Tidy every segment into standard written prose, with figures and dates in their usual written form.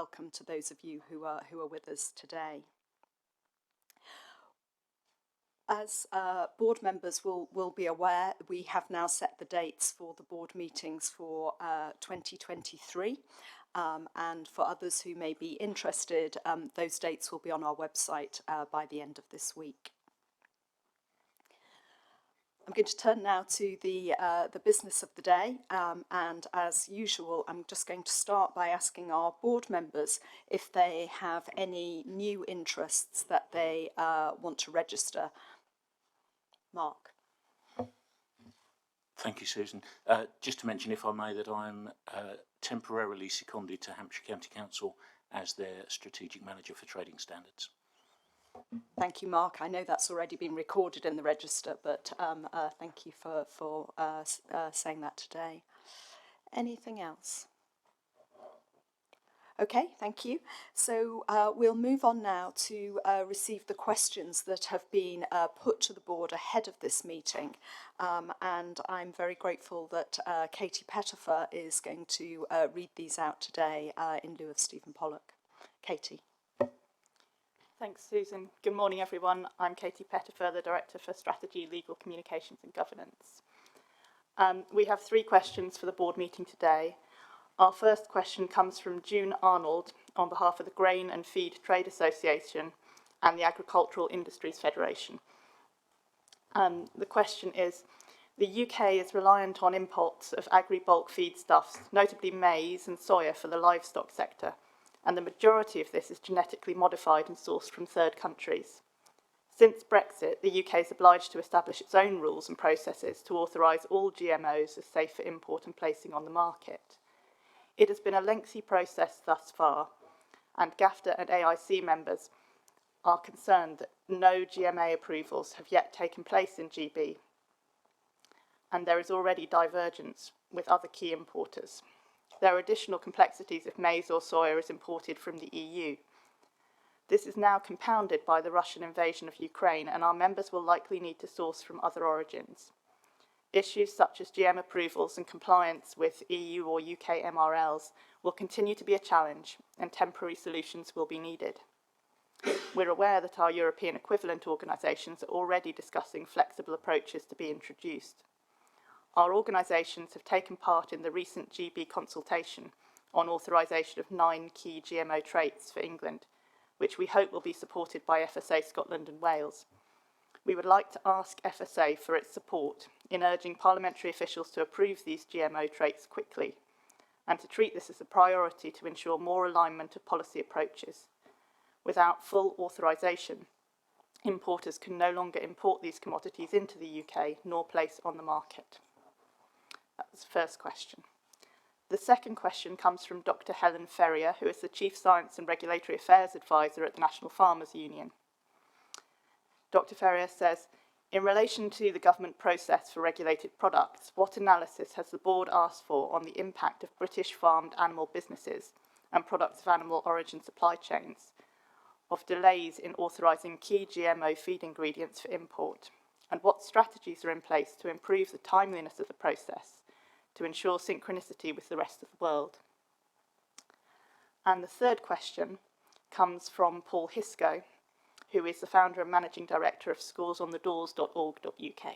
welcome to those of you who are with us today. As board members will be aware, we have now set the dates for the board meetings for 2023. And for others who may be interested, those dates will be on our website by the end of this week. I'm going to turn now to the business of the day, and as usual, I'm just going to start by asking our board members if they have any new interests that they want to register. Mark. Thank you, Susan. Just to mention, if I may, that I'm temporarily seconded to Hampshire County Council as their strategic manager for trading standards. Thank you, Mark. I know that's already been recorded in the register, but thank you for saying that today. Anything else? Okay, thank you. So we'll move on now to receive the questions that have been put to the board ahead of this meeting. And I'm very grateful that Katie Pettifer is going to read these out today in lieu of Stephen Pollock. Katie. Thanks, Susan. Good morning, everyone. I'm Katie Pettifer, the Director for Strategy, Legal Communications and Governance. We have 3 questions for the board meeting today. Our first question comes from June Arnold on behalf of the Grain and Feed Trade Association and the Agricultural Industries Federation. The question is, the UK is reliant on imports of agri-bulk feedstuffs, notably maize and soya for the livestock sector, and the majority of this is genetically modified and sourced from third countries. Since Brexit, the UK is obliged to establish its own rules and processes to authorise all GMOs as safe for import and placing on the market. It has been a lengthy process thus far, and GAFTA and AIC members are concerned that no GMA approvals have yet taken place in GB, and there is already divergence with other key importers. There are additional complexities if maize or soya is imported from the EU. This is now compounded by the Russian invasion of Ukraine, and our members will likely need to source from other origins. Issues such as GM approvals and compliance with EU or UK MRLs will continue to be a challenge, and temporary solutions will be needed. We're aware that our European equivalent organisations are already discussing flexible approaches to be introduced. Our organisations have taken part in the recent GB consultation on authorisation of 9 key GMO traits for England, which we hope will be supported by FSA Scotland and Wales. We would like to ask FSA for its support in urging parliamentary officials to approve these GMO traits quickly and to treat this as a priority to ensure more alignment of policy approaches. Without full authorisation, importers can no longer import these commodities into the UK nor place on the market. That's the first question. The second question comes from Dr. Helen Ferrier, who is the Chief Science and Regulatory Affairs Advisor at the National Farmers Union. Dr. Ferrier says, in relation to the government process for regulated products, what analysis has the board asked for on the impact of British farmed animal businesses and products of animal origin supply chains, of delays in authorising key GMO feed ingredients for import, and what strategies are in place to improve the timeliness of the process to ensure synchronicity with the rest of the world? And the third question comes from Paul Hisco, who is the founder and managing director of scoresonthedoors.org.uk.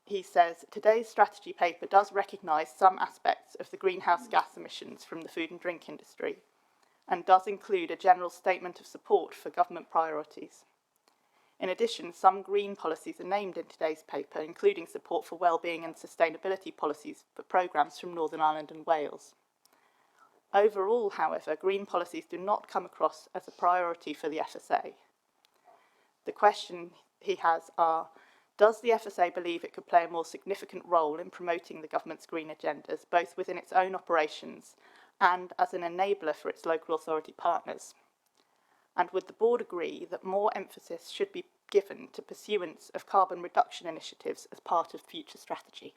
He says, today's strategy paper does recognise some aspects of the greenhouse gas emissions from the food and drink industry, and does include a general statement of support for government priorities. In addition, some green policies are named in today's paper, including support for wellbeing and sustainability policies for programmes from Northern Ireland and Wales. Overall, however, green policies do not come across as a priority for the FSA. The question he has are, does the FSA believe it could play a more significant role in promoting the government's green agendas, both within its own operations and as an enabler for its local authority partners? And would the board agree that more emphasis should be given to pursuance of carbon reduction initiatives as part of future strategy?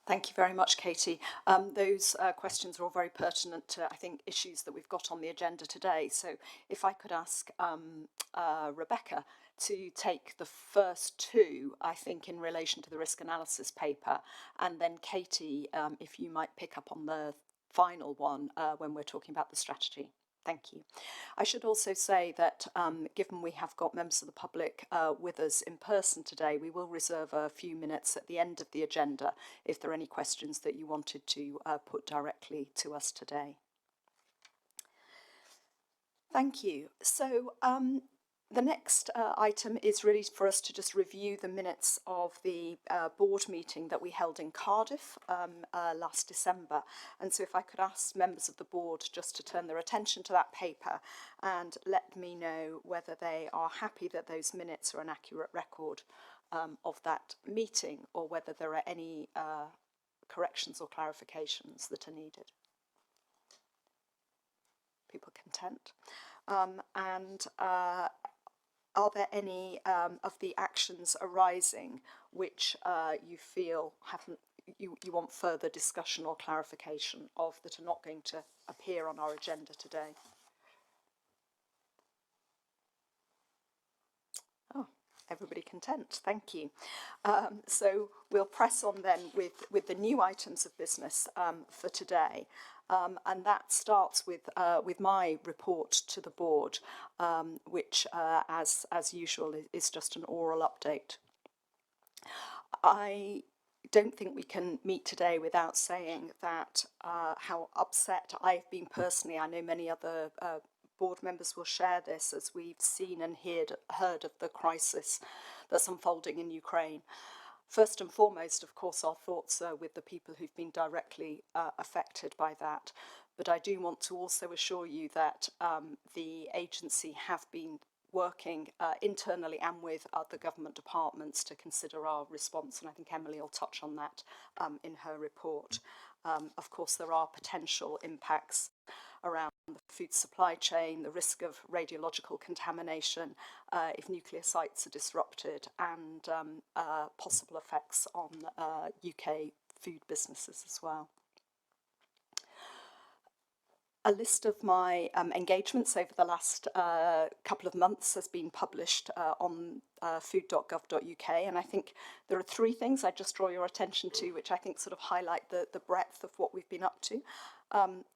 Thank you very much, Katie. Those questions are all very pertinent to, I think, issues that we've got on the agenda today. So if I could ask Rebecca to take the first two, I think, in relation to the risk analysis paper, and then Katie, if you might pick up on the final one when we're talking about the strategy. Thank you. I should also say that given we have got members of the public with us in person today, we will reserve a few minutes at the end of the agenda if there are any questions that you wanted to put directly to us today. Thank you. So the next item is really for us to just review the minutes of the board meeting that we held in Cardiff last December. And so if I could ask members of the board just to turn their attention to that paper and let me know whether they are happy that those minutes are an accurate record of that meeting, or whether there are any corrections or clarifications that are needed. People content? Are there any of the actions arising which you feel you want further discussion or clarification of, that are not going to appear on our agenda today? Oh, everybody content, thank you. So we'll press on then with the new items of business for today. And that starts with my report to the board, which, as usual, is just an oral update. I don't think we can meet today without saying that how upset I've been personally. I know many other board members will share this, as we've seen and heard of the crisis that's unfolding in Ukraine. First and foremost, of course, our thoughts are with the people who've been directly affected by that. But I do want to also assure you that the agency have been working internally and with other government departments to consider our response, and I think Emily will touch on that in her report. Of course, there are potential impacts around the food supply chain, the risk of radiological contamination if nuclear sites are disrupted, and possible effects on UK food businesses as well. A list of my engagements over the last couple of months has been published on food.gov.uk, and I think there are three things I just draw your attention to, which I think sort of highlight the breadth of what we've been up to.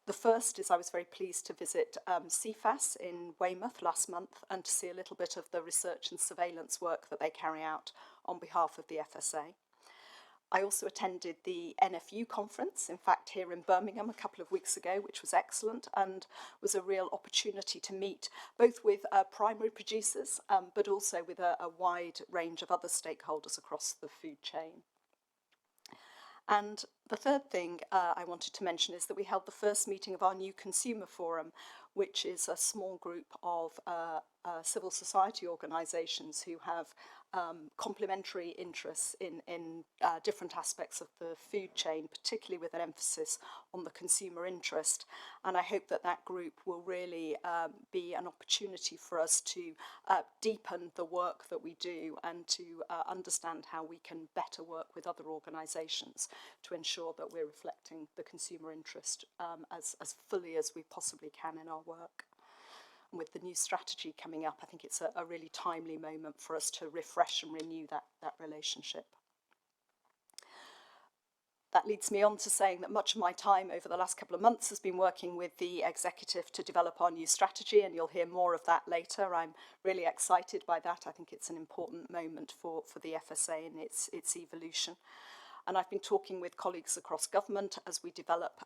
The first is I was very pleased to visit CFAS in Weymouth last month and to see a little bit of the research and surveillance work that they carry out on behalf of the FSA. I also attended the NFU conference, in fact, here in Birmingham a couple of weeks ago, which was excellent and was a real opportunity to meet both with primary producers, but also with a wide range of other stakeholders across the food chain. And the third thing I wanted to mention is that we held the first meeting of our new consumer forum, which is a small group of civil society organisations who have complementary interests in different aspects of the food chain, particularly with an emphasis on the consumer interest. And I hope that that group will really be an opportunity for us to deepen the work that we do and to understand how we can better work with other organisations to ensure that we're reflecting the consumer interest as fully as we possibly can in our work. And with the new strategy coming up, I think it's a really timely moment for us to refresh and renew that relationship. That leads me on to saying that much of my time over the last couple of months has been working with the executive to develop our new strategy, and you'll hear more of that later. I'm really excited by that. I think it's an important moment for the FSA and its evolution. And I've been talking with colleagues across government as we develop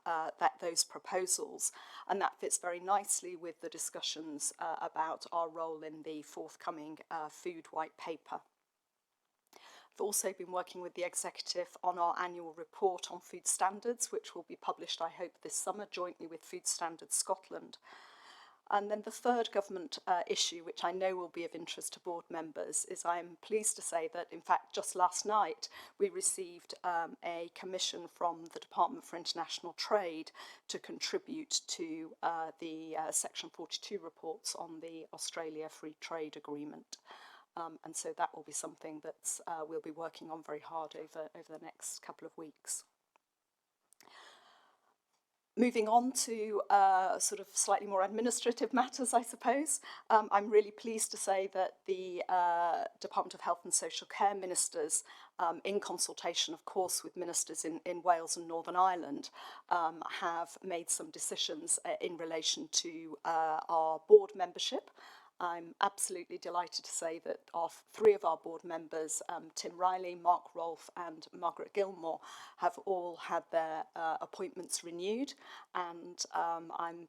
those proposals, and that fits very nicely with the discussions about our role in the forthcoming food white paper. I've also been working with the executive on our annual report on food standards, which will be published, I hope, this summer jointly with Food Standards Scotland. And then the third government issue, which I know will be of interest to board members, is I'm pleased to say that, in fact, just last night we received a commission from the Department for International Trade to contribute to the Section 42 reports on the Australia Free Trade Agreement. And so that will be something that we'll be working on very hard over the next couple of weeks. Moving on to sort of slightly more administrative matters, I suppose. I'm really pleased to say that the Department of Health and Social Care ministers, in consultation, of course, with ministers in Wales and Northern Ireland, have made some decisions in relation to our board membership. I'm absolutely delighted to say that three of our board members, Tim Riley, Mark Rolfe and Margaret Gilmore, have all had their appointments renewed, and I'm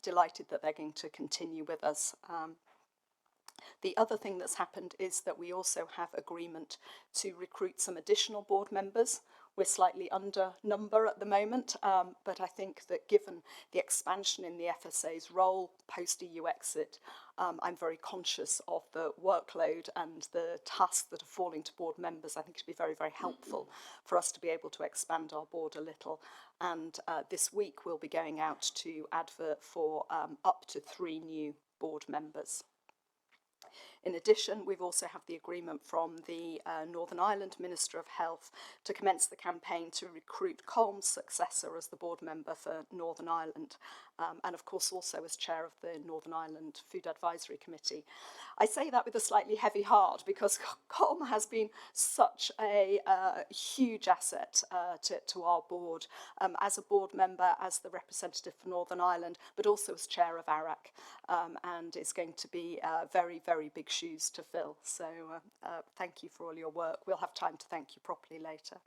delighted that they're going to continue with us. The other thing that's happened is that we also have agreement to recruit some additional board members. We're slightly under number at the moment, but I think that given the expansion in the FSA's role post-EU exit, I'm very conscious of the workload and the tasks that are falling to board members. I think it would be very, very helpful for us to be able to expand our board a little. And this week we'll be going out to advert for up to 3 new board members. In addition, we've also had the agreement from the Northern Ireland Minister of Health to commence the campaign to recruit Colm's successor as the board member for Northern Ireland, and of course also as chair of the Northern Ireland Food Advisory Committee. I say that with a slightly heavy heart because Colm has been such a huge asset to our board, as a board member, as the representative for Northern Ireland, but also as chair of ARAC, and it's going to be very, very big shoes to fill. So thank you for all your work. We'll have time to thank you properly later.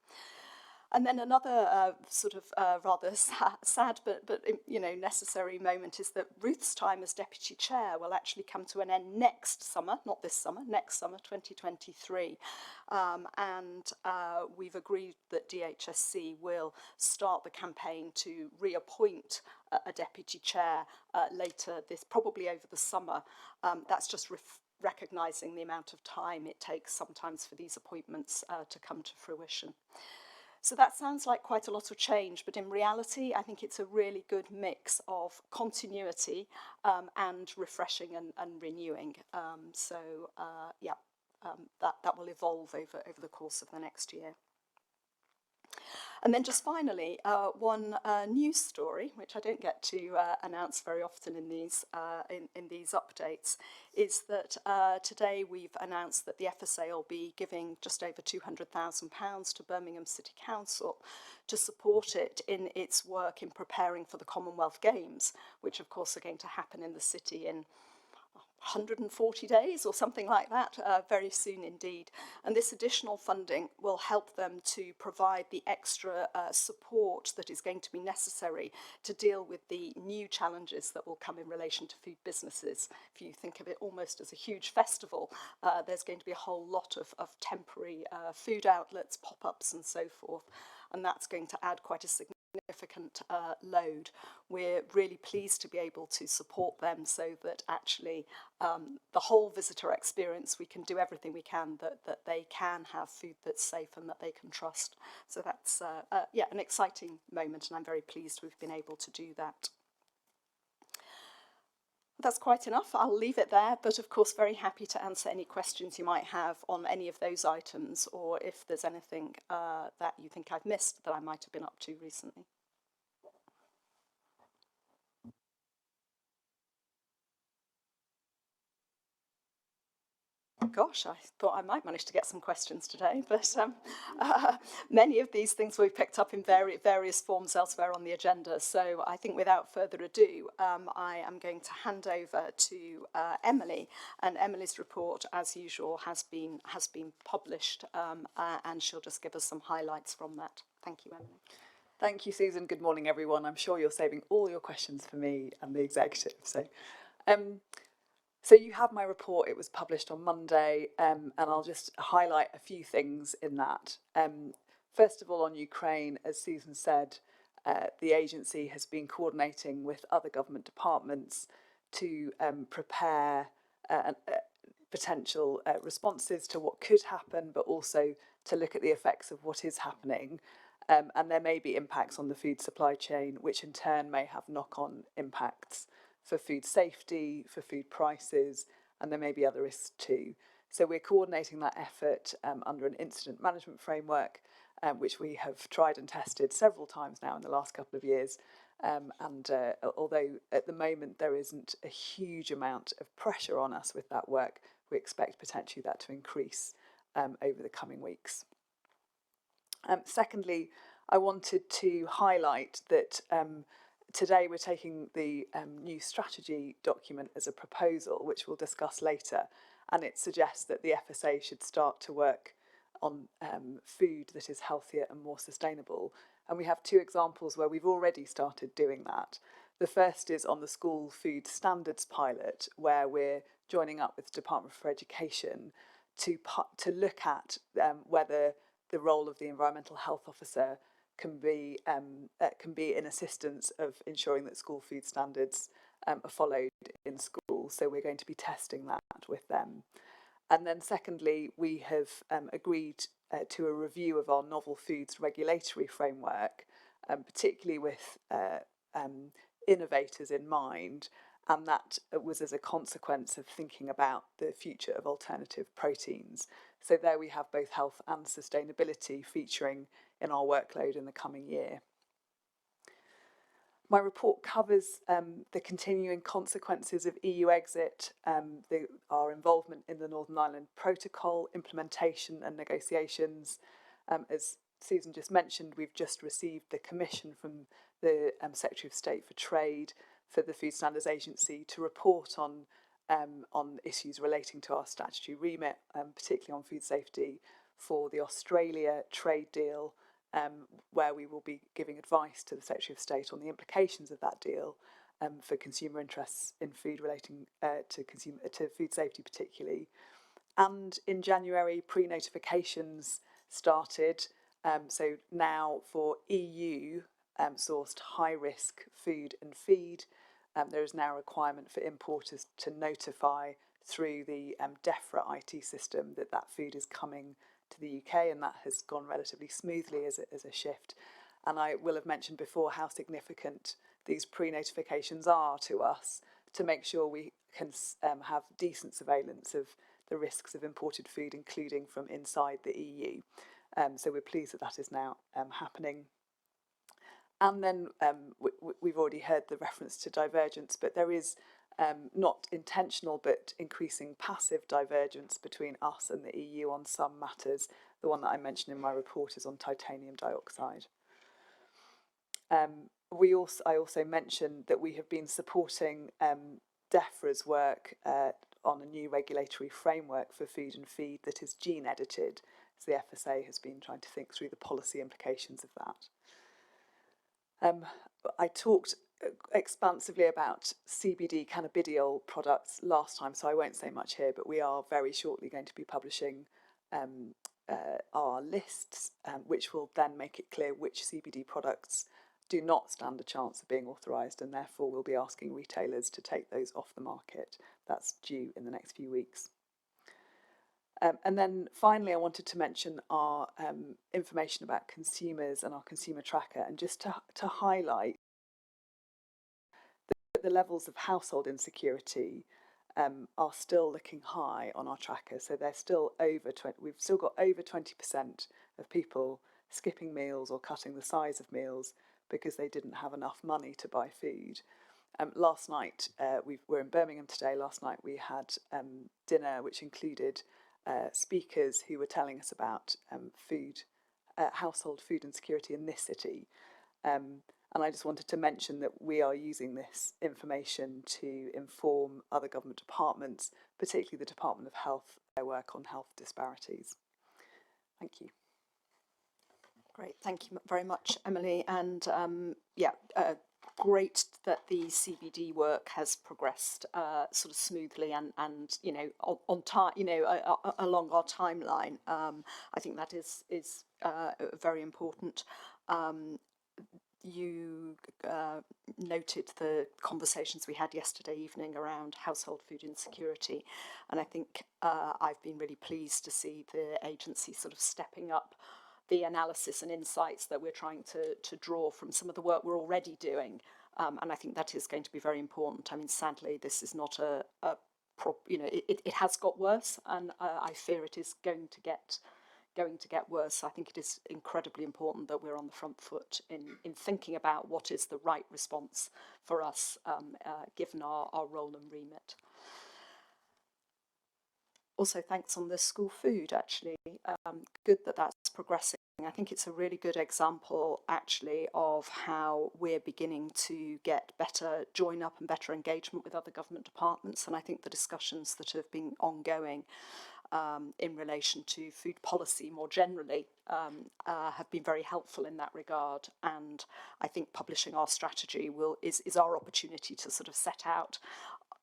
And then another sort of rather sad but necessary moment is that Ruth's time as deputy chair will actually come to an end next summer, not this summer, next summer, 2023. And we've agreed that DHSC will start the campaign to reappoint a deputy chair later probably over the summer. That's just recognising the amount of time it takes sometimes for these appointments to come to fruition. So that sounds like quite a lot of change, but in reality, I think it's a really good mix of continuity and refreshing and renewing. That will evolve over the course of the next year. And then just finally, one news story, which I don't get to announce very often in these updates, is that today we've announced that the FSA will be giving just over £200,000 to Birmingham City Council to support it in its work in preparing for the Commonwealth Games, which of course are going to happen in the city in 140 days or something like that, very soon indeed. And this additional funding will help them to provide the extra support that is going to be necessary to deal with the new challenges that will come in relation to food businesses. If you think of it almost as a huge festival, there's going to be a whole lot of temporary food outlets, pop-ups and so forth, and that's going to add quite a significant load. We're really pleased to be able to support them so that actually the whole visitor experience, we can do everything we can that they can have food that's safe and that they can trust. So that's an exciting moment, and I'm very pleased we've been able to do that. That's quite enough. I'll leave it there, but of course very happy to answer any questions you might have on any of those items, or if there's anything that you think I've missed that I might have been up to recently. Gosh, I thought I might manage to get some questions today, but many of these things we've picked up in various forms elsewhere on the agenda. So I think without further ado, I am going to hand over to Emily, and Emily's report, as usual, has been published, and she'll just give us some highlights from that. Thank you, Emily. Thank you, Susan. Good morning, everyone. I'm sure you're saving all your questions for me and the executive. So you have my report. It was published on Monday, and I'll just highlight a few things in that. First of all, on Ukraine, as Susan said, the agency has been coordinating with other government departments to prepare potential responses to what could happen, but also to look at the effects of what is happening. And there may be impacts on the food supply chain, which in turn may have knock-on impacts for food safety, for food prices, and there may be other risks too. So we're coordinating that effort under an incident management framework, which we have tried and tested several times now in the last couple of years. Although at the moment there isn't a huge amount of pressure on us with that work, we expect potentially that to increase over the coming weeks. Secondly, I wanted to highlight that today we're taking the new strategy document as a proposal, which we'll discuss later, and it suggests that the FSA should start to work on food that is healthier and more sustainable. And we have two examples where we've already started doing that. The first is on the school food standards pilot, where we're joining up with the Department for Education to look at whether the role of the environmental health officer can be in assistance of ensuring that school food standards are followed in school. So we're going to be testing that with them. And then secondly, we have agreed to a review of our novel foods regulatory framework, particularly with innovators in mind. And that was as a consequence of thinking about the future of alternative proteins. So there we have both health and sustainability featuring in our workload in the coming year. My report covers the continuing consequences of EU exit, our involvement in the Northern Ireland Protocol, implementation and negotiations. As Susan just mentioned, we've just received the commission from the Secretary of State for Trade for the Food Standards Agency to report on issues relating to our statutory remit, particularly on food safety for the Australia trade deal, where we will be giving advice to the Secretary of State on the implications of that deal for consumer interests in food relating to food safety particularly. And in January, pre-notifications started. So now for EU sourced high-risk food and feed, there is now a requirement for importers to notify through the DEFRA IT system that that food is coming to the UK, and that has gone relatively smoothly as a shift. And I will have mentioned before how significant these pre-notifications are to us to make sure we can have decent surveillance of the risks of imported food, including from inside the EU. So we're pleased that that is now happening. And then we've already heard the reference to divergence, but there is not intentional but increasing passive divergence between us and the EU on some matters. The one that I mentioned in my report is on titanium dioxide. I also mentioned that we have been supporting DEFRA's work on a new regulatory framework for food and feed that is gene edited. So the FSA has been trying to think through the policy implications of that. I talked expansively about CBD cannabidiol products last time, so I won't say much here, but we are very shortly going to be publishing our lists, which will then make it clear which CBD products do not stand a chance of being authorised, and therefore we'll be asking retailers to take those off the market. That's due in the next few weeks. And then finally, I wanted to mention our information about consumers and our consumer tracker, and just to highlight that the levels of household insecurity are still looking high on our tracker. So they're still over 20. We've still got over 20% of people skipping meals or cutting the size of meals because they didn't have enough money to buy food. Last night, we're in Birmingham today. Last night we had dinner, which included speakers who were telling us about household food insecurity in this city. And I just wanted to mention that we are using this information to inform other government departments, particularly the Department of Health, their work on health disparities. Thank you. Great, thank you very much, Emily. And great that the CBD work has progressed sort of smoothly and you know on time, you know, along our timeline. I think that is very important. You noted the conversations we had yesterday evening around household food insecurity, and I think I've been really pleased to see the agency sort of stepping up the analysis and insights that we're trying to draw from some of the work we're already doing, and I think that is going to be very important. I mean, sadly, this is not it has got worse, and I fear it is going to get going to get worse. I think it is incredibly important that we're on the front foot in thinking about what is the right response for us, given our role and remit. Also, thanks on the school food, actually. Good that that's progressing. I think it's a really good example, actually, of how we're beginning to get better join up and better engagement with other government departments. And I think the discussions that have been ongoing in relation to food policy more generally have been very helpful in that regard. And I think publishing our strategy is our opportunity to sort of set out,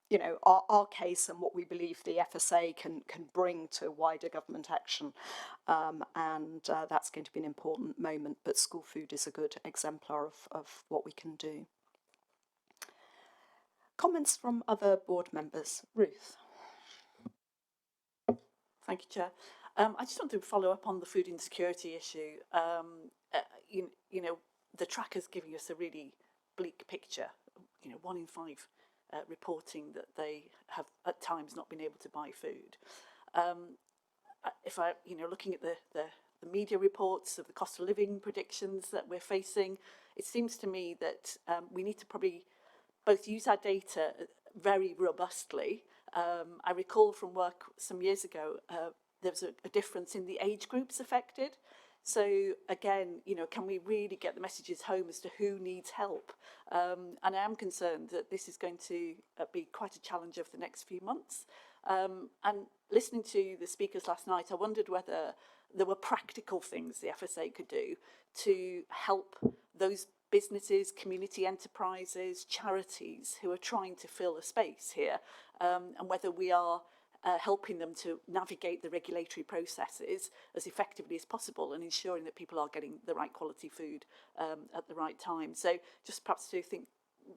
you know, our case and what we believe the FSA can bring to wider government action, and that's going to be an important moment. But school food is a good exemplar of what we can do. Comments from other board members? Ruth. Thank you, Chair. I just want to follow up on the food insecurity issue. You know, the tracker's giving us a really bleak picture. You know, 1 in 5 reporting that they have at times not been able to buy food. If I, you know, looking at the media reports of the cost of living predictions that we're facing, it seems to me that we need to probably both use our data very robustly. I recall from work some years ago, there was a difference in the age groups affected. So again, you know, can we really get the messages home as to who needs help? And I am concerned that this is going to be quite a challenge over the next few months. And listening to the speakers last night, I wondered whether there were practical things the FSA could do to help those businesses, community enterprises, charities who are trying to fill a space here, and whether we are helping them to navigate the regulatory processes as effectively as possible and ensuring that people are getting the right quality food at the right time. So just perhaps to think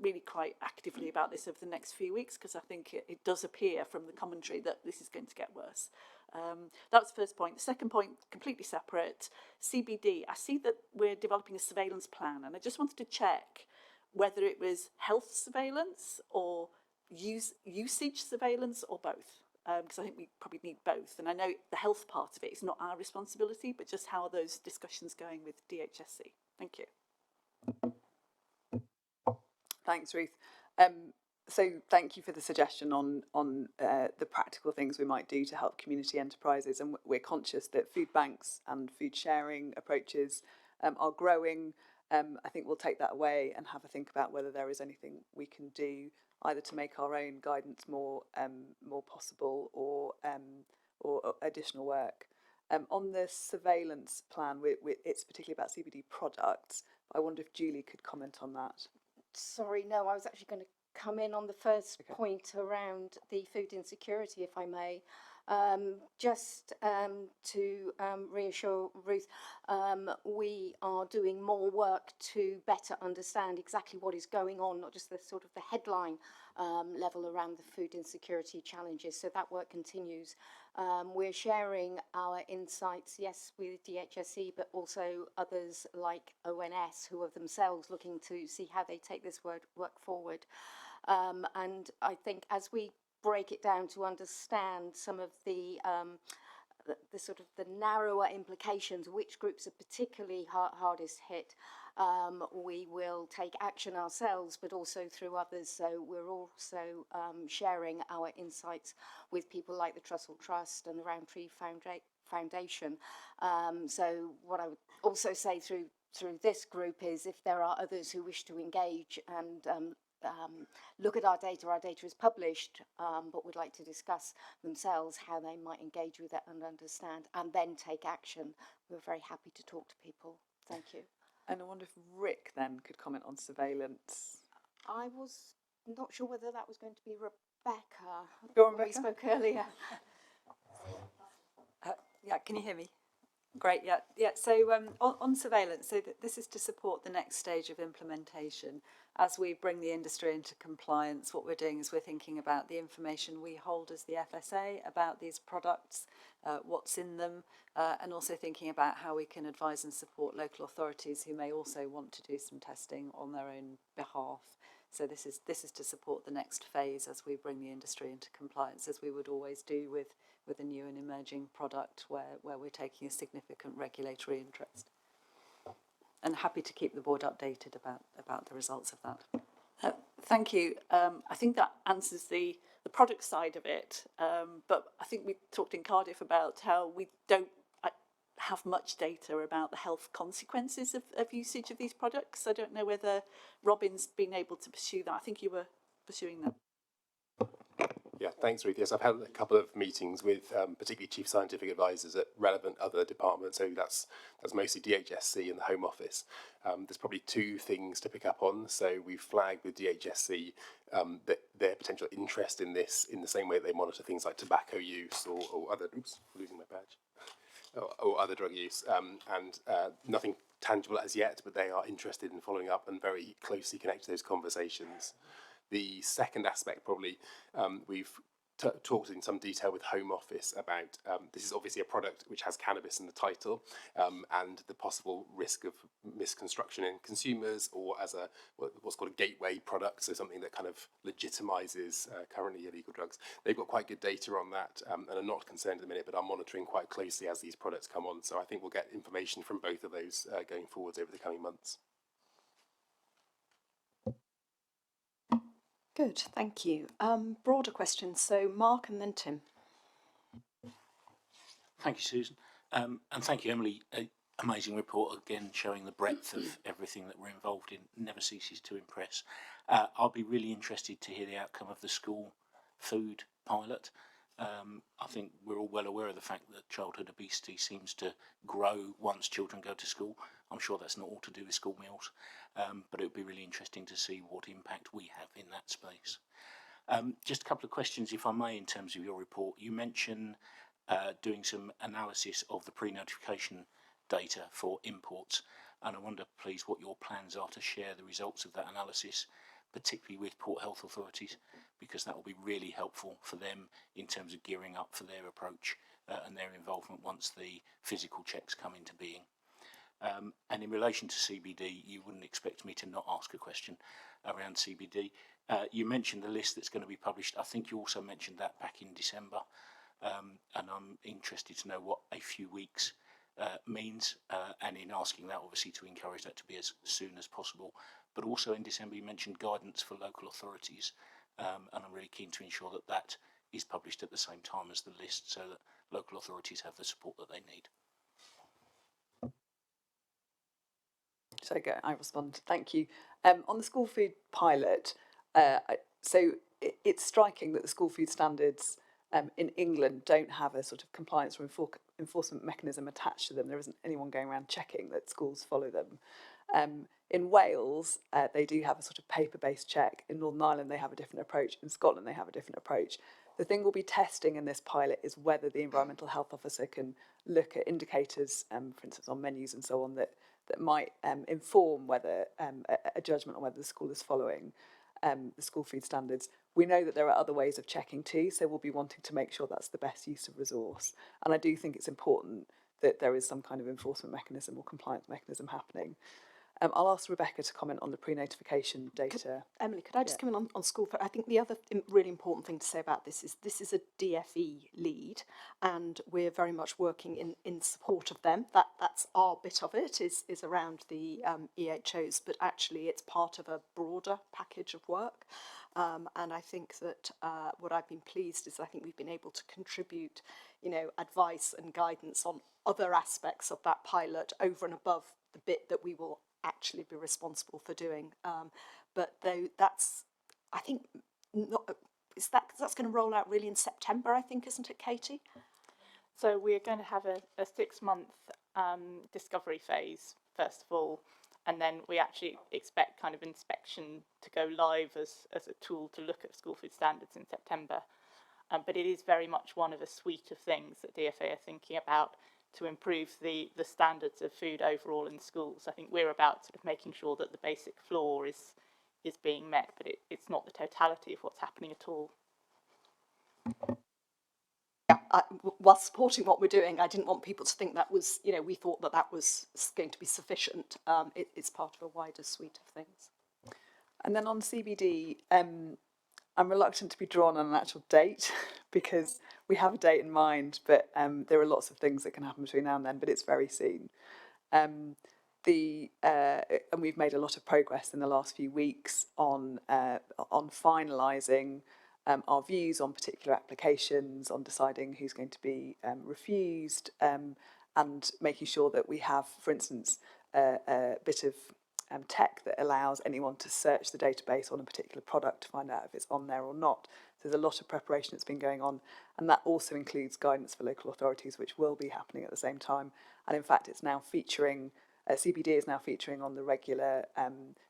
really quite actively about this over the next few weeks, because I think it does appear from the commentary that this is going to get worse. That was the first point. The second point, completely separate, CBD. I see that we're developing a surveillance plan, and I just wanted to check whether it was health surveillance or usage surveillance or both. Because I think we probably need both. And I know the health part of it is not our responsibility, but just how are those discussions going with DHSC? Thank you. Thanks, Ruth. So thank you for the suggestion on the practical things we might do to help community enterprises. And we're conscious that food banks and food sharing approaches are growing. I think we'll take that away and have a think about whether there is anything we can do either to make our own guidance more possible or additional work. On the surveillance plan, it's particularly about CBD products. I wonder if Julie could comment on that. Sorry, no, I was actually going to come in on the first point around the food insecurity, if I may. Just to reassure Ruth, we are doing more work to better understand exactly what is going on, not just the sort of the headline level around the food insecurity challenges. So that work continues. We're sharing our insights, yes, with DHSC, but also others like ONS, who are themselves looking to see how they take this work forward. And I think as we break it down to understand some of the sort of the narrower implications, which groups are particularly hardest hit, we will take action ourselves, but also through others. So we're also sharing our insights with people like the Trussell Trust and the Roundtree Foundation. So what I would also say through this group is if there are others who wish to engage and look at our data is published, but would like to discuss themselves how they might engage with it and understand and then take action, we're very happy to talk to people. Thank you. And I wonder if Rick then could comment on surveillance. I was not sure whether that was going to be Rebecca. Go on, We Rebecca. spoke earlier. Yeah, can you hear me? Great, yeah. So on surveillance, so this is to support the next stage of implementation. As we bring the industry into compliance, what we're doing is we're thinking about the information we hold as the FSA about these products, what's in them, and also thinking about how we can advise and support local authorities who may also want to do some testing on their own behalf. So this is to support the next phase as we bring the industry into compliance, as we would always do with a new and emerging product where we're taking a significant regulatory interest. And happy to keep the board updated about the results of that. Thank you. I think that answers the product side of it, but I think we talked in Cardiff about how we don't have much data about the health consequences of usage of these products. I don't know whether Robin's been able to pursue that. I think you were pursuing that. Yeah, thanks, Ruth. Yes, I've had a couple of meetings with particularly chief scientific advisors at relevant other departments. So that's mostly DHSC and the Home Office. There's probably two things to pick up on. So we've flagged with DHSC that their potential interest in this, in the same way that they monitor things like tobacco use or other. Oops, losing my badge. Or other drug use, and nothing tangible as yet, but they are interested in following up and very closely connect to those conversations. The second aspect, probably, we've talked in some detail with Home Office about this is obviously a product which has cannabis in the title, and the possible risk of misconstruction in consumers, or as a what's called a gateway product, so something that kind of legitimizes currently illegal drugs. They've got quite good data on that, and are not concerned at the minute, but are monitoring quite closely as these products come on. So I think we'll get information from both of those going forwards over the coming months. Good, thank you. Broader questions, so Mark and then Tim. Thank you, Susan. And thank you, Emily. Amazing report again, showing the breadth of everything that we're involved in. Never ceases to impress. I'll be really interested to hear the outcome of the school food pilot. I think we're all well aware of the fact that childhood obesity seems to grow once children go to school. I'm sure that's not all to do with school meals, but it would be really interesting to see what impact we have in that space. Just a couple of questions, if I may, in terms of your report. You mention doing some analysis of the pre-notification data for imports, and I wonder, please, what your plans are to share the results of that analysis, particularly with port health authorities, because that will be really helpful for them in terms of gearing up for their approach and their involvement once the physical checks come into being. And in relation to CBD, you wouldn't expect me to not ask a question around CBD. You mentioned the list that's going to be published. I think you also mentioned that back in December, and I'm interested to know what a few weeks means, and in asking that, obviously, to encourage that to be as soon as possible. But also in December, you mentioned guidance for local authorities, and I'm really keen to ensure that that is published at the same time as the list, so that local authorities have the support that they need. So I respond. Thank you. On the school food pilot, so it's striking that the school food standards in England don't have a sort of compliance or enforcement mechanism attached to them. There isn't anyone going around checking that schools follow them. In Wales, they do have a sort of paper-based check. In Northern Ireland, they have a different approach. In Scotland, they have a different approach. The thing we'll be testing in this pilot is whether the environmental health officer can look at indicators, for instance, on menus and so on, that might inform whether a judgment on whether the school is following the school food standards. We know that there are other ways of checking too, so we'll be wanting to make sure that's the best use of resource. And I do think it's important that there is some kind of enforcement mechanism or compliance mechanism happening. I'll ask Rebecca to comment on the pre-notification data. Emily, could I just come in on school food? I think the other really important thing to say about this is a DFE lead, and we're very much working in support of them. That's our bit of it, is around the EHOs, but actually it's part of a broader package of work. And I think that what I've been pleased is I think we've been able to contribute, advice and guidance on other aspects of that pilot over and above the bit that we will actually be responsible for doing. But though that's, I think, that's going to roll out really in September, I think, isn't it, Katie? So we're going to have a 6-month discovery phase, first of all, and then we actually expect kind of inspection to go live as a tool to look at school food standards in September. But it is very much one of a suite of things that DFA are thinking about to improve the standards of food overall in schools. I think we're about sort of making sure that the basic floor is being met, but it's not the totality of what's happening at all. Yeah, while supporting what we're doing, I didn't want people to think that was, we thought that was going to be sufficient. It's part of a wider suite of things. And then on CBD, I'm reluctant to be drawn on an actual date because we have a date in mind, but there are lots of things that can happen between now and then, but it's very soon. And we've made a lot of progress in the last few weeks on finalising our views on particular applications, on deciding who's going to be refused, and making sure that we have, for instance, a bit of tech that allows anyone to search the database on a particular product to find out if it's on there or not. So there's a lot of preparation that's been going on, and that also includes guidance for local authorities, which will be happening at the same time. And in fact, it's now featuring, CBD is now featuring on the regular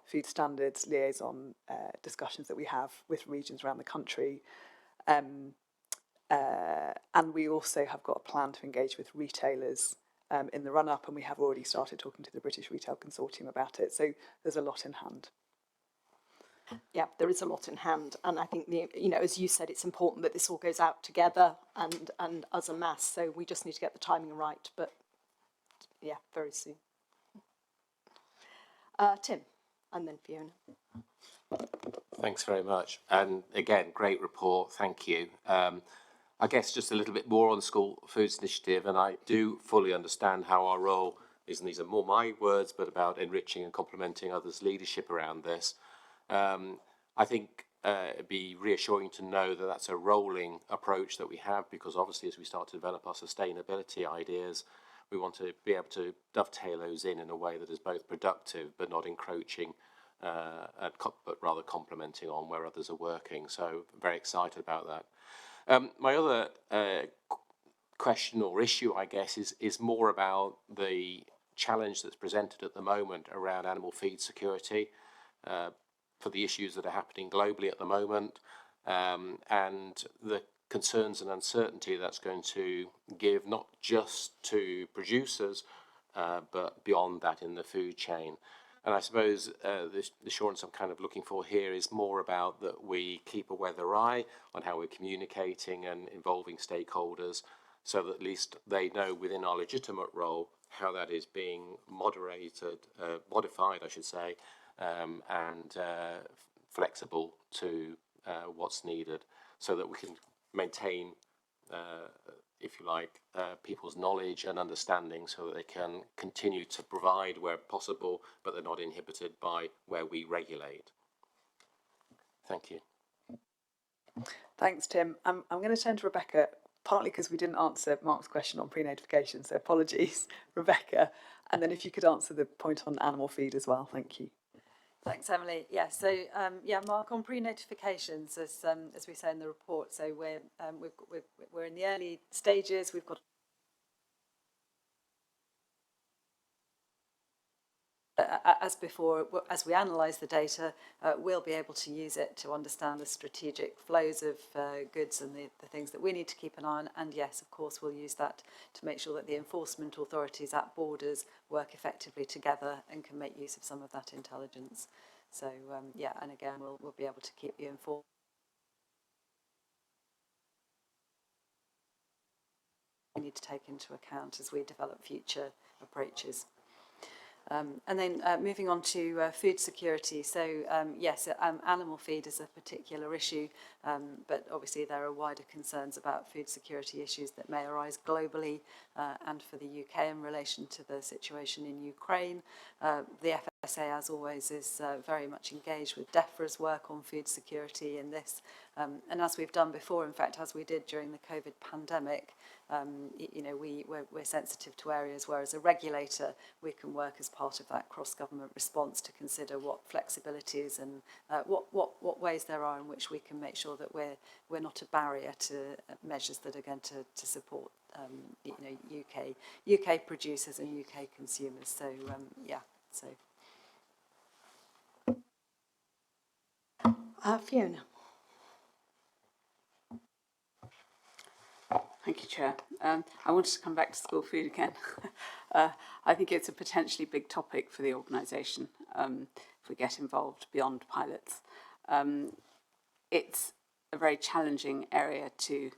food standards liaison discussions that we have with regions around the country. And we also have got a plan to engage with retailers in the run-up, and we have already started talking to the British Retail Consortium about it. So there's a lot in hand. Yeah, there is a lot in hand, and I think as you said, it's important that this all goes out together and as a mass. So we just need to get the timing right. But yeah, very soon. Tim, and then Fiona. Thanks very much. And again, great report. Thank you. I guess just a little bit more on the School Foods Initiative, and I do fully understand how our role is, and these are more my words, but about enriching and complementing others' leadership around this. I think it'd be reassuring to know that that's a rolling approach that we have, because obviously as we start to develop our sustainability ideas, we want to be able to dovetail those in a way that is both productive but not encroaching, but rather complementing on where others are working. So I'm very excited about that. My other question or issue, I guess, is more about the challenge that's presented at the moment around animal feed security, for the issues that are happening globally at the moment, and the concerns and uncertainty that's going to give not just to producers, but beyond that in the food chain. And I suppose the assurance I'm kind of looking for here is more about that we keep a weather eye on how we're communicating and involving stakeholders, so that at least they know within our legitimate role how that is being modified, I should say, and flexible to what's needed, so that we can maintain, if you like, people's knowledge and understanding, so that they can continue to provide where possible, but they're not inhibited by where we regulate. Thank you. Thanks, Tim. I'm going to turn to Rebecca, partly because we didn't answer Mark's question on pre-notification, so apologies, Rebecca. And then if you could answer the point on animal feed as well, thank you. Thanks, Emily. Yeah, so Mark, on pre-notifications, as we say in the report, so we're in the early stages. We've got as before, as we analyse the data, we'll be able to use it to understand the strategic flows of goods and the things that we need to keep an eye on. And yes, of course, we'll use that to make sure that the enforcement authorities at borders work effectively together and can make use of some of that intelligence. So and again, we'll be able to keep you informed. We need to take into account as we develop future approaches. And then moving on to food security. So yes, animal feed is a particular issue, but obviously there are wider concerns about food security issues that may arise globally and for the UK in relation to the situation in Ukraine. The FSA, as always, is very much engaged with DEFRA's work on food security in this. And as we've done before, in fact, as we did during the COVID pandemic, we're sensitive to areas where, as a regulator, we can work as part of that cross-government response to consider what flexibilities and what ways there are in which we can make sure that we're not a barrier to measures that are going to support UK producers and UK consumers. So Fiona. Thank you, Chair. I wanted to come back to school food again. I think it's a potentially big topic for the organisation if we get involved beyond pilots. It's a very challenging area to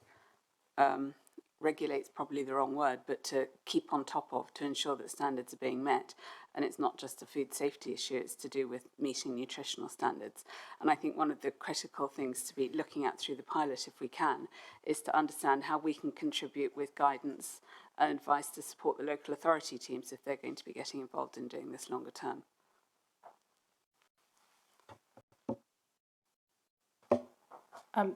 regulate, is probably the wrong word, but to keep on top of, to ensure that standards are being met. and it's not just a food safety issue, it's to do with meeting nutritional standards. And I think one of the critical things to be looking at through the pilot, if we can, is to understand how we can contribute with guidance and advice to support the local authority teams if they're going to be getting involved in doing this longer term. I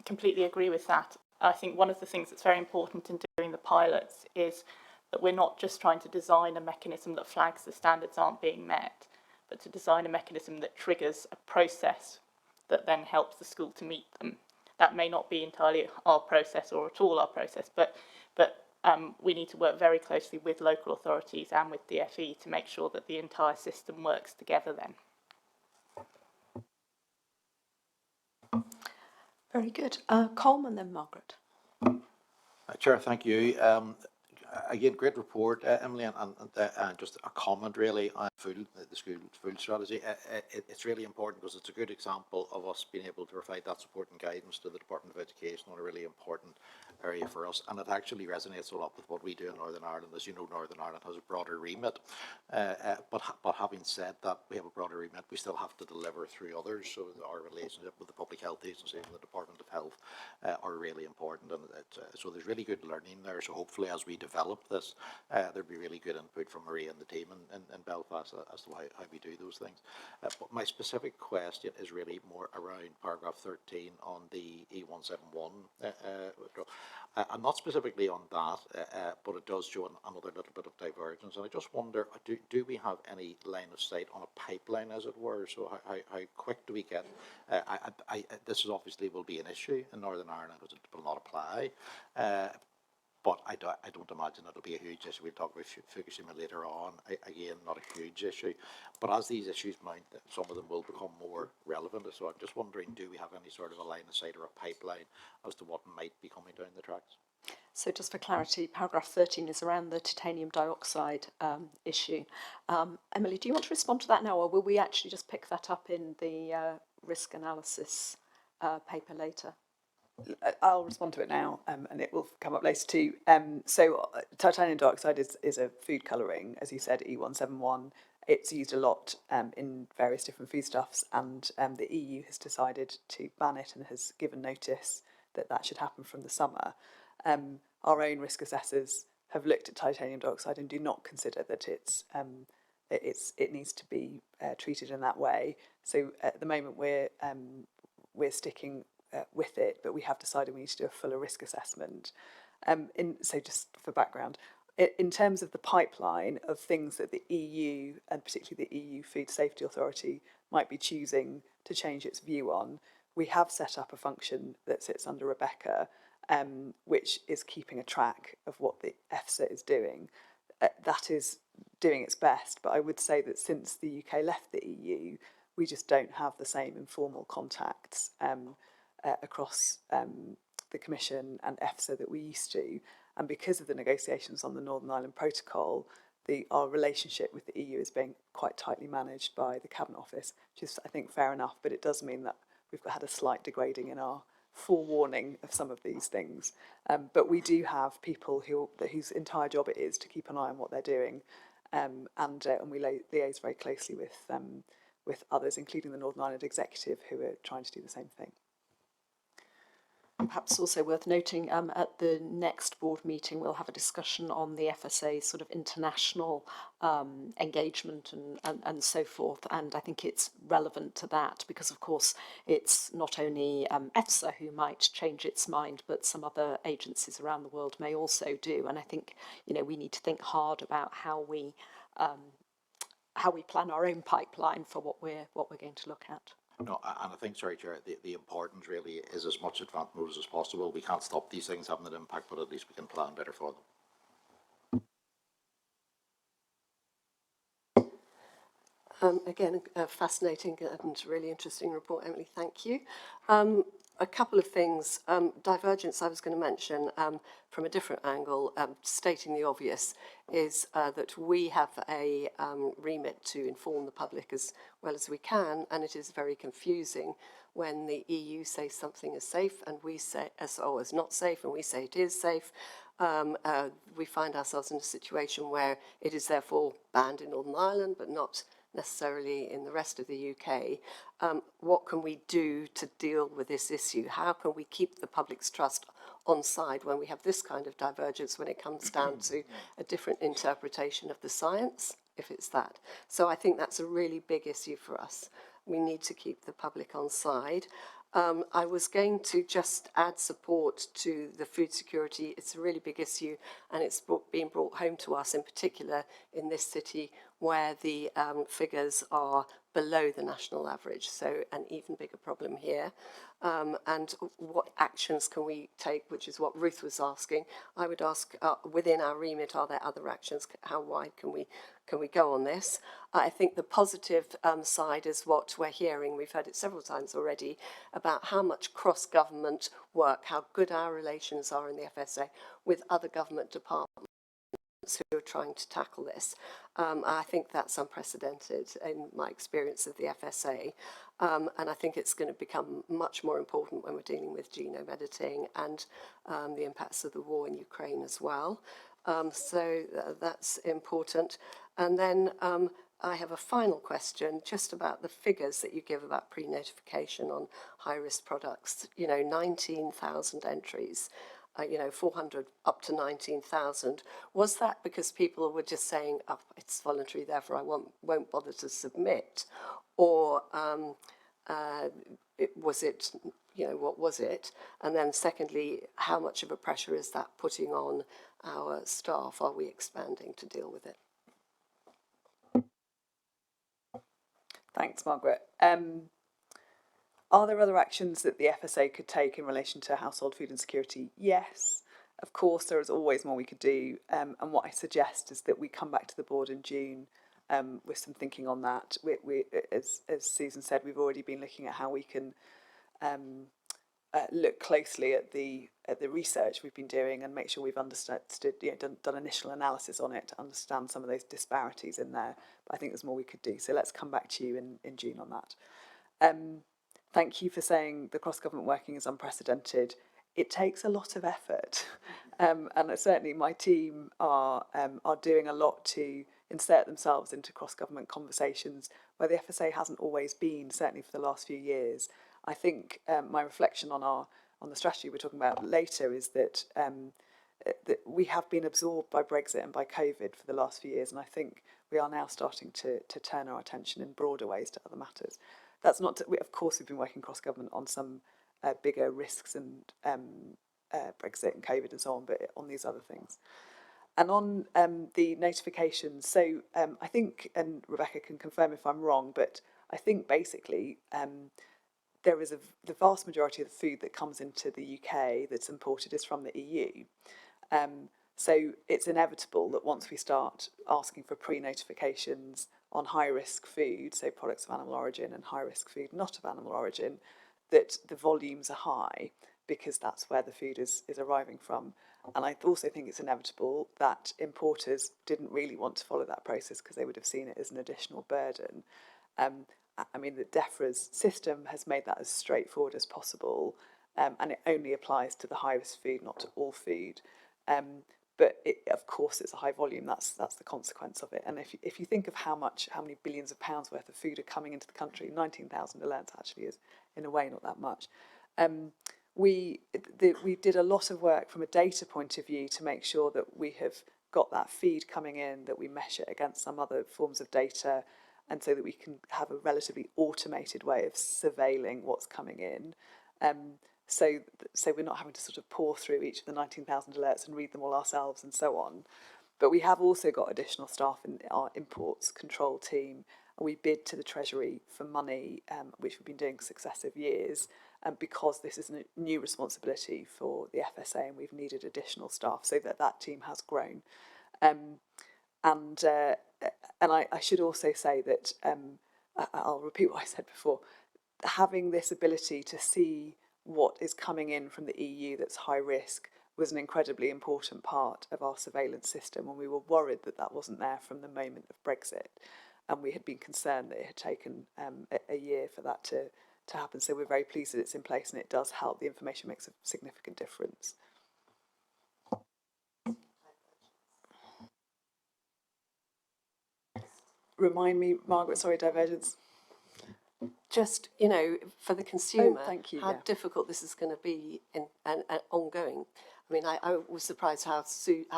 completely agree with that. I think one of the things that's very important in doing the pilots is that we're not just trying to design a mechanism that flags the standards aren't being met, but to design a mechanism that triggers a process that then helps the school to meet them. That may not be entirely our process or at all our process, but we need to work very closely with local authorities and with DFE to make sure that the entire system works together then. Very good. Coleman, then Margaret. Chair, thank you. Again, great report, Emily, and just a comment really on the school food strategy. It's really important because it's a good example of us being able to provide that support and guidance to the Department of Education on a really important area for us, and it actually resonates a lot with what we do in Northern Ireland. As you know, Northern Ireland has a broader remit, but having said that, we have a broader remit, we still have to deliver through others, so our relationship with the Public Health Agency and the Department of Health are really important, and so there's really good learning there. So hopefully as we develop this, there'll be really good input from Maria and the team in Belfast as to how we do those things. But my specific question is really more around paragraph 13 on the E171. And not specifically on that, but it does show another little bit of divergence. And I just wonder, do we have any line of sight on a pipeline, as it were? So how quick do we get? This is obviously will be an issue in Northern Ireland because it will not apply. But I don't imagine it'll be a huge issue. We'll talk about Fukushima later on. Again, not a huge issue. But as these issues mount, some of them will become more relevant. So I'm just wondering, do we have any sort of a line of sight or a pipeline as to what might be coming down the tracks? So just for clarity, paragraph 13 is around the titanium dioxide issue. Emily, do you want to respond to that now, or will we actually just pick that up in the risk analysis paper later? I'll respond to it now, and it will come up later too. So titanium dioxide is a food colouring, as you said, E171. It's used a lot in various different foodstuffs, and the EU has decided to ban it and has given notice that should happen from the summer. Our own risk assessors have looked at titanium dioxide and do not consider that it needs to be treated in that way. So at the moment we're sticking with it, but we have decided we need to do a fuller risk assessment. So just for background, in terms of the pipeline of things that the EU, and particularly the EU Food Safety Authority, might be choosing to change its view on, we have set up a function that sits under Rebecca, which is keeping a track of what the FSA is doing. That is doing its best, but I would say that since the UK left the EU, we just don't have the same informal contacts across the Commission and EFSA that we used to. And because of the negotiations on the Northern Ireland Protocol, our relationship with the EU is being quite tightly managed by the Cabinet Office, which is, I think, fair enough, but it does mean that we've had a slight degrading in our forewarning of some of these things. But we do have people whose entire job it is to keep an eye on what they're doing, and we liaise very closely with others, including the Northern Ireland Executive, who are trying to do the same thing. Perhaps also worth noting, at the next board meeting, we'll have a discussion on the FSA's sort of international engagement and so forth. And I think it's relevant to that because, of course, it's not only EFSA who might change its mind, but some other agencies around the world may also do. And I think, we need to think hard about how we plan our own pipeline for what we're going to look at. No, and I think, sorry, Chair, the importance really is as much advance notice as possible. We can't stop these things having an impact, but at least we can plan better for them. Again, a fascinating and really interesting report, Emily, thank you. A couple of things. Divergence I was going to mention from a different angle, stating the obvious, is that we have a remit to inform the public as well as we can, and it is very confusing when the EU says something is safe and we say as not safe and we say it is safe. we find ourselves in a situation where it is therefore banned in Northern Ireland, but not necessarily in the rest of the UK. What can we do to deal with this issue? How can we keep the public's trust on side when we have this kind of divergence when it comes down to a different interpretation of the science, if it's that? So I think that's a really big issue for us. We need to keep the public on side. I was going to just add support to the food security. It's a really big issue, and it's being brought home to us, in particular in this city where the figures are below the national average, so an even bigger problem here. And what actions can we take, which is what Ruth was asking. I would ask, within our remit, are there other actions? How wide can we go on this? I think the positive side is what we're hearing. We've heard it several times already about how much cross-government work, how good our relations are in the FSA with other government departments who are trying to tackle this. I think that's unprecedented in my experience of the FSA. And I think it's going to become much more important when we're dealing with genome editing and the impacts of the war in Ukraine as well. So that's important. And then I have a final question just about the figures that you give about pre-notification on high-risk products. 19,000 entries. 400 up to 19,000. Was that because people were just saying, oh, it's voluntary, therefore I won't bother to submit? Or was it, what was it? And then secondly, how much of a pressure is that putting on our staff? Are we expanding to deal with it? Thanks, Margaret. Are there other actions that the FSA could take in relation to household food insecurity? Yes, of course, there is always more we could do. And what I suggest is that we come back to the board in June with some thinking on that. We as Susan said, we've already been looking at how we can look closely at the research we've been doing and make sure we've understood, done initial analysis on it to understand some of those disparities in there. But I think there's more we could do. So let's come back to you in June on that. Thank you for saying the cross-government working is unprecedented. It takes a lot of effort, and certainly my team are doing a lot to insert themselves into cross-government conversations where the FSA hasn't always been, certainly for the last few years. I think my reflection on the strategy we're talking about later is that we have been absorbed by Brexit and by COVID for the last few years, and I think we are now starting to turn our attention in broader ways to other matters. That's not to, of course, we've been working cross-government on some bigger risks and Brexit and COVID and so on, but on these other things. And on the notifications, so I think, and Rebecca can confirm if I'm wrong, but I think basically there is the vast majority of the food that comes into the UK that's imported is from the EU. So it's inevitable that once we start asking for pre-notifications on high-risk food, so products of animal origin, and high-risk food not of animal origin, that the volumes are high because that's where the food is arriving from. And I also think it's inevitable that importers didn't really want to follow that process because they would have seen it as an additional burden. I mean, the DEFRA's system has made that as straightforward as possible, and it only applies to the high-risk food, not to all food. But of course, it's a high volume. That's the consequence of it. And if you think of how many billions of pounds worth of food are coming into the country, 19,000 alerts actually is, in a way, not that much. We did a lot of work from a data point of view to make sure that we have got that feed coming in, that we mesh it against some other forms of data, and so that we can have a relatively automated way of surveilling what's coming in. So we're not having to sort of pour through each of the 19,000 alerts and read them all ourselves and so on. But we have also got additional staff in our imports control team. We bid to the Treasury for money, which we've been doing successive years, because this is a new responsibility for the FSA and we've needed additional staff, so that team has grown. And I should also say that, I'll repeat what I said before, having this ability to see what is coming in from the EU that's high risk was an incredibly important part of our surveillance system, and we were worried that that wasn't there from the moment of Brexit, and we had been concerned that it had taken a year for that to happen. So we're very pleased that it's in place and it does help. The information makes a significant difference. remind me, Margaret, sorry, divergence. Just, you know, for the consumer, thank you, how yeah. difficult this is going to be and ongoing. I mean, I was surprised how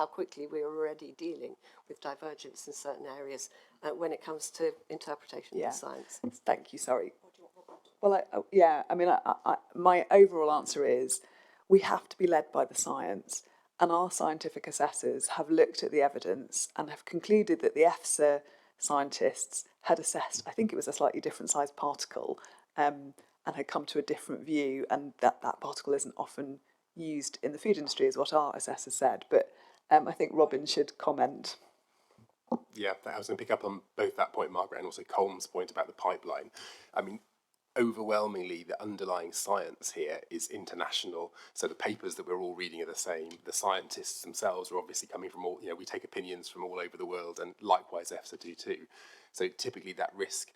quickly we are already dealing with divergence in certain areas when it comes to interpretation of the science. Thank you, sorry. Well, my overall answer is we have to be led by the science, and our scientific assessors have looked at the evidence and have concluded that the FSA scientists had assessed, I think it was a slightly different sized particle, and had come to a different view, and that particle isn't often used in the food industry, is what our assessor said. But I think Robin should comment. Yeah, I was going to pick up on both that point, Margaret, and also Colm's point about the pipeline. I mean, overwhelmingly, the underlying science here is international. So the papers that we're all reading are the same. The scientists themselves are obviously coming from all, we take opinions from all over the world, and likewise EFSA do too. So typically that risk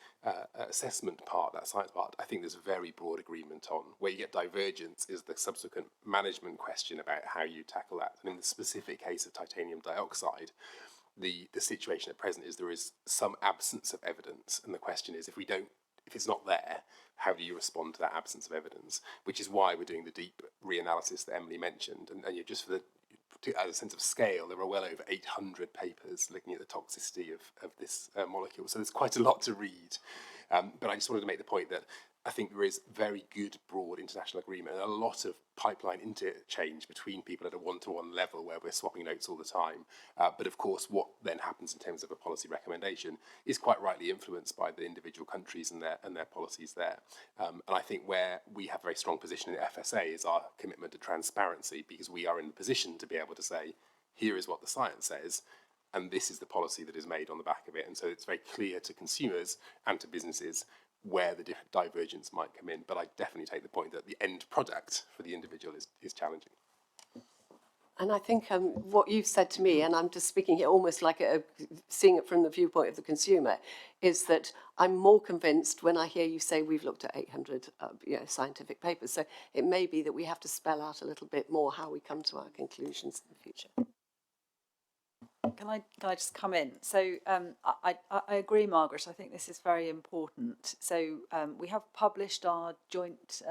assessment part, that science part, I think there's a very broad agreement on. Where you get divergence is the subsequent management question about how you tackle that. And in the specific case of titanium dioxide, the situation at present is there is some absence of evidence, and the question is if it's not there, how do you respond to that absence of evidence? Which is why we're doing the deep reanalysis that Emily mentioned, and just as a sense of scale, there are well over 800 papers looking at the toxicity of this molecule, so there's quite a lot to read. But I just wanted to make the point that I think there is very good broad international agreement and a lot of pipeline interchange between people at a one-to-one level where we're swapping notes all the time. But of course, what then happens in terms of a policy recommendation is quite rightly influenced by the individual countries and their policies there. And I think where we have a very strong position in the FSA is our commitment to transparency, because we are in the position to be able to say, here is what the science says, and this is the policy that is made on the back of it. And so it's very clear to consumers and to businesses where the different divergence might come in. But I definitely take the point that the end product for the individual is challenging. And I think what you've said to me, and I'm just speaking here almost like seeing it from the viewpoint of the consumer, is that I'm more convinced when I hear you say we've looked at 800 scientific papers. So it may be that we have to spell out a little bit more how we come to our conclusions in the future. Can I just come in? So I agree, Margaret. I think this is very important. So we have published our joint,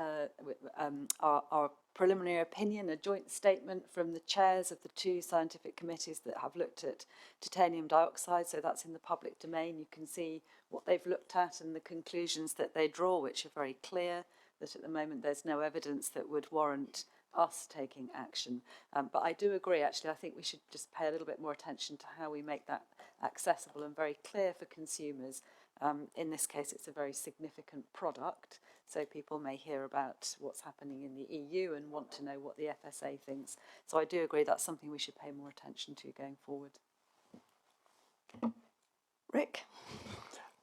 our preliminary opinion, a joint statement from the chairs of the two scientific committees that have looked at titanium dioxide. So that's in the public domain. You can see what they've looked at and the conclusions that they draw, which are very clear, that at the moment there's no evidence that would warrant us taking action. But I do agree, actually, I think we should just pay a little bit more attention to how we make that accessible and very clear for consumers. In this case, it's a very significant product, so people may hear about what's happening in the EU and want to know what the FSA thinks. So I do agree that's something we should pay more attention to going forward. Rick?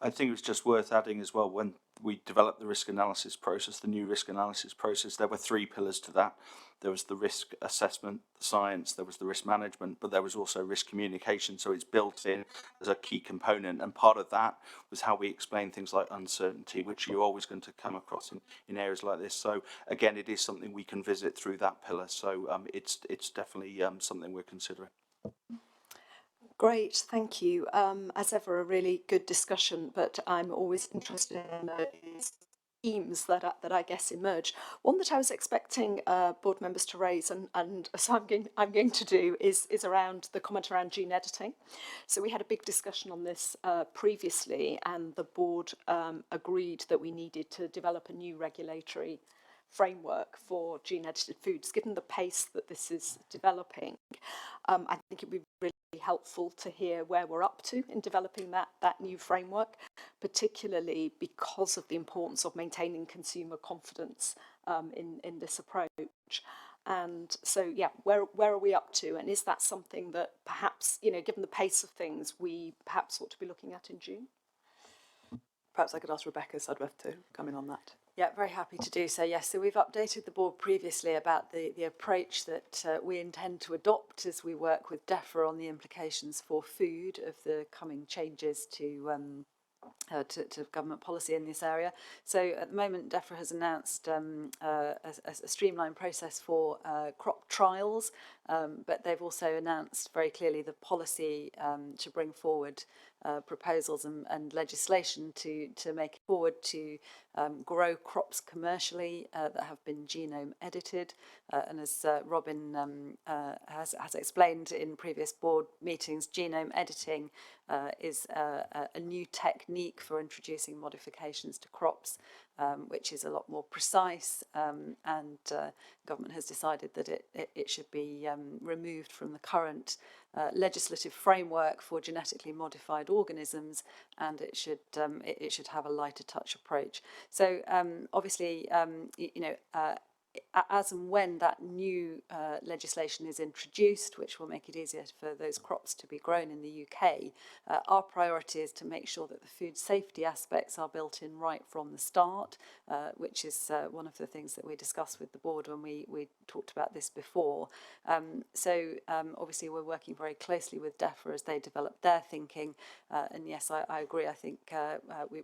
I think it was just worth adding as well, when we developed the risk analysis process, the new risk analysis process, there were three pillars to that. There was the risk assessment, the science, there was the risk management, but there was also risk communication. So it's built in as a key component. And part of that was how we explain things like uncertainty, which you're always going to come across in areas like this. So again, it is something we can visit through that pillar. So it's definitely something we're considering. Great, thank you. As ever, a really good discussion, but I'm always interested in themes that I guess emerge. One that I was expecting board members to raise, and so I'm going to do, is around the comment around gene editing. So we had a big discussion on this previously, and the board agreed that we needed to develop a new regulatory framework for gene-edited foods. Given the pace that this is developing, I think it would be really helpful to hear where we're up to in developing that new framework, particularly because of the importance of maintaining consumer confidence in this approach. And so, yeah, where are we up to? And is that something that perhaps, given the pace of things, we perhaps ought to be looking at in June? Perhaps I could ask Rebecca Sudworth to come in on that. Yeah, very happy to do so. Yes, so we've updated the board previously about the approach that we intend to adopt as we work with DEFRA on the implications for food of the coming changes to government policy in this area. So at the moment, DEFRA has announced a streamlined process for crop trials, but they've also announced very clearly the policy to bring forward proposals and legislation to make it forward to grow crops commercially that have been genome edited. And as Robin has explained in previous board meetings, genome editing is a new technique for introducing modifications to crops, which is a lot more precise, and government has decided that it should be removed from the current legislative framework for genetically modified organisms, and it should have a lighter touch approach. So obviously, as and when that new legislation is introduced, which will make it easier for those crops to be grown in the UK, our priority is to make sure that the food safety aspects are built in right from the start, which is one of the things that we discussed with the board when we talked about this before. So obviously we're working very closely with DEFRA as they develop their thinking, and yes, I agree. I think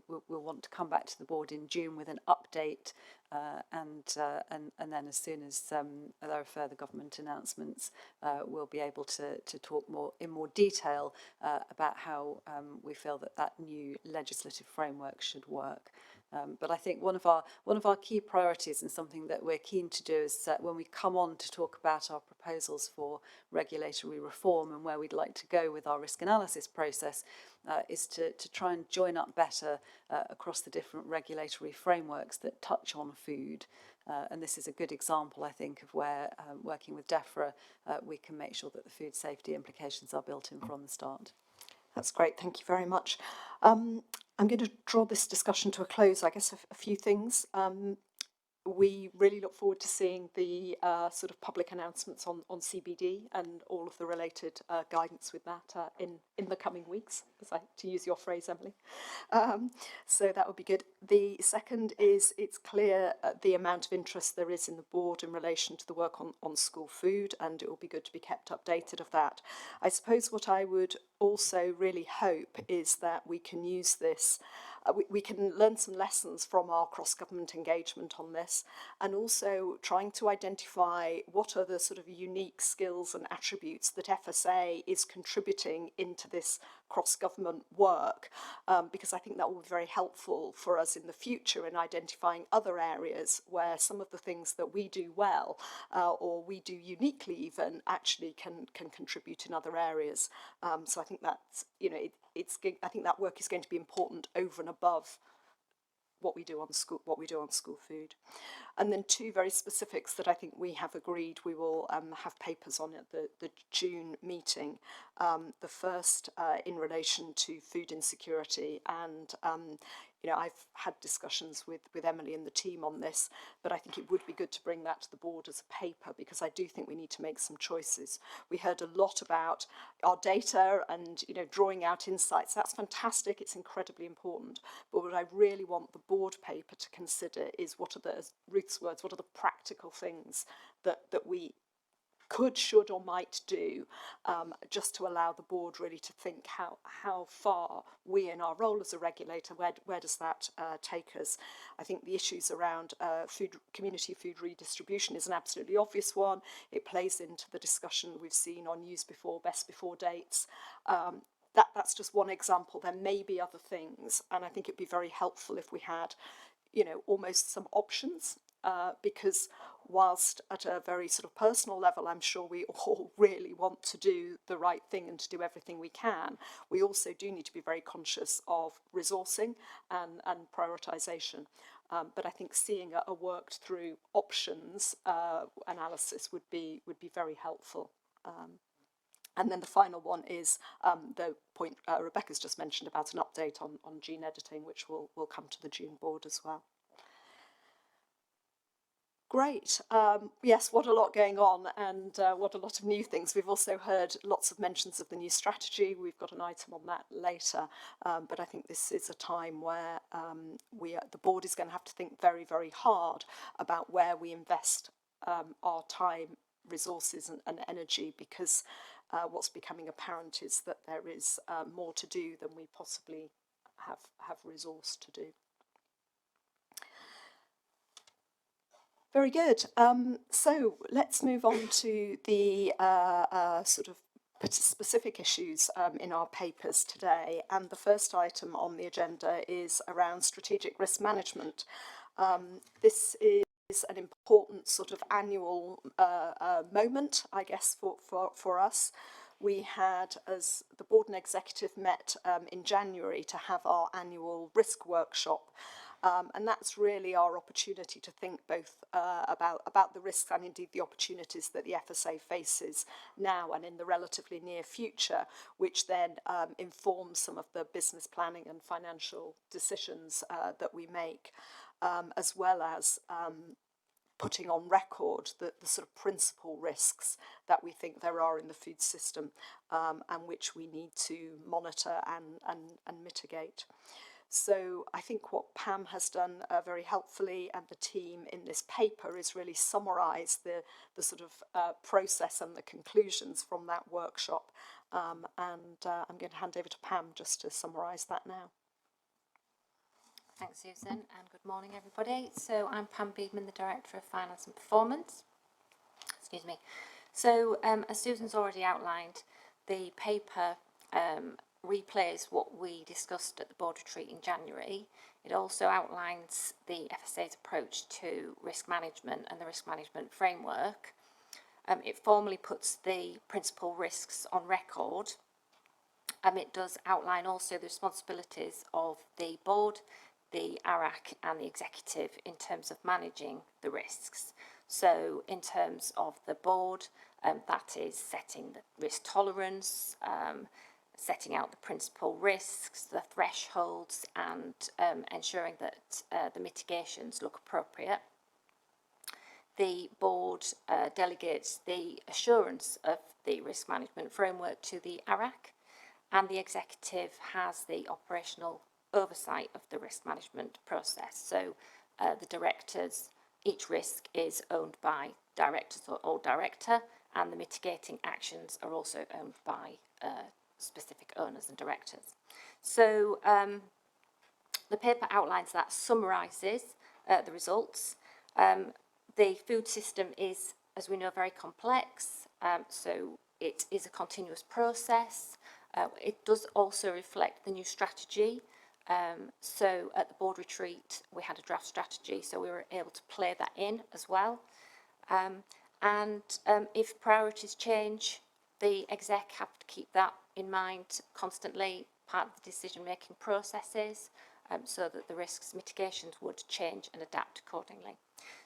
we'll want to come back to the board in June with an update. And then as soon as there are further government announcements, we'll be able to talk in more detail about how we feel that new legislative framework should work. But I think one of our key priorities, and something that we're keen to do, is that when we come on to talk about our proposals for regulatory reform and where we'd like to go with our risk analysis process, is to try and join up better across the different regulatory frameworks that touch on food. And this is a good example, I think, of where working with DEFRA, we can make sure that the food safety implications are built in from the start. That's great, thank you very much. I'm going to draw this discussion to a close. I guess a few things. We really look forward to seeing the sort of public announcements on CBD and all of the related guidance with that in the coming weeks, to use your phrase, Emily. So that would be good. The second is it's clear the amount of interest there is in the board in relation to the work on school food, and it will be good to be kept updated of that. I suppose what I would also really hope is that we can use this we can learn some lessons from our cross-government engagement on this, and also trying to identify what are the sort of unique skills and attributes that FSA is contributing into this cross-government work, because I think that will be very helpful for us in the future in identifying other areas where some of the things that we do well or we do uniquely even actually can contribute in other areas. So I think that's, I think that work is going to be important over and above what we do on school food. And then two very specifics that I think we have agreed we will have papers on at the June meeting. The first in relation to food insecurity, and I've had discussions with Emily and the team on this, but I think it would be good to bring that to the board as a paper, because I do think we need to make some choices. We heard a lot about our data and drawing out insights. That's fantastic, it's incredibly important, but what I really want the board paper to consider is what are the, Ruth's words, what are the practical things that we could, should or might do, just to allow the board really to think how far we, in our role as a regulator, where does that take us. I think the issues around community food redistribution is an absolutely obvious one. It plays into the discussion we've seen on use before, best before dates. That's just one example. There may be other things, and I think it'd be very helpful if we had almost some options, because whilst at a very sort of personal level, I'm sure we all really want to do the right thing and to do everything we can, we also do need to be very conscious of resourcing and prioritisation. But I think seeing a worked through options analysis would be very helpful. And then the final one is the point Rebecca's just mentioned about an update on gene editing, which will come to the June board as well. Great. Yes, what a lot going on, and what a lot of new things. We've also heard lots of mentions of the new strategy. We've got an item on that later, but I think this is a time where the board is going to have to think very, very hard about where we invest our time, resources and energy, because what's becoming apparent is that there is more to do than we possibly have resource to do. Very good. So let's move on to the sort of specific issues in our papers today. And the first item on the agenda is around strategic risk management. This is an important sort of annual moment, I guess, for us. We had, as the board and executive met in January to have our annual risk workshop. And that's really our opportunity to think both about the risks and indeed the opportunities that the FSA faces now and in the relatively near future, which then informs some of the business planning and financial decisions that we make, as well as putting on record the sort of principal risks that we think there are in the food system and which we need to monitor and mitigate. So I think what Pam has done very helpfly, and the team in this paper, is really summarise the sort of process and the conclusions from that workshop. I'm going to hand over to Pam just to summarise that now. Thanks, Susan, and good morning, everybody. So I'm Pam Beedman, the Director of Finance and Performance. Excuse me. So as Susan's already outlined, the paper replays what we discussed at the board retreat in January. It also outlines the FSA's approach to risk management and the risk management framework. It formally puts the principal risks on record. It does outline also the responsibilities of the board, the ARAC and the executive in terms of managing the risks. So in terms of the board, that is setting the risk tolerance, setting out the principal risks, the thresholds, and ensuring that the mitigations look appropriate. The board delegates the assurance of the risk management framework to the ARAC, and the executive has the operational oversight of the risk management process. So the directors, each risk is owned by directors or director, and the mitigating actions are also owned by specific owners and directors. So the paper outlines that, summarises the results. The food system is, as we know, very complex, so it is a continuous process. It does also reflect the new strategy. So at the board retreat we had a draft strategy, so we were able to play that in as well. If priorities change, the exec have to keep that in mind constantly, part of the decision-making processes, so that the risks mitigations would change and adapt accordingly.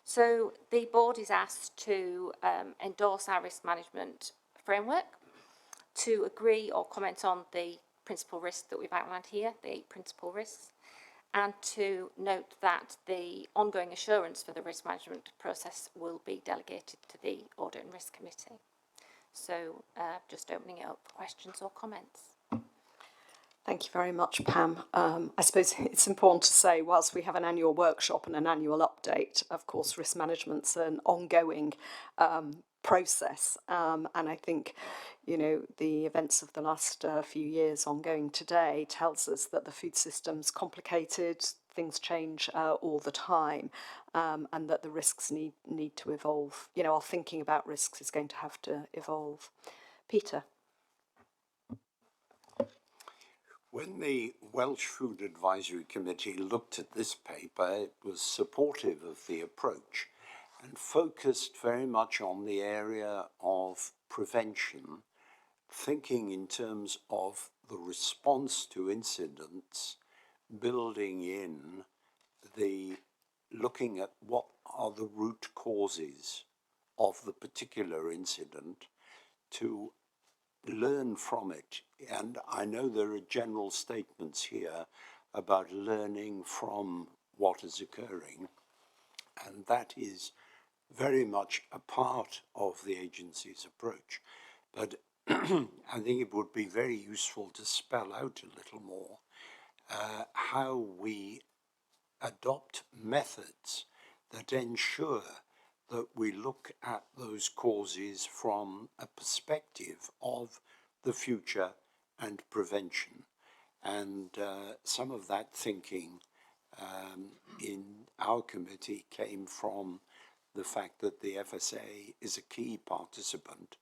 So the board is asked to endorse our risk management framework, to agree or comment on the principal risks that we've outlined here, the 8 principal risks, and to note that the ongoing assurance for the risk management process will be delegated to the Audit and Risk Committee. So just opening it up for questions or comments. Thank you very much, Pam. I suppose it's important to say, whilst we have an annual workshop and an annual update, of course risk management's an ongoing process, and I think, you know, the events of the last few years ongoing today tells us that the food system's complicated, things change all the time, and that the risks need to evolve. You know, our thinking about risks is going to have to evolve. Peter. When the Welsh Food Advisory Committee looked at this paper, it was supportive of the approach and focused very much on the area of prevention, thinking in terms of the response to incidents, building in the looking at what are the root causes of the particular incident to learn from it. And I know there are general statements here about learning from what is occurring, and that is very much a part of the agency's approach. But I think it would be very useful to spell out a little more how we adopt methods that ensure that we look at those causes from a perspective of the future and prevention. And some of that thinking in our committee came from the fact that the FSA is a key participant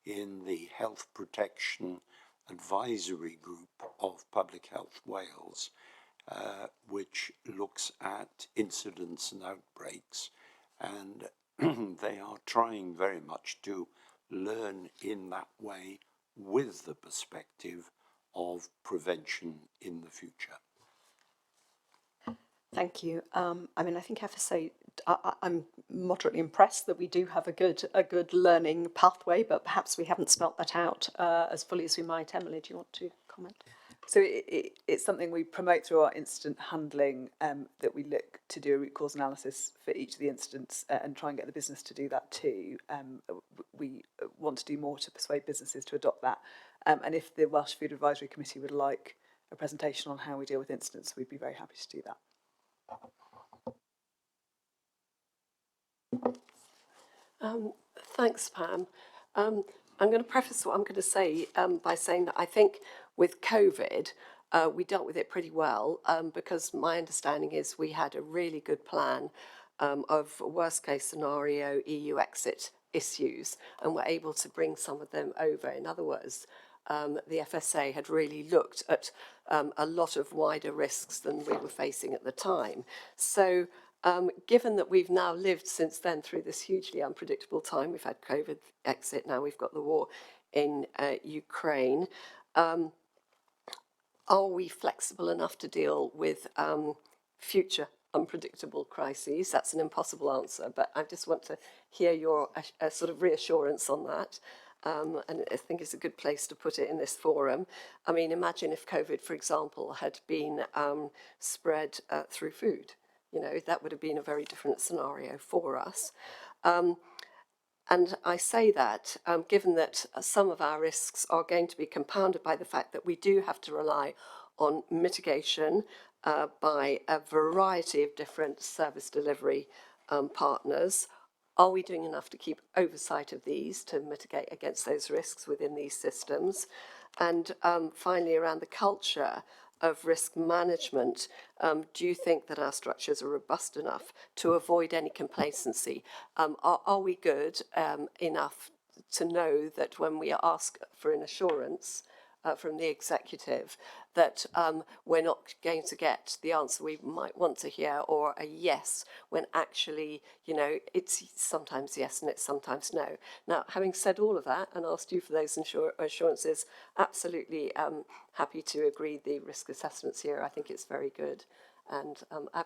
in the Health Protection Advisory Group of Public Health Wales, which looks at incidents and outbreaks, and they are trying very much to learn in that way with the perspective of prevention in the future. Thank you. I mean, I think FSA, I'm moderately impressed that we do have a good learning pathway, but perhaps we haven't spelt that out as fully as we might. Emily, do you want to comment? So it's something we promote through our incident handling, that we look to do a root cause analysis for each of the incidents and try and get the business to do that too. We want to do more to persuade businesses to adopt that. And if the Welsh Food Advisory Committee would like a presentation on how we deal with incidents, we'd be very happy to do that. Thanks, Pam. I'm going to preface what I'm going to say by saying that I think with COVID, we dealt with it pretty well because my understanding is we had a really good plan of worst case scenario EU exit issues, and were able to bring some of them over. In other words, the FSA had really looked at a lot of wider risks than we were facing at the time. So given that we've now lived since then through this hugely unpredictable time, we've had COVID exit, now we've got the war in Ukraine, are we flexible enough to deal with future unpredictable crises? That's an impossible answer, but I just want to hear your sort of reassurance on that. And I think it's a good place to put it in this forum. I mean, imagine if COVID, for example, had been spread through food. You know, that would have been a very different scenario for us. And I say that given that some of our risks are going to be compounded by the fact that we do have to rely on mitigation by a variety of different service delivery partners. Are we doing enough to keep oversight of these to mitigate against those risks within these systems? And finally, around the culture of risk management, do you think that our structures are robust enough to avoid any complacency? Are we good enough to know that when we ask for an assurance from the executive that we're not going to get the answer we might want to hear, or a yes, when actually, you know, it's sometimes yes and it's sometimes no. Now, having said all of that and asked you for those assurances, absolutely happy to agree the risk assessments here. I think it's very good. And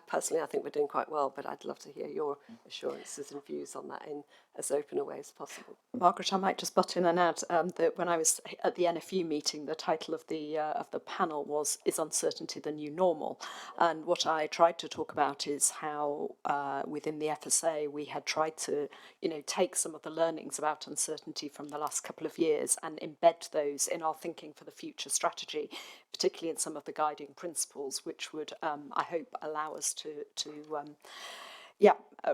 personally, I think we're doing quite well, but I'd love to hear your assurances and views on that in as open a way as possible. Margaret, I might just butt in and add that when I was at the NFU meeting, the title of the panel was "Is Uncertainty the New Normal?" And what I tried to talk about is how within the FSA we had tried to, you know, take some of the learnings about uncertainty from the last couple of years and embed those in our thinking for the future strategy, particularly in some of the guiding principles, which would, I hope, allow us to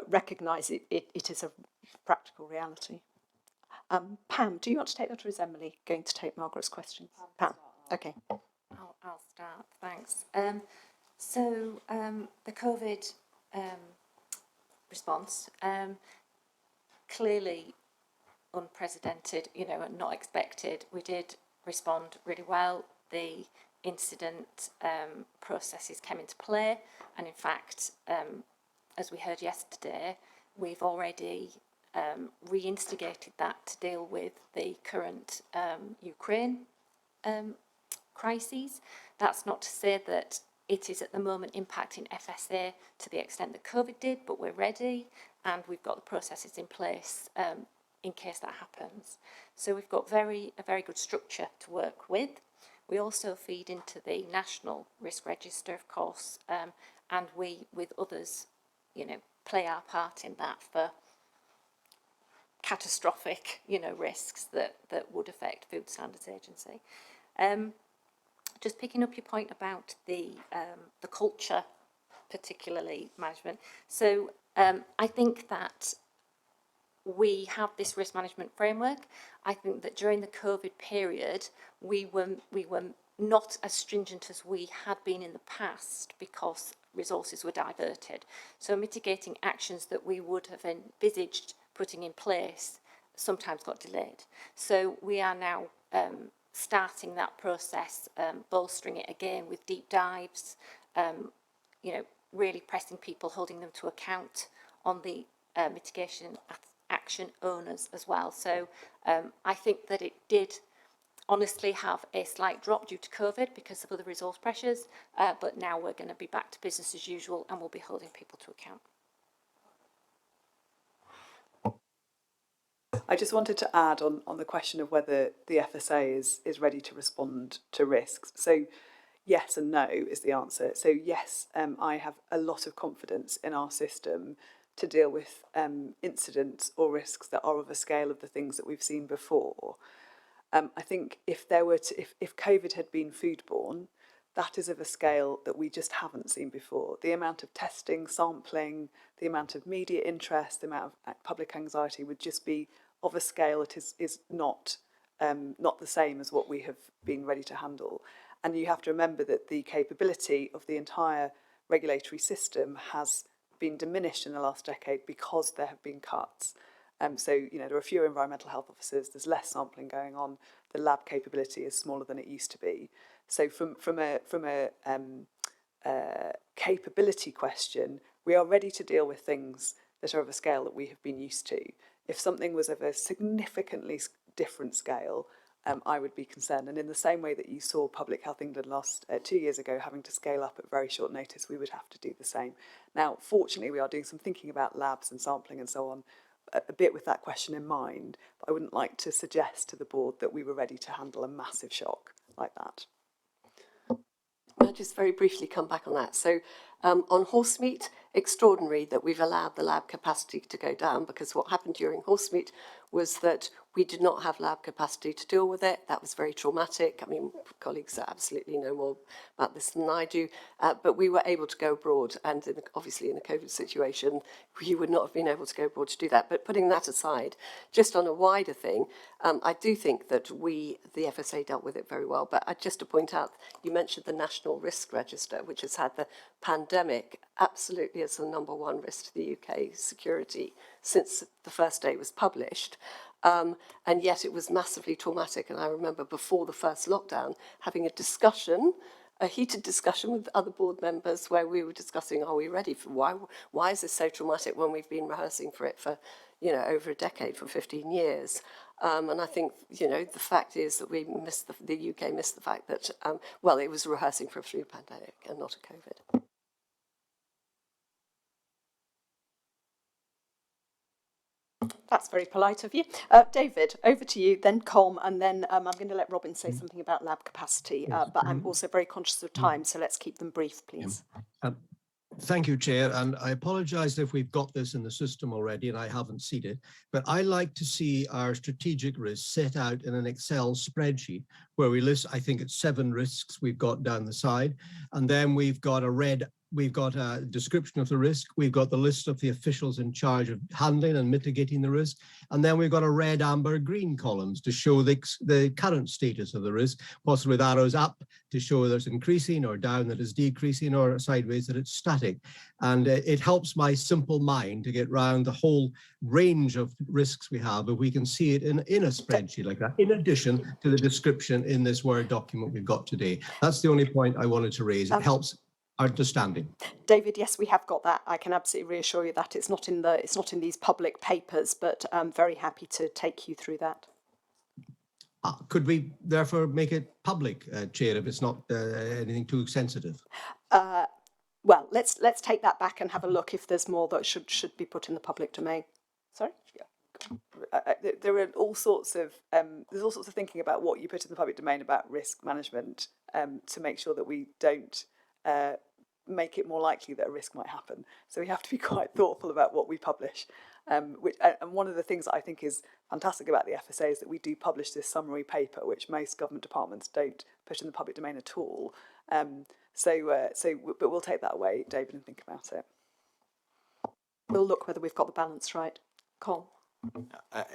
recognise it is a practical reality. Pam, do you want to take that, or is Emily going to take Margaret's questions? Pam, okay. I'll start, thanks. So the COVID response, clearly unprecedented, you know, and not expected. We did respond really well. The incident processes came into play, and in fact, as we heard yesterday, we've already reinstigated that to deal with the current Ukraine crises. That's not to say that it is at the moment impacting FSA to the extent that COVID did, but we're ready and we've got the processes in place in case that happens. So we've got a very good structure to work with. We also feed into the National Risk Register, of course, and we, with others, you know, play our part in that for catastrophic, you know, risks that would affect Food Standards Agency. Just picking up your point about the culture, particularly management. So I think that we have this risk management framework. I think that during the COVID period, we were not as stringent as we had been in the past because resources were diverted. So mitigating actions that we would have envisaged putting in place sometimes got delayed. So we are now starting that process, bolstering it again with deep dives, you know, really pressing people, holding them to account on the mitigation action owners as well. So I think that it did honestly have a slight drop due to COVID because of other resource pressures, but now we're going to be back to business as usual and we'll be holding people to account. I just wanted to add on the question of whether the FSA is ready to respond to risks. So yes and no is the answer. So yes, I have a lot of confidence in our system to deal with incidents or risks that are of a scale of the things that we've seen before. I think if COVID had been foodborne, that is of a scale that we just haven't seen before. The amount of testing, sampling, the amount of media interest, the amount of public anxiety would just be of a scale that is not the same as what we have been ready to handle. And you have to remember that the capability of the entire regulatory system has been diminished in the last decade because there have been cuts. So, you know, there are fewer environmental health officers, there's less sampling going on, the lab capability is smaller than it used to be. So from a capability question, we are ready to deal with things that are of a scale that we have been used to. If something was of a significantly different scale, I would be concerned. And in the same way that you saw Public Health England last 2 years ago having to scale up at very short notice, we would have to do the same. Now, fortunately, we are doing some thinking about labs and sampling and so on, a bit with that question in mind, but I wouldn't like to suggest to the board that we were ready to handle a massive shock like that. I'll just very briefly come back on that. So on horse meat, extraordinary that we've allowed the lab capacity to go down, because what happened during horse meat was that we did not have lab capacity to deal with it. That was very traumatic. I mean, colleagues absolutely know more about this than I do, but we were able to go abroad, and obviously in a COVID situation, we would not have been able to go abroad to do that. But putting that aside, just on a wider thing, I do think that the FSA dealt with it very well, but just to point out, you mentioned the National Risk Register, which has had the pandemic absolutely as the #1 risk to the UK security since the first day it was published. And yet it was massively traumatic. And I remember before the first lockdown having a heated discussion with other board members where we were discussing, are we ready for why is this so traumatic when we've been rehearsing for it for, you know, over a decade, for 15 years. And I think, you know, the fact is that we missed the UK missed the fact that, well, it was rehearsing for a flu pandemic and not a COVID. That's very polite of you. David, over to you, then Com, and then I'm going to let Robin say something about lab capacity, but I'm also very conscious of time, so let's keep them brief, please. Thank you, Chair, and I apologise if we've got this in the system already and I haven't seen it, but I like to see our strategic risks set out in an Excel spreadsheet where we list, I think it's 7 risks we've got down the side, and then we've got a description of the risk, we've got the list of the officials in charge of handling and mitigating the risk, and then we've got a red, amber, green columns to show the current status of the risk, possibly with arrows up to show that it's increasing, or down that it's decreasing, or sideways that it's static. And it helps my simple mind to get round the whole range of risks we have if we can see it in a spreadsheet like that, in addition to the description in this Word document we've got today. That's the only point I wanted to raise. It helps understanding. David, yes, we have got that. I can absolutely reassure you that it's not in these public papers, but I'm very happy to take you through that. Could we therefore make it public, Chair, if it's not anything too sensitive? Well, let's take that back and have a look if there's more that should be put in the public domain. Sorry? Yeah. There are all sorts of there's all sorts of thinking about what you put in the public domain about risk management to make sure that we don't make it more likely that a risk might happen. So we have to be quite thoughtful about what we publish. And one of the things that I think is fantastic about the FSA is that we do publish this summary paper, which most government departments don't put in the public domain at all. But we'll take that away, David, and think about it. We'll look whether we've got the balance right. Com.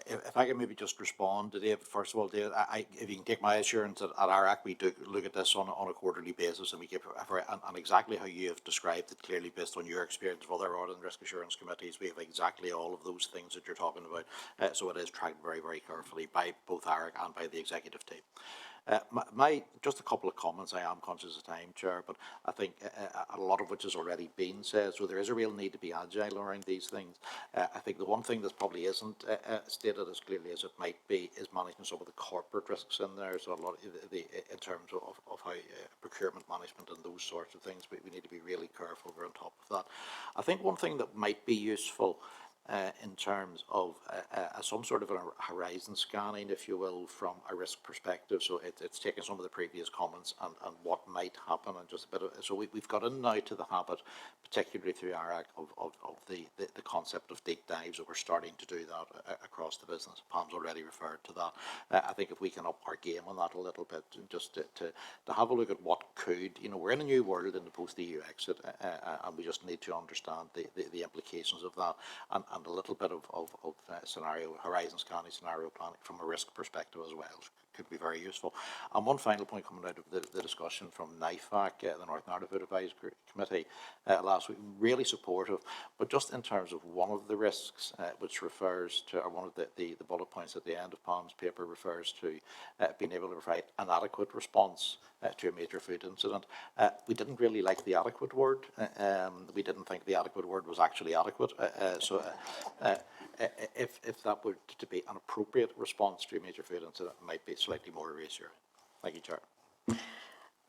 If I can maybe just respond to David, first of all, David, if you can take my assurance that at ARAC we do look at this on a quarterly basis, and we give and exactly how you have described it clearly based on your experience of other audit and risk assurance committees, we have exactly all of those things that you're talking about. So it is tracked very, very carefully by both ARAC and by the executive team. Just a couple of comments. I am conscious of time, Chair, but I think a lot of which has already been said. So there is a real need to be agile around these things. I think the one thing that probably isn't stated as clearly as it might be is managing some of the corporate risks in there. So a lot of in terms of how procurement management and those sorts of things, we need to be really careful. We're on top of that. I think one thing that might be useful in terms of some sort of a horizon scanning, if you will, from a risk perspective. So it's taking some of the previous comments and what might happen, and just a bit of, so we've got in now to the habit, particularly through ARAC, of the concept of deep dives, and we're starting to do that across the business. Pam's already referred to that. I think if we can up our game on that a little bit, just to have a look at what could, we're in a new world in the post-EU exit, and we just need to understand the implications of that, and a little bit of scenario, horizon scanning, scenario planning from a risk perspective as well could be very useful. And one final point coming out of the discussion from NIFAC, the Northern Ireland Food Advisory Committee last week, really supportive, but just in terms of one of the risks, which refers to, or one of the bullet points at the end of Pam's paper refers to being able to provide an adequate response to a major food incident. We didn't really like the adequate word. We didn't think the adequate word was actually adequate. If that were to be an appropriate response to a major food incident, it might be slightly more reassuring. Thank you, Chair.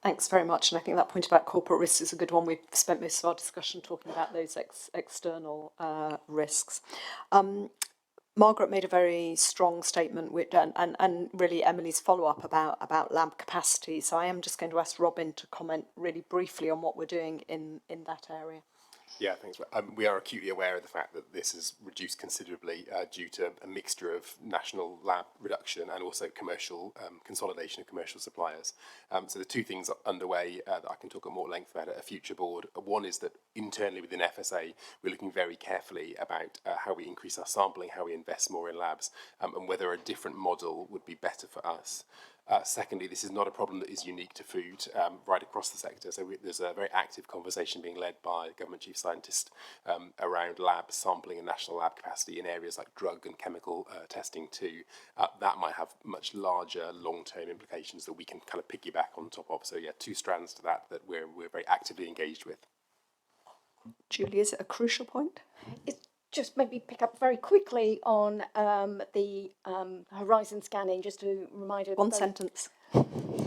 Thanks very much. And I think that point about corporate risks is a good one. We've spent most of our discussion talking about those external risks. Margaret made a very strong statement, and really Emily's follow-up about lab capacity. So I am just going to ask Robin to comment really briefly on what we're doing in that area. Yeah, thanks. We are acutely aware of the fact that this has reduced considerably due to a mixture of national lab reduction and also commercial consolidation of commercial suppliers. So the two things are underway that I can talk at more length about at a future board. One is that internally within FSA, we're looking very carefully about how we increase our sampling, how we invest more in labs, and whether a different model would be better for us. Secondly, this is not a problem that is unique to food right across the sector. So there's a very active conversation being led by Government Chief Scientist around lab sampling and national lab capacity in areas like drug and chemical testing too. That might have much larger long-term implications that we can kind of piggyback on top of. So yeah, two strands to that we're very actively engaged with. Julie, is it a crucial point? Just maybe pick up very quickly on the horizon scanning, just to remind everybody. One sentence.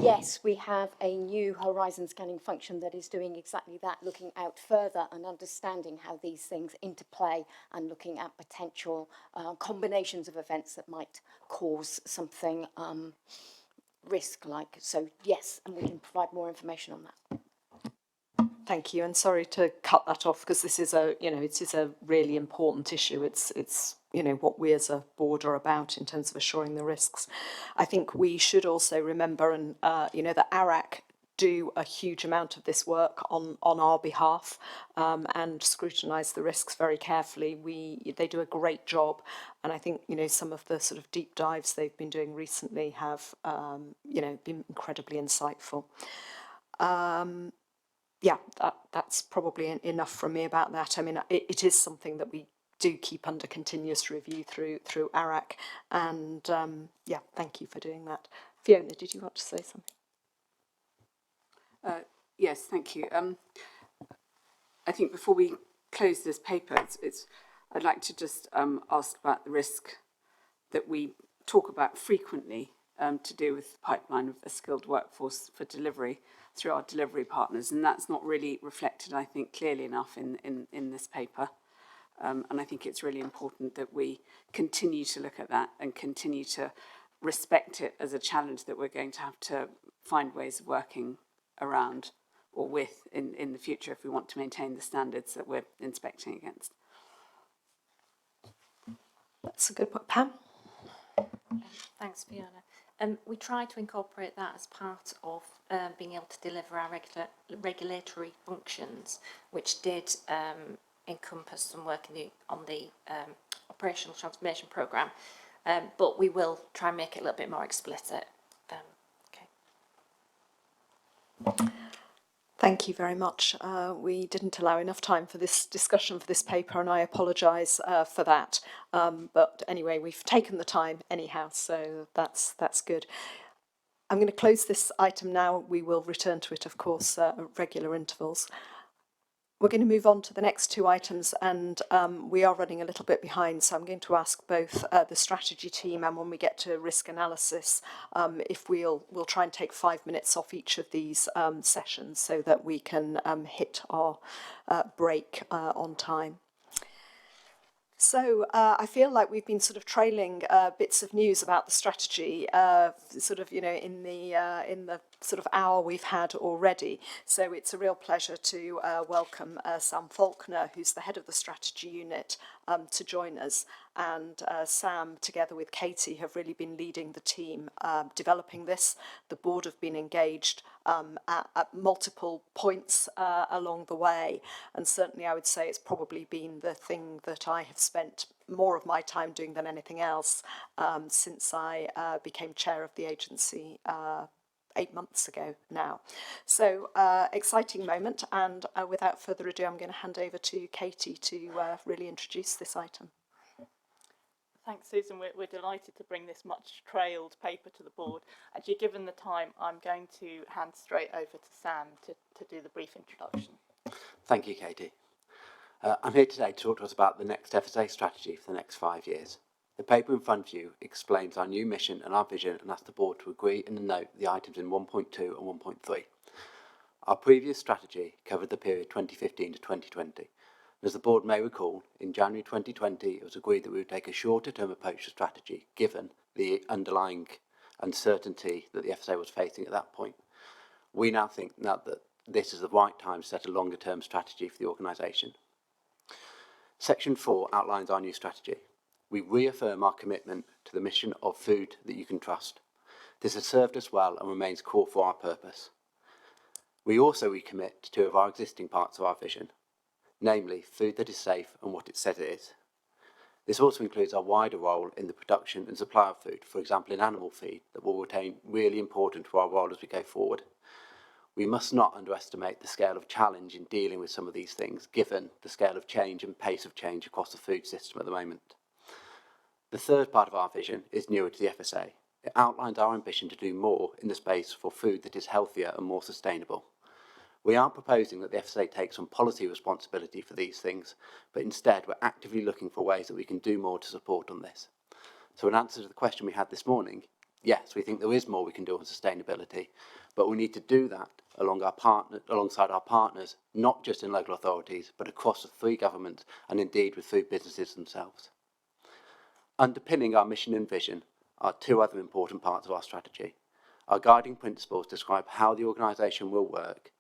Yes, we have a new horizon scanning function that is doing exactly that, looking out further and understanding how these things interplay and looking at potential combinations of events that might cause something risk-like. So yes, and we can provide more information on that. Thank you, and sorry to cut that off because this is a really important issue. It's what we as a board are about in terms of assuring the risks. I think we should also remember, and that ARAC do a huge amount of this work on our behalf and scrutinise the risks very carefully. They do a great job, and I think some of the sort of deep dives they've been doing recently have been incredibly insightful. Yeah, that's probably enough from me about that. I mean, it is something that we do keep under continuous review through ARAC, and yeah, thank you for doing that. Fiona, did you want to say something? Yes, thank you. I think before we close this paper, I'd like to just ask about the risk that we talk about frequently to do with the pipeline of a skilled workforce for delivery through our delivery partners, and that's not really reflected, I think, clearly enough in this paper. And I think it's really important that we continue to look at that and continue to respect it as a challenge that we're going to have to find ways of working around or with in the future if we want to maintain the standards that we're inspecting against. That's a good point. Pam? Thanks, Fiona. We try to incorporate that as part of being able to deliver our regulatory functions, which did encompass some work on the operational transformation programme, but we will try and make it a little bit more explicit. Thank you very much. We didn't allow enough time for this discussion for this paper, and I apologise for that. But anyway, we've taken the time anyhow, so that's good. I'm going to close this item now. We will return to it, of course, at regular intervals. We're going to move on to the next two items, and we are running a little bit behind, so I'm going to ask both the strategy team and when we get to risk analysis, if we'll try and take 5 minutes off each of these sessions so that we can hit our break on time. So I feel like we've been sort of trailing bits of news about the strategy, sort of, in the sort of hour we've had already. So it's a real pleasure to welcome Sam Faulkner, who's the head of the strategy unit, to join us. And Sam, together with Katie, have really been leading the team developing this. The board have been engaged at multiple points along the way. And certainly I would say it's probably been the thing that I have spent more of my time doing than anything else since I became chair of the agency 8 months ago now. So exciting moment, and without further ado, I'm going to hand over to Katie to really introduce this item. Thanks, Susan. We're delighted to bring this much trailed paper to the board. Actually, given the time, I'm going to hand straight over to Sam to do the brief introduction. Thank you, Katie. I'm here today to talk to us about the next FSA strategy for the next 5 years. The paper in front of you explains our new mission and our vision and asks the board to agree and note the items in 1.2 and 1.3. Our previous strategy covered the period 2015 to 2020. As the board may recall, in January 2020 it was agreed that we would take a shorter term approach to strategy given the underlying uncertainty that the FSA was facing at that point. We now think that this is the right time to set a longer term strategy for the organisation. Section 4 outlines our new strategy. We reaffirm our commitment to the mission of food that you can trust. This has served us well and remains core for our purpose. We also recommit to two of our existing parts of our vision, namely food that is safe and what it says it is. This also includes our wider role in the production and supply of food, for example in animal feed, that will retain really important to our role as we go forward. We must not underestimate the scale of challenge in dealing with some of these things, given the scale of change and pace of change across the food system at the moment. The third part of our vision is newer to the FSA. It outlines our ambition to do more in the space for food that is healthier and more sustainable. We aren't proposing that the FSA takes on policy responsibility for these things, but instead we're actively looking for ways that we can do more to support on this. So in answer to the question we had this morning, yes, we think there is more we can do on sustainability, but we need to do that alongside our partners, not just in local authorities, but across the three governments and indeed with food businesses themselves. Underpinning our mission and vision are two other important parts of our strategy. Our guiding principles describe how the organisation will work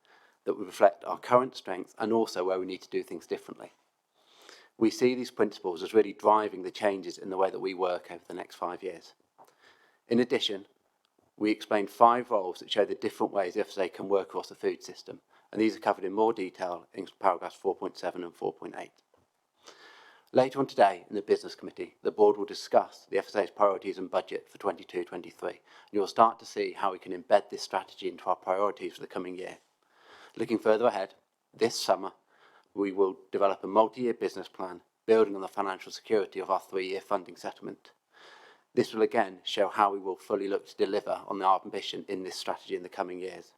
that will reflect our current strengths and also where we need to do things differently. We see these principles as really driving the changes in the way that we work over the next 5 years. In addition, we explain 5 roles that show the different ways the FSA can work across the food system, and these are covered in more detail in paragraphs 4.7 and 4.8. Later on today in the Business Committee, the board will discuss the FSA's priorities and budget for 22-23, and you'll start to see how we can embed this strategy into our priorities for the coming year. Looking further ahead, this summer, we will develop a multi-year business plan building on the financial security of our 3-year funding settlement. This will again show how we will fully look to deliver on our ambition in this strategy in the coming years.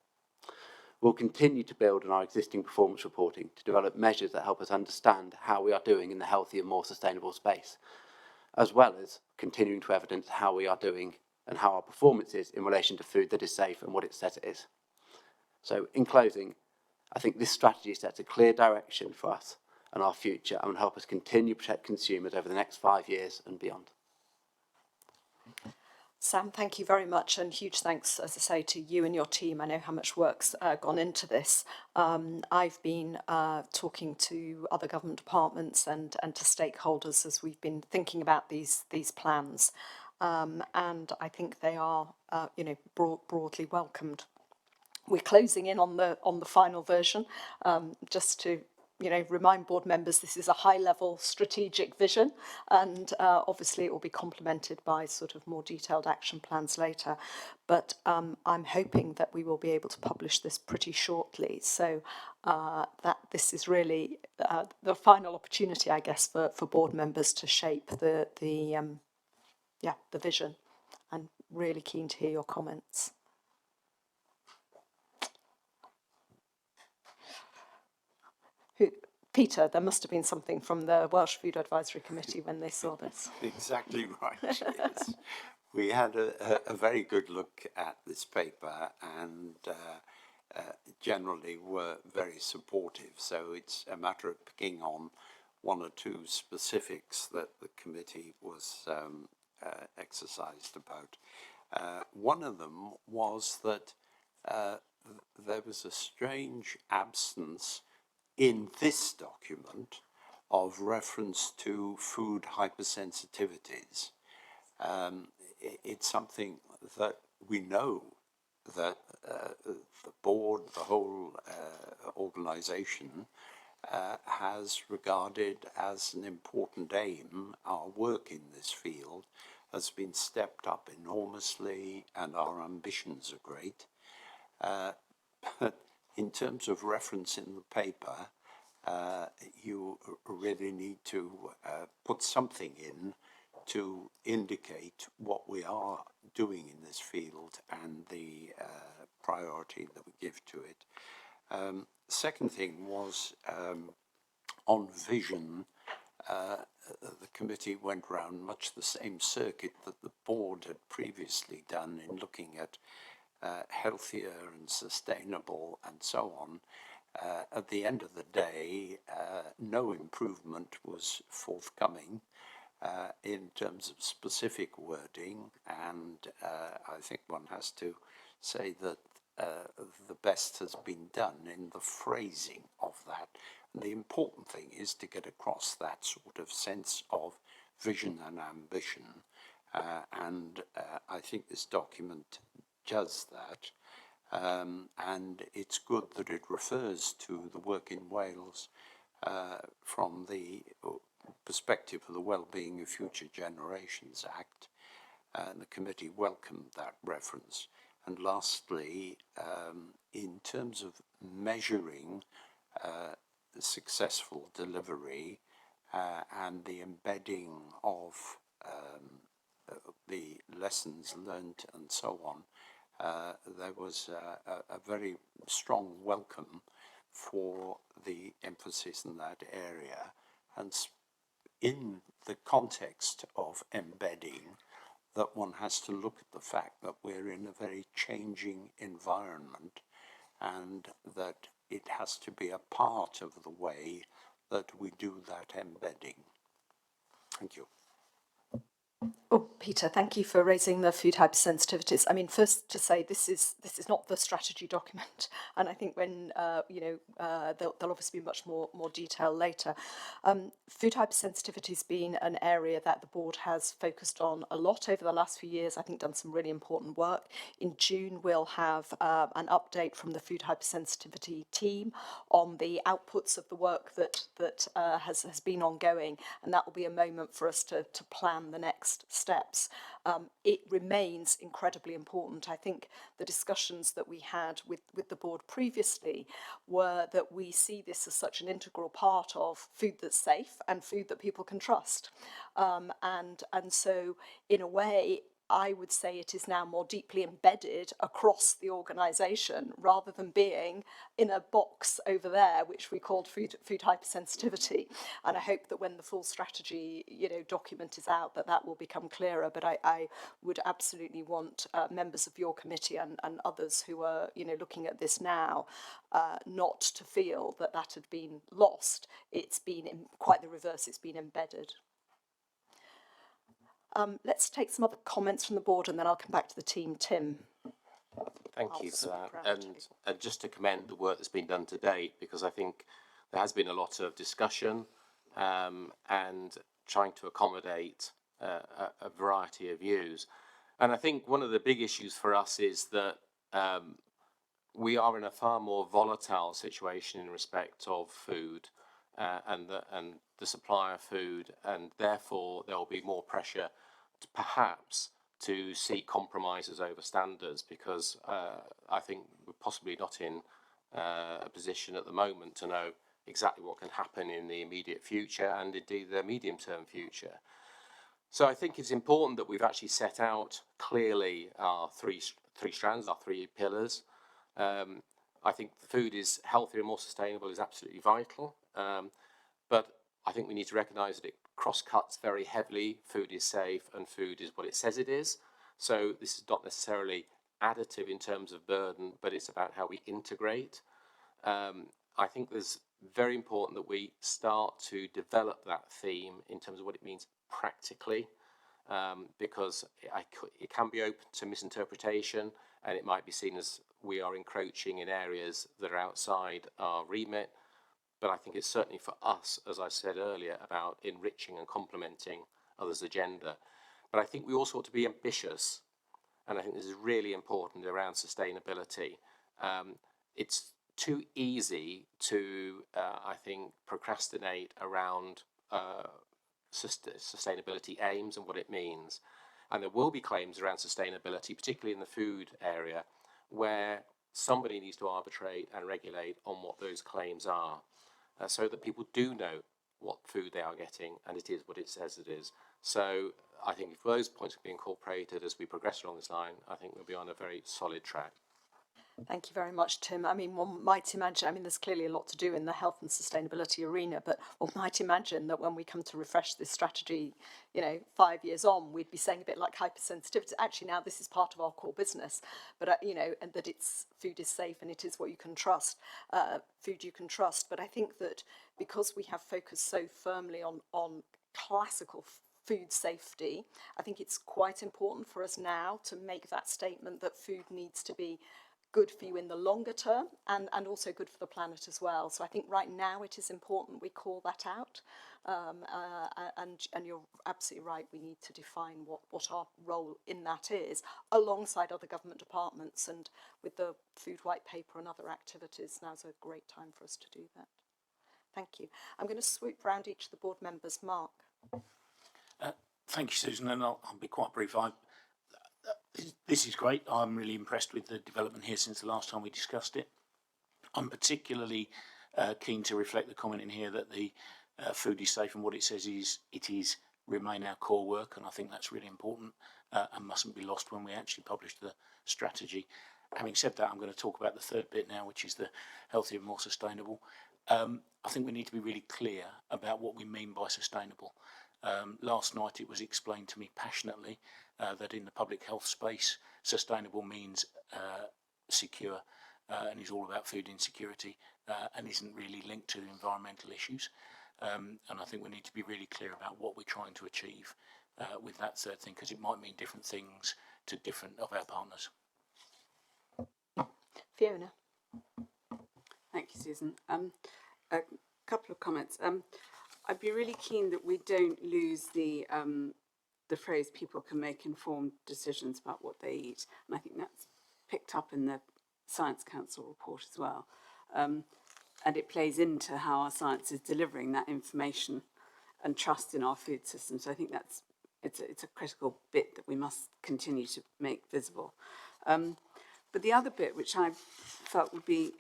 We'll continue to build on our existing performance reporting to develop measures that help us understand how we are doing in the healthier, more sustainable space, as well as continuing to evidence how we are doing and how our performance is in relation to food that is safe and what it says it is. So in closing, I think this strategy sets a clear direction for us and our future and will help us continue to protect consumers over the next 5 years and beyond. Sam, thank you very much, and huge thanks, as I say, to you and your team. I know how much work's gone into this. I've been talking to other government departments and to stakeholders as we've been thinking about these plans, and I think they are, broadly welcomed. We're closing in on the final version, just to remind board members this is a high-level strategic vision, and obviously it will be complemented by sort of more detailed action plans later. But I'm hoping that we will be able to publish this pretty shortly, so that this is really the final opportunity, I guess, for board members to shape the vision. I'm really keen to hear your comments. Peter, there must have been something from the Welsh Food Advisory Committee when they saw this. Exactly right, yes. We had a very good look at this paper and generally were very supportive. So it's a matter of picking on one or two specifics that the committee was exercised about. One of them was that there was a strange absence in this document of reference to food hypersensitivities. It's something that we know that the board, the whole organisation, has regarded as an important aim. Our work in this field has been stepped up enormously and our ambitions are great. But in terms of reference in the paper, you really need to put something in to indicate what we are doing in this field and the priority that we give to it. Second thing was on vision. The committee went round much the same circuit that the board had previously done in looking at healthier and sustainable and so on. At the end of the day, no improvement was forthcoming in terms of specific wording, and I think one has to say that the best has been done in the phrasing of that. And the important thing is to get across that sort of sense of vision and ambition, and I think this document does that. And it's good that it refers to the work in Wales from the perspective of the Wellbeing of Future Generations Act, and the committee welcomed that reference. And lastly, in terms of measuring the successful delivery and the embedding of the lessons learned and so on, there was a very strong welcome for the emphasis in that area. And in the context of embedding, that one has to look at the fact that we're in a very changing environment and that it has to be a part of the way that we do that embedding. Thank you. Oh, Peter, thank you for raising the food hypersensitivities. I mean, first to say this is not the strategy document, and I think when there'll obviously be much more detail later. Food hypersensitivity has been an area that the board has focused on a lot over the last few years. I think done some really important work. In June, we'll have an update from the food hypersensitivity team on the outputs of the work that has been ongoing, and that will be a moment for us to plan the next steps. It remains incredibly important. I think the discussions that we had with the board previously were that we see this as such an integral part of food that's safe and food that people can trust. And so, in a way, I would say it is now more deeply embedded across the organisation rather than being in a box over there, which we called food hypersensitivity. And I hope that when the full strategy, document is out, that will become clearer. But I would absolutely want members of your committee and others who are, looking at this now, not to feel that had been lost. It's been quite the reverse. It's been embedded. Let's take some other comments from the board and then I'll come back to the team. Tim. Thank you for that. And just to commend the work that's been done to date, because I think there has been a lot of discussion and trying to accommodate a variety of views. And I think one of the big issues for us is that we are in a far more volatile situation in respect of food and the supply of food, and therefore there will be more pressure to perhaps to seek compromises over standards, because I think we're possibly not in a position at the moment to know exactly what can happen in the immediate future and indeed the medium-term future. So I think it's important that we've actually set out clearly our three strands, our three pillars. I think food is healthier and more sustainable is absolutely vital, but I think we need to recognise that it cross-cuts very heavily. Food is safe and food is what it says it is. So this is not necessarily additive in terms of burden, but it's about how we integrate. I think there's very important that we start to develop that theme in terms of what it means practically, because it can be open to misinterpretation, and it might be seen as we are encroaching in areas that are outside our remit. But I think it's certainly for us, as I said earlier, about enriching and complementing others' agenda. But I think we also ought to be ambitious, and I think this is really important around sustainability. It's too easy to, I think, procrastinate around sustainability aims and what it means. And there will be claims around sustainability, particularly in the food area, where somebody needs to arbitrate and regulate on what those claims are, so that people do know what food they are getting and it is what it says it is. So I think if those points can be incorporated as we progress along this line, I think we'll be on a very solid track. Thank you very much, Tim. I mean, one might imagine, there's clearly a lot to do in the health and sustainability arena, but one might imagine that when we come to refresh this strategy, 5 years on, we'd be saying a bit like hypersensitivity. Actually, now this is part of our core business, but, and that food is safe and it is what you can trust, food you can trust. But I think that because we have focused so firmly on classical food safety, I think it's quite important for us now to make that statement that food needs to be good for you in the longer term and also good for the planet as well. So I think right now it is important we call that out, and you're absolutely right, we need to define what our role in that is alongside other government departments, and with the food white paper and other activities, now's a great time for us to do that. Thank you. I'm going to swoop round each of the board members. Mark. Thank you, Susan, and I'll be quite brief. This is great. I'm really impressed with the development here since the last time we discussed it. I'm particularly keen to reflect the comment in here that the food is safe and what it says is remain our core work, and I think that's really important and mustn't be lost when we actually publish the strategy. Having said that, I'm going to talk about the third bit now, which is the healthier and more sustainable. I think we need to be really clear about what we mean by sustainable. Last night it was explained to me passionately that in the public health space, sustainable means secure and is all about food insecurity and isn't really linked to environmental issues. And I think we need to be really clear about what we're trying to achieve with that third thing, because it might mean different things to different of our partners. Fiona. Thank you, Susan. A couple of comments. I'd be really keen that we don't lose the phrase people can make informed decisions about what they eat. And I think that's picked up in the Science Council report as well. And it plays into how our science is delivering that information and trust in our food system. So I think it's a critical bit that we must continue to make visible. But the other bit, which I felt would be,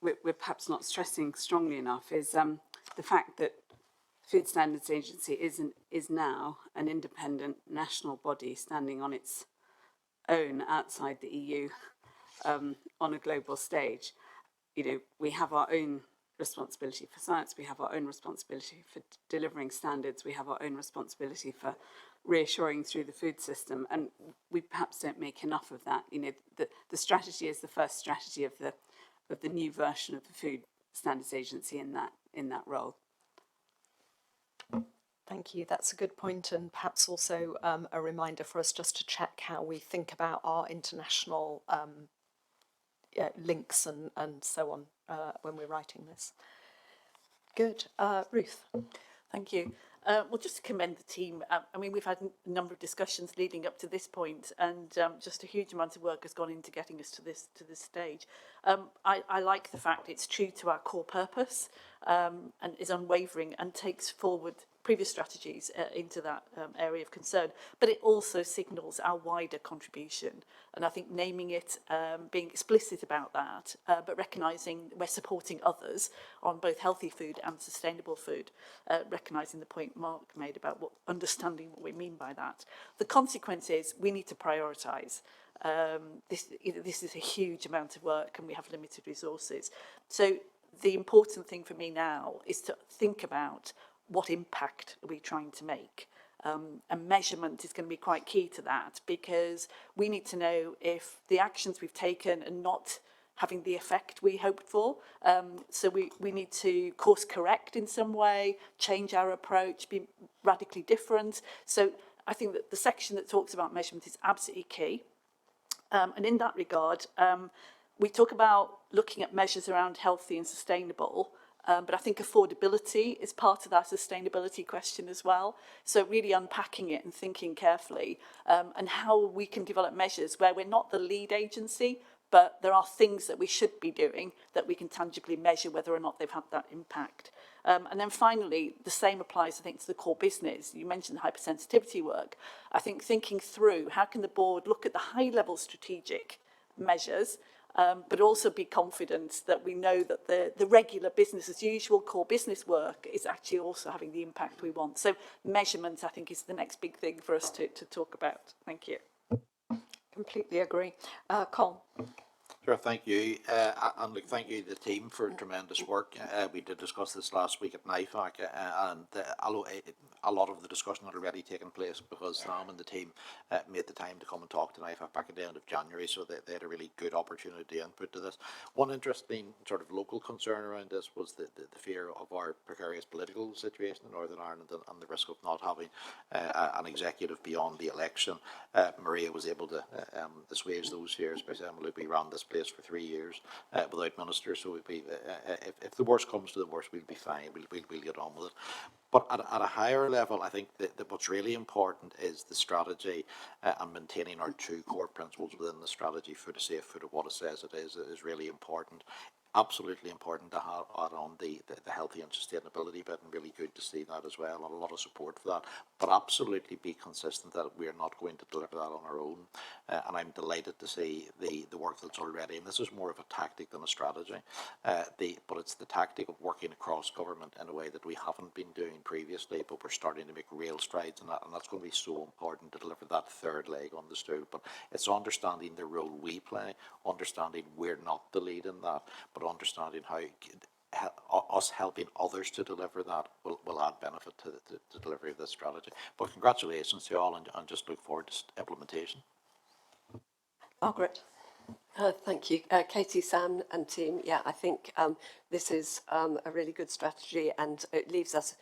we're perhaps not stressing strongly enough, is the fact that Food Standards Agency is now an independent national body standing on its own outside the EU on a global stage. We have our own responsibility for science, we have our own responsibility for delivering standards, we have our own responsibility for reassuring through the food system, and we perhaps don't make enough of that. The strategy is the first strategy of the new version of the Food Standards Agency in that role. Thank you. That's a good point, and perhaps also a reminder for us just to check how we think about our international links and so on when we're writing this. Good. Ruth. Thank you. Well, just to commend the team. I mean, we've had a number of discussions leading up to this point, and just a huge amount of work has gone into getting us to this stage. I like the fact it's true to our core purpose and is unwavering and takes forward previous strategies into that area of concern, but it also signals our wider contribution. And I think naming it, being explicit about that, but recognising we're supporting others on both healthy food and sustainable food, recognising the point Mark made about understanding what we mean by that. The consequence is we need to prioritise. This is a huge amount of work and we have limited resources. So the important thing for me now is to think about what impact are we trying to make. And measurement is going to be quite key to that, because we need to know if the actions we've taken are not having the effect we hoped for. So we need to course correct in some way, change our approach, be radically different. So I think that the section that talks about measurement is absolutely key. And in that regard, we talk about looking at measures around healthy and sustainable, but I think affordability is part of that sustainability question as well. So really unpacking it and thinking carefully, and how we can develop measures where we're not the lead agency, but there are things that we should be doing that we can tangibly measure whether or not they've had that impact. And then finally, the same applies, I think, to the core business. You mentioned the hypersensitivity work. I think thinking through how can the board look at the high-level strategic measures, but also be confident that we know that the regular business as usual core business work is actually also having the impact we want. So measurement, I think, is the next big thing for us to talk about. Thank you. Completely agree. Colin. Sure, thank you. And look, thank you to the team for tremendous work. We did discuss this last week at NIFAC, and a lot of the discussion had already taken place because Sam and the team made the time to come and talk to NIFAC back at the end of January, so they had a really good opportunity to input to this. One interesting sort of local concern around this was the fear of our precarious political situation in Northern Ireland and the risk of not having an executive beyond the election. Maria was able to assuage those fears by saying, well, we ran this place for 3 years without ministers, so if the worst comes to the worst, we'll be fine. We'll get on with it. But at a higher level, I think that what's really important is the strategy and maintaining our two core principles within the strategy. Food is safe, food of what it says it is really important. Absolutely important to add on the healthy and sustainability bit, and really good to see that as well, and a lot of support for that. But absolutely be consistent that we are not going to deliver that on our own. And I'm delighted to see the work that's already, and this is more of a tactic than a strategy, but it's the tactic of working across government in a way that we haven't been doing previously, but we're starting to make real strides in that, and that's going to be so important to deliver that third leg on the stool. But it's understanding the role we play, understanding we're not the lead in that, but understanding how us helping others to deliver that will add benefit to the delivery of this strategy. But congratulations to you all, and just look forward to implementation. Margaret. Thank you. Katie, Sam and team, yeah, I think this is a really good strategy, and it leaves us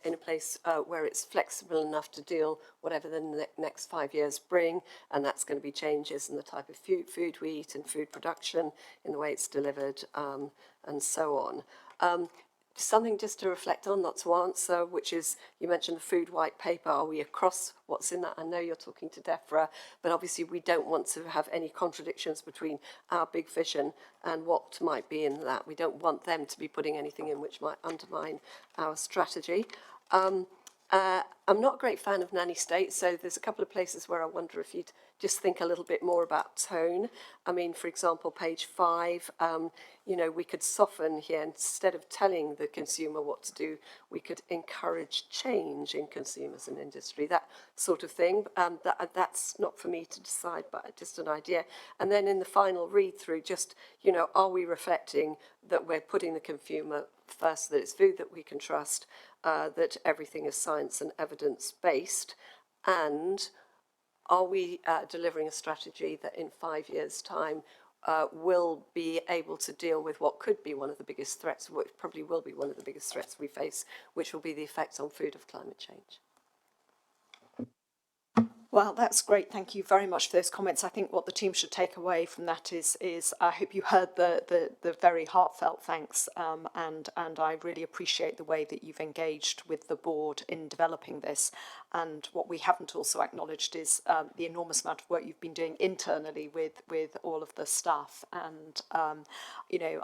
in a place where it's flexible enough to deal whatever the next 5 years bring, and that's going to be changes in the type of food we eat and food production, in the way it's delivered, and so on. Something just to reflect on, not to answer, which is, you mentioned the food white paper. Are we across what's in that? I know you're talking to DEFRA, but obviously we don't want to have any contradictions between our big vision and what might be in that. We don't want them to be putting anything in which might undermine our strategy. I'm not a great fan of nanny state, so there's a couple of places where I wonder if you'd just think a little bit more about tone. I mean, for example, page 5, we could soften here. Instead of telling the consumer what to do, we could encourage change in consumers and industry, that sort of thing. That's not for me to decide, but just an idea. And then in the final read-through, just, are we reflecting that we're putting the consumer first, that it's food that we can trust, that everything is science and evidence-based, and are we delivering a strategy that in 5 years' time will be able to deal with what could be one of the biggest threats, what probably will be one of the biggest threats we face, which will be the effects on food of climate change? Well, that's great. Thank you very much for those comments. I think what the team should take away from that is I hope you heard the very heartfelt thanks, and I really appreciate the way that you've engaged with the board in developing this. And what we haven't also acknowledged is the enormous amount of work you've been doing internally with all of the staff. And you know,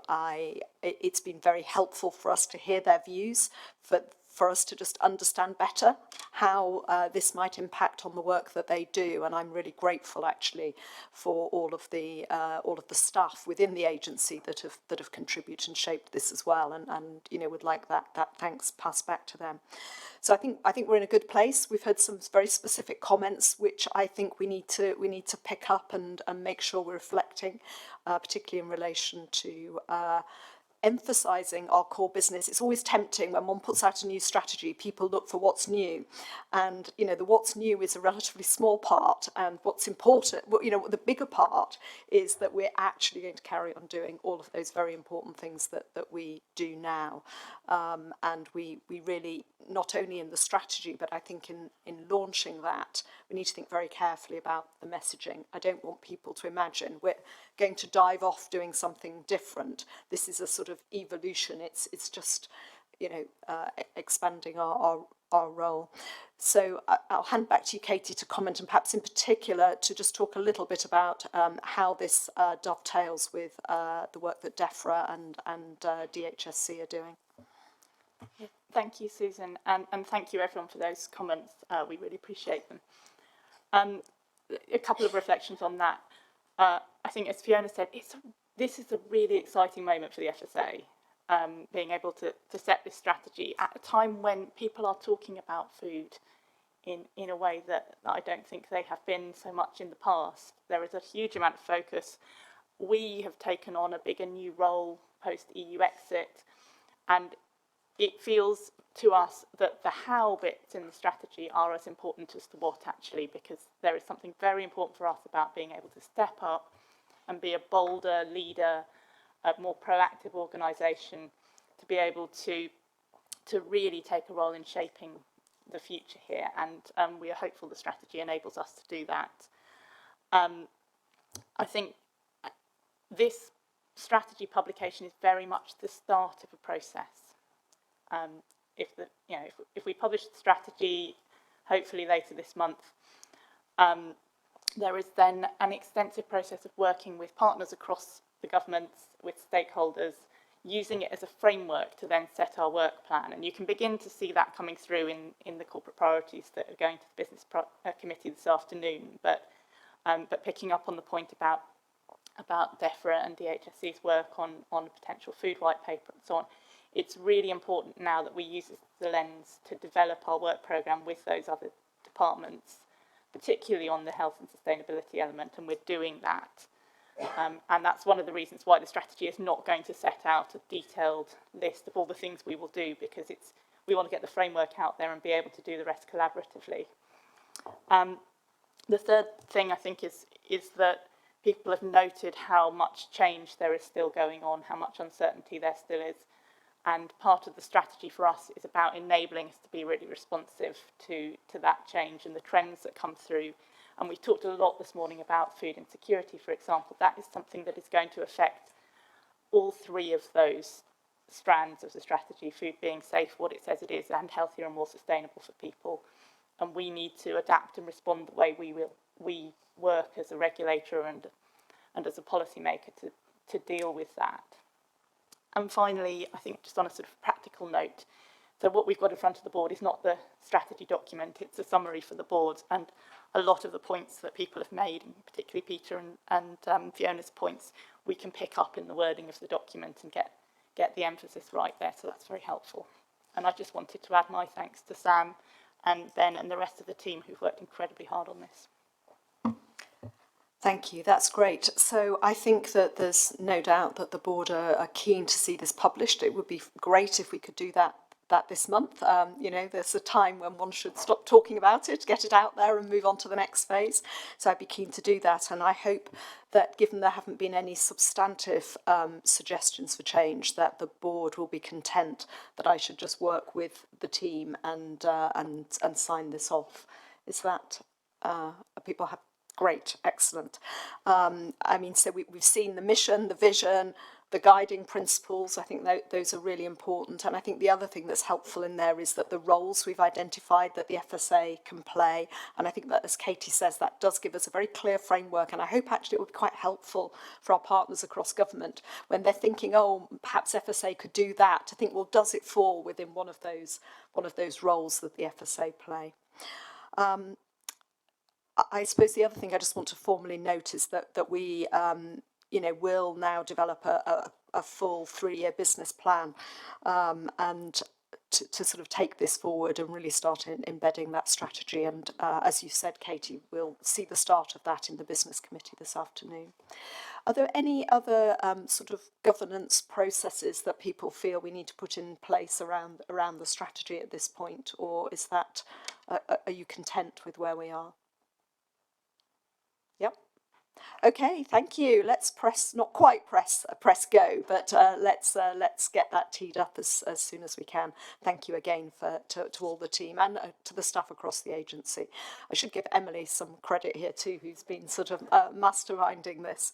it's been very helpful for us to hear their views, for us to just understand better how this might impact on the work that they do. And I'm really grateful actually for all of the staff within the agency that have contributed and shaped this as well. And you know, would like that thanks passed back to them. So I think we're in a good place. We've heard some very specific comments, which I think we need to pick up and make sure we're reflecting, particularly in relation to emphasising our core business. It's always tempting when one puts out a new strategy, people look for what's new. And, you know, the what's new is a relatively small part, and what's important, you know, the bigger part is that we're actually going to carry on doing all of those very important things that we do now. And we really, not only in the strategy, but I think in launching that, we need to think very carefully about the messaging. I don't want people to imagine we're going to dive off doing something different. This is a sort of evolution. It's just, you know, expanding our role. So I'll hand back to you, Katie, to comment, and perhaps in particular to just talk a little bit about how this dovetails with the work that DEFRA and DHSC are doing. Thank you, Susan, and thank you everyone for those comments. We really appreciate them. A couple of reflections on that. I think, as Fiona said, this is a really exciting moment for the FSA, being able to set this strategy at a time when people are talking about food in a way that I don't think they have been so much in the past. There is a huge amount of focus. We have taken on a bigger new role post-EU exit, and it feels to us that the how bits in the strategy are as important as the what, actually, because there is something very important for us about being able to step up and be a bolder leader, a more proactive organisation, to be able to really take a role in shaping the future here. And we are hopeful the strategy enables us to do that. I think this strategy publication is very much the start of a process. If we publish the strategy, hopefully later this month, there is then an extensive process of working with partners across the governments, with stakeholders, using it as a framework to then set our work plan. And you can begin to see that coming through in the corporate priorities that are going to the Business Committee this afternoon. But picking up on the point about DEFRA and DHSC's work on a potential food white paper and so on, it's really important now that we use this as a lens to develop our work programme with those other departments, particularly on the health and sustainability element, and we're doing that. And that's one of the reasons why the strategy is not going to set out a detailed list of all the things we will do, because we want to get the framework out there and be able to do the rest collaboratively. The third thing I think is that people have noted how much change there is still going on, how much uncertainty there still is. And part of the strategy for us is about enabling us to be really responsive to that change and the trends that come through. And we've talked a lot this morning about food insecurity, for example. That is something that is going to affect all three of those strands of the strategy, food being safe, what it says it is, and healthier and more sustainable for people. And we need to adapt and respond the way we work as a regulator and as a policymaker to deal with that. And finally, I think just on a sort of practical note, so what we've got in front of the board is not the strategy document, it's a summary for the board, and a lot of the points that people have made, and particularly Peter and Fiona's points, we can pick up in the wording of the document and get the emphasis right there, so that's very helpful. And I just wanted to add my thanks to Sam and Ben and the rest of the team who've worked incredibly hard on this. Thank you, that's great. So I think that there's no doubt that the board are keen to see this published. It would be great if we could do that this month. You know, there's a time when one should stop talking about it, get it out there and move on to the next phase. So I'd be keen to do that. And I hope that, given there haven't been any substantive suggestions for change, that the board will be content that I should just work with the team and sign this off. Is that people have. Great, excellent. I mean, so we've seen the mission, the vision, the guiding principles. I think those are really important. And I think the other thing that's helpful in there is that the roles we've identified that the FSA can play. And I think that, as Katie says, that does give us a very clear framework. And I hope actually it would be quite helpful for our partners across government when they're thinking, oh, perhaps FSA could do that, to think, well, does it fall within one of those roles that the FSA play? I suppose the other thing I just want to formally note is that we, will now develop a full 3-year business plan, and to sort of take this forward and really start embedding that strategy. And as you said, Katie, we'll see the start of that in the business committee this afternoon. Are there any other sort of governance processes that people feel we need to put in place around the strategy at this point, or is that are you content with where we are? Yep. Okay, thank you. Let's not quite press go, but let's get that teed up as soon as we can. Thank you again to all the team and to the staff across the agency. I should give Emily some credit here too, who's been sort of masterminding this.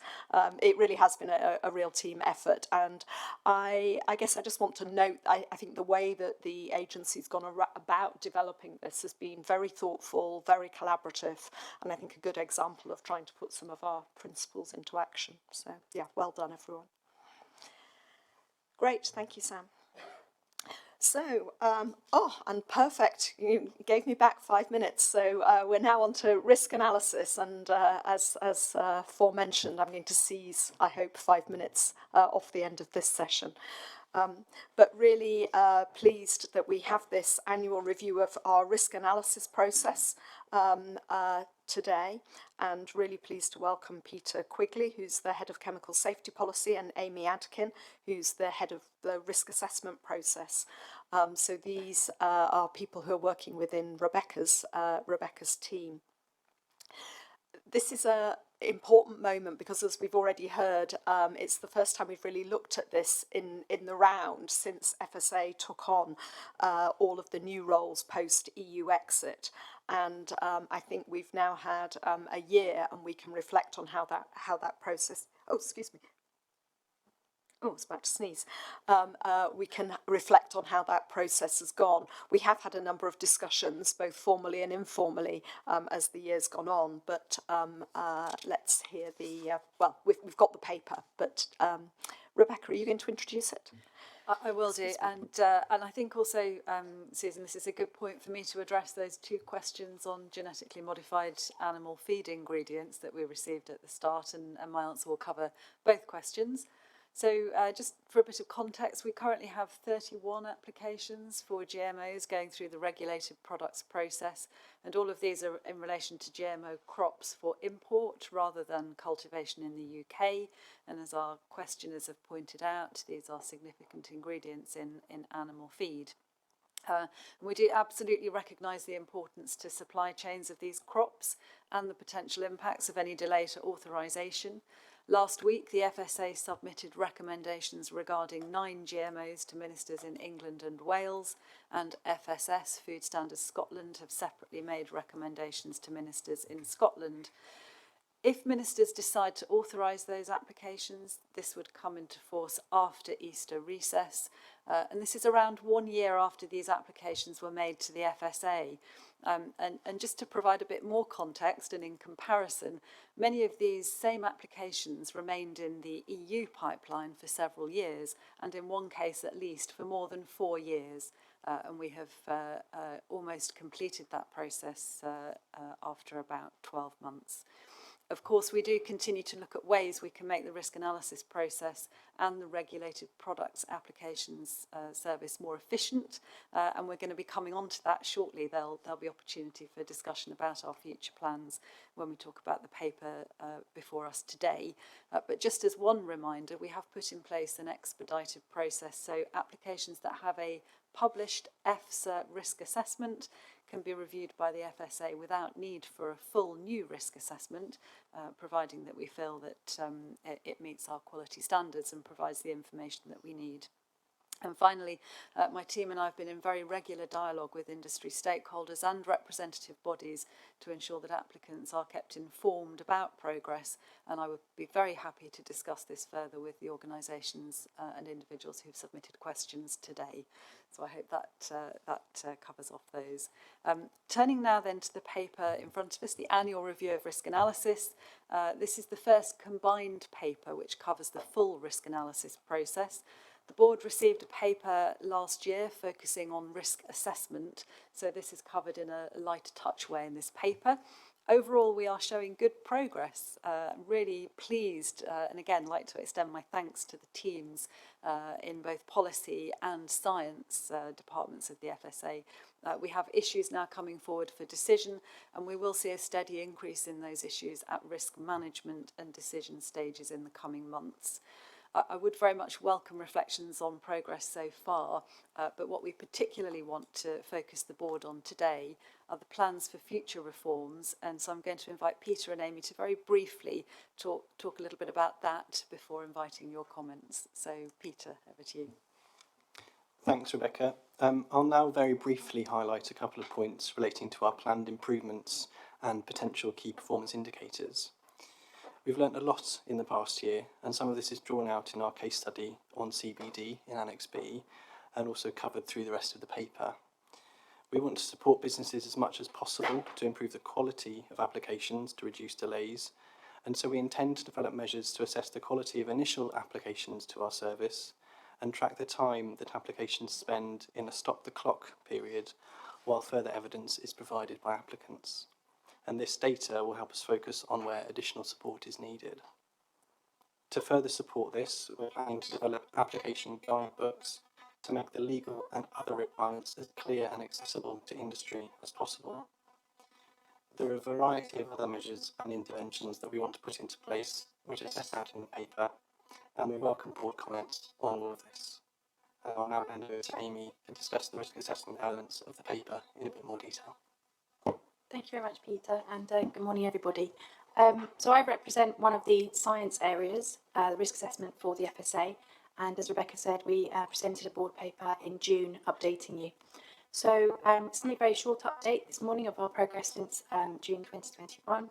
It really has been a real team effort, and I guess I just want to note, I think the way that the agency's gone about developing this has been very thoughtful, very collaborative, and I think a good example of trying to put some of our principles into action. So yeah, well done everyone. Great, thank you, Sam. So, and perfect, you gave me back 5 minutes. So we're now on to risk analysis, and as forementioned, I'm going to seize, I hope, 5 minutes off the end of this session. But really pleased that we have this annual review of our risk analysis process today, and really pleased to welcome Peter Quigley, who's the Head of Chemical Safety Policy, and Amy Adkin, who's the Head of the Risk Assessment Process. So these are people who are working within Rebecca's team. This is an important moment because, as we've already heard, it's the first time we've really looked at this in the round since FSA took on all of the new roles post EU exit. And I think we've now had a year, and we can reflect on how that process. Oh, excuse me. Oh, I was about to sneeze. We can reflect on how that process has gone. We have had a number of discussions, both formally and informally, as the year's gone on. But let's hear the. Well, we've got the paper, but Rebecca, are you going to introduce it? I will do, and I think also, Susan, this is a good point for me to address those 2 questions on genetically modified animal feed ingredients that we received at the start, and my answer will cover both questions. So just for a bit of context, we currently have 31 applications for GMOs going through the regulated products process, and all of these are in relation to GMO crops for import rather than cultivation in the UK. And as our questioners have pointed out, these are significant ingredients in animal feed. We do absolutely recognise the importance to supply chains of these crops and the potential impacts of any delay to authorisation. Last week, the FSA submitted recommendations regarding 9 GMOs to ministers in England and Wales, and FSS, Food Standards Scotland, have separately made recommendations to ministers in Scotland. If ministers decide to authorise those applications, this would come into force after Easter recess, and this is around 1 year after these applications were made to the FSA. And just to provide a bit more context and in comparison, many of these same applications remained in the EU pipeline for several years, and in one case at least for more than 4 years. And we have almost completed that process after about 12 months. Of course, we do continue to look at ways we can make the risk analysis process and the regulated products applications service more efficient, and we're going to be coming on to that shortly. There'll be opportunity for discussion about our future plans when we talk about the paper before us today. But just as one reminder, we have put in place an expedited process, so applications that have a published FSA risk assessment can be reviewed by the FSA without need for a full new risk assessment, providing that we feel that it meets our quality standards and provides the information that we need. And finally, my team and I have been in very regular dialogue with industry stakeholders and representative bodies to ensure that applicants are kept informed about progress, and I would be very happy to discuss this further with the organisations and individuals who've submitted questions today. So I hope that covers off those. Turning now then to the paper in front of us, the annual review of risk analysis. This is the first combined paper which covers the full risk analysis process. The board received a paper last year focusing on risk assessment, so this is covered in a lighter touch way in this paper. Overall, we are showing good progress. Really pleased, and again, like to extend my thanks to the teams in both policy and science departments of the FSA. We have issues now coming forward for decision, and we will see a steady increase in those issues at risk management and decision stages in the coming months. I would very much welcome reflections on progress so far, but what we particularly want to focus the board on today are the plans for future reforms, and so I'm going to invite Peter and Amy to very briefly talk a little bit about that before inviting your comments. So Peter, over to you. Thanks, Rebecca. I'll now very briefly highlight a couple of points relating to our planned improvements and potential key performance indicators. We've learnt a lot in the past year, and some of this is drawn out in our case study on CBD in Annex B, and also covered through the rest of the paper. We want to support businesses as much as possible to improve the quality of applications to reduce delays, and so we intend to develop measures to assess the quality of initial applications to our service and track the time that applications spend in a stop-the-clock period while further evidence is provided by applicants. And this data will help us focus on where additional support is needed. To further support this, we're planning to develop application guidebooks to make the legal and other requirements as clear and accessible to industry as possible. There are a variety of other measures and interventions that we want to put into place, which are set out in the paper, and we welcome board comments on all of this. I'll now hand over to Amy to discuss the risk assessment elements of the paper in a bit more detail. Thank you very much, Peter, and good morning, everybody. So I represent one of the science areas, the risk assessment for the FSA, and as Rebecca said, we presented a board paper in June updating you. So it's only a very short update this morning of our progress since June 2021.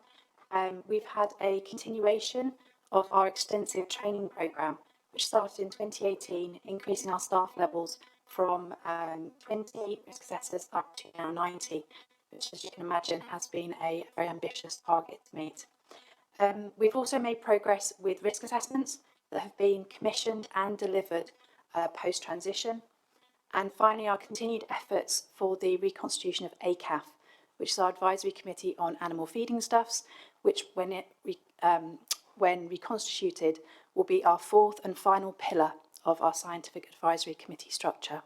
We've had a continuation of our extensive training programme, which started in 2018, increasing our staff levels from 20 risk assessors up to now 90. Which, as you can imagine, has been a very ambitious target to meet. We've also made progress with risk assessments that have been commissioned and delivered post-transition. And finally, our continued efforts for the reconstitution of ACAF, which is our advisory committee on animal feeding stuffs, which, when reconstituted, will be our fourth and final pillar of our scientific advisory committee structure.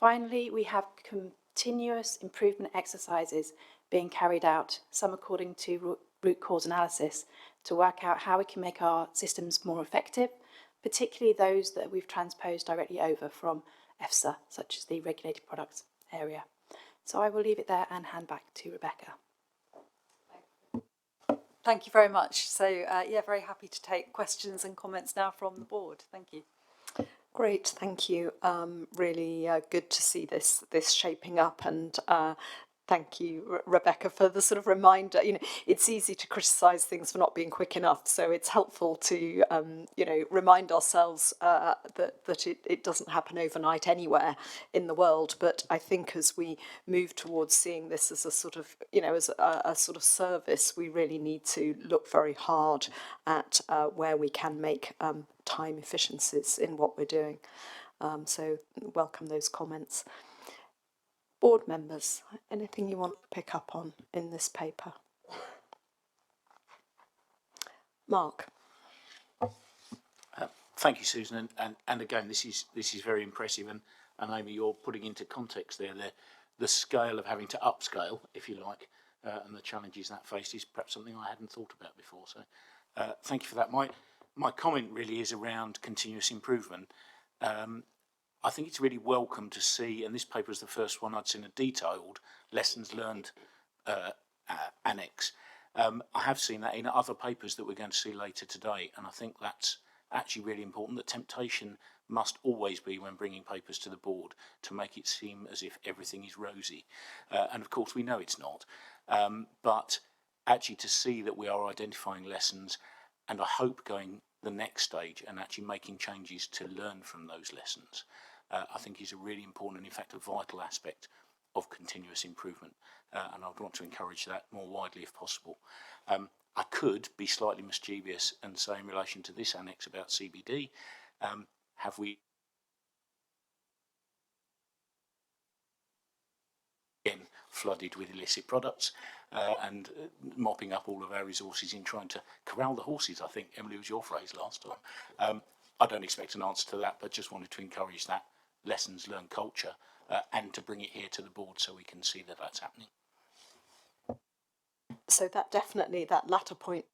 Finally, we have continuous improvement exercises being carried out, some according to root cause analysis, to work out how we can make our systems more effective, particularly those that we've transposed directly over from FSA, such as the regulated products area. So I will leave it there and hand back to Rebecca. Thank you very much. So yeah, very happy to take questions and comments now from the board. Thank you. Great, thank you. Really good to see this shaping up, and thank you, Rebecca, for the sort of reminder. You know, it's easy to criticise things for not being quick enough, so it's helpful to you know, remind ourselves that it doesn't happen overnight anywhere in the world. But I think as we move towards seeing this as a sort of, you know, as a sort of service, we really need to look very hard at where we can make time efficiencies in what we're doing. So welcome those comments. Board members, anything you want to pick up on in this paper? Mark. Thank you, Susan, and again, this is very impressive, and Amy, you're putting into context there the scale of having to upscale, if you like, and the challenges that faced is perhaps something I hadn't thought about before. So, thank you for that. My comment really is around continuous improvement. I think it's really welcome to see, and this paper is the first one I'd seen a detailed lessons learned annex. I have seen that in other papers that we're going to see later today, and I think that's actually really important. That temptation must always be, when bringing papers to the board, to make it seem as if everything is rosy. And of course we know it's not. But actually to see that we are identifying lessons, and I hope going the next stage and actually making changes to learn from those lessons, I think is a really important and in fact a vital aspect of continuous improvement. And I would want to encourage that more widely if possible. I could be slightly mischievous and say, in relation to this annex about CBD, have we again flooded with illicit products and mopping up all of our resources in trying to corral the horses? I think, Emily, was your phrase last time. I don't expect an answer to that, but just wanted to encourage that lessons learned culture and to bring it here to the board so we can see that that's happening. So that definitely, that latter point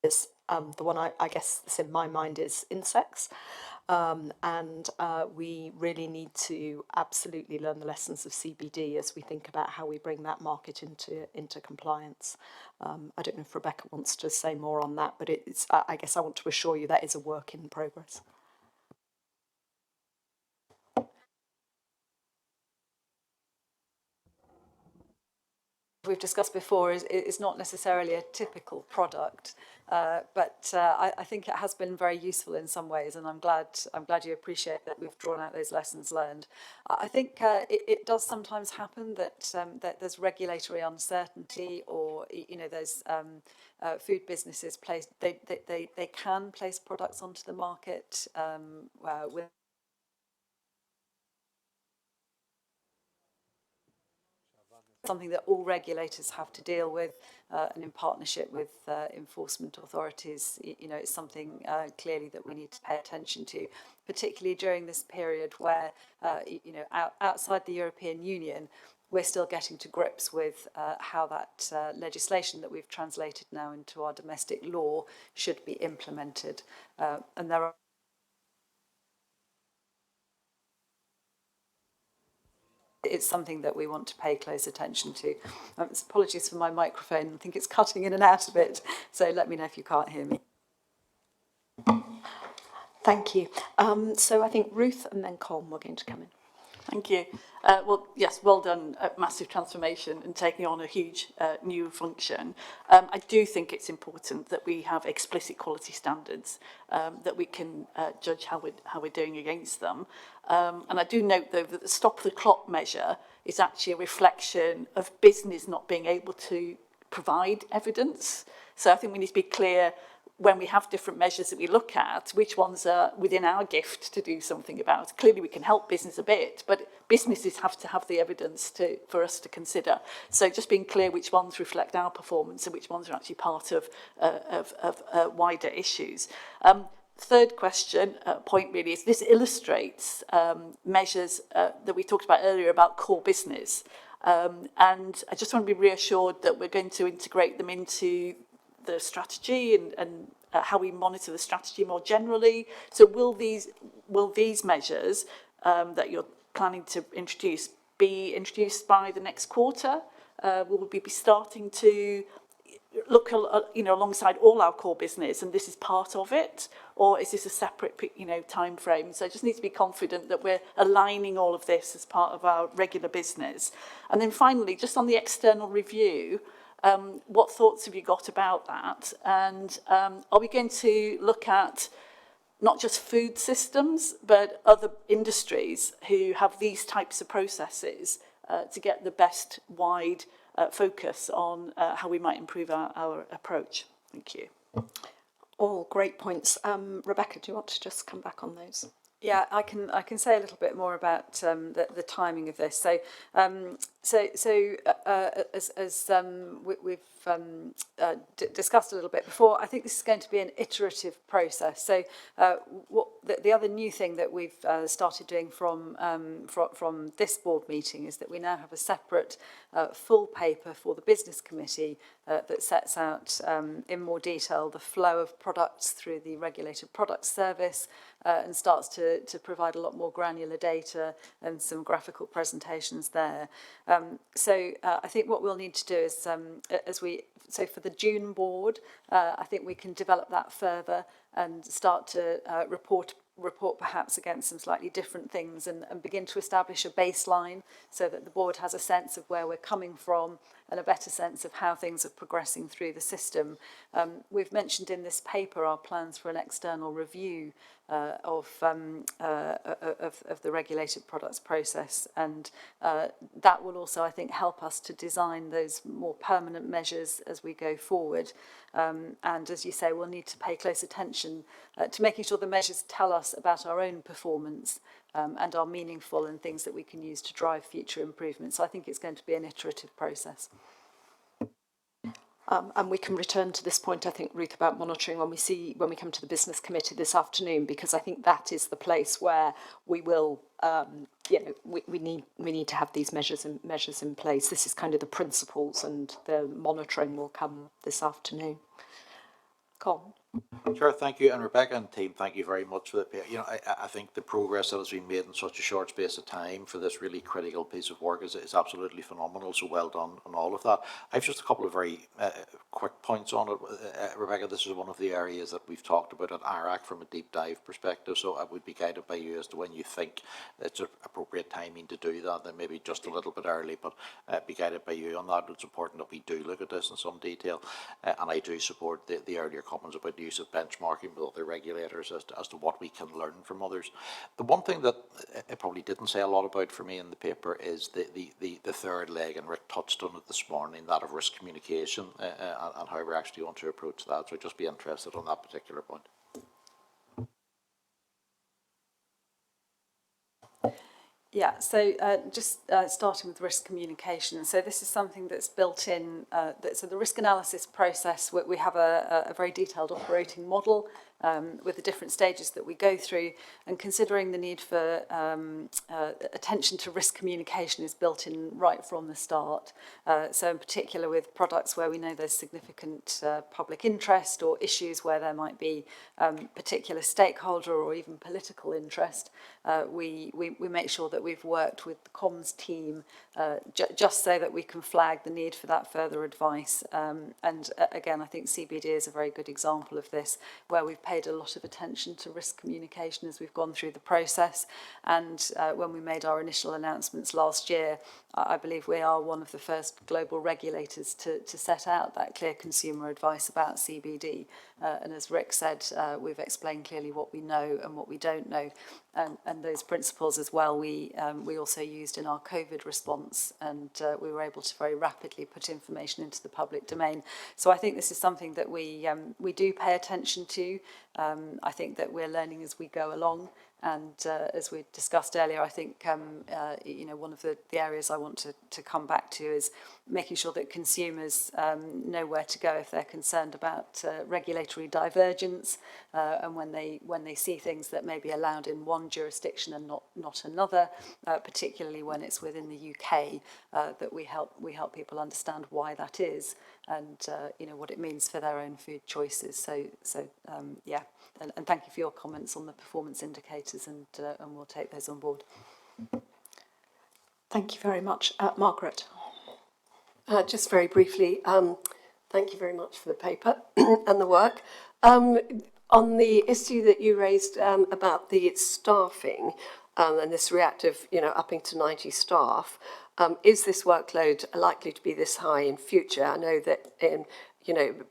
is the one I guess that's in my mind is insects. And we really need to absolutely learn the lessons of CBD as we think about how we bring that market into compliance. I don't know if Rebecca wants to say more on that, but it's, I guess I want to assure you that is a work in progress. We've discussed before is not necessarily a typical product, but I think it has been very useful in some ways, and I'm glad you appreciate that we've drawn out those lessons learned. I think it does sometimes happen that that there's regulatory uncertainty, or there's food businesses they can place products onto the market with something that all regulators have to deal with, and in partnership with enforcement authorities, it's something clearly that we need to pay attention to, particularly during this period where, outside the European Union, we're still getting to grips with how that legislation that we've translated now into our domestic law should be implemented. And there are it's something that we want to pay close attention to. Apologies for my microphone. I think it's cutting in and out a bit, so let me know if you can't hear me. Thank you. So I think Ruth and then Colm were going to come in. Thank you. Well, yes, well done. Massive transformation and taking on a huge new function. I do think it's important that we have explicit quality standards, that we can judge how we're doing against them. And I do note, though, that the stop the clock measure is actually a reflection of business not being able to provide evidence. So I think we need to be clear when we have different measures that we look at, which ones are within our gift to do something about. Clearly we can help business a bit, but businesses have to have the evidence for us to consider. So just being clear which ones reflect our performance and which ones are actually part of wider issues. Third point really is this illustrates measures that we talked about earlier about core business. And I just want to be reassured that we're going to integrate them into the strategy and how we monitor the strategy more generally. So will these measures that you're planning to introduce be introduced by the next quarter? Will we be starting to look alongside all our core business and this is part of it, or is this a separate time frame? So I just need to be confident that we're aligning all of this as part of our regular business. And then finally, just on the external review, what thoughts have you got about that? And are we going to look at not just food systems, but other industries who have these types of processes to get the best wide focus on how we might improve our approach? Thank you. All great points. Rebecca, do you want to just come back on those? Yeah, I can say a little bit more about the timing of this. So as we've discussed a little bit before, I think this is going to be an iterative process. So the other new thing that we've started doing from this board meeting is that we now have a separate full paper for the business committee that sets out in more detail the flow of products through the regulated products service, and starts to provide a lot more granular data and some graphical presentations there. So I think what we'll need to do is, so for the June board, I think we can develop that further and start to report perhaps against some slightly different things and begin to establish a baseline so that the board has a sense of where we're coming from and a better sense of how things are progressing through the system. We've mentioned in this paper our plans for an external review of the regulated products process, and that will also, I think, help us to design those more permanent measures as we go forward. And as you say, we'll need to pay close attention to making sure the measures tell us about our own performance and are meaningful and things that we can use to drive future improvements. So I think it's going to be an iterative process. And we can return to this point, I think, Ruth, about monitoring when we come to the business committee this afternoon, because I think that is the place where we will, we need to have these measures in place. This is kind of the principles, and the monitoring will come this afternoon. Colin. Sure, thank you, and Rebecca and team, thank you very much for that. You know, I think the progress that has been made in such a short space of time for this really critical piece of work is absolutely phenomenal. So well done on all of that. I have just a couple of very quick points on it. Rebecca, this is one of the areas that we've talked about at IRAC from a deep dive perspective. So I would be guided by you as to when you think it's an appropriate timing to do that. Then maybe just a little bit early, but be guided by you on that. It's important that we do look at this in some detail, and I do support the earlier comments about the use of benchmarking with other regulators as to what we can learn from others. The one thing that it probably didn't say a lot about for me in the paper is the third leg, and Rick touched on it this morning, that of risk communication and how we're actually going to approach that. So I'd just be interested on that particular point. Yeah, so just starting with risk communication. So this is something that's built in, so the risk analysis process, we have a very detailed operating model with the different stages that we go through, and considering the need for attention to risk communication is built in right from the start. So in particular with products where we know there's significant public interest, or issues where there might be particular stakeholder or even political interest, we make sure that we've worked with the comms team just so that we can flag the need for that further advice. And again, I think CBD is a very good example of this, where we've paid a lot of attention to risk communication as we've gone through the process. And when we made our initial announcements last year, I believe we are one of the first global regulators to set out that clear consumer advice about CBD. And as Rick said, we've explained clearly what we know and what we don't know. And those principles as well, we also used in our COVID response, and we were able to very rapidly put information into the public domain. So I think this is something that we do pay attention to. I think that we're learning as we go along. And as we discussed earlier, I think one of the areas I want to come back to is making sure that consumers know where to go if they're concerned about regulatory divergence, and when they see things that may be allowed in one jurisdiction and not another, particularly when it's within the UK, that we help people understand why that is, and what it means for their own food choices. So yeah. And thank you for your comments on the performance indicators, and we'll take those on board. Thank you very much. Margaret. Just very briefly, thank you very much for the paper and the work. On the issue that you raised about the staffing and this reactive, upping to 90 staff, is this workload likely to be this high in future? I know that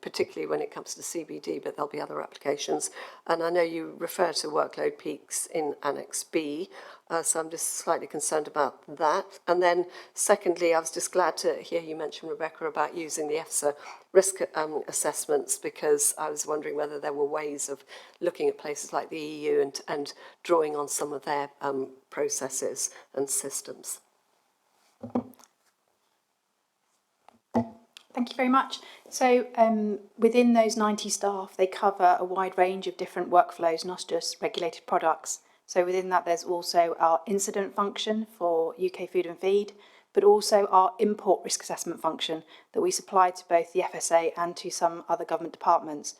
particularly when it comes to CBD, but there'll be other applications. And I know you refer to workload peaks in Annex B, so I'm just slightly concerned about that. And then secondly, I was just glad to hear you mention, Rebecca, about using the FSA risk assessments, because I was wondering whether there were ways of looking at places like the EU and drawing on some of their processes and systems. Thank you very much. So within those 90 staff, they cover a wide range of different workflows, not just regulated products. So within that, there's also our incident function for UK Food and Feed, but also our import risk assessment function that we supply to both the FSA and to some other government departments.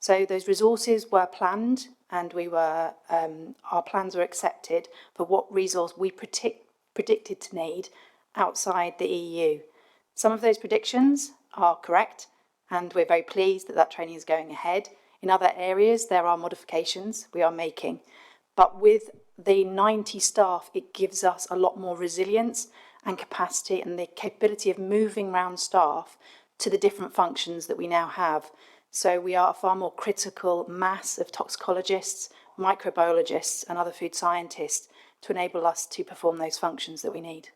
So those resources were planned, and our plans were accepted for what resource we predicted to need outside the EU. Some of those predictions are correct, and we're very pleased that training is going ahead. In other areas, there are modifications we are making, but with the 90 staff, it gives us a lot more resilience and capacity and the capability of moving around staff to the different functions that we now have. So we are a far more critical mass of toxicologists, microbiologists and other food scientists to enable us to perform those functions that we need.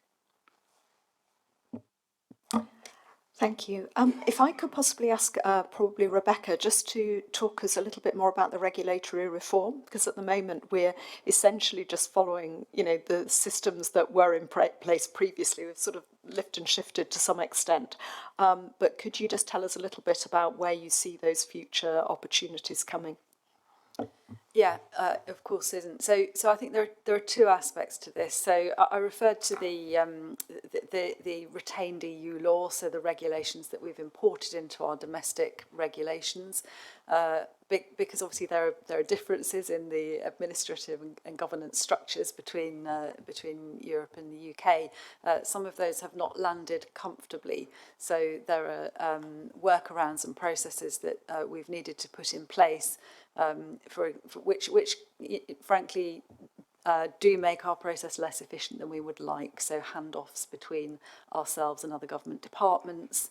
Thank you. If I could possibly ask probably Rebecca just to talk us a little bit more about the regulatory reform, because at the moment we're essentially just following, the systems that were in place previously. We've sort of lift and shifted to some extent. But could you just tell us a little bit about where you see those future opportunities coming? Yeah, of course, Susan. So I think there are two aspects to this. So I referred to the retained EU law, so the regulations that we've imported into our domestic regulations, because obviously there are differences in the administrative and governance structures between Europe and the UK. Some of those have not landed comfortably, so there are workarounds and processes that we've needed to put in place. For which frankly do make our process less efficient than we would like. So handoffs between ourselves and other government departments,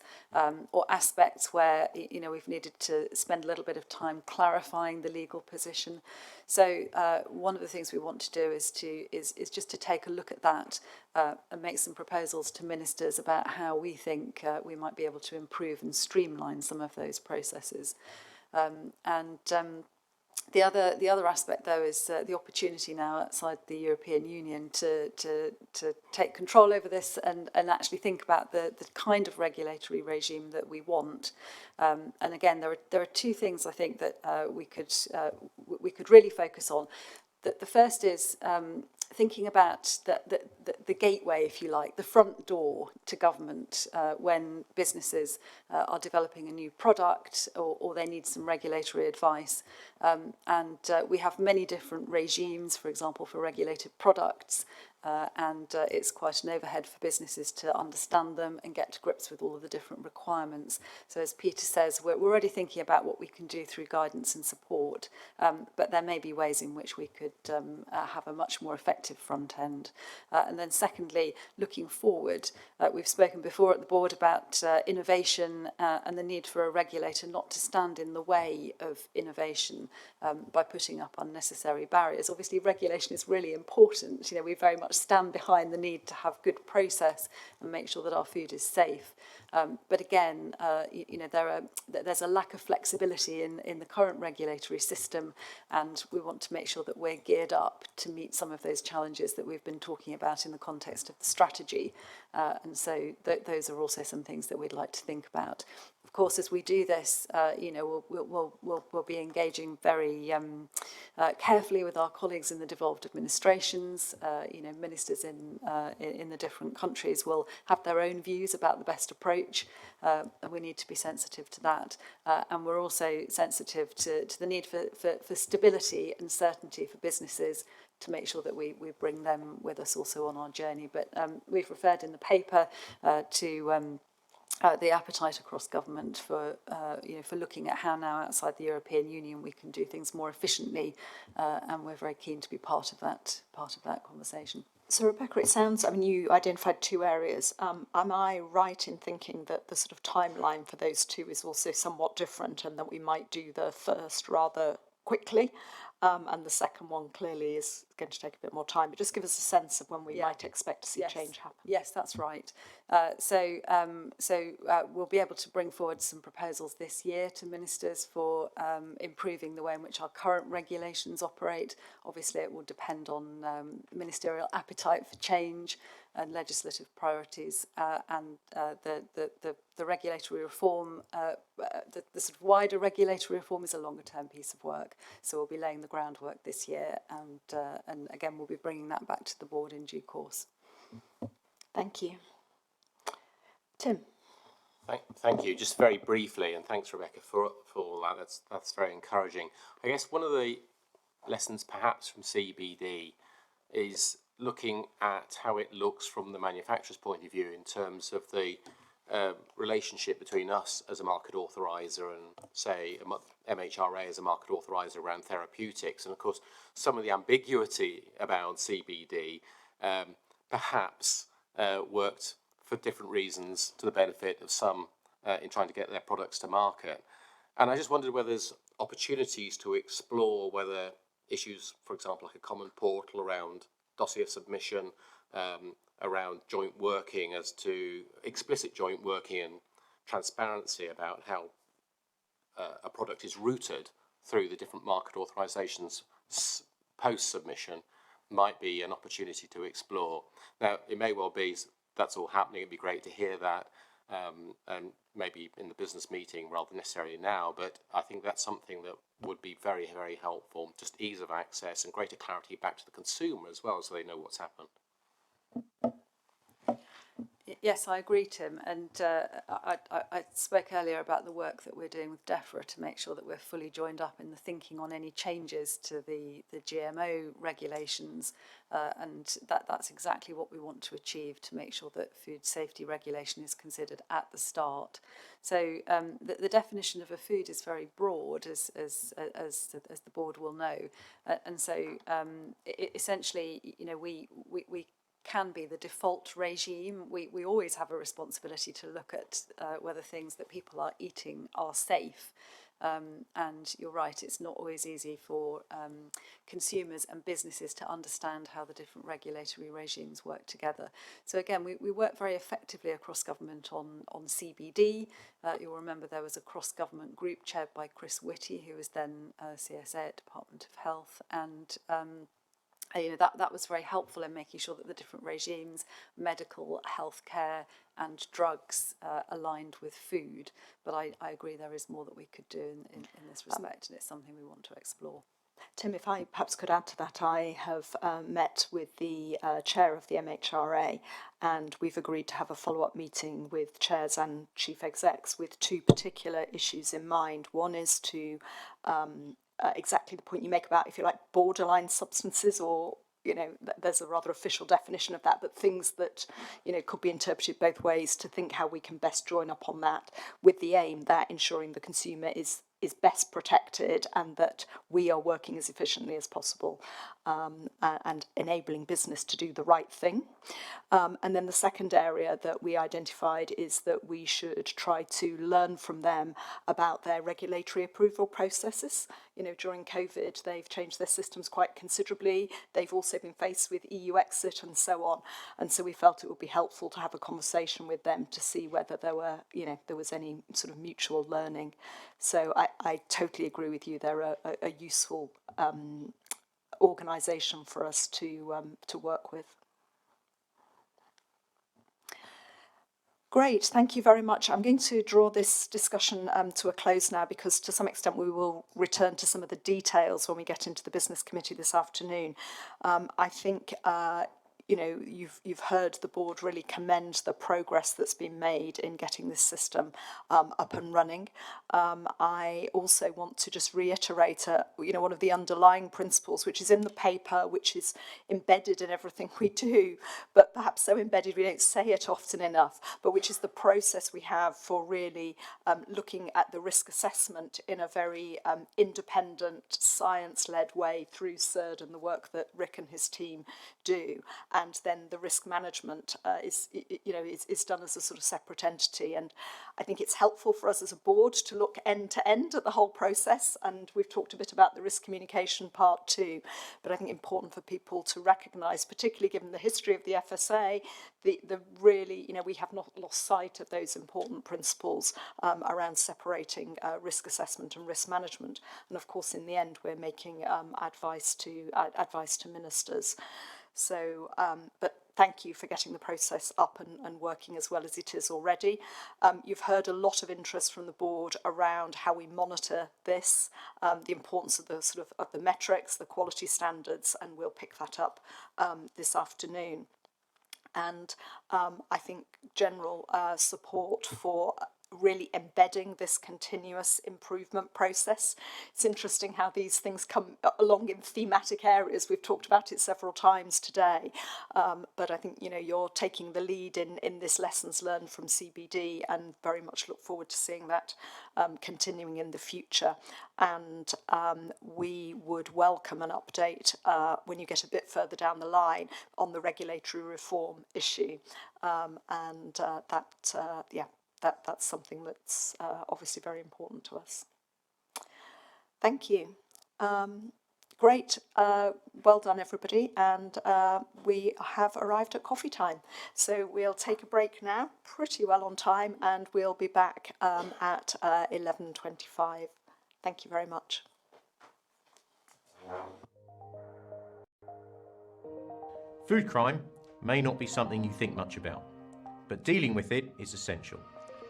or aspects where we've needed to spend a little bit of time clarifying the legal position. So one of the things we want to do is just to take a look at that and make some proposals to ministers about how we think we might be able to improve and streamline some of those processes. The other aspect, though, is the opportunity now outside the European Union to take control over this and actually think about the kind of regulatory regime that we want. And again, there are two things I think that we could really focus on. The first is thinking about the gateway, if you like, the front door to government when businesses are developing a new product or they need some regulatory advice. And we have many different regimes, for example, for regulated products. And it's quite an overhead for businesses to understand them and get to grips with all of the different requirements. So as Peter says, we're already thinking about what we can do through guidance and support, but there may be ways in which we could have a much more effective front end. And then secondly, looking forward, we've spoken before at the board about innovation and the need for a regulator not to stand in the way of innovation by putting up unnecessary barriers. Obviously, regulation is really important. We very much stand behind the need to have good process and make sure that our food is safe. But again, there's a lack of flexibility in the current regulatory system, and we want to make sure that we're geared up to meet some of those challenges that we've been talking about in the context of the strategy. And so those are also some things that we'd like to think about. Of course, as we do this, we'll be engaging very carefully with our colleagues in the devolved administrations. Ministers in the different countries will have their own views about the best approach, and we need to be sensitive to that. And we're also sensitive to the need for stability and certainty for businesses to make sure that we bring them with us also on our journey. But we've referred in the paper to the appetite across government for looking at how now outside the European Union we can do things more efficiently, and we're very keen to be part of that conversation. So Rebecca, it sounds, you identified two areas. Am I right in thinking that the sort of timeline for those two is also somewhat different, and that we might do the first rather quickly, and the second one clearly is going to take a bit more time? But just give us a sense of when we might expect to see change happen. Yes, that's right. So we'll be able to bring forward some proposals this year to ministers for improving the way in which our current regulations operate. Obviously, it will depend on ministerial appetite for change and legislative priorities, and the regulatory reform, the sort of wider regulatory reform is a longer term piece of work. So we'll be laying the groundwork this year, and again we'll be bringing that back to the board in due course. Thank you. Tim. Thank you. Just very briefly, and thanks, Rebecca, for all that. That's very encouraging. I guess one of the lessons perhaps from CBD is looking at how it looks from the manufacturer's point of view in terms of the relationship between us as a market authoriser and, say, MHRA as a market authoriser around therapeutics. And, of course, some of the ambiguity about CBD perhaps worked for different reasons to the benefit of some in trying to get their products to market. And I just wondered whether there's opportunities to explore whether issues, for example, like a common portal around dossier submission, around joint working as to explicit joint working and transparency about how a product is routed through the different market authorisations post-submission might be an opportunity to explore. Now, it may well be that's all happening. It'd be great to hear that, and maybe in the business meeting rather than necessarily now, but I think that's something that would be very, very helpful, just ease of access and greater clarity back to the consumer as well, so they know what's happened. Yes, I agree, Tim. And I spoke earlier about the work that we're doing with DEFRA to make sure that we're fully joined up in the thinking on any changes to the GMO regulations. And that's exactly what we want to achieve, to make sure that food safety regulation is considered at the start. So the definition of a food is very broad, as the board will know. And so essentially, you know, we can be the default regime. We always have a responsibility to look at whether things that people are eating are safe. And you're right, it's not always easy for consumers and businesses to understand how the different regulatory regimes work together. So again, we work very effectively across government on CBD. You'll remember there was a cross-government group chaired by Chris Whitty, who was then CSA at Department of Health, and you know, that was very helpful in making sure that the different regimes, medical, healthcare and drugs, aligned with food. But I agree there is more that we could do in this respect, and it's something we want to explore. Tim, if I perhaps could add to that, I have met with the chair of the MHRA, and we've agreed to have a follow-up meeting with chairs and chief execs with two particular issues in mind. One is to exactly the point you make about, if you like, borderline substances, or, you know, there's a rather official definition of that, but things that, you know, could be interpreted both ways, to think how we can best join up on that, with the aim that ensuring the consumer is best protected and that we are working as efficiently as possible, and enabling business to do the right thing. And then the second area that we identified is that we should try to learn from them about their regulatory approval processes. You know, during COVID, they've changed their systems quite considerably. They've also been faced with EU exit and so on. And so we felt it would be helpful to have a conversation with them to see whether there was any sort of mutual learning. So I totally agree with you. They're a useful organisation for us to work with. Great, thank you very much. I'm going to draw this discussion to a close now, because to some extent we will return to some of the details when we get into the business committee this afternoon. I think you know, you've heard the board really commend the progress that's been made in getting this system up and running. I also want to just reiterate, you know, one of the underlying principles, which is in the paper, which is embedded in everything we do, but perhaps so embedded we don't say it often enough, but which is the process we have for really looking at the risk assessment in a very independent, science-led way through CERD and the work that Rick and his team do. And then the risk management is done as a sort of separate entity. And I think it's helpful for us as a board to look end to end at the whole process. And we've talked a bit about the risk communication part too. But I think important for people to recognise, particularly given the history of the FSA, the really, you know, we have not lost sight of those important principles around separating risk assessment and risk management. And of course, in the end, we're making advice to ministers. So, but thank you for getting the process up and working as well as it is already. You've heard a lot of interest from the board around how we monitor this, the importance of the of the metrics, the quality standards, and we'll pick that up this afternoon. and I think general support for really embedding this continuous improvement process. It's interesting how these things come along in thematic areas. We've talked about it several times today, but I think, you know, you're taking the lead in this lessons learned from CBD, and very much look forward to seeing that continuing in the future. And we would welcome an update when you get a bit further down the line on the regulatory reform issue, that's something that's obviously very important to us. Thank you. Great. Well done, everybody. And we have arrived at coffee time. So we'll take a break now, pretty well on time, and we'll be back at 11:25. Thank you very much. Food crime may not be something you think much about, but dealing with it is essential.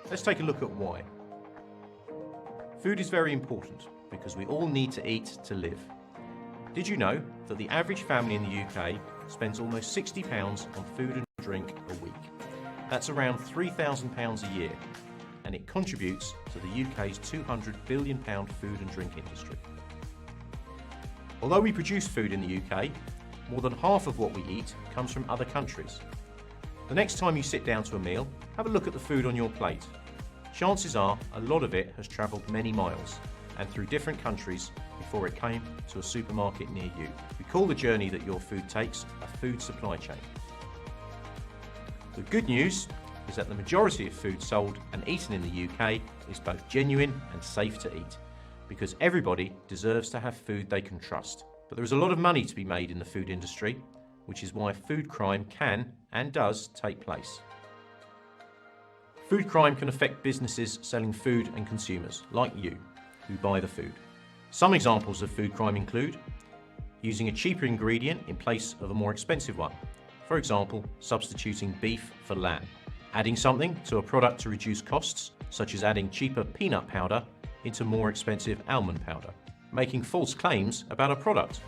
Let's take a look at why. Food is very important because we all need to eat to live. Did you know that the average family in the UK spends almost £60 on food and drink a week? That's around £3,000 a year, and it contributes to the UK's £200 billion food and drink industry. Although we produce food in the UK, more than half of what we eat comes from other countries. The next time you sit down to a meal, have a look at the food on your plate. Chances are a lot of it has travelled many miles and through different countries before it came to a supermarket near you. We call the journey that your food takes a food supply chain. The good news is that the majority of food sold and eaten in the UK is both genuine and safe to eat, because everybody deserves to have food they can trust. But there is a lot of money to be made in the food industry, which is why food crime can and does take place. Food crime can affect businesses selling food and consumers, like you, who buy the food. Some examples of food crime include using a cheaper ingredient in place of a more expensive one. For example, substituting beef for lamb. Adding something to a product to reduce costs, such as adding cheaper peanut powder into more expensive almond powder. Making false claims about a product,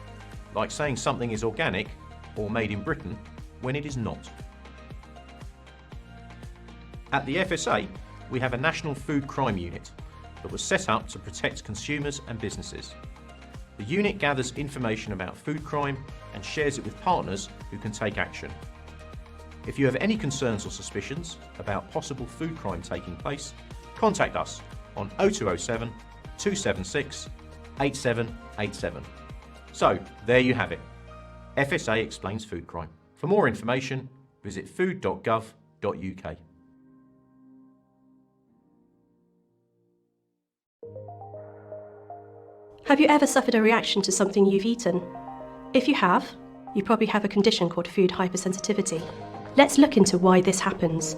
like saying something is organic or made in Britain when it is not. At the FSA, we have a national food crime unit that was set up to protect consumers and businesses. The unit gathers information about food crime and shares it with partners who can take action. If you have any concerns or suspicions about possible food crime taking place, contact us on 0207 276 8787. So, there you have it. FSA explains food crime. For more information, visit food.gov.uk. Have you ever suffered a reaction to something you've eaten? If you have, you probably have a condition called food hypersensitivity. Let's look into why this happens.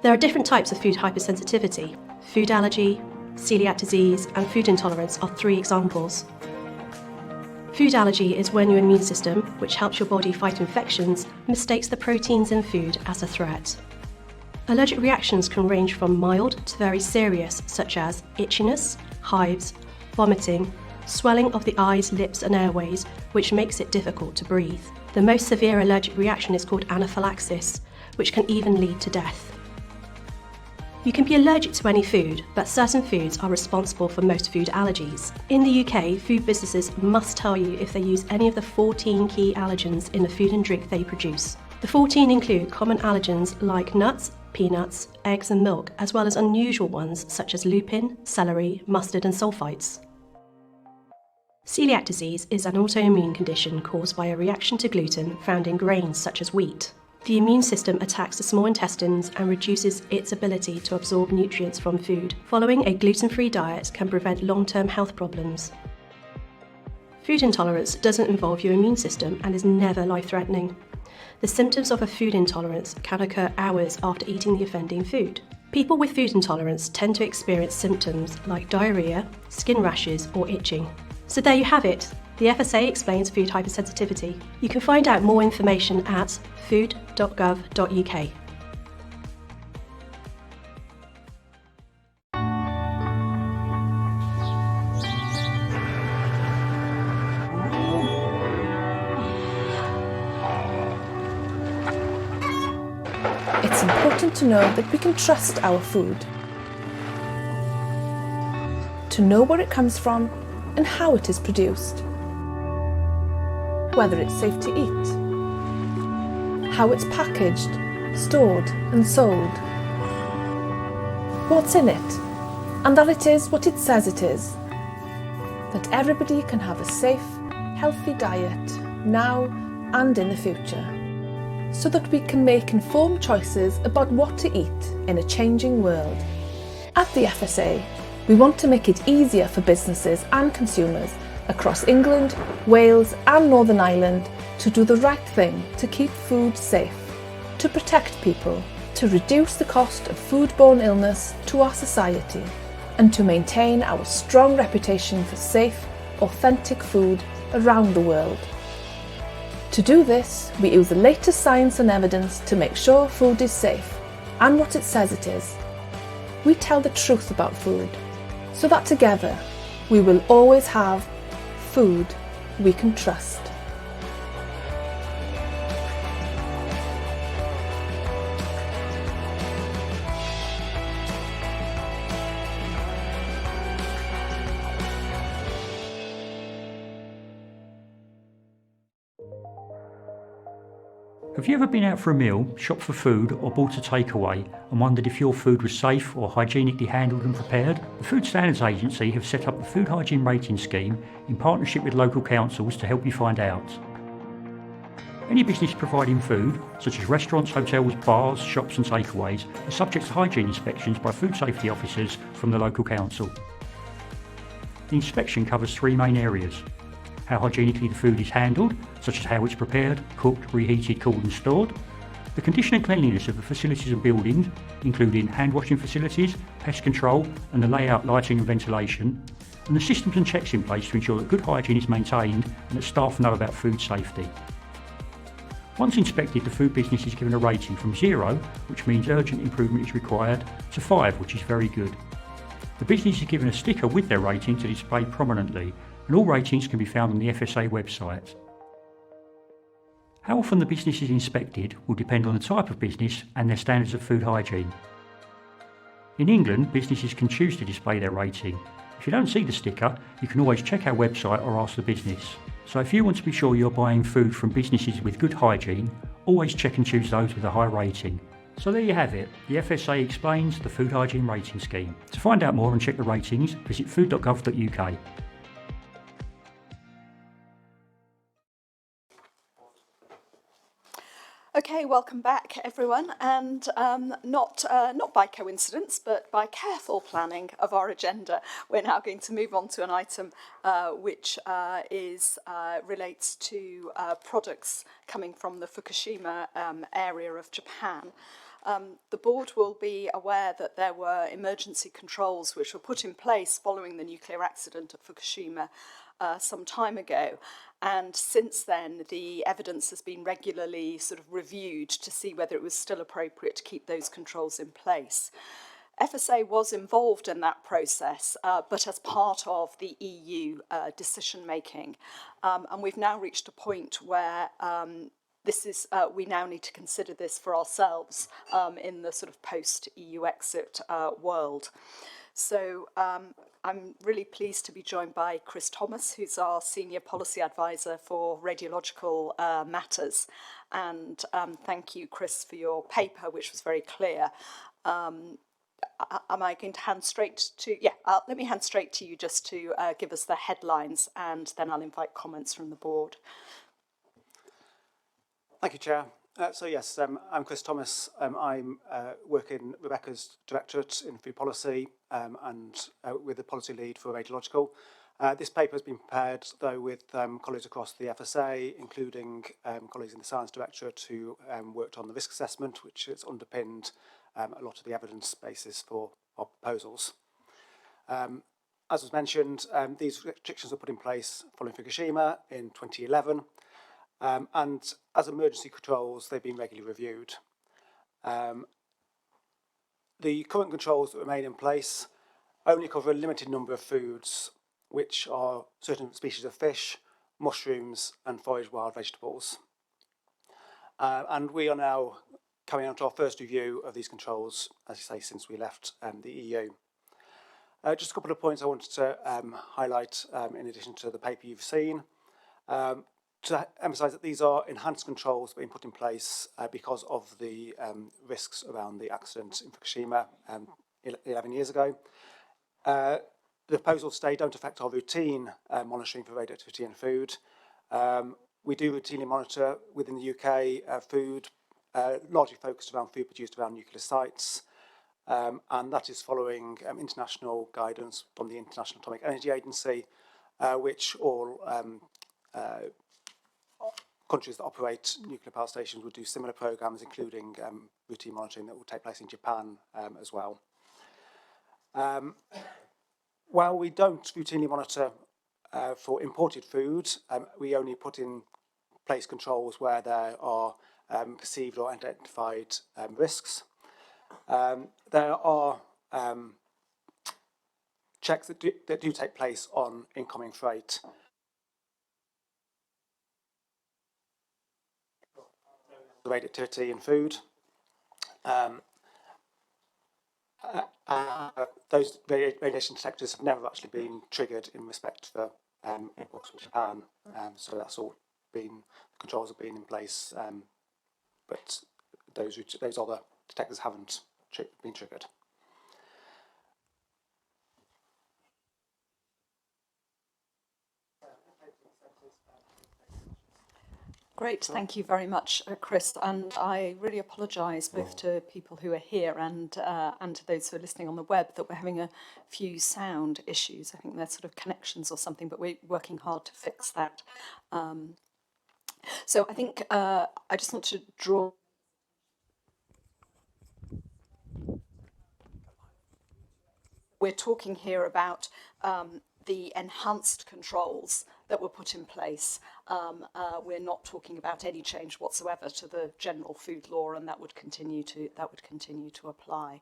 There are different types of food hypersensitivity. Food allergy, celiac disease, and food intolerance are 3 examples. Food allergy is when your immune system, which helps your body fight infections, mistakes the proteins in food as a threat. Allergic reactions can range from mild to very serious, such as itchiness, hives, vomiting, swelling of the eyes, lips, and airways, which makes it difficult to breathe. The most severe allergic reaction is called anaphylaxis, which can even lead to death. You can be allergic to any food, but certain foods are responsible for most food allergies. In the UK, food businesses must tell you if they use any of the 14 key allergens in the food and drink they produce. The 14 include common allergens like nuts, peanuts, eggs and milk, as well as unusual ones such as lupin, celery, mustard and sulfites. Celiac disease is an autoimmune condition caused by a reaction to gluten found in grains such as wheat. The immune system attacks the small intestines and reduces its ability to absorb nutrients from food. Following a gluten-free diet can prevent long-term health problems. Food intolerance doesn't involve your immune system and is never life-threatening. The symptoms of a food intolerance can occur hours after eating the offending food. People with food intolerance tend to experience symptoms like diarrhea, skin rashes, or itching. So there you have it. The FSA explains food hypersensitivity. You can find out more information at food.gov.uk. It's important to know that we can trust our food, to know where it comes from and how it is produced, whether it's safe to eat, how it's packaged, stored and sold, what's in it, and that it is what it says it is. That everybody can have a safe, healthy diet now and in the future, so that we can make informed choices about what to eat in a changing world. At the FSA, we want to make it easier for businesses and consumers across England, Wales and Northern Ireland to do the right thing to keep food safe, to protect people, to reduce the cost of foodborne illness to our society, and to maintain our strong reputation for safe, authentic food around the world. To do this, we use the latest science and evidence to make sure food is safe and what it says it is. We tell the truth about food, so that together we will always have food we can trust. Have you ever been out for a meal, shopped for food or bought a takeaway and wondered if your food was safe or hygienically handled and prepared? The Food Standards Agency have set up the Food Hygiene Rating Scheme in partnership with local councils to help you find out. Any business providing food, such as restaurants, hotels, bars, shops and takeaways, is subject to hygiene inspections by food safety officers from the local council. The inspection covers three main areas: how hygienically the food is handled, such as how it's prepared, cooked, reheated, cooled and stored; the condition and cleanliness of the facilities and buildings, including hand washing facilities, pest control and the layout, lighting and ventilation; and the systems and checks in place to ensure that good hygiene is maintained and that staff know about food safety. Once inspected, the food business is given a rating from 0, which means urgent improvement is required, to 5, which is very good. The business is given a sticker with their rating to display prominently, and all ratings can be found on the FSA website. How often the business is inspected will depend on the type of business and their standards of food hygiene. In England, businesses can choose to display their rating. If you don't see the sticker, you can always check our website or ask the business. So if you want to be sure you're buying food from businesses with good hygiene, always check and choose those with a high rating. So there you have it, the FSA explains the Food Hygiene Rating Scheme. To find out more and check the ratings, visit food.gov.uk. Okay, welcome back everyone, and not by coincidence but by careful planning of our agenda, we're now going to move on to an item which relates to products coming from the Fukushima area of Japan. The board will be aware that there were emergency controls which were put in place following the nuclear accident at Fukushima some time ago, and since then the evidence has been regularly sort of reviewed to see whether it was still appropriate to keep those controls in place. FSA was involved in that process, but as part of the EU decision making, and we've now reached a point where we now need to consider this for ourselves in the sort of post-EU exit world. So I'm really pleased to be joined by Chris Thomas, who's our Senior Policy Advisor for Radiological Matters. And thank you, Chris, for your paper, which was very clear. Am I going to hand straight to... Yeah, let me hand straight to you just to give us the headlines, and then I'll invite comments from the board. Thank you, Chair. Yes, I'm Chris Thomas. I work in Rebecca's Directorate in Food Policy and with the Policy Lead for Radiological. This paper has been prepared, though, with colleagues across the FSA, including colleagues in the Science Directorate who worked on the risk assessment, which has underpinned a lot of the evidence basis for our proposals. As was mentioned, these restrictions were put in place following Fukushima in 2011. And as emergency controls, they've been regularly reviewed. The current controls that remain in place only cover a limited number of foods, which are certain species of fish, mushrooms, and foraged wild vegetables. And we are now coming on to our first review of these controls, as you say, since we left the EU. Just a couple of points I wanted to highlight in addition to the paper you've seen. To emphasise that these are enhanced controls being put in place because of the risks around the accident in Fukushima 11 years ago. The proposals today don't affect our routine monitoring for radioactivity in food. We do routinely monitor within the UK food, largely focused around food produced around nuclear sites, and that is following international guidance from the International Atomic Energy Agency, which all countries that operate nuclear power stations would do similar programmes, including routine monitoring that will take place in Japan as well. While we don't routinely monitor for imported food, we only put in place controls where there are perceived or identified risks. There are checks that do take place on incoming freight. The radioactivity in food. Those radiation detectors have never actually been triggered in respect for imports from Japan, so that's all been, controls have been in place, but those other detectors haven't been triggered. Great, thank you very much, Chris. And I really apologise both to people who are here and to those who are listening on the web that we're having a few sound issues. I think they're sort of connections or something, but we're working hard to fix that. So I think I just want to draw. We're talking here about the enhanced controls that were put in place. We're not talking about any change whatsoever to the general food law, and that would continue to apply.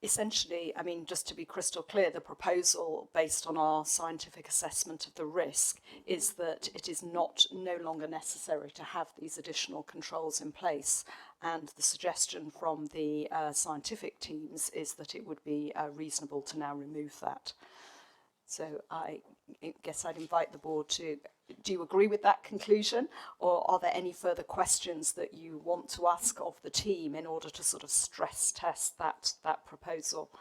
Essentially, I mean, just to be crystal clear, the proposal based on our scientific assessment of the risk is that it is no longer necessary to have these additional controls in place. And the suggestion from the scientific teams is that it would be reasonable to now remove that. So I guess I'd invite the board to, do you agree with that conclusion? Or are there any further questions that you want to ask of the team in order to sort of stress test that proposal?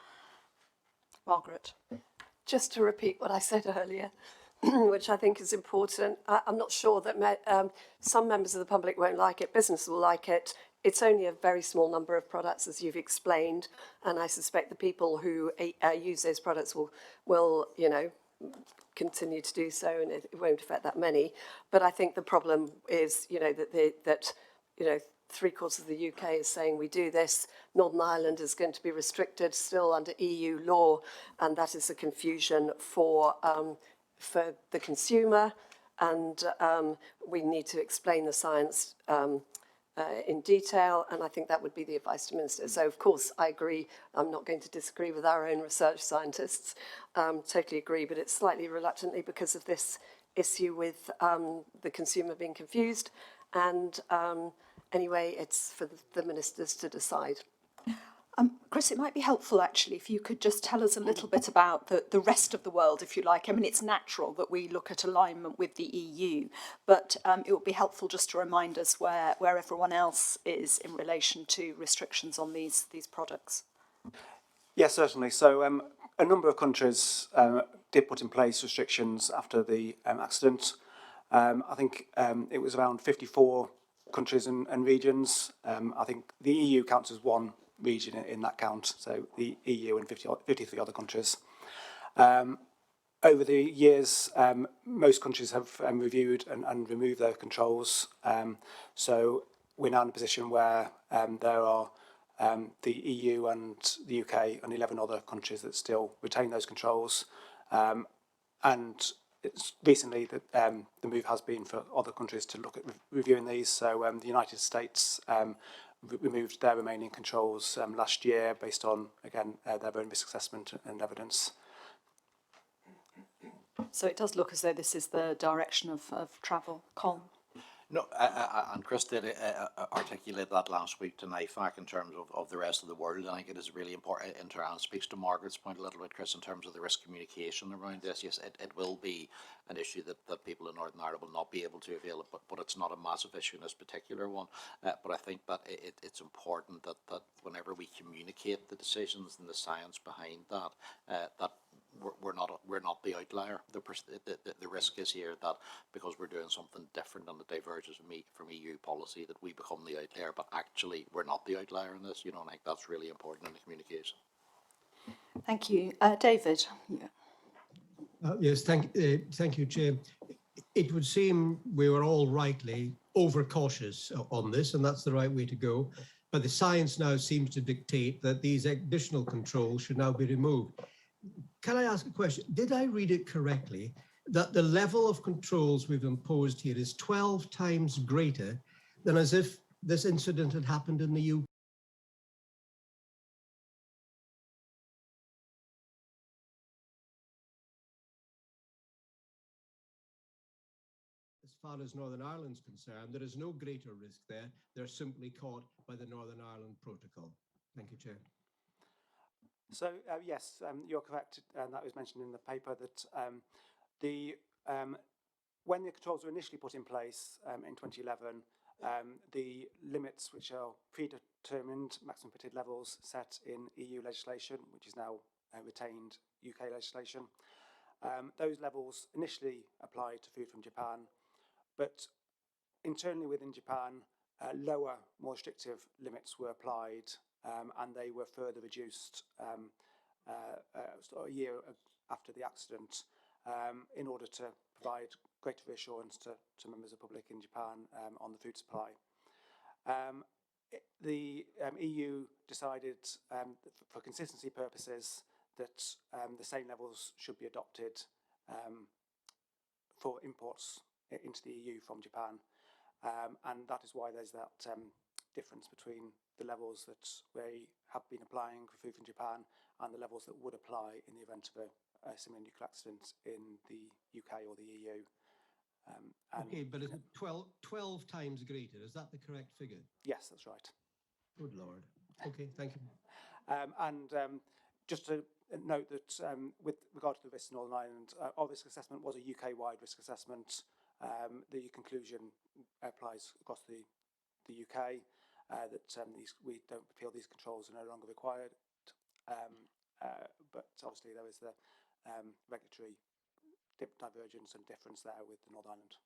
Margaret? Just to repeat what I said earlier, which I think is important. I'm not sure that some members of the public won't like it, business will like it. It's only a very small number of products, as you've explained, and I suspect the people who use those products will, you know, continue to do so, and it won't affect that many. But I think the problem is, you know, that you know, 3/4 of the UK is saying we do this. Northern Ireland is going to be restricted still under EU law, and that is a confusion for the consumer. And we need to explain the science in detail, and I think that would be the advice to ministers. So, of course, I agree. I'm not going to disagree with our own research scientists. Totally agree, but it's slightly reluctantly because of this issue with the consumer being confused. And anyway, it's for the ministers to decide. Chris, it might be helpful actually if you could just tell us a little bit about the rest of the world, if you like. I mean, it's natural that we look at alignment with the EU, but it would be helpful just to remind us where everyone else is in relation to restrictions on these products. Yes, certainly. So a number of countries did put in place restrictions after the accident. I think it was around 54 countries and regions. I think the EU counts as one region in that count, so the EU and 53 other countries. Over the years, most countries have reviewed and removed their controls. So we're now in a position where there are the EU and the UK and 11 other countries that still retain those controls. And it's recently that the move has been for other countries to look at reviewing these. So the United States removed their remaining controls last year based on, again, their own risk assessment and evidence. So it does look as though this is the direction of travel. Colin? No, and Chris did articulate that last week to NIFAC in terms of the rest of the world. I think it is really important, and speaks to Margaret's point a little bit, Chris, in terms of the risk communication around this. Yes, it will be an issue that people in Northern Ireland will not be able to avail of, but it's not a massive issue in this particular one. But I think that it's important that whenever we communicate the decisions and the science behind that, that we're not the outlier. The risk is here that because we're doing something different and it diverges from EU policy, that we become the outlier. But actually, we're not the outlier in this. And I think that's really important in the communication. Thank you, David. Yeah. Yes, thank you, Chair. It would seem we were all rightly overcautious on this, and that's the right way to go. But the science now seems to dictate that these additional controls should now be removed. Can I ask a question? Did I read it correctly that the level of controls we've imposed here is 12 times greater than as if this incident had happened in the UK? As far as Northern Ireland's concerned, there is no greater risk there. They're simply caught by the Northern Ireland Protocol. Thank you, Chair. So yes, you're correct, and that was mentioned in the paper that when the controls were initially put in place in 2011, the limits, which are predetermined maximum permitted levels set in EU legislation, which is now retained UK legislation, those levels initially applied to food from Japan, but internally within Japan, lower, more restrictive limits were applied, and they were further reduced a year after the accident in order to provide greater reassurance to members of the public in Japan on the food supply. The EU decided, for consistency purposes, that the same levels should be adopted for imports into the EU from Japan. And that is why there's that difference between the levels that we have been applying for food from Japan and the levels that would apply in the event of a similar nuclear accident in the UK or the EU. Okay, but is it 12 times greater? Is that the correct figure? Yes, that's right. Good Lord. Okay, thank you. Just to note that with regard to the risks in Northern Ireland, our risk assessment was a UK-wide risk assessment. The conclusion applies across the UK that we don't feel these controls are no longer required. But obviously there is the regulatory divergence and difference there with the Northern Ireland.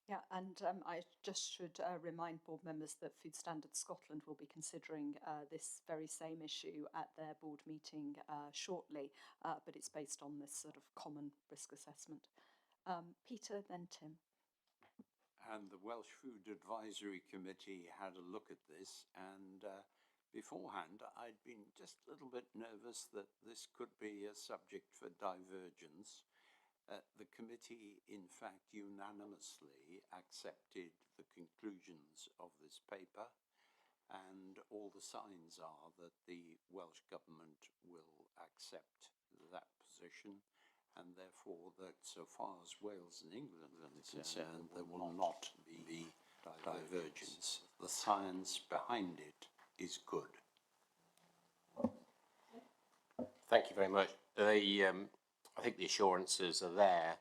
Yeah, and I just should remind board members that Food Standards Scotland will be considering this very same issue at their board meeting shortly, but it's based on this sort of common risk assessment. Peter, then Tim. And the Welsh Food Advisory Committee had a look at this, and beforehand I'd been just a little bit nervous that this could be a subject for divergence. The committee, in fact, unanimously accepted the conclusions of this paper, and all the signs are that the Welsh Government will accept that position, and therefore that so far as Wales and England are concerned, there will not be divergence. The science behind it is good. Thank you very much. I think the assurances are there.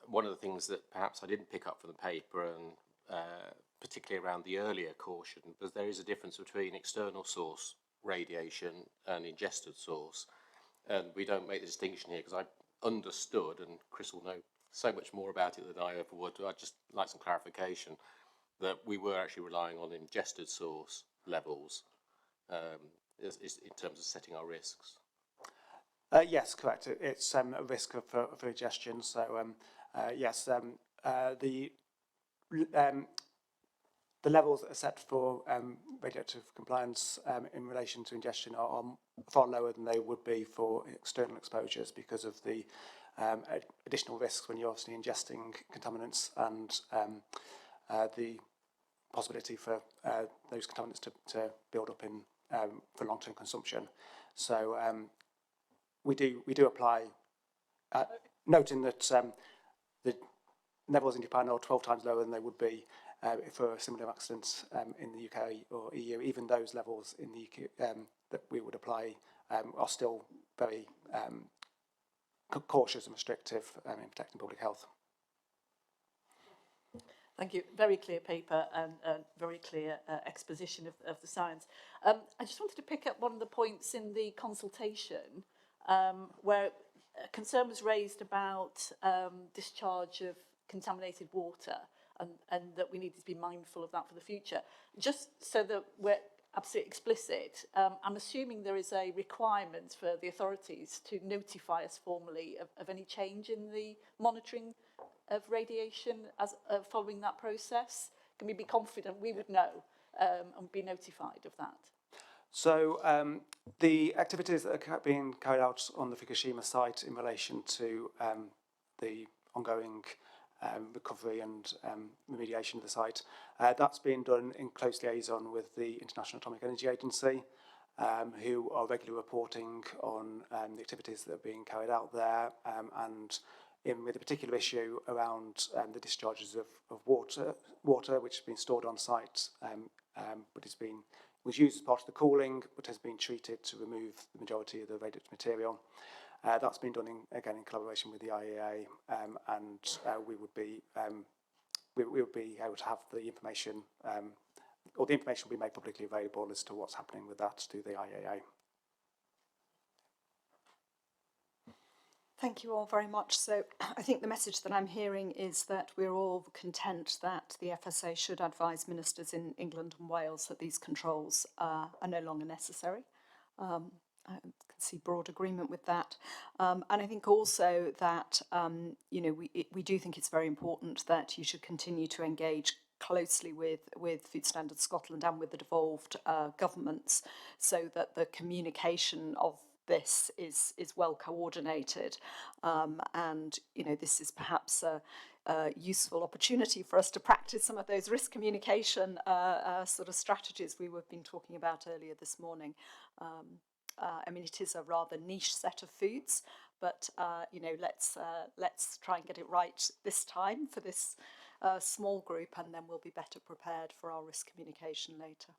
One of the things that perhaps I didn't pick up from the paper, and particularly around the earlier caution, was there is a difference between external source radiation and ingested source. And we don't make the distinction here because I understood, and Chris will know so much more about it than I ever would. I'd just like some clarification that we were actually relying on ingested source levels in terms of setting our risks. Yes, correct. It's a risk for ingestion. So yes, the levels that are set for radioactive compliance in relation to ingestion are far lower than they would be for external exposures because of the additional risks when you're obviously ingesting contaminants and the possibility for those contaminants to build up in for long-term consumption. So we do apply, noting that the levels in Japan are 12 times lower than they would be for similar accidents in the UK or EU. Even those levels in the UK that we would apply are still very cautious and restrictive in protecting public health. Thank you. Very clear paper and very clear exposition of the science. I just wanted to pick up one of the points in the consultation where a concern was raised about discharge of contaminated water and that we needed to be mindful of that for the future. Just so that we're absolutely explicit, I'm assuming there is a requirement for the authorities to notify us formally of any change in the monitoring of radiation as following that process. Can we be confident we would know and be notified of that? So the activities that are being carried out on the Fukushima site in relation to the ongoing recovery and remediation of the site, that's being done in close liaison with the International Atomic Energy Agency, who are regularly reporting on the activities that are being carried out there, and with a particular issue around the discharges of water which has been stored on site, but was used as part of the cooling, but has been treated to remove the majority of the radioactive material. That's been done again in collaboration with the IAA, and we would be able to have the information, or the information will be made publicly available as to what's happening with that to the IAA. Thank you all very much. So I think the message that I'm hearing is that we're all content that the FSA should advise ministers in England and Wales that these controls are no longer necessary. I can see broad agreement with that. And I think also that, we do think it's very important that you should continue to engage closely with Food Standards Scotland and with the devolved governments so that the communication of this is well coordinated, and this is perhaps a useful opportunity for us to practice some of those risk communication sort of strategies we've been talking about earlier this morning. I mean, it is a rather niche set of foods, but let's try and get it right this time for this small group, and then we'll be better prepared for our risk communication later.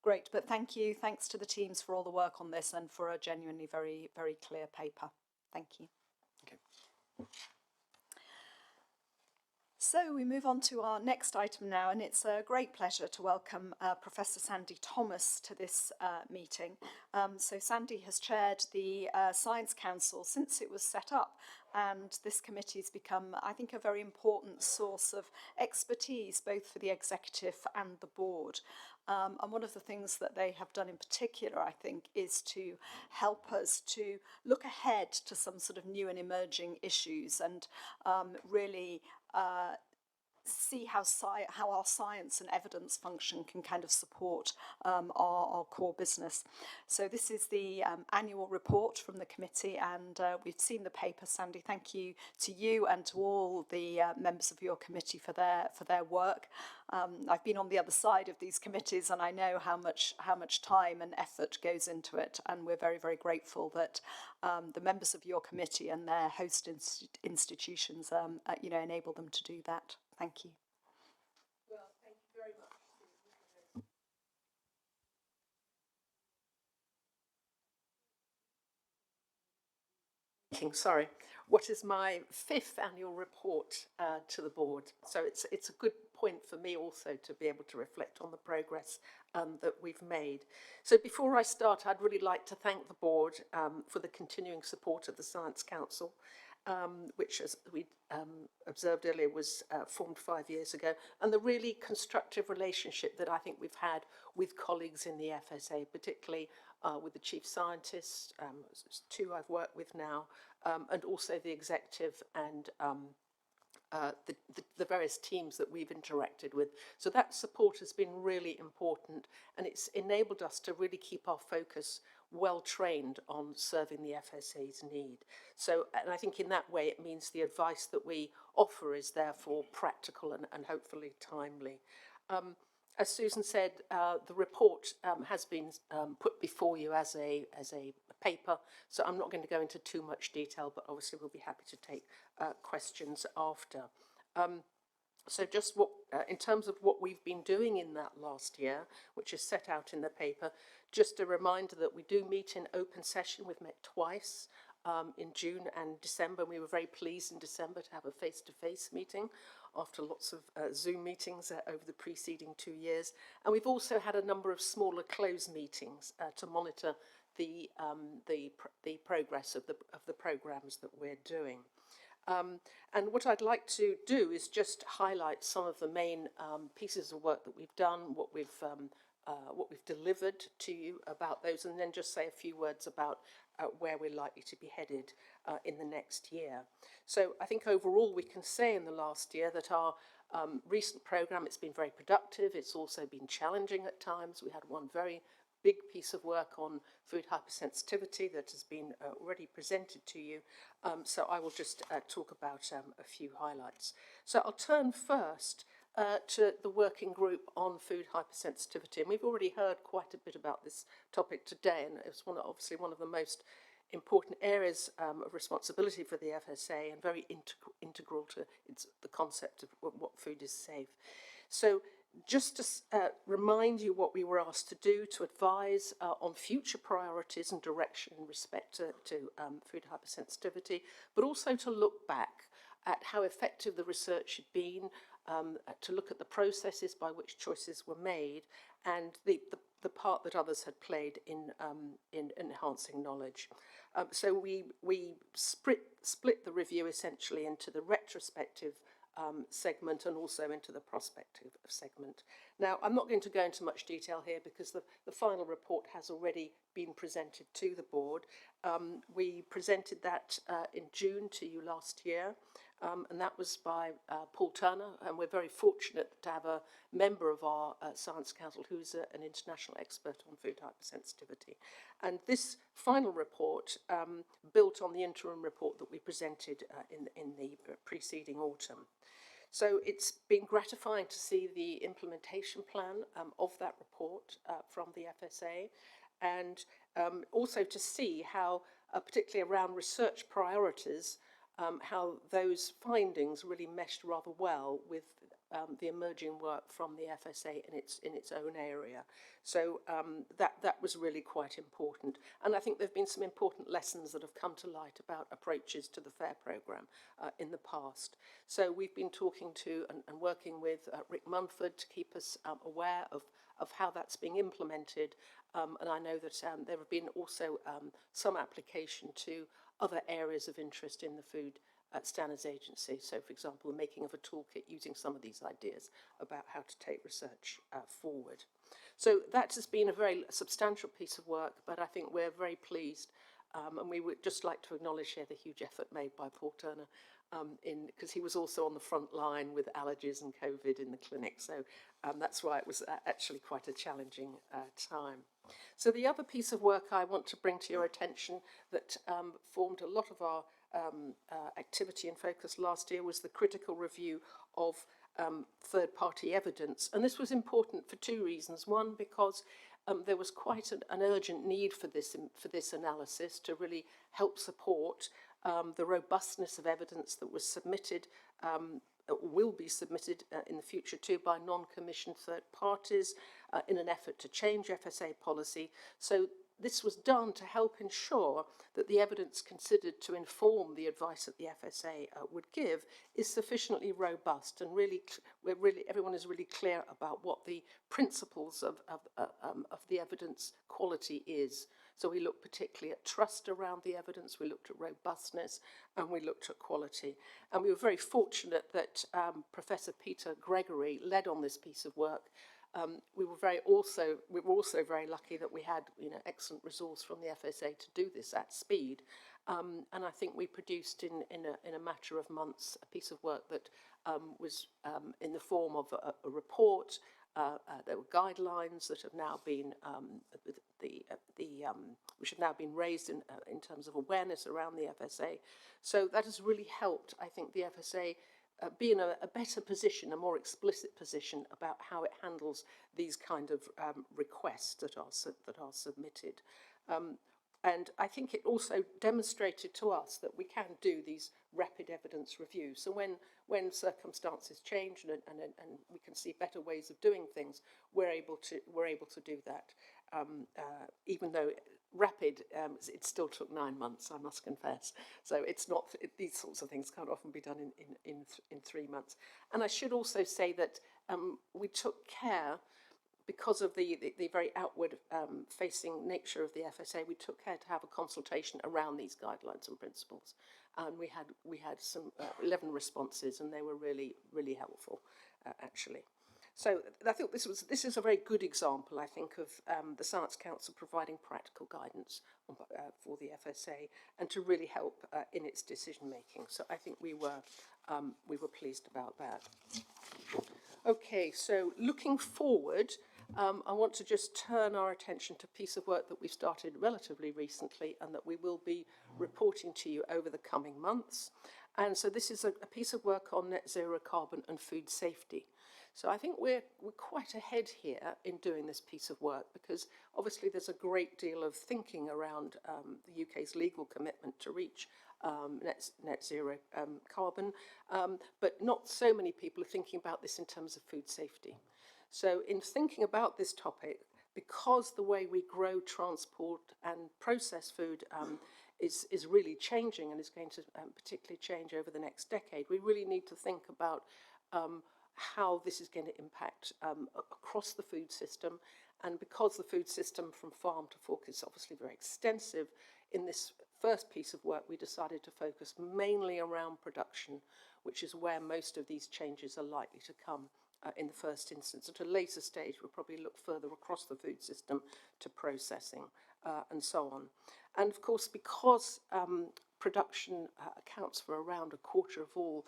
Great, but thank you. Thanks to the teams for all the work on this and for a genuinely very, very clear paper. Thank you. Okay. So we move on to our next item now, and it's a great pleasure to welcome Professor Sandy Thomas to this meeting. So Sandy has chaired the Science Council since it was set up, and this committee has become, I think, a very important source of expertise both for the executive and the board. And one of the things that they have done in particular, I think, is to help us to look ahead to some sort of new and emerging issues and really see how our science and evidence function can kind of support our core business. So this is the annual report from the committee, and we've seen the paper. Sandy, thank you to you and to all the members of your committee for their work. I've been on the other side of these committees, and I know how much time and effort goes into it, and we're very, very grateful that the members of your committee and their host institutions enable them to do that. Thank you. Well, thank you very much. Sorry, what is my 5th annual report to the board? So it's a good point for me also to be able to reflect on the progress that we've made. So before I start, I'd really like to thank the board for the continuing support of the Science Council, which, as we observed earlier, was formed 5 years ago, and the really constructive relationship that I think we've had with colleagues in the FSA, particularly with the chief scientists, 2 I've worked with now, and also the executive and the various teams that we've interacted with. So that support has been really important, and it's enabled us to really keep our focus well trained on serving the FSA's need. So, and I think in that way it means the advice that we offer is therefore practical and hopefully timely. as Susan said, the report has been put before you as a paper, so I'm not going to go into too much detail, but obviously we'll be happy to take questions after. So just what, in terms of what we've been doing in that last year, which is set out in the paper, just a reminder that we do meet in open session. We've met twice in June and December. We were very pleased in December to have a face-to-face meeting after lots of Zoom meetings over the preceding 2 years. And we've also had a number of smaller closed meetings to monitor the progress of the programs that we're doing. And what I'd like to do is just highlight some of the main pieces of work that we've done, what we've delivered to you about those, and then just say a few words about where we're likely to be headed in the next year. So I think overall we can say in the last year that our recent programme, it's been very productive. It's also been challenging at times. We had one very big piece of work on food hypersensitivity that has been already presented to you. So I will just talk about a few highlights. So I'll turn first to the working group on food hypersensitivity. And we've already heard quite a bit about this topic today, and it's obviously one of the most important areas of responsibility for the FSA and very integral to the concept of what food is safe. So just to remind you what we were asked to do, to advise on future priorities and direction in respect to food hypersensitivity, but also to look back at how effective the research had been, to look at the processes by which choices were made, and the part that others had played in enhancing knowledge. So we split the review essentially into the retrospective segment and also into the prospective segment. Now, I'm not going to go into much detail here because the final report has already been presented to the board. We presented that in June to you last year, and that was by Paul Turner, and we're very fortunate to have a member of our Science Council who's an international expert on food hypersensitivity. And this final report built on the interim report that we presented in the preceding autumn. So it's been gratifying to see the implementation plan of that report from the FSA, and also to see how, particularly around research priorities, how those findings really meshed rather well with the emerging work from the FSA in its own area. So that was really quite important. And I think there have been some important lessons that have come to light about approaches to the FAIR programme in the past. So we've been talking to and working with Rick Munford to keep us aware of how that's being implemented. And I know that there have been also some application to other areas of interest in the Food Standards Agency. So, for example, the making of a toolkit using some of these ideas about how to take research forward. So that has been a very substantial piece of work, but I think we're very pleased, and we would just like to acknowledge here the huge effort made by Paul Turner, because he was also on the front line with allergies and COVID in the clinic. So that's why it was actually quite a challenging time. So the other piece of work I want to bring to your attention that formed a lot of our activity and focus last year was the critical review of third-party evidence. And this was important for two reasons. One, because there was quite an urgent need for this analysis to really help support the robustness of evidence that was submitted, will be submitted in the future too by non-commissioned third parties in an effort to change FSA policy. So this was done to help ensure that the evidence considered to inform the advice that the FSA would give is sufficiently robust, and everyone is really clear about what the principles of the evidence quality is. So we looked particularly at trust around the evidence, we looked at robustness, and we looked at quality. And we were very fortunate that Professor Peter Gregory led on this piece of work. We were also very lucky that we had excellent resource from the FSA to do this at speed, and I think we produced in a matter of months a piece of work that was in the form of a report. There were guidelines that have now been which have now been raised in terms of awareness around the FSA. So that has really helped, I think, the FSA be in a better position, a more explicit position about how it handles these kind of requests that are submitted. And I think it also demonstrated to us that we can do these rapid evidence reviews. So when circumstances change and we can see better ways of doing things, we're able to do that. Even though rapid, it still took 9 months, I must confess. So it's not, these sorts of things can't often be done in 3 months. And I should also say that we took care, because of the very outward facing nature of the FSA, we took care to have a consultation around these guidelines and principles. And we had some 11 responses, and they were really, really helpful, actually. So I think this is a very good example, I think, of the Science Council providing practical guidance for the FSA and to really help in its decision making. So I think we were pleased about that. Okay, so looking forward, I want to just turn our attention to a piece of work that we've started relatively recently and that we will be reporting to you over the coming months. And so this is a piece of work on net zero carbon and food safety. So I think we're quite ahead here in doing this piece of work, because obviously there's a great deal of thinking around the UK's legal commitment to reach net zero carbon, but not so many people are thinking about this in terms of food safety. So in thinking about this topic, because the way we grow, transport and process food is really changing and is going to particularly change over the next decade, we really need to think about how this is going to impact across the food system. And because the food system from farm to fork is obviously very extensive, in this first piece of work we decided to focus mainly around production, which is where most of these changes are likely to come in the first instance. At a later stage we'll probably look further across the food system to processing and so on. And of course, because production accounts for around a quarter of all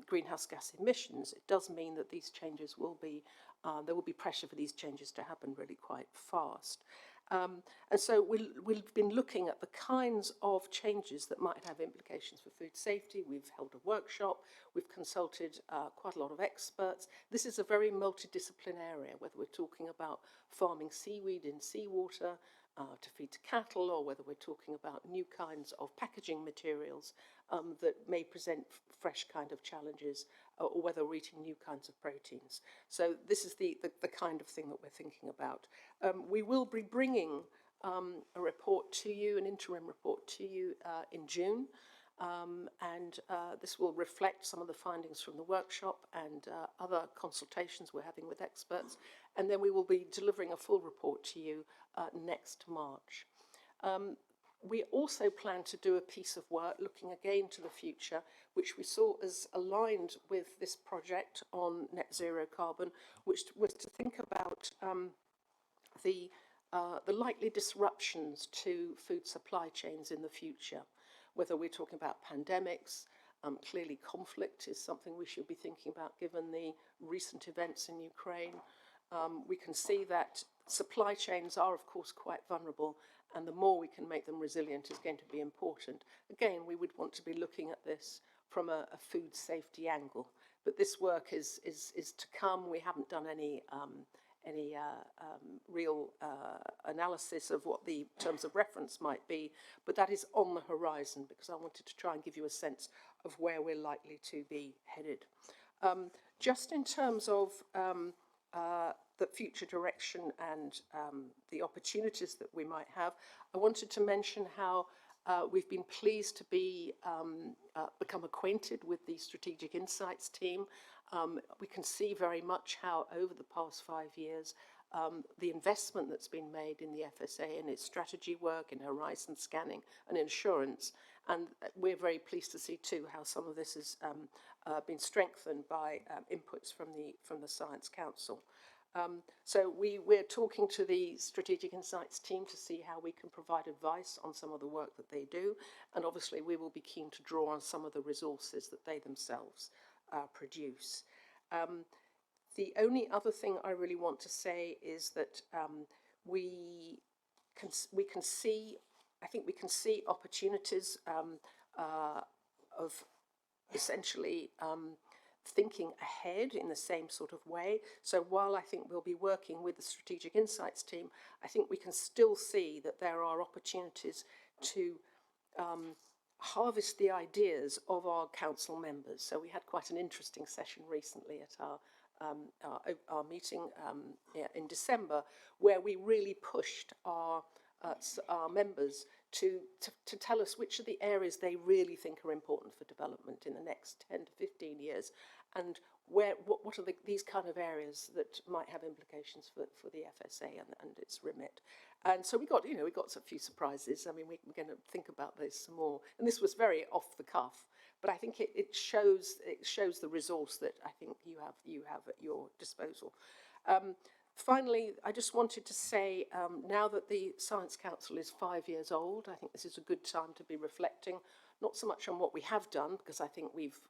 greenhouse gas emissions, it does mean that these changes will be, there will be pressure for these changes to happen really quite fast. And so we've been looking at the kinds of changes that might have implications for food safety. We've held a workshop, we've consulted quite a lot of experts. This is a very multidisciplinary area, whether we're talking about farming seaweed in seawater to feed to cattle, or whether we're talking about new kinds of packaging materials that may present fresh kind of challenges, or whether we're eating new kinds of proteins. So this is the kind of thing that we're thinking about. We will be bringing a report to you, an interim report to you in June, and this will reflect some of the findings from the workshop and other consultations we're having with experts, and then we will be delivering a full report to you next March. We also plan to do a piece of work looking again to the future, which we saw as aligned with this project on net zero carbon, which was to think about the likely disruptions to food supply chains in the future, whether we're talking about pandemics. Clearly conflict is something we should be thinking about given the recent events in Ukraine. We can see that supply chains are of course quite vulnerable, and the more we can make them resilient is going to be important. Again, we would want to be looking at this from a food safety angle, but this work is to come. We haven't done any real analysis of what the terms of reference might be, but that is on the horizon, because I wanted to try and give you a sense of where we're likely to be headed. Just in terms of the future direction and the opportunities that we might have, I wanted to mention how we've been pleased to be become acquainted with the Strategic Insights team. We can see very much how over the past 5 years the investment that's been made in the FSA and its strategy work in horizon scanning and insurance, and we're very pleased to see too how some of this has been strengthened by inputs from the Science Council. So we're talking to the Strategic Insights team to see how we can provide advice on some of the work that they do, and obviously we will be keen to draw on some of the resources that they themselves produce. The only other thing I really want to say is that we can see opportunities of essentially thinking ahead in the same sort of way. So while I think we'll be working with the Strategic Insights team, I think we can still see that there are opportunities to harvest the ideas of our council members. So we had quite an interesting session recently at our meeting in December, where we really pushed our members to tell us which are the areas they really think are important for development in the next 10 to 15 years, and what are these kind of areas that might have implications for the FSA and its remit. And so we got a few surprises. I mean, we're going to think about this some more. And this was very off the cuff, but I think it shows the resource that I think you have at your disposal. Finally, I just wanted to say, now that the Science Council is 5 years old, I think this is a good time to be reflecting, not so much on what we have done, because I think we've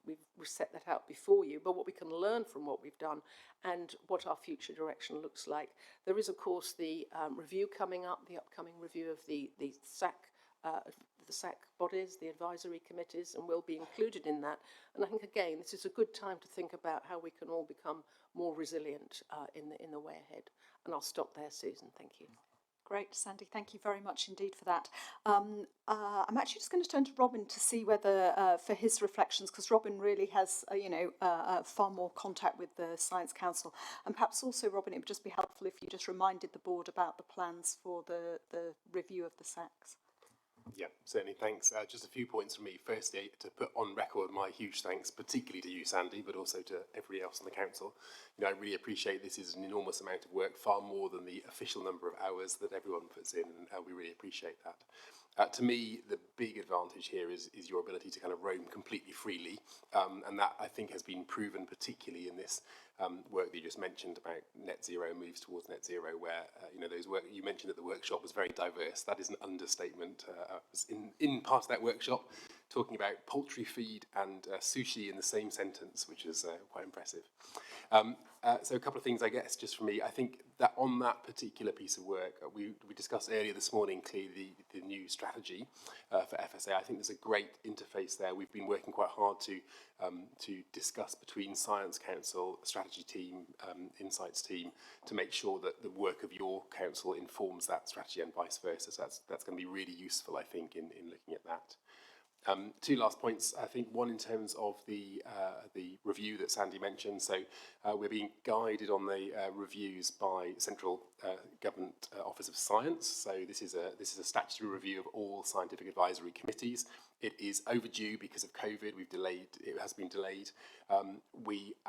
set that out before you, but what we can learn from what we've done and what our future direction looks like. There is, of course, the review coming up, the upcoming review of the SAC bodies, the advisory committees, and we'll be included in that. And I think, again, this is a good time to think about how we can all become more resilient in the way ahead. And I'll stop there, Susan. Thank you. Great, Sandy. Thank you very much indeed for that. I'm actually just going to turn to Robin to see whether, for his reflections, because Robin really has, far more contact with the Science Council. And perhaps also, Robin, it would just be helpful if you just reminded the board about the plans for the review of the SACs. Yeah, certainly, thanks. Just a few points from me. Firstly, to put on record my huge thanks, particularly to you, Sandy, but also to everybody else on the council. I really appreciate this is an enormous amount of work, far more than the official number of hours that everyone puts in, and we really appreciate that. To me, the big advantage here is your ability to kind of roam completely freely, and that I think has been proven particularly in this work that you just mentioned about net zero, moves towards net zero, where you mentioned that the workshop was very diverse. That is an understatement. I was in part of that workshop talking about poultry feed and sushi in the same sentence, which is quite impressive. So a couple of things, I guess, just for me. I think that on that particular piece of work, we discussed earlier this morning, clearly the new strategy for FSA. I think there's a great interface there. We've been working quite hard to discuss between Science Council, strategy team, insights team, to make sure that the work of your council informs that strategy and vice versa. So that's going to be really useful, I think, in looking at that. Two last points. I think one in terms of the review that Sandy mentioned. So we're being guided on the reviews by Central Government Office of Science. So this is a statutory review of all scientific advisory committees. It is overdue because of COVID. It has been delayed.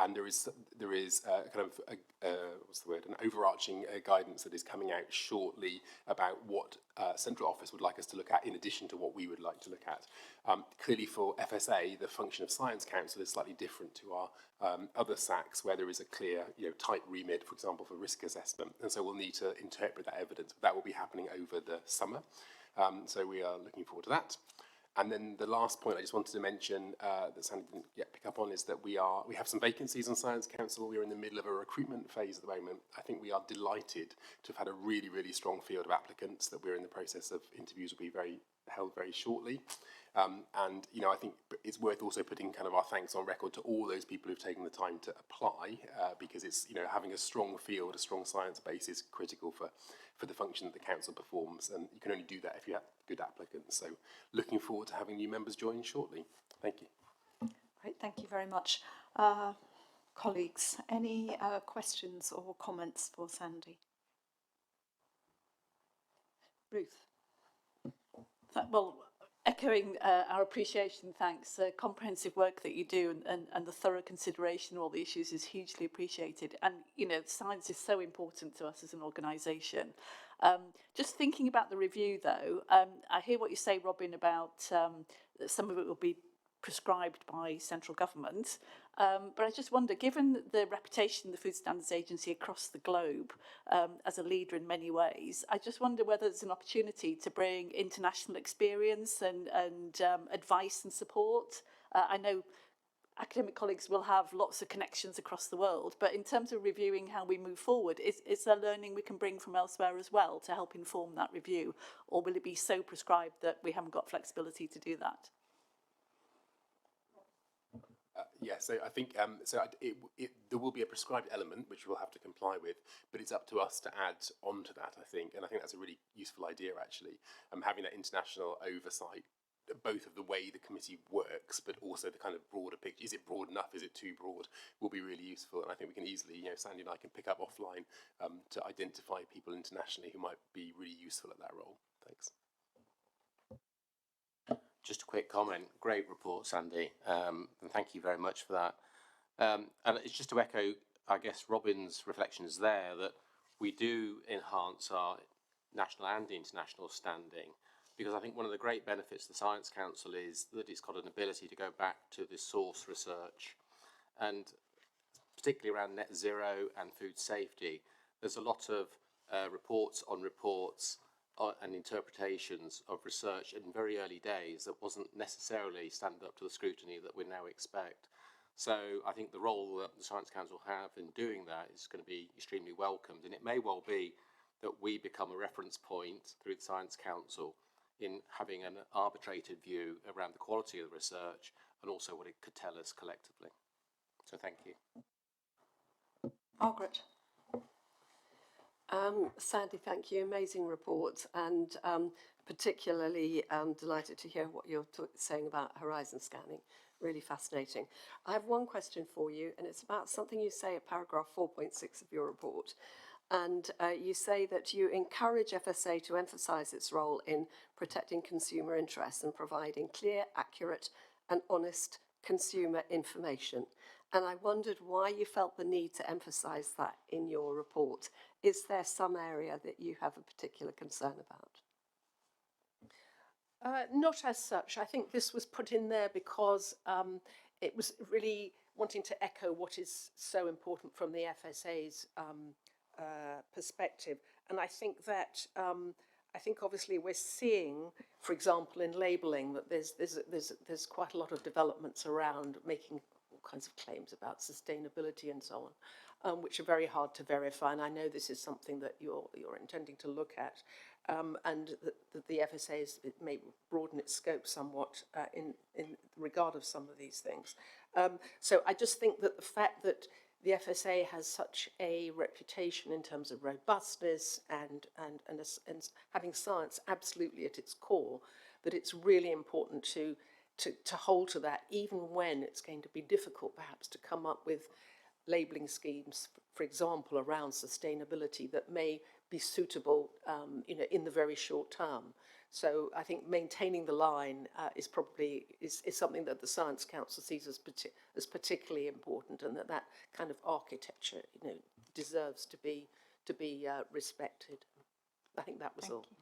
There is kind of an overarching guidance that is coming out shortly about what Central Office would like us to look at in addition to what we would like to look at. Clearly for FSA, the function of Science Council is slightly different to our other SACs, where there is a clear, tight remit, for example, for risk assessment. And so we'll need to interpret that evidence. That will be happening over the summer. So we are looking forward to that. And then the last point I just wanted to mention that Sandy didn't yet pick up on is that we have some vacancies on Science Council. We're in the middle of a recruitment phase at the moment. I think we are delighted to have had a really, really strong field of applicants that we're in the process of. Interviews will be held very shortly. And I think it's worth also putting kind of our thanks on record to all those people who've taken the time to apply, because it's having a strong field, a strong science base is critical for the function that the council performs, and you can only do that if you have good applicants. So looking forward to having new members join shortly. Thank you. Right, thank you very much. Colleagues, any questions or comments for Sandy? Ruth? Well, echoing our appreciation, thanks. Comprehensive work that you do and the thorough consideration of all the issues is hugely appreciated. And, science is so important to us as an organisation. Just thinking about the review, though, I hear what you say, Robin, about some of it will be prescribed by central government. But I just wonder, given the reputation of the Food Standards Agency across the globe as a leader in many ways, I just wonder whether there's an opportunity to bring international experience and advice and support. I know academic colleagues will have lots of connections across the world, but in terms of reviewing how we move forward, is there learning we can bring from elsewhere as well to help inform that review? Or will it be so prescribed that we haven't got flexibility to do that? Yeah, so I think there will be a prescribed element which we'll have to comply with, but it's up to us to add on to that, I think. And I think that's a really useful idea, actually. Having that international oversight, both of the way the committee works, but also the kind of broader picture. Is it broad enough? Is it too broad? Will be really useful. And I think we can easily, Sandy and I can pick up offline to identify people internationally who might be really useful at that role. Thanks. Just a quick comment. Great report, Sandy, and thank you very much for that. And it's just to echo, I guess, Robin's reflections there, that we do enhance our national and international standing, because I think one of the great benefits of the Science Council is that it's got an ability to go back to the source research, and particularly around net zero and food safety, there's a lot of reports on reports and interpretations of research in very early days that wasn't necessarily stand up to the scrutiny that we now expect. So I think the role that the Science Council have in doing that is going to be extremely welcomed, and it may well be that we become a reference point through the Science Council in having an arbitrated view around the quality of the research and also what it could tell us collectively. So thank you. Margaret. Sandy, thank you. Amazing report, and particularly delighted to hear what you're saying about horizon scanning. Really fascinating. I have one question for you, and it's about something you say at paragraph 4.6 of your report. And you say that you encourage FSA to emphasise its role in protecting consumer interests and providing clear, accurate and honest consumer information. And I wondered why you felt the need to emphasise that in your report. Is there some area that you have a particular concern about? Not as such. I think this was put in there because it was really wanting to echo what is so important from the FSA's perspective. And I think that obviously we're seeing, for example, in labelling, that there's quite a lot of developments around making all kinds of claims about sustainability and so on, which are very hard to verify. And I know this is something that you're intending to look at, and the FSA may broaden its scope somewhat in regard of some of these things. So I just think that the fact that the FSA has such a reputation in terms of robustness and having science absolutely at its core, that it's really important to hold to that, even when it's going to be difficult perhaps to come up with labelling schemes, for example, around sustainability that may be suitable in the very short term. So I think maintaining the line is something that the Science Council sees as particularly important, and that kind of architecture deserves to be respected. I think that was all. Thank you.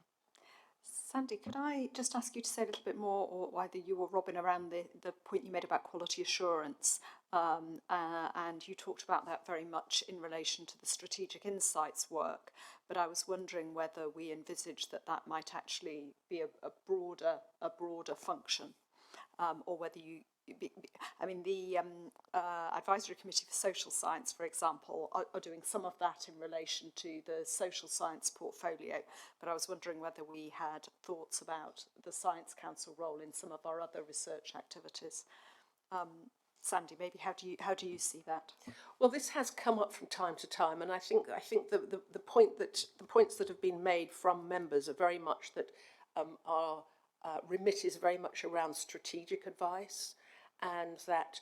Sandy, could I just ask you to say a little bit more, or either you or Robin, around the point you made about quality assurance, and you talked about that very much in relation to the strategic insights work, but I was wondering whether we envisage that might actually be a broader function, or whether the Advisory Committee for Social Science, for example, are doing some of that in relation to the social science portfolio, but I was wondering whether we had thoughts about the Science Council role in some of our other research activities. Sandy, maybe how do you see that? Well, this has come up from time to time, and I think the points that have been made from members are very much that our remit is very much around strategic advice, and that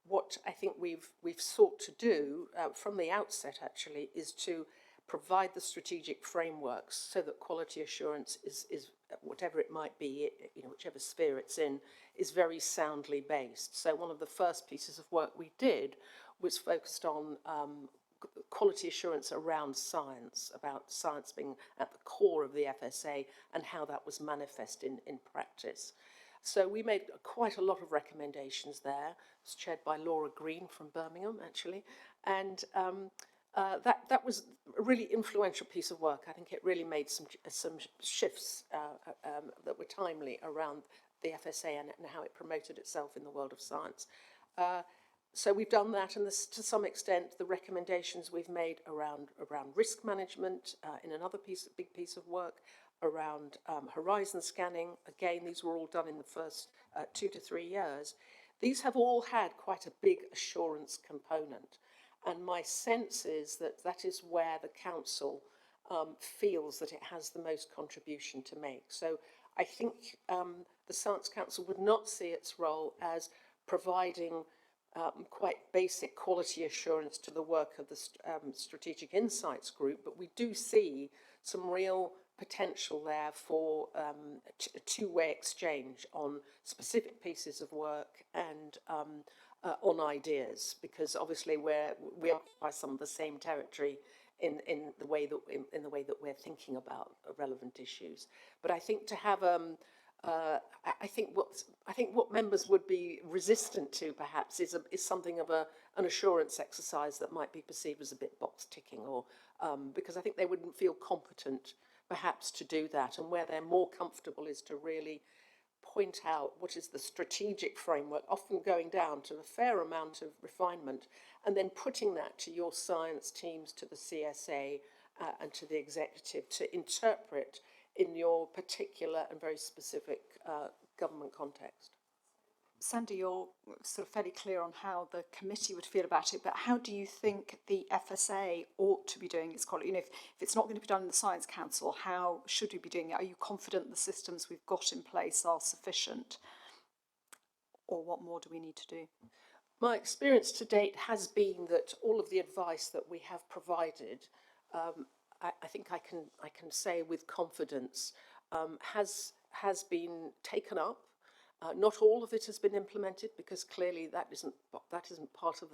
what I think we've sought to do from the outset actually is to provide the strategic frameworks so that quality assurance is whatever it might be, whichever sphere it's in, is very soundly based. So one of the first pieces of work we did was focused on quality assurance around science, about science being at the core of the FSA and how that was manifest in practice. So we made quite a lot of recommendations there. It was chaired by Laura Green from Birmingham, actually, and that was a really influential piece of work. I think it really made some shifts that were timely around the FSA and how it promoted itself in the world of science. So we've done that, and to some extent the recommendations we've made around risk management in another big piece of work, around horizon scanning. Again, these were all done in the first 2 to 3 years. these have all had quite a big assurance component. And my sense is that that is where the council feels that it has the most contribution to make. So I think the Science Council would not see its role as providing quite basic quality assurance to the work of the Strategic Insights Group, but we do see some real potential there for a two-way exchange on specific pieces of work and on ideas, because obviously we occupy some of the same territory in the way that we're thinking about relevant issues. But I think to have I think what members would be resistant to perhaps is something of an assurance exercise that might be perceived as a bit box ticking, or because I think they wouldn't feel competent perhaps to do that, and where they're more comfortable is to really point out what is the strategic framework, often going down to a fair amount of refinement, and then putting that to your science teams, to the CSA and to the executive to interpret in your particular and very specific government context. Sandy, you're sort of fairly clear on how the committee would feel about it, but how do you think the FSA ought to be doing its quality? You know, if it's not going to be done in the Science Council, how should we be doing it? Are you confident the systems we've got in place are sufficient? Or what more do we need to do? My experience to date has been that all of the advice that we have provided, I think I can say with confidence, has been taken up. Not all of it has been implemented, because clearly that isn't part of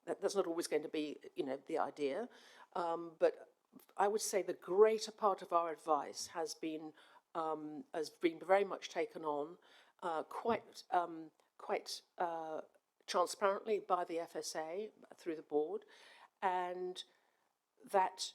that's not always going to be, you know, the idea. But I would say the greater part of our advice has been very much taken on quite transparently by the FSA through the board, and that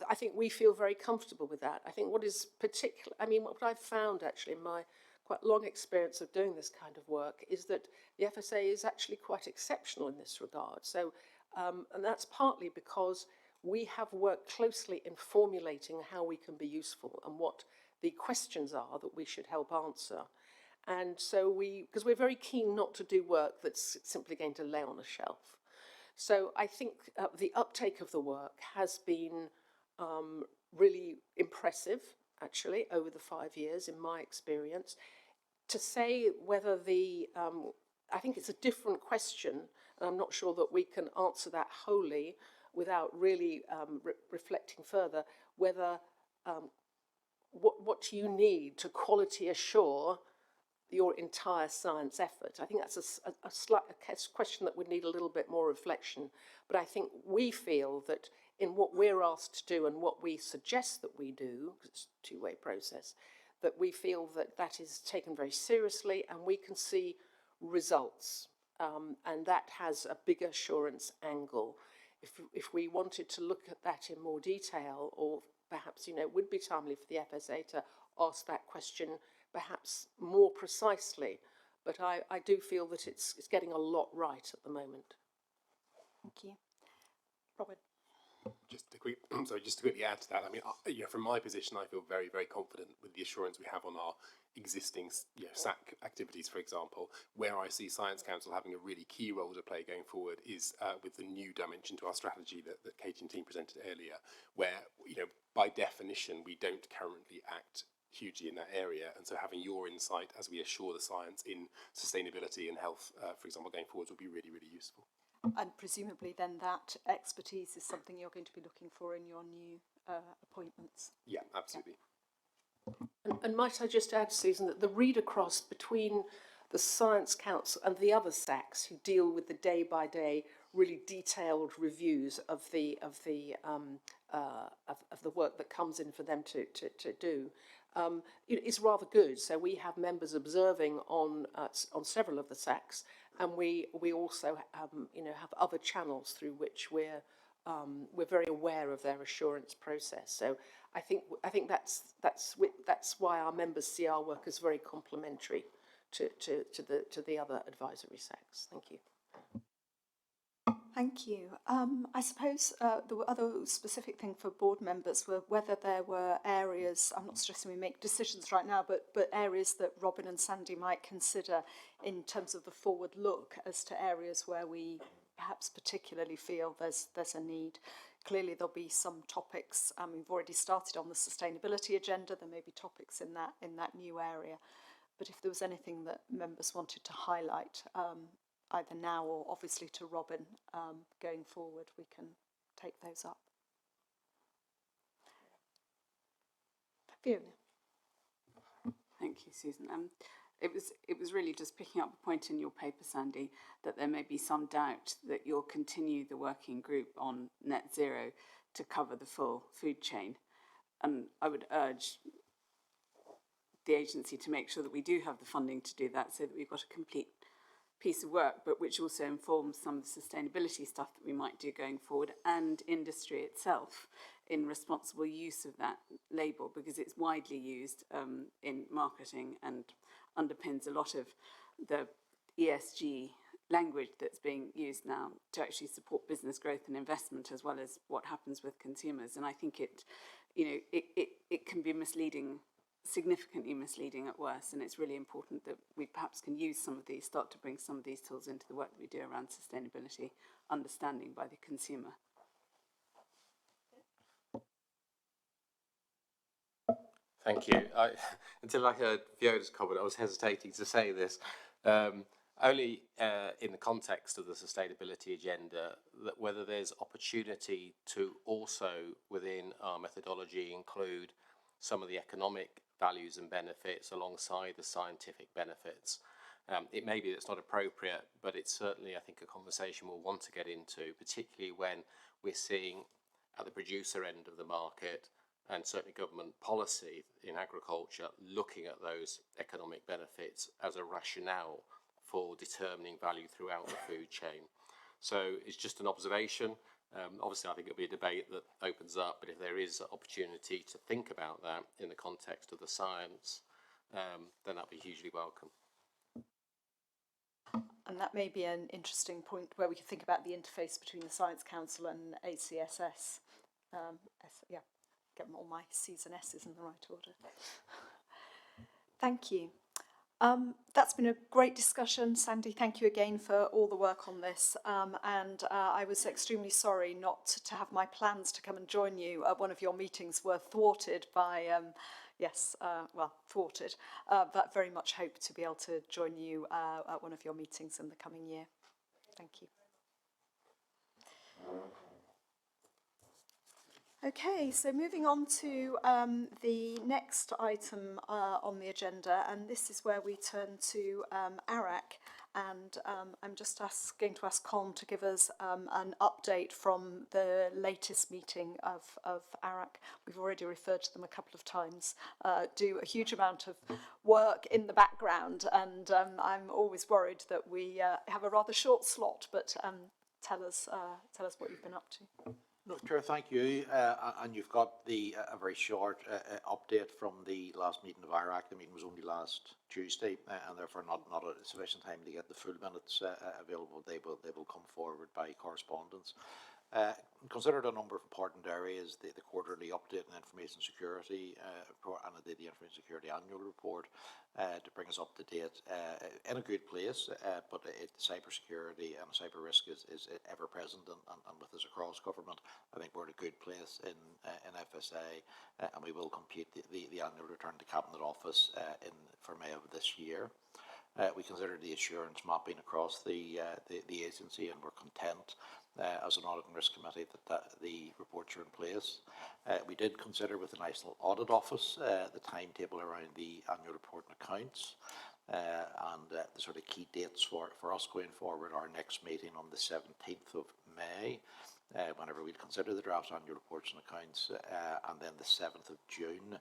I think we feel very comfortable with that. I think what is particular, I mean, what I've found actually in my quite long experience of doing this kind of work is that the FSA is actually quite exceptional in this regard. So, and that's partly because we have worked closely in formulating how we can be useful and what the questions are that we should help answer. And so because we're very keen not to do work that's simply going to lay on a shelf. So I think the uptake of the work has been really impressive, actually, over the 5 years, in my experience. To say whether I think it's a different question, and I'm not sure that we can answer that wholly without really reflecting further, whether what you need to quality assure your entire science effort. I think that's a slight question that would need a little bit more reflection. But I think we feel that in what we're asked to do and what we suggest that we do, because it's a two-way process, that we feel that that is taken very seriously and we can see results. And that has a big assurance angle. If we wanted to look at that in more detail, or perhaps, you know, it would be timely for the FSA to ask that question perhaps more precisely, but I do feel that it's getting a lot right at the moment. Thank you. Robert. Just to quickly add to that, I mean, from my position, I feel very, very confident with the assurance we have on our existing SAC activities, for example. Where I see Science Council having a really key role to play going forward is with the new dimension to our strategy that Katie and team presented earlier, where, you know, by definition, we don't currently act hugely in that area, and so having your insight as we assure the science in sustainability and health, for example, going forwards, will be really, really useful. And presumably then that expertise is something you're going to be looking for in your new appointments. Yeah, absolutely. And might I just add, Susan, that the read across between the Science Council and the other SACs who deal with the day-by-day, really detailed reviews of the work that comes in for them to do, is rather good. So we have members observing on several of the SACs, and we also have other channels through which we're very aware of their assurance process. So I think that's why our members see our work as very complementary to the other advisory SACs. Thank you. Thank you. I suppose the other specific thing for board members were whether there were areas, I'm not suggesting we make decisions right now, but areas that Robin and Sandy might consider in terms of the forward look as to areas where we perhaps particularly feel there's a need. Clearly there'll be some topics, we've already started on the sustainability agenda, there may be topics in that new area. But if there was anything that members wanted to highlight, either now or obviously to Robin going forward, we can take those up. Fiona. Thank you, Susan. It was really just picking up the point in your paper, Sandy, that there may be some doubt that you'll continue the working group on net zero to cover the full food chain. And I would urge the agency to make sure that we do have the funding to do that, so that we've got a complete piece of work, but which also informs some of the sustainability stuff that we might do going forward, and industry itself in responsible use of that label, because it's widely used in marketing and underpins a lot of the ESG language that's being used now to actually support business growth and investment, as well as what happens with consumers. And I think it can be misleading, significantly misleading at worst, and it's really important that we perhaps can use some of these, start to bring some of these tools into the work that we do around sustainability understanding by the consumer. Thank you. Until I heard Fiona's comment, I was hesitating to say this. Only in the context of the sustainability agenda, that whether there's opportunity to also, within our methodology, include some of the economic values and benefits alongside the scientific benefits. It may be that's not appropriate, but it's certainly, I think, a conversation we'll want to get into, particularly when we're seeing at the producer end of the market, and certainly government policy in agriculture, looking at those economic benefits as a rationale for determining value throughout the food chain. So it's just an observation. Obviously, I think it'll be a debate that opens up, but if there is an opportunity to think about that in the context of the science, then that'd be hugely welcome. And that may be an interesting point where we can think about the interface between the Science Council and ACSS. Yeah, get all my C's and S's in the right order. Thank you. That's been a great discussion. Sandy, thank you again for all the work on this. And I was extremely sorry not to have my plans to come and join you at one of your meetings were thwarted by, thwarted, but very much hope to be able to join you at one of your meetings in the coming year. Thank you. Okay, so moving on to the next item on the agenda, and this is where we turn to ARAC, and I'm just going to ask Colm to give us an update from the latest meeting of ARAC. We've already referred to them a couple of times, do a huge amount of work in the background, and I'm always worried that we have a rather short slot, but tell us what you've been up to. No, Chair, thank you. And you've got a very short update from the last meeting of IRAC. The meeting was only last Tuesday, and therefore not a sufficient time to get the full minutes available. They will come forward by correspondence. Considered a number of important areas, the quarterly update on information security and the information security annual report to bring us up to date in a good place, but cybersecurity and cyber risk is ever present and with us across government. I think we're in a good place in FSA, and we will complete the annual return to Cabinet Office for May of this year. We considered the assurance mapping across the agency, and we're content as an Audit and Risk Committee that the reports are in place. We did consider with the National Audit Office the timetable around the annual report and accounts, and the sort of key dates for us going forward. Our next meeting on the 17th of May, whenever we consider the draft annual reports and accounts, and then the 7th of June,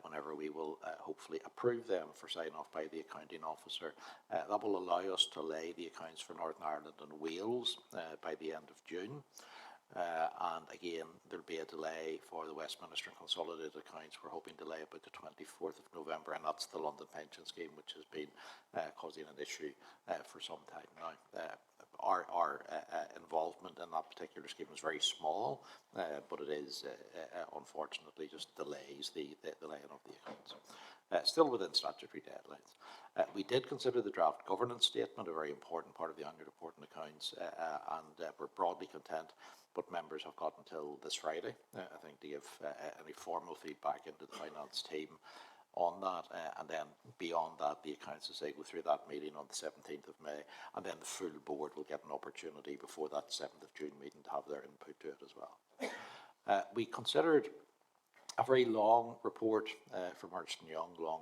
whenever we will hopefully approve them for sign-off by the accounting officer. That will allow us to lay the accounts for Northern Ireland and Wales by the end of June. And again, there'll be a delay for the Westminster and Consolidated accounts. We're hoping to lay about the 24th of November, and that's the London Pension Scheme, which has been causing an issue for some time now. our involvement in that particular scheme was very small, but it is unfortunately just delays the laying of the accounts. Still within statutory deadlines. We did consider the draft governance statement a very important part of the annual report and accounts, and we're broadly content, but members have got until this Friday, I think, to give any formal feedback into the finance team on that, and then beyond that, the accounts, as they go through that meeting on the 17th of May, and then the full board will get an opportunity before that 7th of June meeting to have their input to it as well. We considered a very long report from Ernst & Young, long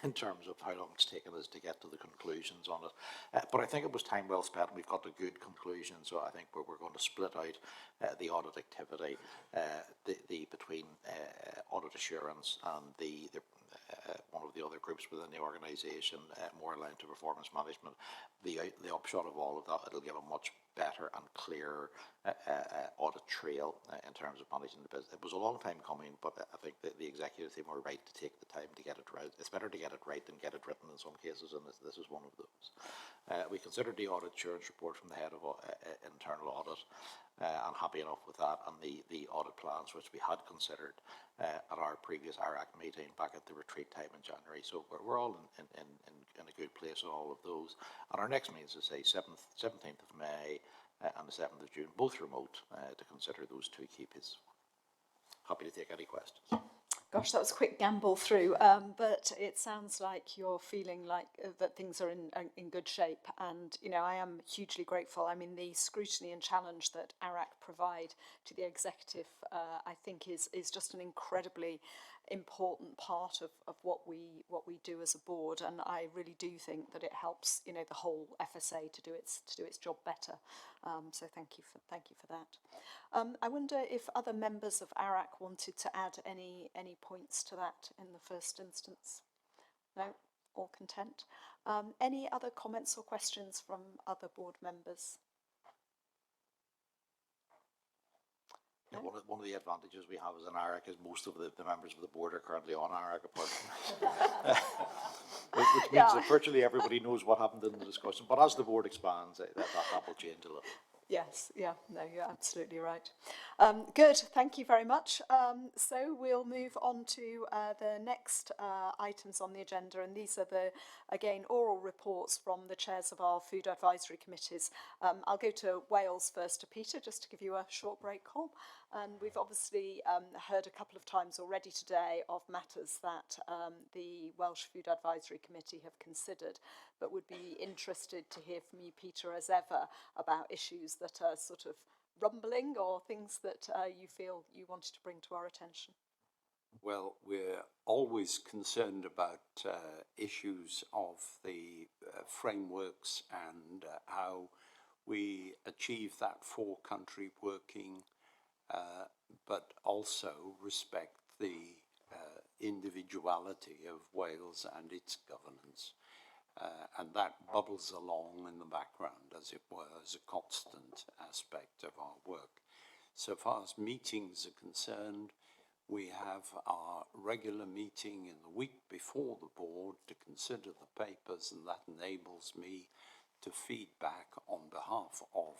in terms of how long it's taken us to get to the conclusions on it. But I think it was time well spent. We've got a good conclusion, so I think we're going to split out the audit activity between audit assurance and one of the other groups within the organisation, more aligned to performance management. The upshot of all of that, it'll give a much better and clearer audit trail in terms of managing the business. It was a long time coming, but I think that the executive team were right to take the time to get it right. It's better to get it right than get it written in some cases, and this is one of those. We considered the audit assurance report from the head of internal audit. I'm happy enough with that, and the audit plans which we had considered at our previous ARAC meeting back at the retreat time in January. So we're all in a good place on all of those. And our next meeting is, say, 17th of May and the 7th of June, both remote, to consider those two key pieces. Happy to take any questions. Gosh, that was a quick gamble through, but it sounds like you're feeling like that things are in good shape, and I am hugely grateful. I mean, the scrutiny and challenge that ARAC provide to the executive, I think, is just an incredibly important part of what we do as a board, and I really do think that it helps the whole FSA to do its job better. So thank you for that. I wonder if other members of ARAC wanted to add any points to that in the first instance. No, all content. Any other comments or questions from other board members? Yeah, one of the advantages we have as an ARAC is most of the members of the board are currently on ARAC, apart from which means that virtually everybody knows what happened in the discussion. But as the board expands, that will change a little. Yes, yeah, no, you're absolutely right. Good, thank you very much. So we'll move on to the next items on the agenda, and these are again, oral reports from the chairs of our food advisory committees. I'll go to Wales first, to Peter, just to give you a short break call. And we've obviously heard a couple of times already today of matters that the Welsh Food Advisory Committee have considered, but would be interested to hear from you, Peter, as ever, about issues that are sort of rumbling or things that you feel you wanted to bring to our attention. Well, we're always concerned about issues of the frameworks and how we achieve that four-country working, but also respect the individuality of Wales and its governance. And that bubbles along in the background, as it were, as a constant aspect of our work. So far as meetings are concerned, we have our regular meeting in the week before the board to consider the papers, and that enables me to feed back on behalf of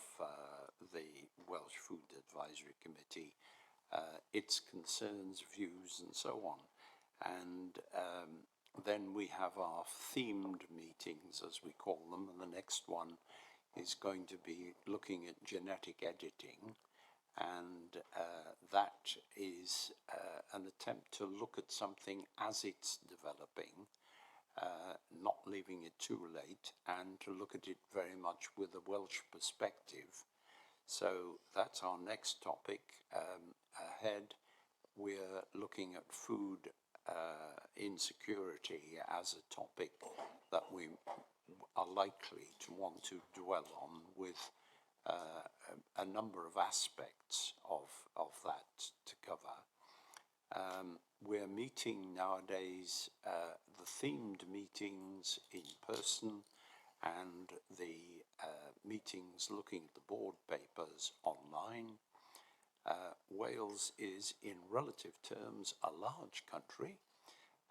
the Welsh Food Advisory Committee its concerns, views, and so on. And then we have our themed meetings, as we call them, and the next one is going to be looking at genetic editing, and that is an attempt to look at something as it's developing, not leaving it too late, and to look at it very much with a Welsh perspective. So that's our next topic. Ahead, we're looking at food insecurity as a topic that we are likely to want to dwell on, with a number of aspects of that to cover. We're meeting nowadays the themed meetings in person and the meetings looking at the board papers online. Wales is, in relative terms, a large country,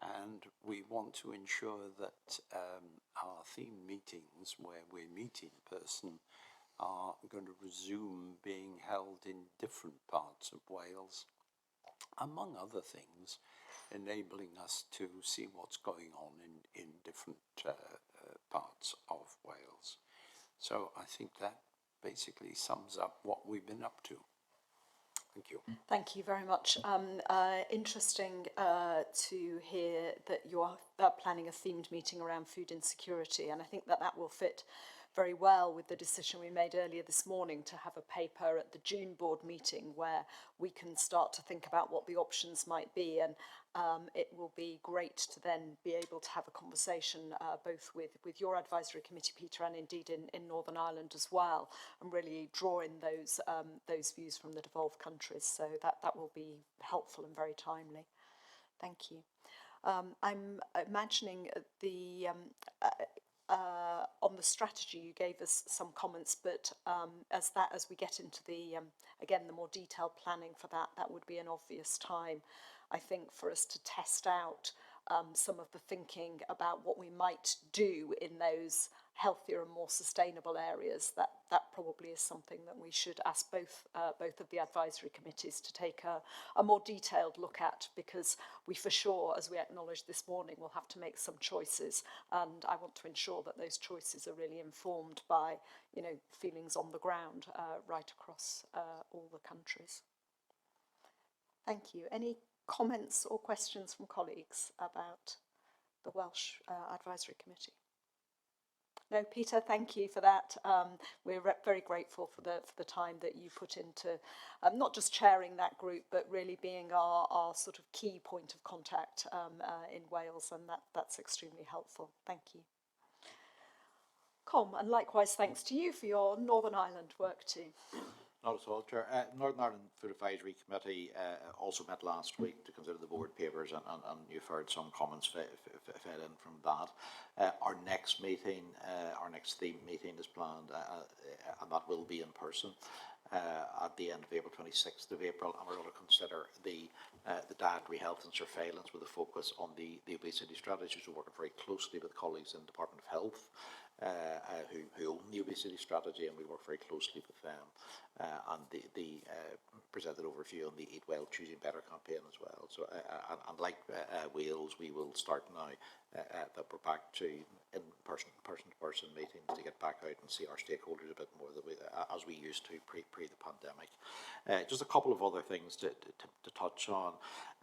and we want to ensure that our theme meetings, where we meet in person, are going to resume being held in different parts of Wales, among other things, enabling us to see what's going on in different parts of Wales. So I think that basically sums up what we've been up to. Thank you. Thank you very much. Interesting to hear that you're planning a themed meeting around food insecurity, and I think that that will fit very well with the decision we made earlier this morning to have a paper at the June board meeting where we can start to think about what the options might be, and it will be great to then be able to have a conversation both with your advisory committee, Peter, and indeed in Northern Ireland as well, and really draw in those views from the devolved countries. So that will be helpful and very timely. Thank you. I'm imagining on the strategy you gave us some comments, but as we get into the again the more detailed planning for that would be an obvious time, I think, for us to test out some of the thinking about what we might do in those healthier and more sustainable areas. That probably is something that we should ask both of the advisory committees to take a more detailed look at, because we for sure, as we acknowledged this morning, will have to make some choices, and I want to ensure that those choices are really informed by, you know, feelings on the ground right across all the countries. Thank you. Any comments or questions from colleagues about the Welsh Advisory Committee? No, Peter, thank you for that. We're very grateful for the time that you put into not just chairing that group, but really being our sort of key point of contact in Wales, and that's extremely helpful. Thank you. And likewise, thanks to you for your Northern Ireland work too. Not at all, Chair. Northern Ireland Food Advisory Committee also met last week to consider the board papers, and you've heard some comments fed in from that. Our next meeting, our next theme meeting is planned, and that will be in person at the end of April, 26th of April, and we're going to consider the dietary health and surveillance with a focus on the obesity strategy. So we're working very closely with colleagues in the Department of Health who own the obesity strategy, and we work very closely with them. And the presented overview on the Eat Well, Choosing Better campaign as well. So, and like Wales, we will start now that we're back to person-to-person meetings to get back out and see our stakeholders a bit more as we used to pre the pandemic. Just a couple of other things to touch on.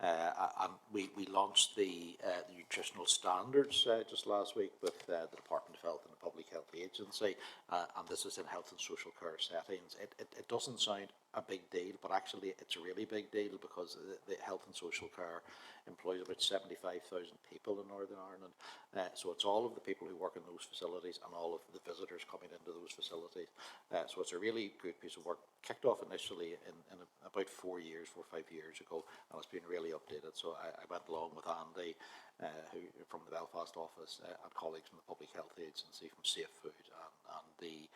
And we launched the nutritional standards just last week with the Department of Health and the Public Health Agency, and this is in health and social care settings. It doesn't sound a big deal, but actually it's a really big deal, because the health and social care employs about 75,000 people in Northern Ireland. So it's all of the people who work in those facilities and all of the visitors coming into those facilities. So it's a really good piece of work, kicked off initially in about 4 or 5 years ago, and it's been really updated. So I went along with Andy, who from the Belfast office, and colleagues from the Public Health Agency, from Safe Food, and the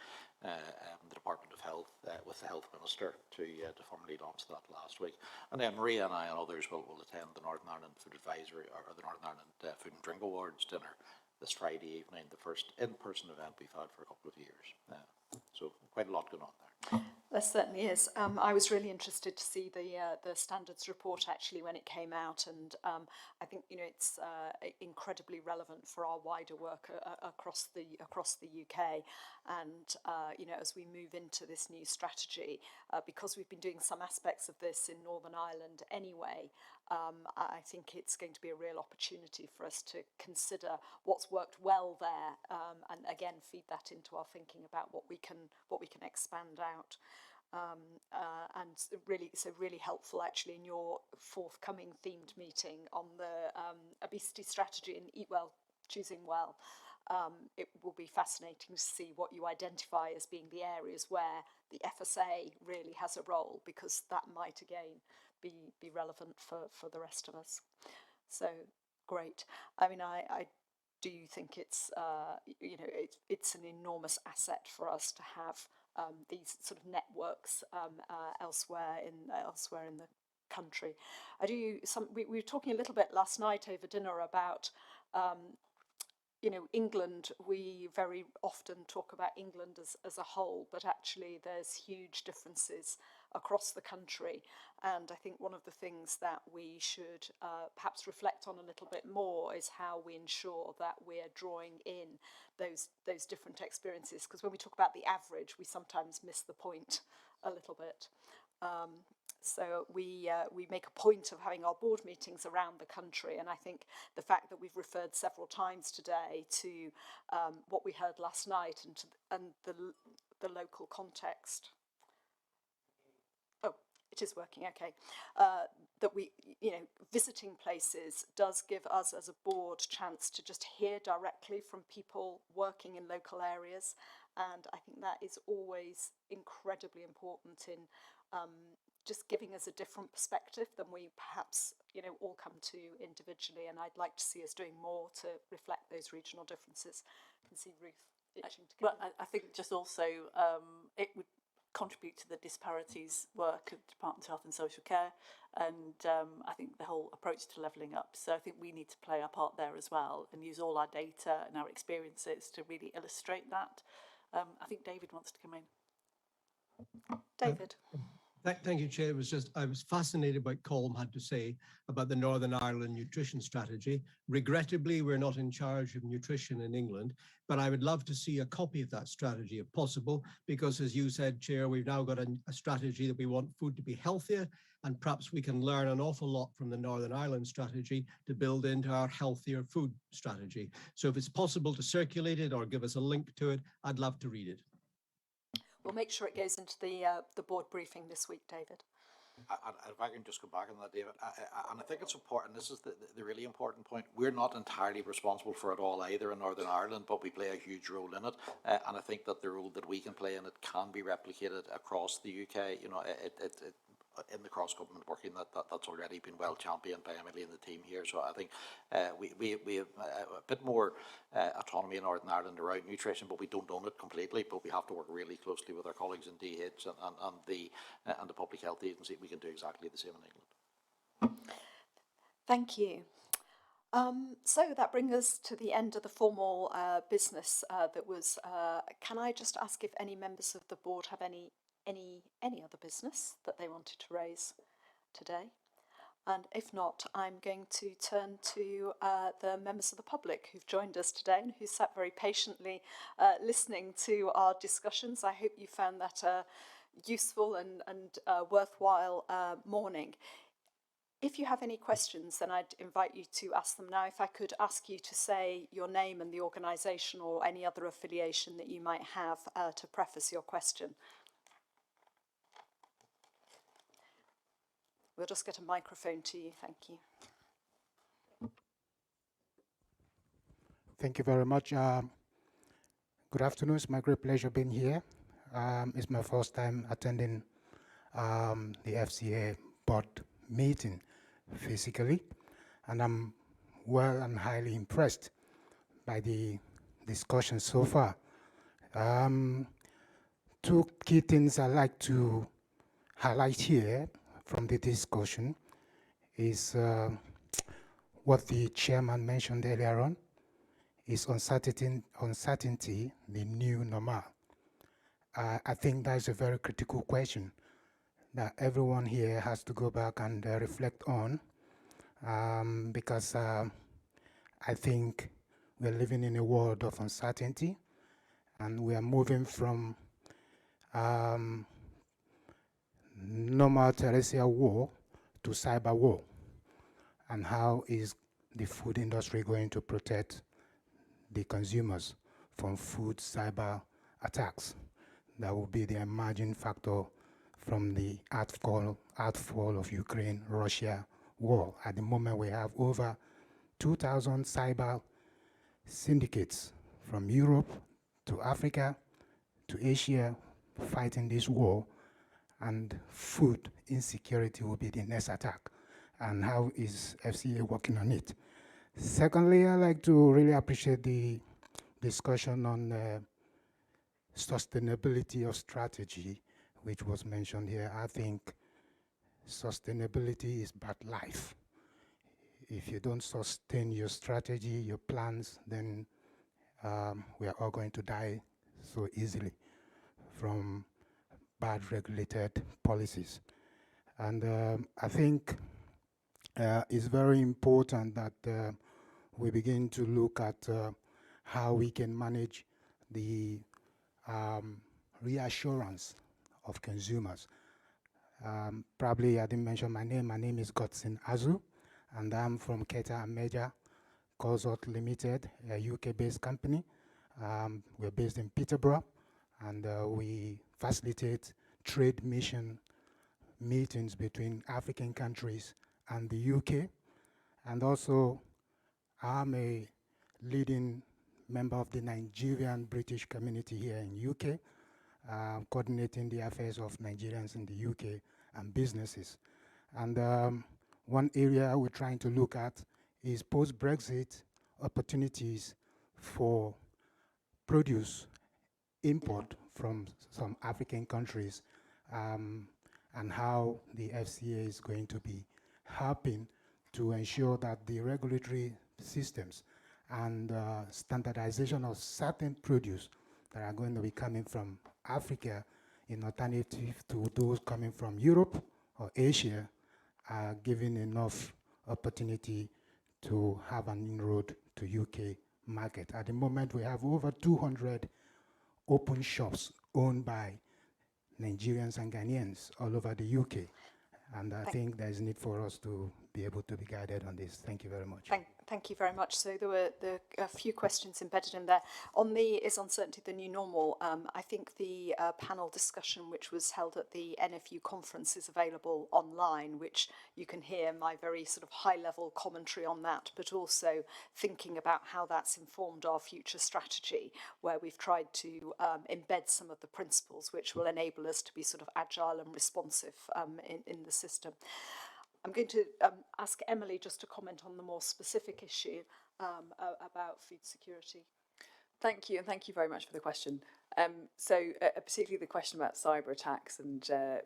Department of Health, with the Health Minister to formally launch that last week. And then Maria and I and others will attend the Northern Ireland Food Advisory, or the Northern Ireland Food and Drink Awards dinner this Friday evening, the first in-person event we've had for a couple of years. So quite a lot going on there. There certainly is. I was really interested to see the standards report actually when it came out, and I think, you know, it's incredibly relevant for our wider work across the UK. And you know, as we move into this new strategy, because we've been doing some aspects of this in Northern Ireland anyway, I think it's going to be a real opportunity for us to consider what's worked well there, and again feed that into our thinking about what we can expand out. And really helpful actually in your forthcoming themed meeting on the obesity strategy and Eat Well, Choosing Well. It will be fascinating to see what you identify as being the areas where the FSA really has a role, because that might again be relevant for the rest of us. So great. I mean, I do think it's you know, it's an enormous asset for us to have these sort of networks elsewhere in the country. We were talking a little bit last night over dinner about you know, England, we very often talk about England as a whole, but actually there's huge differences across the country. And I think one of the things that we should perhaps reflect on a little bit more is how we ensure that we're drawing in those different experiences. Because when we talk about the average, we sometimes miss the point a little bit. So we make a point of having our board meetings around the country, and I think the fact that we've referred several times today to what we heard last night and the local context. Oh, it is working. Okay, that we, you know, visiting places does give us as a board chance to just hear directly from people working in local areas, and I think that is always incredibly important in just giving us a different perspective than we perhaps, you know, all come to individually. And I'd like to see us doing more to reflect those regional differences. I can see Ruth itching to Well, I think just also it would contribute to the disparities work of Department of Health and Social Care, and I think the whole approach to levelling up. So I think we need to play our part there as well and use all our data and our experiences to really illustrate that. I think David wants to come in. David. Thank you, Chair. I was fascinated by what Colm had to say about the Northern Ireland nutrition strategy. Regrettably, we're not in charge of nutrition in England, but I would love to see a copy of that strategy if possible, because as you said, Chair, we've now got a strategy that we want food to be healthier, and perhaps we can learn an awful lot from the Northern Ireland strategy to build into our healthier food strategy. So if it's possible to circulate it or give us a link to it, I'd love to read it. We'll make sure it goes into the board briefing this week, David. If I can just go back on that, David, and I think it's important, this is the really important point, we're not entirely responsible for it all either in Northern Ireland, but we play a huge role in it, and I think that the role that we can play in it can be replicated across the UK. You know, in the cross-government working that's already been well championed by Emily and the team here. So I think we have a bit more autonomy in Northern Ireland around nutrition, but we don't own it completely. But we have to work really closely with our colleagues in DH and the Public Health Agency. We can do exactly the same in England. Thank you. So that brings us to the end of the formal business that was. Can I just ask if any members of the board have any other business that they wanted to raise today? And if not, I'm going to turn to the members of the public who've joined us today and who sat very patiently listening to our discussions. I hope you found that useful and worthwhile morning. If you have any questions, then I'd invite you to ask them now. If I could ask you to say your name and the organisation or any other affiliation that you might have to preface your question. We'll just get a microphone to you. Thank you. Thank you very much. Good afternoon. It's my great pleasure being here. It's my first time attending the FCA board meeting physically, and I'm well and highly impressed by the discussion so far. Two key things I'd like to highlight here from the discussion is what the chairman mentioned earlier on, is uncertainty, the new normal. I think that's a very critical question that everyone here has to go back and reflect on, because I think we're living in a world of uncertainty, and we are moving from normal terrestrial war to cyber war. And how is the food industry going to protect the consumers from food cyber attacks? That will be the emerging factor from the outfall of Ukraine-Russia war. At the moment, we have over 2,000 cyber syndicates from Europe to Africa to Asia fighting this war, and food insecurity will be the next attack. And how is FCA working on it? Secondly, I'd like to really appreciate the discussion on sustainability of strategy, which was mentioned here. I think sustainability is about life. If you don't sustain your strategy, your plans, then we are all going to die so easily from bad regulated policies. And I think it's very important that we begin to look at how we can manage the reassurance of consumers. Probably I didn't mention my name. My name is Godson Azu, and I'm from Keta and Major Consult Limited, a UK-based company. We're based in Peterborough, and we facilitate trade mission meetings between African countries and the UK. And also, I'm a leading member of the Nigerian British community here in UK, coordinating the affairs of Nigerians in the UK and businesses. And one area we're trying to look at is post-Brexit opportunities for produce import from some African countries, and how the FCA is going to be helping to ensure that the regulatory systems and standardization of certain produce that are going to be coming from Africa in alternative to those coming from Europe or Asia are giving enough opportunity to have an inroad to UK market. At the moment, we have over 200 open shops owned by Nigerians and Ghanaians all over the UK. And I think there's need for us to be able to be guided on this. Thank you very much. Thank you very much. So there were a few questions embedded in there. On the is uncertainty the new normal, I think the panel discussion which was held at the NFU conference is available online, which you can hear my very sort of high-level commentary on that, but also thinking about how that's informed our future strategy, where we've tried to embed some of the principles which will enable us to be sort of agile and responsive in the system. I'm going to ask Emily just to comment on the more specific issue about food security. Thank you, and thank you very much for the question. Particularly the question about cyber attacks and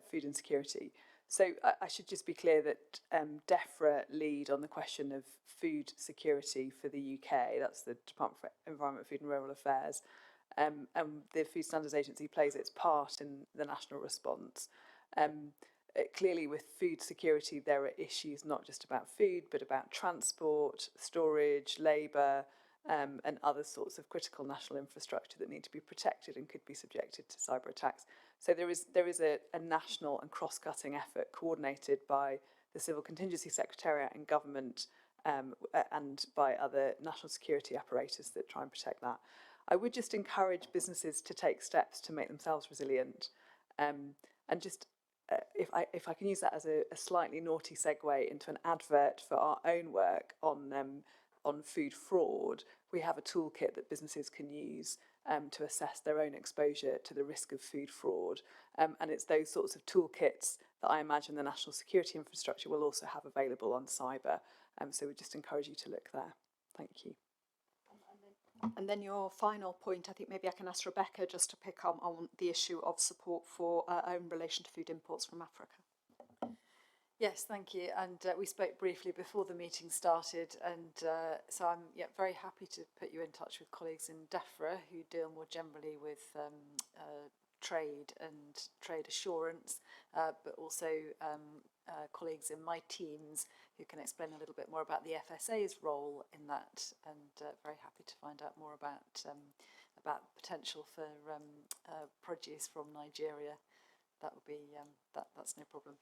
food insecurity. So I should just be clear that DEFRA lead on the question of food security for the UK. That's the Department for Environment, Food and Rural Affairs. And the Food Standards Agency plays its part in the national response. Clearly, with food security, there are issues not just about food, but about transport, storage, labour, and other sorts of critical national infrastructure that need to be protected and could be subjected to cyber attacks. So there is a national and cross-cutting effort coordinated by the Civil Contingency Secretariat and government and by other national security apparatus that try and protect that. I would just encourage businesses to take steps to make themselves resilient, and just if I can use that as a slightly naughty segue into an advert for our own work on food fraud, we have a toolkit that businesses can use to assess their own exposure to the risk of food fraud. And it's those sorts of toolkits that I imagine the national security infrastructure will also have available on cyber. So we just encourage you to look there. Thank you. And then your final point, I think maybe I can ask Rebecca just to pick up on the issue of support for in relation to food imports from Africa. Yes, thank you. And we spoke briefly before the meeting started, and so I'm very happy to put you in touch with colleagues in DEFRA who deal more generally with trade and trade assurance, but also colleagues in my teams who can explain a little bit more about the FSA's role in that, and very happy to find out more about potential for produce from Nigeria. That would be that's no problem.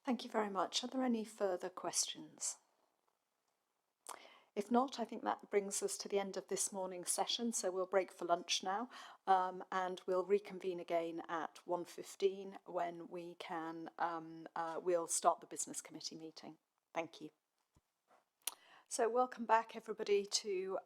Thank you very much. Are there any further questions? If not, I think that brings us to the end of this morning's session, so we'll break for lunch now, and we'll reconvene again at 1:15 when we can, we'll start the business committee meeting. Thank you. So welcome back everybody to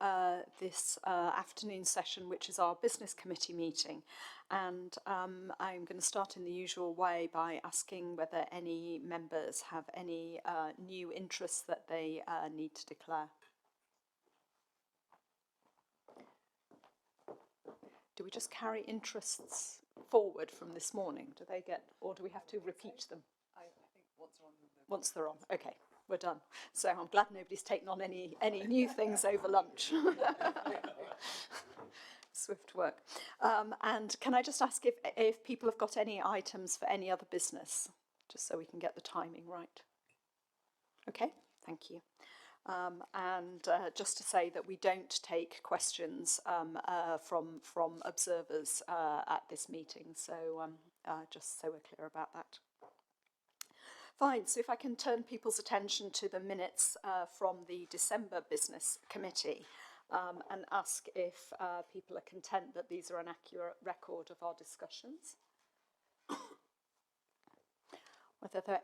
this afternoon session, which is our business committee meeting. And I'm going to start in the usual way by asking whether any members have any new interests that they need to declare. Do we just carry interests forward from this morning? Do they get, or do we have to repeat them? I think once they're on. Okay. we're done. So I'm glad nobody's taken on any new things over lunch. Swift work. And can I just ask if people have got any items for any other business, just so we can get the timing right? Okay, thank you. And just to say that we don't take questions from observers at this meeting, so just so we're clear about that. Fine, so if I can turn people's attention to the minutes from the December Business Committee and ask if people are content that these are an accurate record of our discussions. Whether there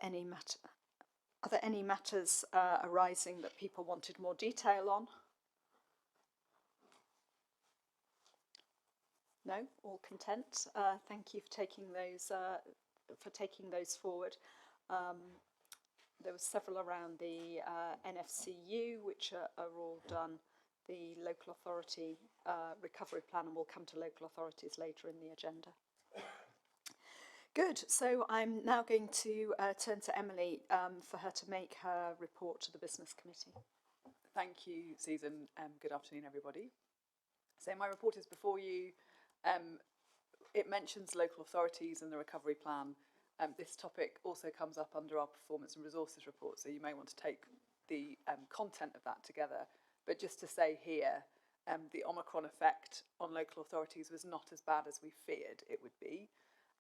are there any matters arising that people wanted more detail on? No, all content. Thank you for taking those forward. There were several around the NFCU, which are all done. The local authority recovery plan, and we'll come to local authorities later in the agenda. Good, so I'm now going to turn to Emily for her to make her report to the Business Committee. Thank you, Susan. Good afternoon, everybody. So my report is before you. It mentions local authorities and the recovery plan. This topic also comes up under our performance and resources report, so you may want to take the content of that together. But just to say here, the Omicron effect on local authorities was not as bad as we feared it would be.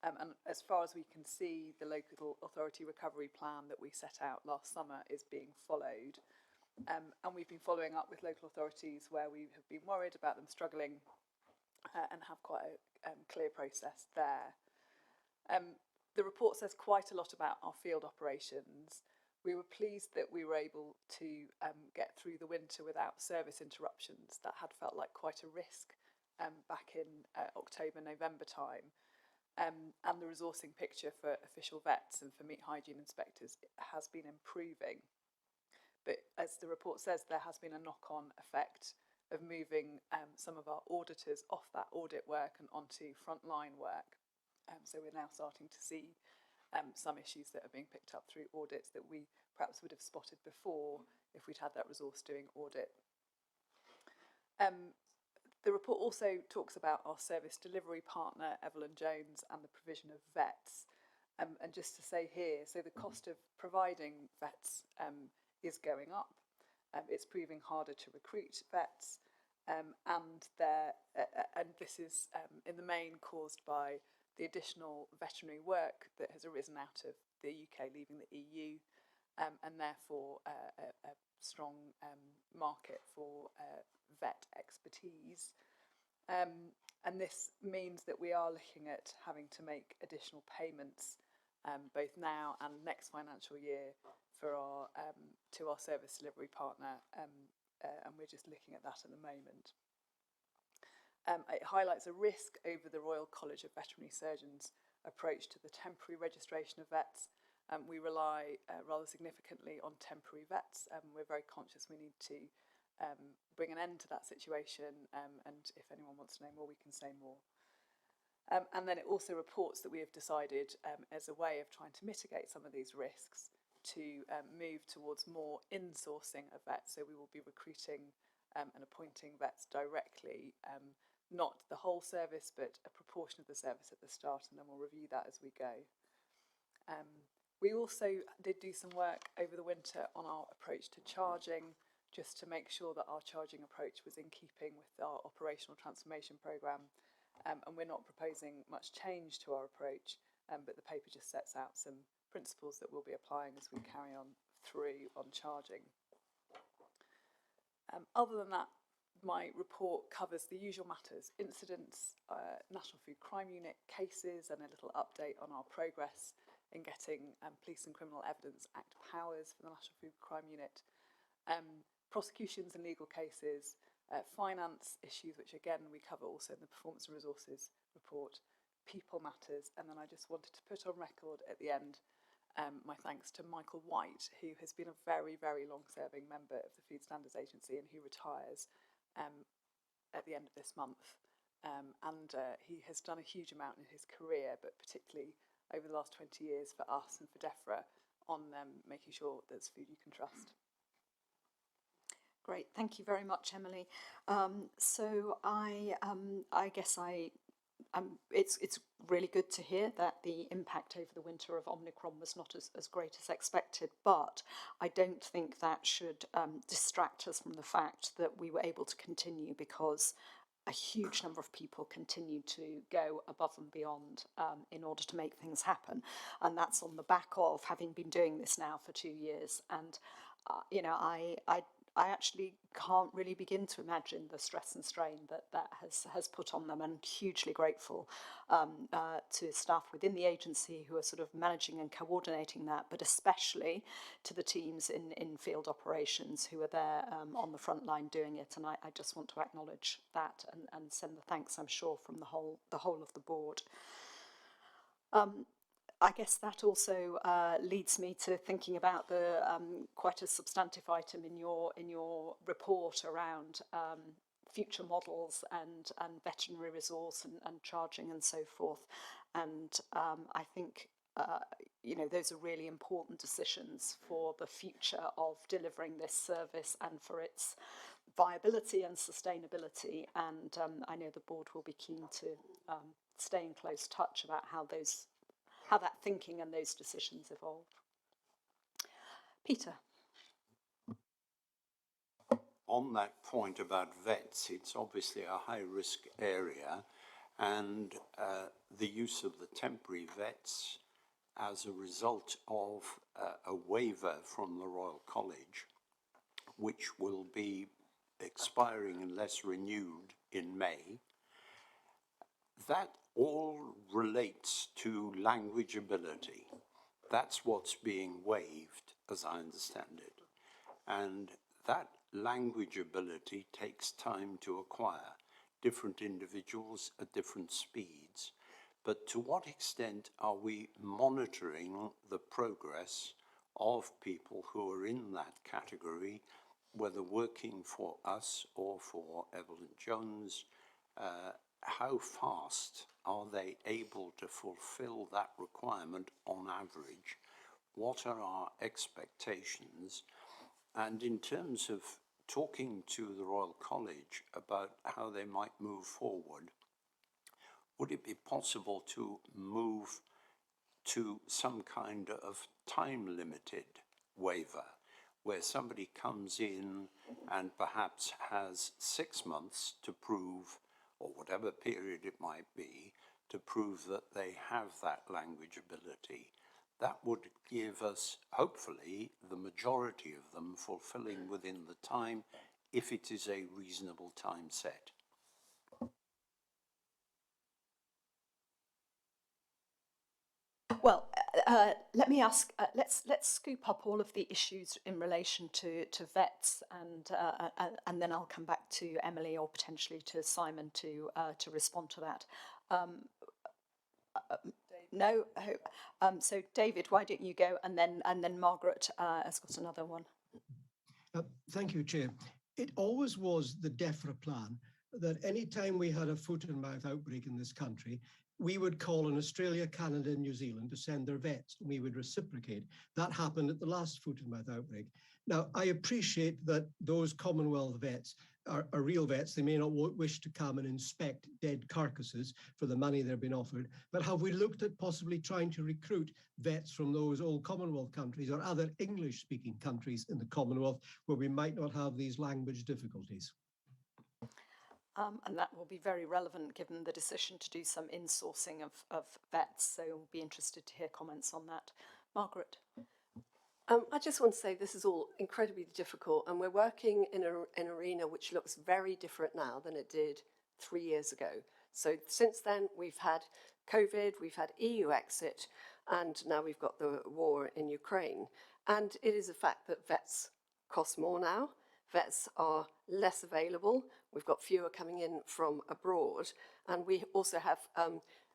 And as far as we can see, the local authority recovery plan that we set out last summer is being followed. And we've been following up with local authorities where we have been worried about them struggling and have quite a clear process there. The report says quite a lot about our field operations. We were pleased that we were able to get through the winter without service interruptions. That had felt like quite a risk back in October, November time. And the resourcing picture for official vets and for meat hygiene inspectors has been improving. But as the report says, there has been a knock-on effect of moving some of our auditors off that audit work and onto frontline work. So we're now starting to see some issues that are being picked up through audits that we perhaps would have spotted before if we'd had that resource doing audit. The report also talks about our service delivery partner, Evelyn Jones, and the provision of vets. And just to say here, so the cost of providing vets is going up. It's proving harder to recruit vets, and this is in the main caused by the additional veterinary work that has arisen out of the UK leaving the EU, and therefore a strong market for vet expertise. And this means that we are looking at having to make additional payments both now and next financial year for our to our service delivery partner, and we're just looking at that at the moment. It highlights a risk over the Royal College of Veterinary Surgeons' approach to the temporary registration of vets. We rely rather significantly on temporary vets. We're very conscious we need to bring an end to that situation, and if anyone wants to know more, we can say more. And then it also reports that we have decided, as a way of trying to mitigate some of these risks, to move towards more insourcing of vets. So we will be recruiting and appointing vets directly, not the whole service, but a proportion of the service at the start, and then we'll review that as we go. We also did do some work over the winter on our approach to charging, just to make sure that our charging approach was in keeping with our operational transformation programme. And we're not proposing much change to our approach, but the paper just sets out some principles that we'll be applying as we carry on through on charging. Other than that, my report covers the usual matters: incidents, National Food Crime Unit cases, and a little update on our progress in getting Police and Criminal Evidence Act powers for the National Food Crime Unit, prosecutions and legal cases, finance issues, which again we cover also in the Performance and Resources report, people matters, and then I just wanted to put on record at the end my thanks to Michael White, who has been a very, very long-serving member of the Food Standards Agency and who retires at the end of this month. He has done a huge amount in his career, but particularly over the last 20 years for us and for DEFRA making sure there's food you can trust. Great, thank you very much, Emily. So I guess it's really good to hear that the impact over the winter of Omicron was not as great as expected, but I don't think that should distract us from the fact that we were able to continue, because a huge number of people continued to go above and beyond in order to make things happen. And that's on the back of having been doing this now for 2 years. And, you know, I actually can't really begin to imagine the stress and strain that has put on them, and hugely grateful to staff within the agency who are sort of managing and coordinating that, but especially to the teams in field operations who are there on the front line doing it. And I just want to acknowledge that and send the thanks, I'm sure, from the whole of the board. I guess that also leads me to thinking about the quite a substantive item in your report around future models and veterinary resource and charging and so forth. And I think you know, those are really important decisions for the future of delivering this service and for its viability and sustainability. And I know the board will be keen to stay in close touch about how that thinking and those decisions evolve. Peter. On that point about vets, it's obviously a high-risk area, and the use of the temporary vets as a result of a waiver from the Royal College, which will be expiring unless renewed in May, that all relates to language ability. That's what's being waived, as I understand it. And that language ability takes time to acquire. Different individuals at different speeds. But to what extent are we monitoring the progress of people who are in that category, whether working for us or for Evelyn Jones? How fast are they able to fulfill that requirement on average? What are our expectations? And in terms of talking to the Royal College about how they might move forward, would it be possible to move to some kind of time-limited waiver, where somebody comes in and perhaps has 6 months to prove, or whatever period it might be, to prove that they have that language ability? That would give us, hopefully, the majority of them fulfilling within the time, if it is a reasonable time set. Well, let me ask. Let's scoop up all of the issues in relation to vets, and then I'll come back to Emily or potentially to Simon to respond to that. No. So David, why don't you go, and then Margaret has got another one. Thank you, Chair. It always was the DEFRA plan that any time we had a foot and mouth outbreak in this country, we would call on Australia, Canada, and New Zealand to send their vets, and we would reciprocate. That happened at the last foot and mouth outbreak. Now, I appreciate that those Commonwealth vets are real vets. They may not wish to come and inspect dead carcasses for the money they're being offered, but have we looked at possibly trying to recruit vets from those old Commonwealth countries or other English-speaking countries in the Commonwealth where we might not have these language difficulties? And that will be very relevant given the decision to do some insourcing of vets, so we'll be interested to hear comments on that. Margaret? I just want to say this is all incredibly difficult, and we're working in an arena which looks very different now than it did 3 years ago. So since then, we've had COVID, we've had EU exit, and now we've got the war in Ukraine. And it is a fact that vets cost more now. Vets are less available. We've got fewer coming in from abroad. And we also have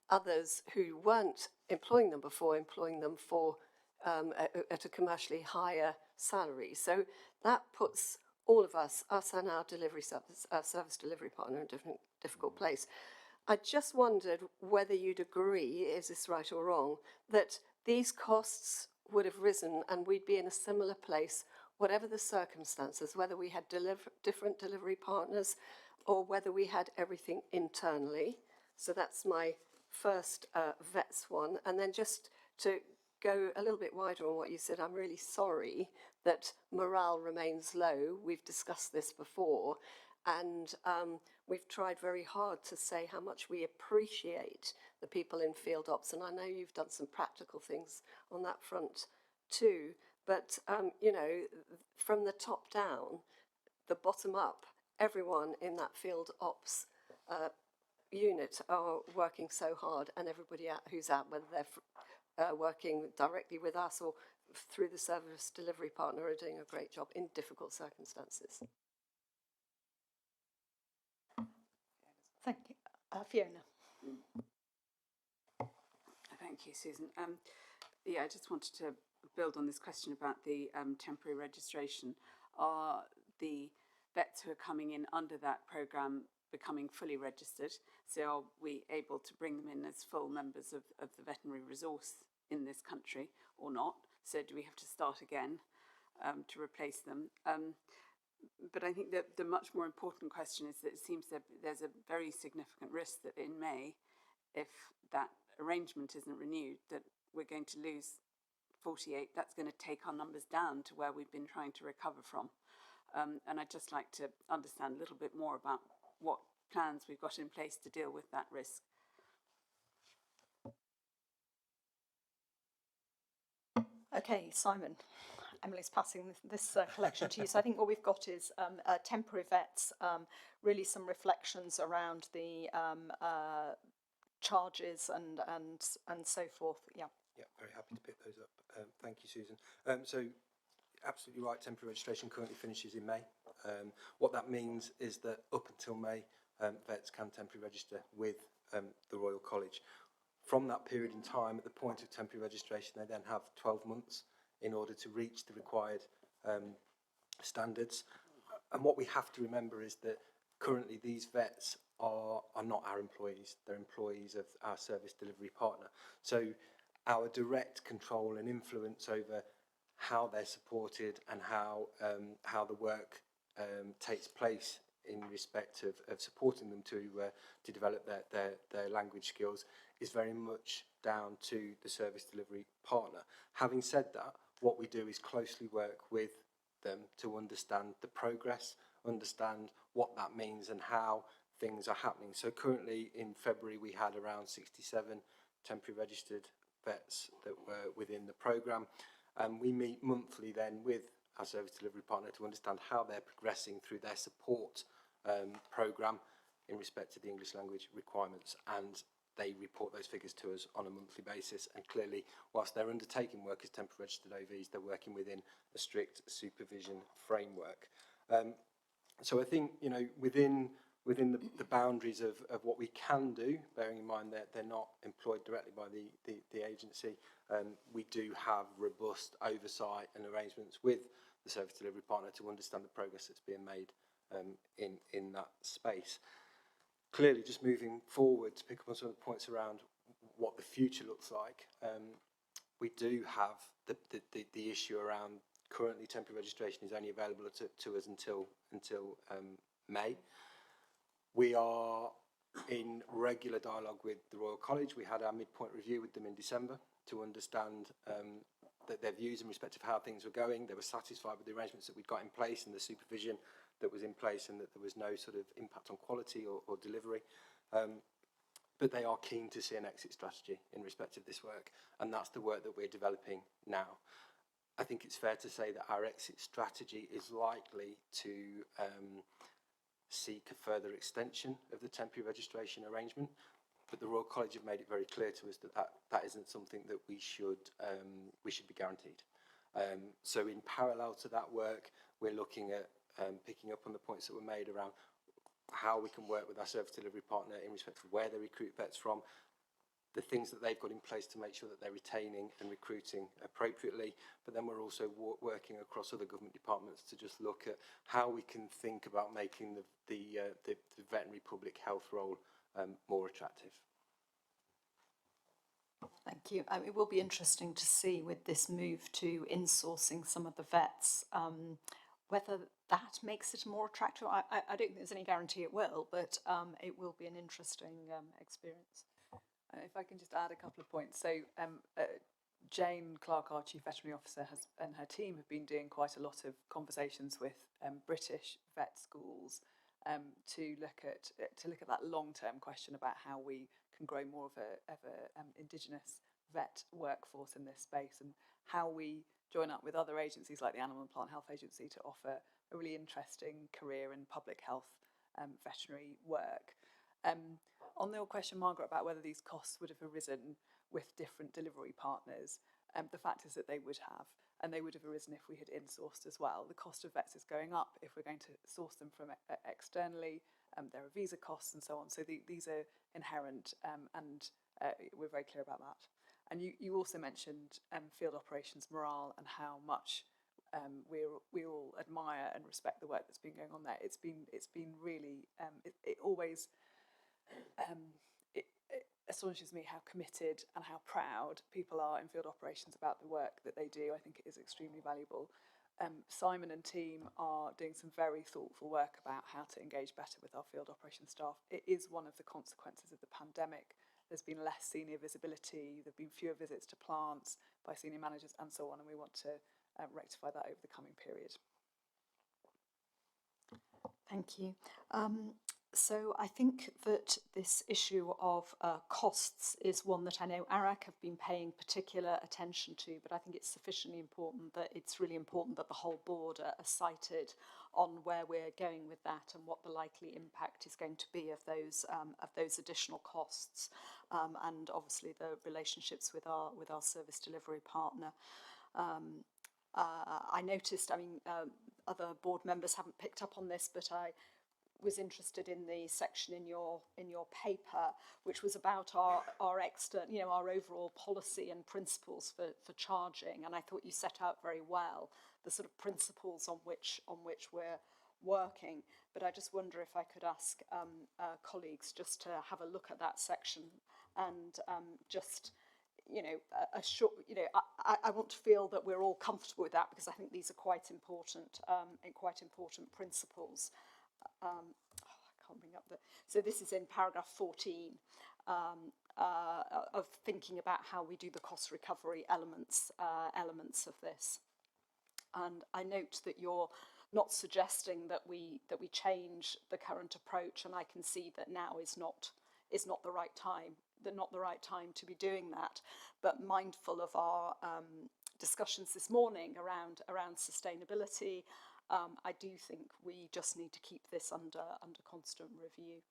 others who weren't employing them before, employing them for at a commercially higher salary. So that puts all of us and our delivery service delivery partner in a difficult place. I just wondered whether you'd agree, is this right or wrong, that these costs would have risen and we'd be in a similar place, whatever the circumstances, whether we had different delivery partners or whether we had everything internally. So that's my first vets one. And then just to go a little bit wider on what you said, I'm really sorry that morale remains low. We've discussed this before, and we've tried very hard to say how much we appreciate the people in field ops, and I know you've done some practical things on that front too, but you know, from the top down, the bottom up, everyone in that field ops unit are working so hard, and everybody who's out, whether they're working directly with us or through the service delivery partner, are doing a great job in difficult circumstances. Thank you. Fiona. Thank you, Susan. Yeah, I just wanted to build on this question about the temporary registration. Are the vets who are coming in under that programme becoming fully registered? So are we able to bring them in as full members of the veterinary resource in this country or not? So do we have to start again to replace them? But I think that the much more important question is that it seems that there's a very significant risk that in May, if that arrangement isn't renewed, that we're going to lose 48. That's going to take our numbers down to where we've been trying to recover from. And I'd just like to understand a little bit more about what plans we've got in place to deal with that risk. Okay, Simon. Emily's passing this collection to you. So I think what we've got is temporary vets, really some reflections around the charges and so forth. Yeah. Yeah, very happy to pick those up. Thank you, Susan. So absolutely right, temporary registration currently finishes in May. What that means is that up until May, vets can temporary register with the Royal College. From that period in time, at the point of temporary registration, they then have 12 months in order to reach the required standards. And what we have to remember is that currently these vets are not our employees, they're employees of our service delivery partner. So our direct control and influence over how they're supported and how the work takes place in respect of supporting them to develop their language skills is very much down to the service delivery partner. Having said that, what we do is closely work with them to understand the progress, understand what that means and how things are happening. So currently in February we had around 67 temporary registered vets that were within the programme, and we meet monthly then with our service delivery partner to understand how they're progressing through their support programme in respect to the English language requirements, and they report those figures to us on a monthly basis. And clearly, whilst they're undertaking work as temporary registered OVs, they're working within a strict supervision framework. So I think, you know, within the boundaries of what we can do, bearing in mind that they're not employed directly by the agency, we do have robust oversight and arrangements with the service delivery partner to understand the progress that's being made in that space. Clearly, just moving forward to pick up on some of the points around what the future looks like, we do have the issue around currently temporary registration is only available to us until May. We are in regular dialogue with the Royal College. We had our midpoint review with them in December to understand their views in respect of how things were going. They were satisfied with the arrangements that we'd got in place and the supervision that was in place, and that there was no sort of impact on quality or delivery. But they are keen to see an exit strategy in respect of this work, and that's the work that we're developing now. I think it's fair to say that our exit strategy is likely to seek a further extension of the temporary registration arrangement, but the Royal College have made it very clear to us that isn't something that we should be guaranteed. So in parallel to that work, we're looking at picking up on the points that were made around how we can work with our service delivery partner in respect of where they recruit vets from, the things that they've got in place to make sure that they're retaining and recruiting appropriately. But then we're also working across other government departments to just look at how we can think about making the veterinary public health role more attractive. Thank you. It will be interesting to see with this move to insourcing some of the vets, whether that makes it more attractive. I don't think there's any guarantee it will, but it will be an interesting experience. If I can just add a couple of points. So Jane Clark, our Chief Veterinary Officer, and her team have been doing quite a lot of conversations with British vet schools to look at that long-term question about how we can grow more of a Indigenous vet workforce in this space, and how we join up with other agencies like the Animal and Plant Health Agency to offer a really interesting career in public health veterinary work. On your question, Margaret, about whether these costs would have arisen with different delivery partners, the fact is that they would have, and they would have arisen if we had insourced as well. The cost of vets is going up if we're going to source them from externally. There are visa costs and so on. So these are inherent, and we're very clear about that. And you also mentioned field operations morale and how much we all admire and respect the work that's been going on there. It's been really it always it astonishes me how committed and how proud people are in field operations about the work that they do. I think it is extremely valuable. Simon and team are doing some very thoughtful work about how to engage better with our field operations staff. It is one of the consequences of the pandemic. There's been less senior visibility, there have been fewer visits to plants by senior managers and so on, and we want to rectify that over the coming period. Thank you. So I think that this issue of costs is one that I know ARAC have been paying particular attention to, but I think it's sufficiently important that it's really important that the whole board are cited on where we're going with that and what the likely impact is going to be of those additional costs, and obviously the relationships with our service delivery partner. I noticed, other board members haven't picked up on this, but I was interested in the section in your paper, which was about our external, our overall policy and principles for charging, and I thought you set out very well the sort of principles on which we're working. But I just wonder if I could ask colleagues just to have a look at that section and just. A short. I want to feel that we're all comfortable with that, because I think these are quite important principles. I can't bring up so this is in paragraph 14 of thinking about how we do the cost recovery elements of this. And I note that you're not suggesting that we change the current approach, and I can see that now is not the right time. Not the right time to be doing that, but mindful of our discussions this morning around sustainability, I do think we just need to keep this under constant review.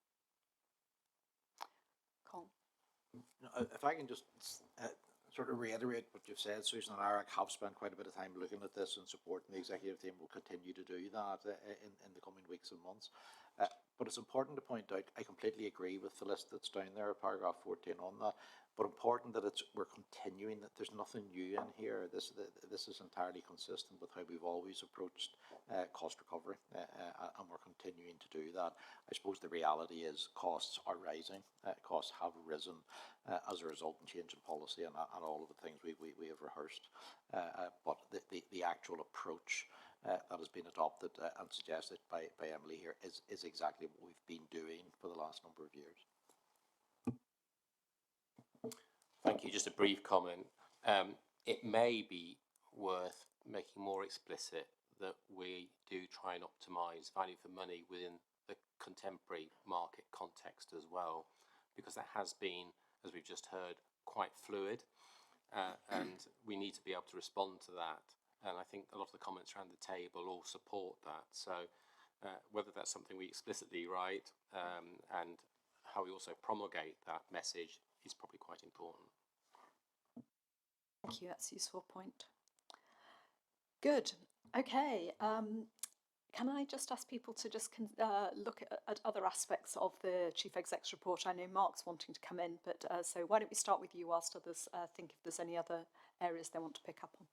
Colin. If I can just sort of reiterate what you've said, Susan and Eric have spent quite a bit of time looking at this and supporting the executive team. Will continue to do that in the coming weeks and months. But it's important to point out, I completely agree with the list that's down there, paragraph 14 on that, but important that we're continuing, that there's nothing new in here. This is entirely consistent with how we've always approached cost recovery, and we're continuing to do that. I suppose the reality is costs are rising, costs have risen as a result of change in policy and all of the things we have rehearsed, but the actual approach that has been adopted and suggested by Emily here is exactly what we've been doing for the last number of years. Thank you. Just a brief comment. It may be worth making more explicit that we do try and optimise value for money within the contemporary market context as well, because that has been, as we've just heard, quite fluid, and we need to be able to respond to that. And I think a lot of the comments around the table all support that. So whether that's something we explicitly write and how we also promulgate that message is probably quite important. Thank you, that's a useful point. Good. Okay. Can I just ask people to just look at other aspects of the Chief Exec's report? I know Mark's wanting to come in, but so why don't we start with you whilst others think if there's any other areas they want to pick up on.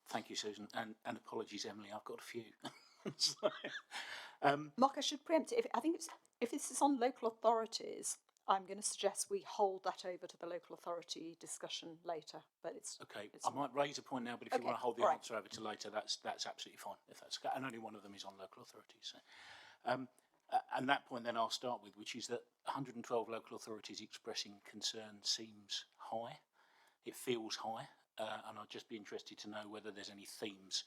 Thank you, Susan, and apologies, Emily, I've got a few. Mark, I should preempt it. I think if this is on local authorities, I'm going to suggest we hold that over to the local authority discussion later, but it's... Okay, it's I might raise a point now, but if you Okay, want to hold the all right. answer over to later, that's absolutely fine. If that's, and only one of them is on local authorities. So. And that point then I'll start with, which is that 112 local authorities expressing concern seems high. It feels high, and I'd just be interested to know whether there's any themes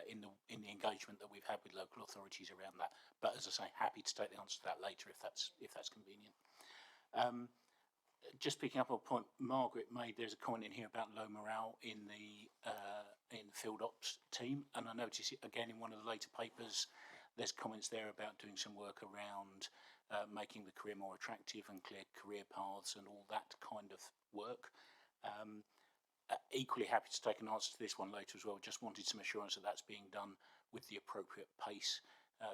in the engagement that we've had with local authorities around that. But as I say, happy to take the answer to that later if that's convenient. Just picking up on a point Margaret made, there's a comment in here about low morale in the field ops team, and I notice it again in one of the later papers. There's comments there about doing some work around making the career more attractive and clear career paths and all that kind of work. Equally happy to take an answer to this one later as well. Just wanted some assurance that that's being done with the appropriate pace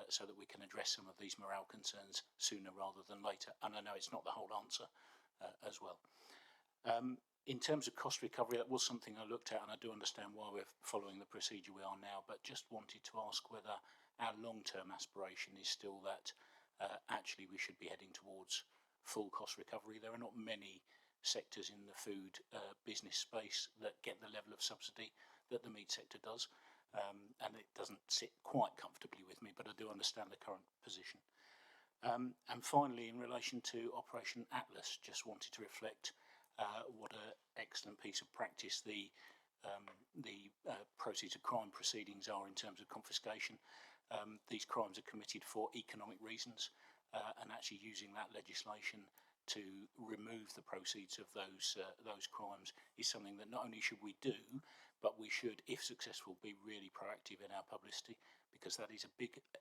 so that we can address some of these morale concerns sooner rather than later. And I know it's not the whole answer as well. In terms of cost recovery, that was something I looked at, and I do understand why we're following the procedure we are now, but just wanted to ask whether our long-term aspiration is still that actually we should be heading towards full cost recovery. There are not many sectors in the food business space that get the level of subsidy that the meat sector does, and it doesn't sit quite comfortably with me, but I do understand the current position. And finally, in relation to Operation Atlas, just wanted to reflect what an excellent piece of practice the proceeds of crime proceedings are in terms of confiscation. These crimes are committed for economic reasons, and actually using that legislation to remove the proceeds of those crimes is something that not only should we do, but we should, if successful, be really proactive in our publicity, because that is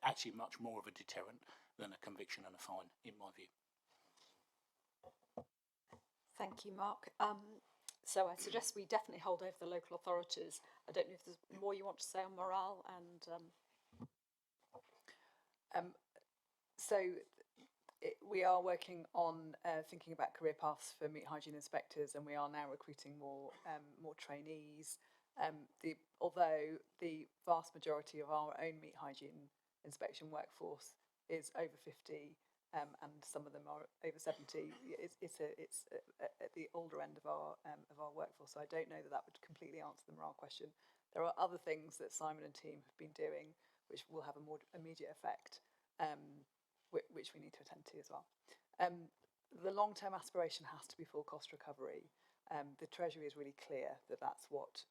actually much more of a deterrent than a conviction and a fine, in my view. Thank you, Mark. So I suggest we definitely hold over the local authorities. I don't know if there's more you want to say on morale and... we are working on thinking about career paths for meat hygiene inspectors, and we are now recruiting more trainees. Although the vast majority of our own meat hygiene inspection workforce is over 50, and some of them are over 70, it's at the older end of our workforce. So I don't know that would completely answer the morale question. There are other things that Simon and team have been doing which will have a more immediate effect, which we need to attend to as well. The long-term aspiration has to be full cost recovery. The Treasury is really clear that that's what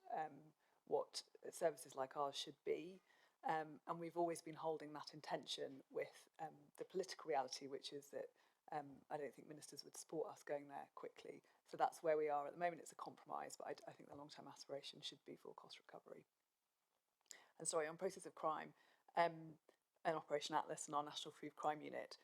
services like ours should be, and we've always been holding that intention with the political reality, which is that I don't think ministers would support us going there quickly. So that's where we are at the moment. It's a compromise, but I think the long-term aspiration should be full cost recovery. And sorry, on process of crime, and Operation Atlas and our National Food Crime Unit,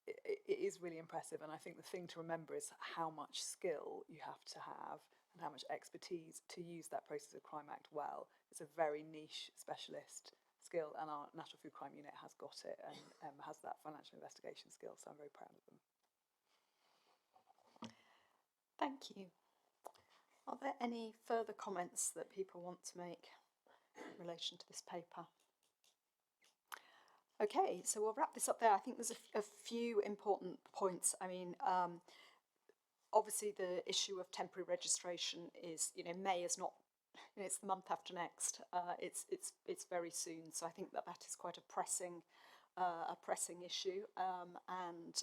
it is really impressive. And I think the thing to remember is how much skill you have to have and how much expertise to use that Process of Crime Act well. It's a very niche specialist skill, and our National Food Crime Unit has got it and has that financial investigation skill, so I'm very proud of them. Thank you. Are there any further comments that people want to make in relation to this paper? Okay, so we'll wrap this up there. I think there's a few important points. I mean, obviously the issue of temporary registration is, May is not, it's the month after next. It's very soon. So I think that is quite a pressing issue. And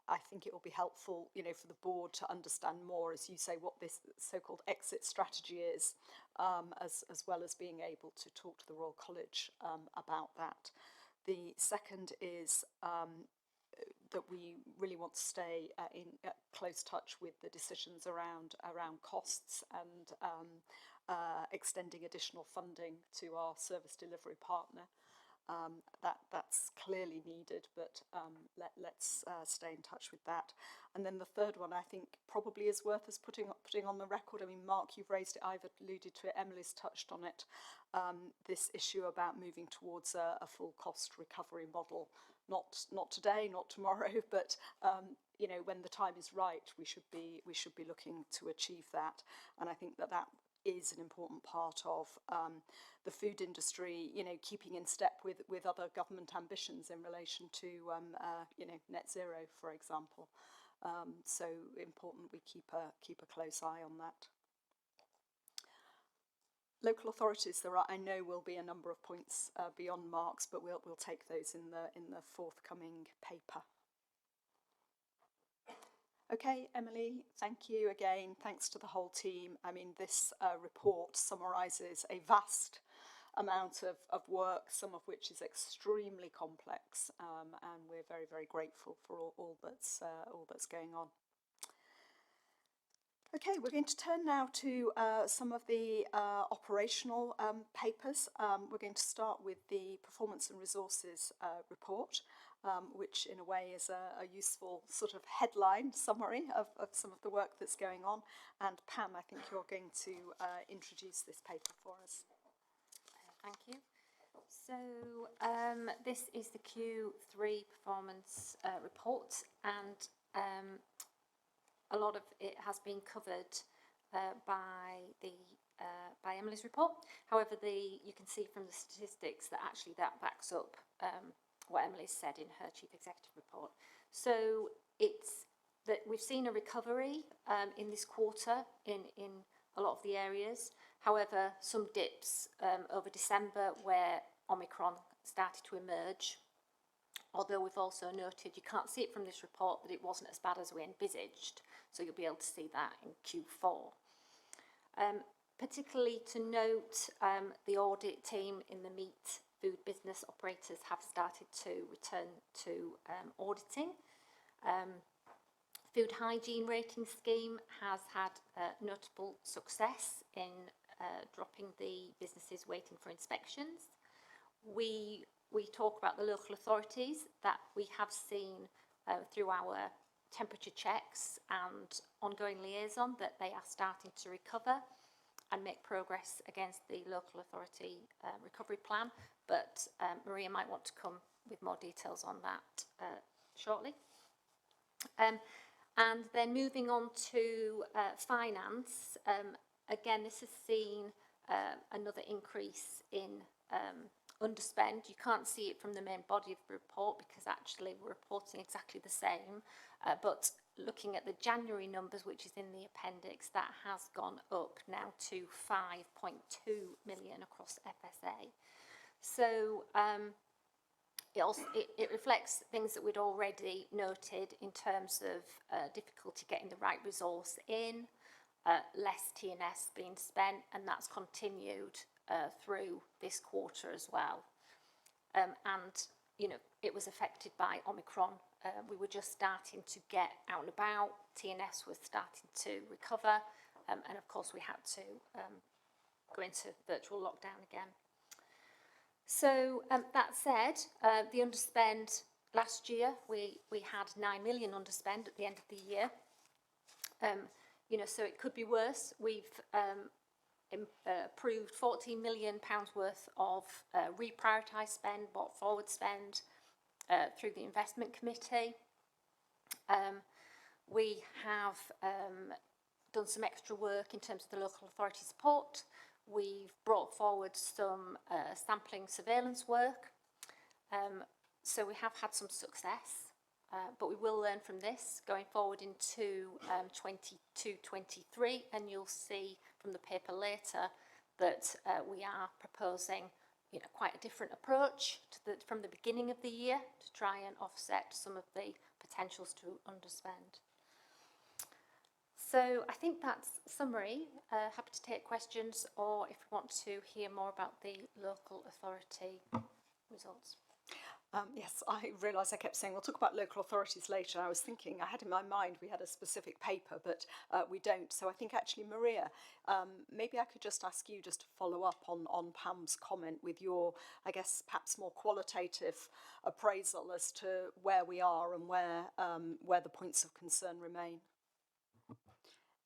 I think it will be helpful, for the board to understand more, as you say, what this so-called exit strategy is, as well as being able to talk to the Royal College about that. The second is that we really want to stay in close touch with the decisions around costs and extending additional funding to our service delivery partner. That's clearly needed, but let's stay in touch with that. And then the third one, I think, probably is worth us putting on the record. I mean, Mark, you've raised it, I've alluded to it, Emily's touched on it. This issue about moving towards a full cost recovery model, not today, not tomorrow, but when the time is right, we should be looking to achieve that. And I think that is an important part of the food industry, keeping in step with other government ambitions in relation to, net zero, for example. So important we keep a close eye on that. Local authorities, I know will be a number of points beyond Mark's, but we'll take those in the forthcoming paper. Okay, Emily, thank you again. Thanks to the whole team. I mean, this report summarises a vast amount of work, some of which is extremely complex, and we're very, very grateful for all that's going on. Okay, we're going to turn now to some of the operational papers. We're going to start with the Performance and Resources report, which in a way is a useful sort of headline summary of some of the work that's going on. And Pam, I think you're going to introduce this paper for us. Thank you. So this is the Q3 performance report, and a lot of it has been covered by Emily's report. However, you can see from the statistics that actually that backs up what Emily said in her Chief Executive report. So it's that we've seen a recovery in this quarter in a lot of the areas. However, some dips over December where Omicron started to emerge. Although we've also noted, you can't see it from this report, that it wasn't as bad as we envisaged. So you'll be able to see that in Q4. Particularly to note, the audit team in the meat food business operators have started to return to auditing. Food hygiene rating scheme has had notable success in dropping the businesses waiting for inspections. We talk about the local authorities that we have seen through our temperature checks and ongoing liaison that they are starting to recover and make progress against the local authority recovery plan. But Maria might want to come with more details on that shortly. And then moving on to finance, again, this has seen another increase in underspend. You can't see it from the main body of the report because actually we're reporting exactly the same, but looking at the January numbers, which is in the appendix, that has gone up now to 5.2 million across FSA. So it reflects things that we'd already noted in terms of difficulty getting the right resource in, less T&S being spent, and that's continued through this quarter as well. And, you know, it was affected by Omicron. We were just starting to get out and about. T&S was starting to recover. And of course, we had to go into virtual lockdown again. So that said, the underspend last year, we had 9 million underspend at the end of the year. You know, so it could be worse. We've approved £14 million worth of reprioritised spend, brought forward spend through the investment committee. We have done some extra work in terms of the local authority support. We've brought forward some sampling surveillance work. So we have had some success, but we will learn from this going forward into 22-23, and you'll see from the paper later that we are proposing, you know, quite a different approach to from the beginning of the year to try and offset some of the potentials to underspend. So I think that's summary. Happy to take questions, or if you want to hear more about the local authority results. Yes, I realised I kept saying we'll talk about local authorities later. I was thinking, I had in my mind we had a specific paper, but we don't. So I think actually, Maria, maybe I could just ask you just to follow up on Pam's comment with your, I guess, perhaps more qualitative appraisal as to where we are and where the points of concern remain.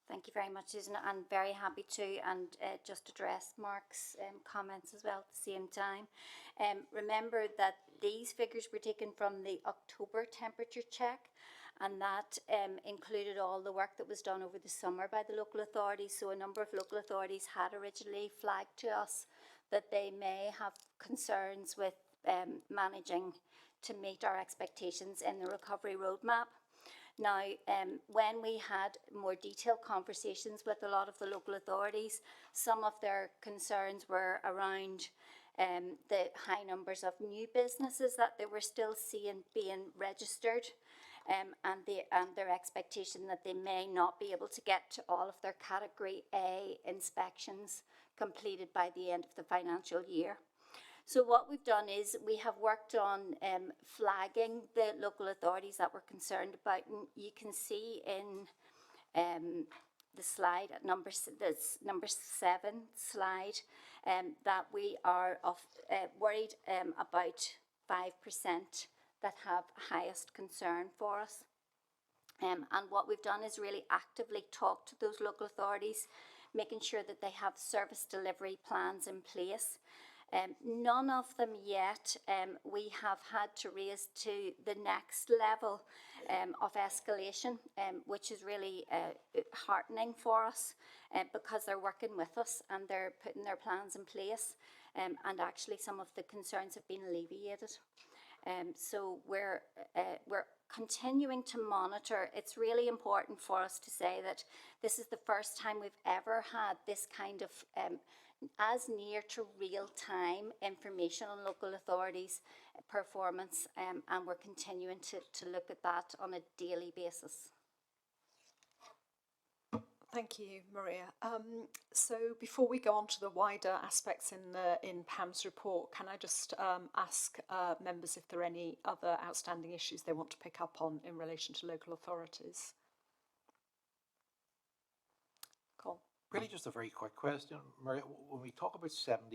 Thank you very much, Susan. I'm very happy to, and just address Mark's comments as well at the same time. Remember that these figures were taken from the October temperature check, and that included all the work that was done over the summer by the local authorities. So a number of local authorities had originally flagged to us that they may have concerns with managing to meet our expectations in the recovery roadmap. Now, when we had more detailed conversations with a lot of the local authorities, some of their concerns were around the high numbers of new businesses that they were still seeing being registered, and their expectation that they may not be able to get to all of their Category A inspections completed by the end of the financial year. So what we've done is we have worked on flagging the local authorities that we're concerned about. And you can see in the slide at number 7 slide that we are worried about 5% that have highest concern for us. And what we've done is really actively talk to those local authorities, making sure that they have service delivery plans in place. None of them yet we have had to raise to the next level of escalation, which is really heartening for us because they're working with us and they're putting their plans in place, and actually some of the concerns have been alleviated. So we're continuing to monitor. It's really important for us to say that this is the first time we've ever had this kind of as near to real-time information on local authorities' performance, and we're continuing to look at that on a daily basis. Thank you, Maria. So before we go on to the wider aspects in Pam's report, can I just ask members if there are any other outstanding issues they want to pick up on in relation to local authorities? Colin. Really just a very quick question, Maria. When we talk about 71%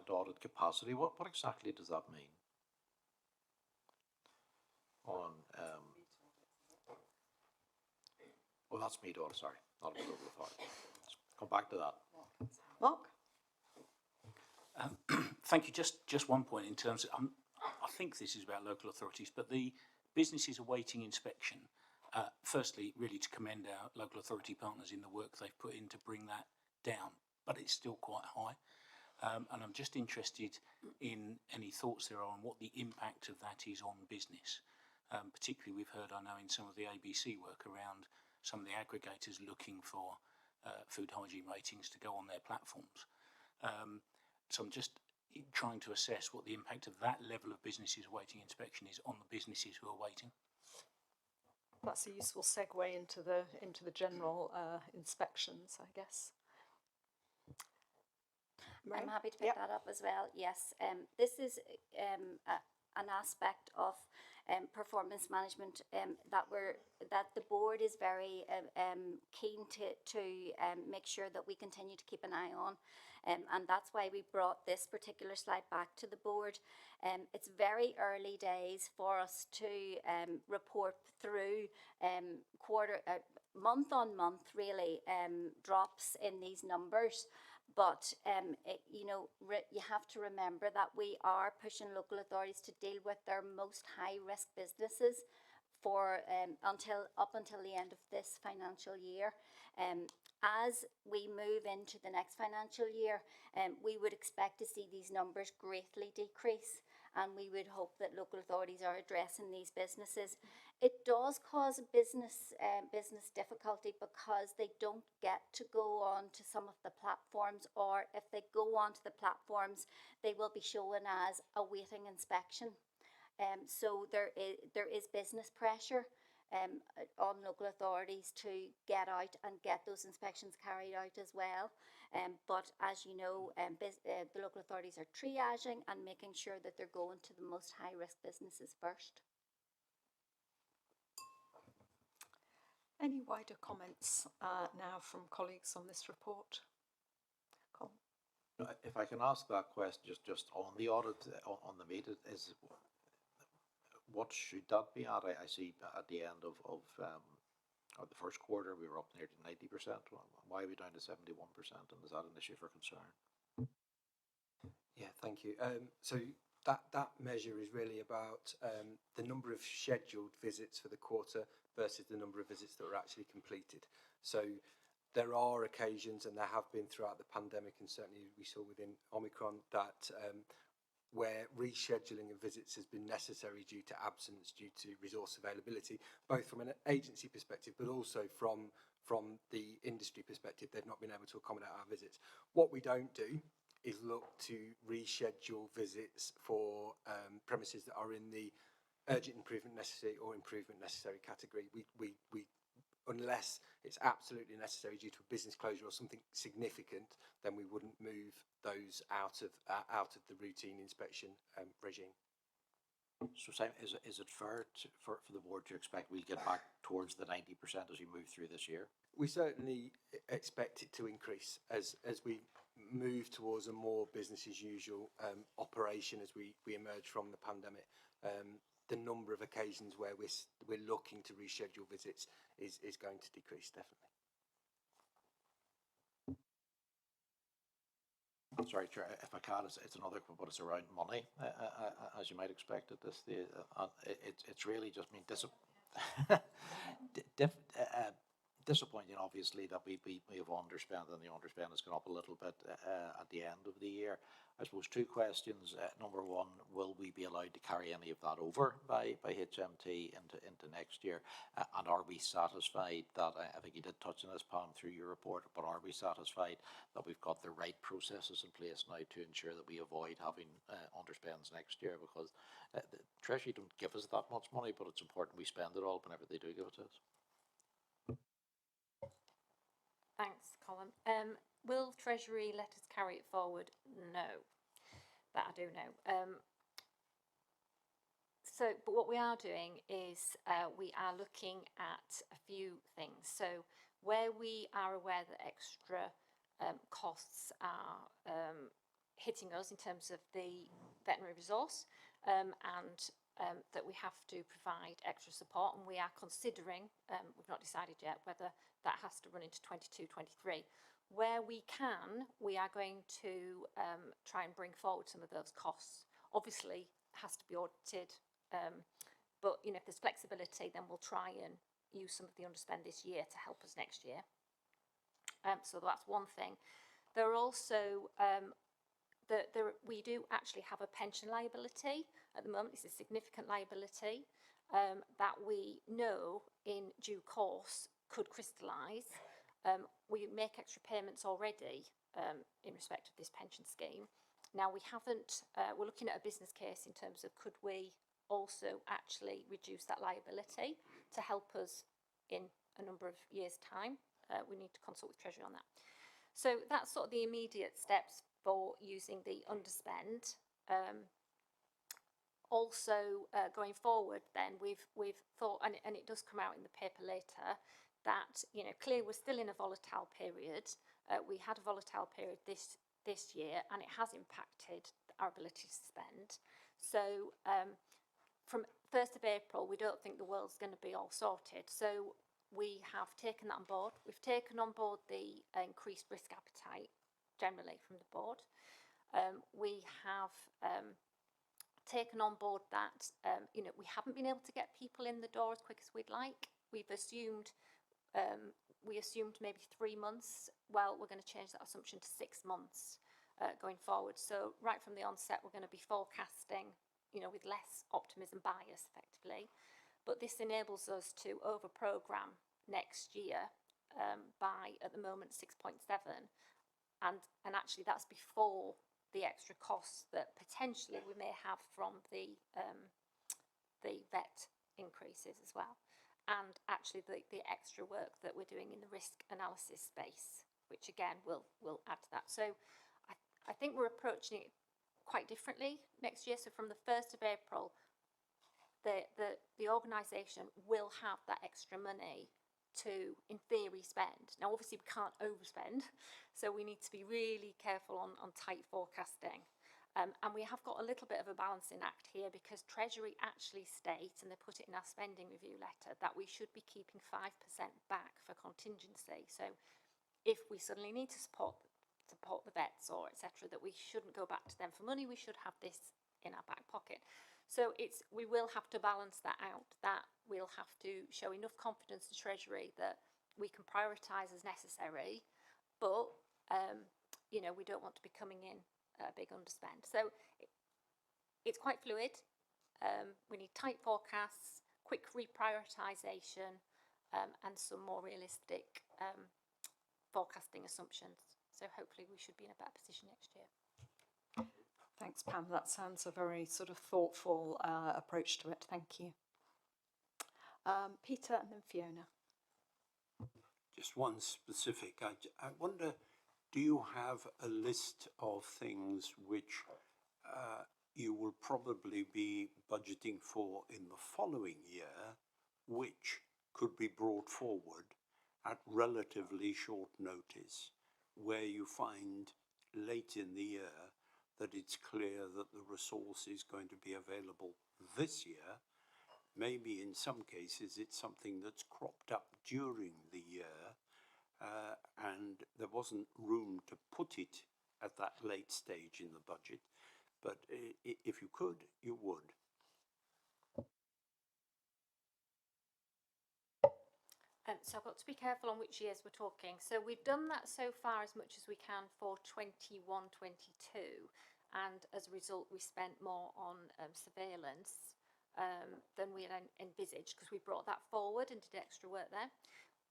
audit capacity, what exactly does that mean? On, well, that's meat audit, sorry, not a local authority. Let's come back to that. Mark? Thank you. Just one point in terms of, I think this is about local authorities, but the businesses awaiting inspection, firstly, really to commend our local authority partners in the work they've put in to bring that down, but it's still quite high. And I'm just interested in any thoughts there are on what the impact of that is on business. Particularly, we've heard, I know, in some of the ABC work around some of the aggregators looking for food hygiene ratings to go on their platforms. So I'm just trying to assess what the impact of that level of businesses awaiting inspection is on the businesses who are waiting. That's a useful segue into the general inspections, I guess. I'm happy to pick that up as well. Yes, this is an aspect of performance management that the board is very keen to make sure that we continue to keep an eye on, and that's why we brought this particular slide back to the board. It's very early days for us to report through month on month really drops in these numbers. But, you have to remember that we are pushing local authorities to deal with their most high-risk businesses for up until the end of this financial year. As we move into the next financial year, we would expect to see these numbers greatly decrease, and we would hope that local authorities are addressing these businesses. It does cause business difficulty because they don't get to go on to some of the platforms, or if they go onto the platforms, they will be shown as awaiting inspection. So there is business pressure on local authorities to get out and get those inspections carried out as well. But as you know, the local authorities are triaging and making sure that they're going to the most high-risk businesses first. Any wider comments now from colleagues on this report? Colin. If I can ask that question, just on the audit, on the meat, is what should that be at? I see at the end of the first quarter we were up near to 90%. Why are we down to 71%? And is that an issue for concern? Yeah, thank you. So that measure is really about the number of scheduled visits for the quarter versus the number of visits that were actually completed. So there are occasions, and there have been throughout the pandemic, and certainly we saw within Omicron, that where rescheduling of visits has been necessary due to absence, due to resource availability, both from an agency perspective, but also from the industry perspective. They've not been able to accommodate our visits. What we don't do is look to reschedule visits for premises that are in the urgent improvement necessary or improvement necessary category. We unless it's absolutely necessary due to a business closure or something significant, then we wouldn't move those out of the routine inspection regime. So Simon, is it fair for the board to expect we'll get back towards the 90% as we move through this year? We certainly expect it to increase as we move towards a more business as usual operation as we emerge from the pandemic. The number of occasions where we're looking to reschedule visits is going to decrease, definitely. Sorry, Chair, if I can, it's another, but it's around money, as you might expect at this. It's really just disappointing, obviously, that we have underspent, and the underspend has gone up a little bit at the end of the year. I suppose two questions. Number one, will we be allowed to carry any of that over by HMT into next year? And are we satisfied that, I think you did touch on this, Pam, through your report, but are we satisfied that we've got the right processes in place now to ensure that we avoid having underspends next year? Because the Treasury don't give us that much money, but it's important we spend it all whenever they do give it to us. Thanks, Colin. Will Treasury let us carry it forward? No, that I do know. But what we are doing is we are looking at a few things. So where we are aware that extra costs are hitting us in terms of the veterinary resource and that we have to provide extra support, and we are considering, we've not decided yet whether that has to run into 22-23. Where we can, we are going to try and bring forward some of those costs. Obviously, it has to be audited, but if there's flexibility, then we'll try and use some of the underspend this year to help us next year. So that's one thing. There are also we do actually have a pension liability at the moment. It's a significant liability that we know in due course could crystallise. We make extra payments already in respect of this pension scheme. Now we haven't, we're looking at a business case in terms of could we also actually reduce that liability to help us in a number of years' time. We need to consult with Treasury on that. So that's sort of the immediate steps for using the underspend. Also, going forward, then we've thought, and it does come out in the paper later, that clearly we're still in a volatile period. We had a volatile period this year, and it has impacted our ability to spend. So from 1st of April, we don't think the world's going to be all sorted. So we have taken that on board. We've taken on board the increased risk appetite generally from the board. We have taken on board that we haven't been able to get people in the door as quick as we'd like. We've assumed we assumed maybe 3 months. Well, we're going to change that assumption to 6 months going forward. So right from the onset, we're going to be forecasting, with less optimism bias effectively. But this enables us to over-program next year by, at the moment, 6.7. And actually that's before the extra costs that potentially we may have from the vet increases as well. And actually the extra work that we're doing in the risk analysis space, which again will add to that. So I think we're approaching it quite differently next year. So from the 1st of April, the organisation will have that extra money to, in theory, spend. Now, obviously, we can't overspend, so we need to be really careful on tight forecasting. And we have got a little bit of a balancing act here because Treasury actually states, and they put it in our spending review letter, that we should be keeping 5% back for contingency. So if we suddenly need to support the vets or etc., that we shouldn't go back to them for money, we should have this in our back pocket. So we will have to balance that out, that we'll have to show enough confidence to Treasury that we can prioritise as necessary, but, we don't want to be coming in a big underspend. So it's quite fluid. We need tight forecasts, quick reprioritisation, and some more realistic forecasting assumptions. So hopefully we should be in a better position next year. Thanks, Pam. That sounds a very sort of thoughtful approach to it. Thank you. Peter and then Fiona. Just one specific. I wonder, do you have a list of things which you will probably be budgeting for in the following year, which could be brought forward at relatively short notice, where you find late in the year that it's clear that the resource is going to be available this year? Maybe in some cases it's something that's cropped up during the year and there wasn't room to put it at that late stage in the budget. But if you could, you would. So I've got to be careful on which years we're talking. So we've done that so far as much as we can for 21-22, and as a result we spent more on surveillance than we had envisaged, because we brought that forward and did extra work there.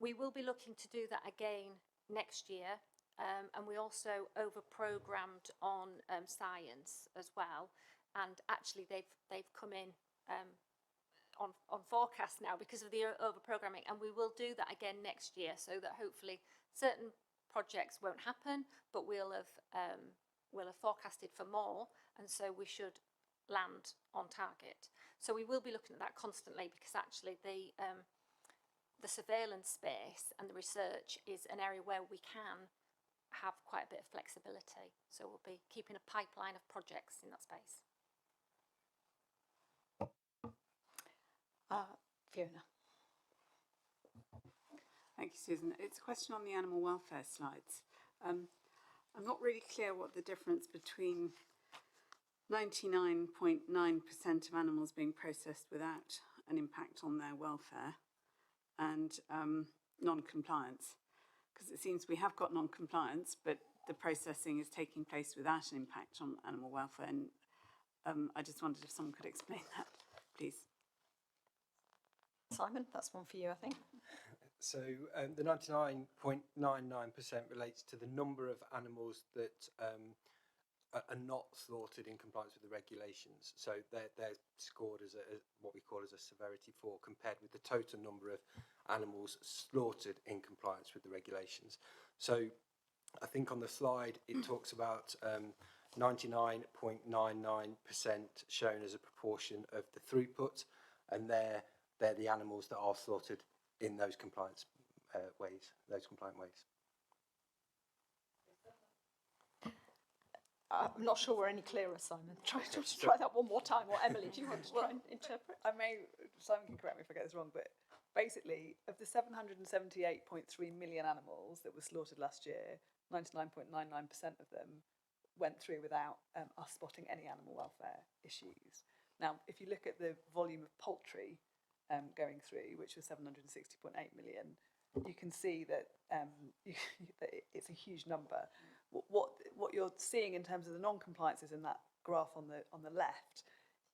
We will be looking to do that again next year, and we also over-programmed on science as well, and actually they've come in on forecast now because of the over-programming, and we will do that again next year, so that hopefully certain projects won't happen, but we'll have forecasted for more, and so we should land on target. So we will be looking at that constantly, because actually the surveillance space and the research is an area where we can have quite a bit of flexibility. So we'll be keeping a pipeline of projects in that space. Fiona. Thank you, Susan. It's a question on the animal welfare slides. I'm not really clear what the difference between 99.9% of animals being processed without an impact on their welfare and non-compliance, because it seems we have got non-compliance, but the processing is taking place without an impact on animal welfare. And I just wondered if someone could explain that, please. Simon, that's one for you, I think. So the 99.99% relates to the number of animals that are not slaughtered in compliance with the regulations. So they're scored as what we call as a severity 4, compared with the total number of animals slaughtered in compliance with the regulations. So I think on the slide it talks about 99.99% shown as a proportion of the throughput, and they're the animals that are slaughtered in those compliant ways. I'm not sure we're any clearer, Simon. Try that one more time. Or Emily, do you want to try and interpret? Simon can correct me if I get this wrong, but basically, of the 778.3 million animals that were slaughtered last year, 99.99% of them went through without us spotting any animal welfare issues. Now, if you look at the volume of poultry going through, which was 760.8 million, you can see that it's a huge number. What you're seeing in terms of the non-compliances in that graph on the left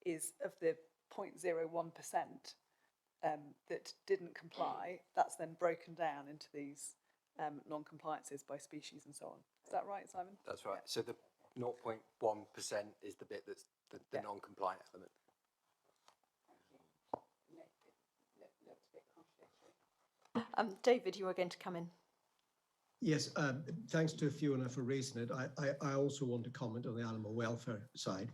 is of the 0.01% that didn't comply. That's then broken down into these non-compliances by species and so on. Is that right, Simon? That's right. So the 0.1% is the bit that's the non-compliant element. David, you were going to come in. Yes, thanks to Fiona for raising it. I also want to comment on the animal welfare side.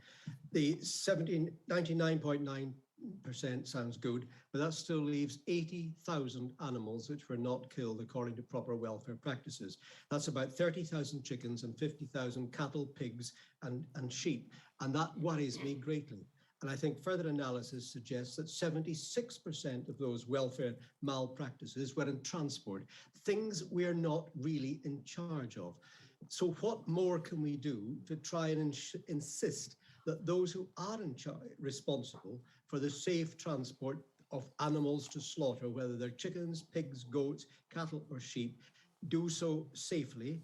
The 99.9% sounds good, but that still leaves 80,000 animals which were not killed according to proper welfare practices. That's about 30,000 chickens and 50,000 cattle, pigs and sheep, and that worries me greatly. And I think further analysis suggests that 76% of those welfare malpractices were in transport, things we're not really in charge of. So what more can we do to try and insist that those who are responsible for the safe transport of animals to slaughter, whether they're chickens, pigs, goats, cattle or sheep, do so safely?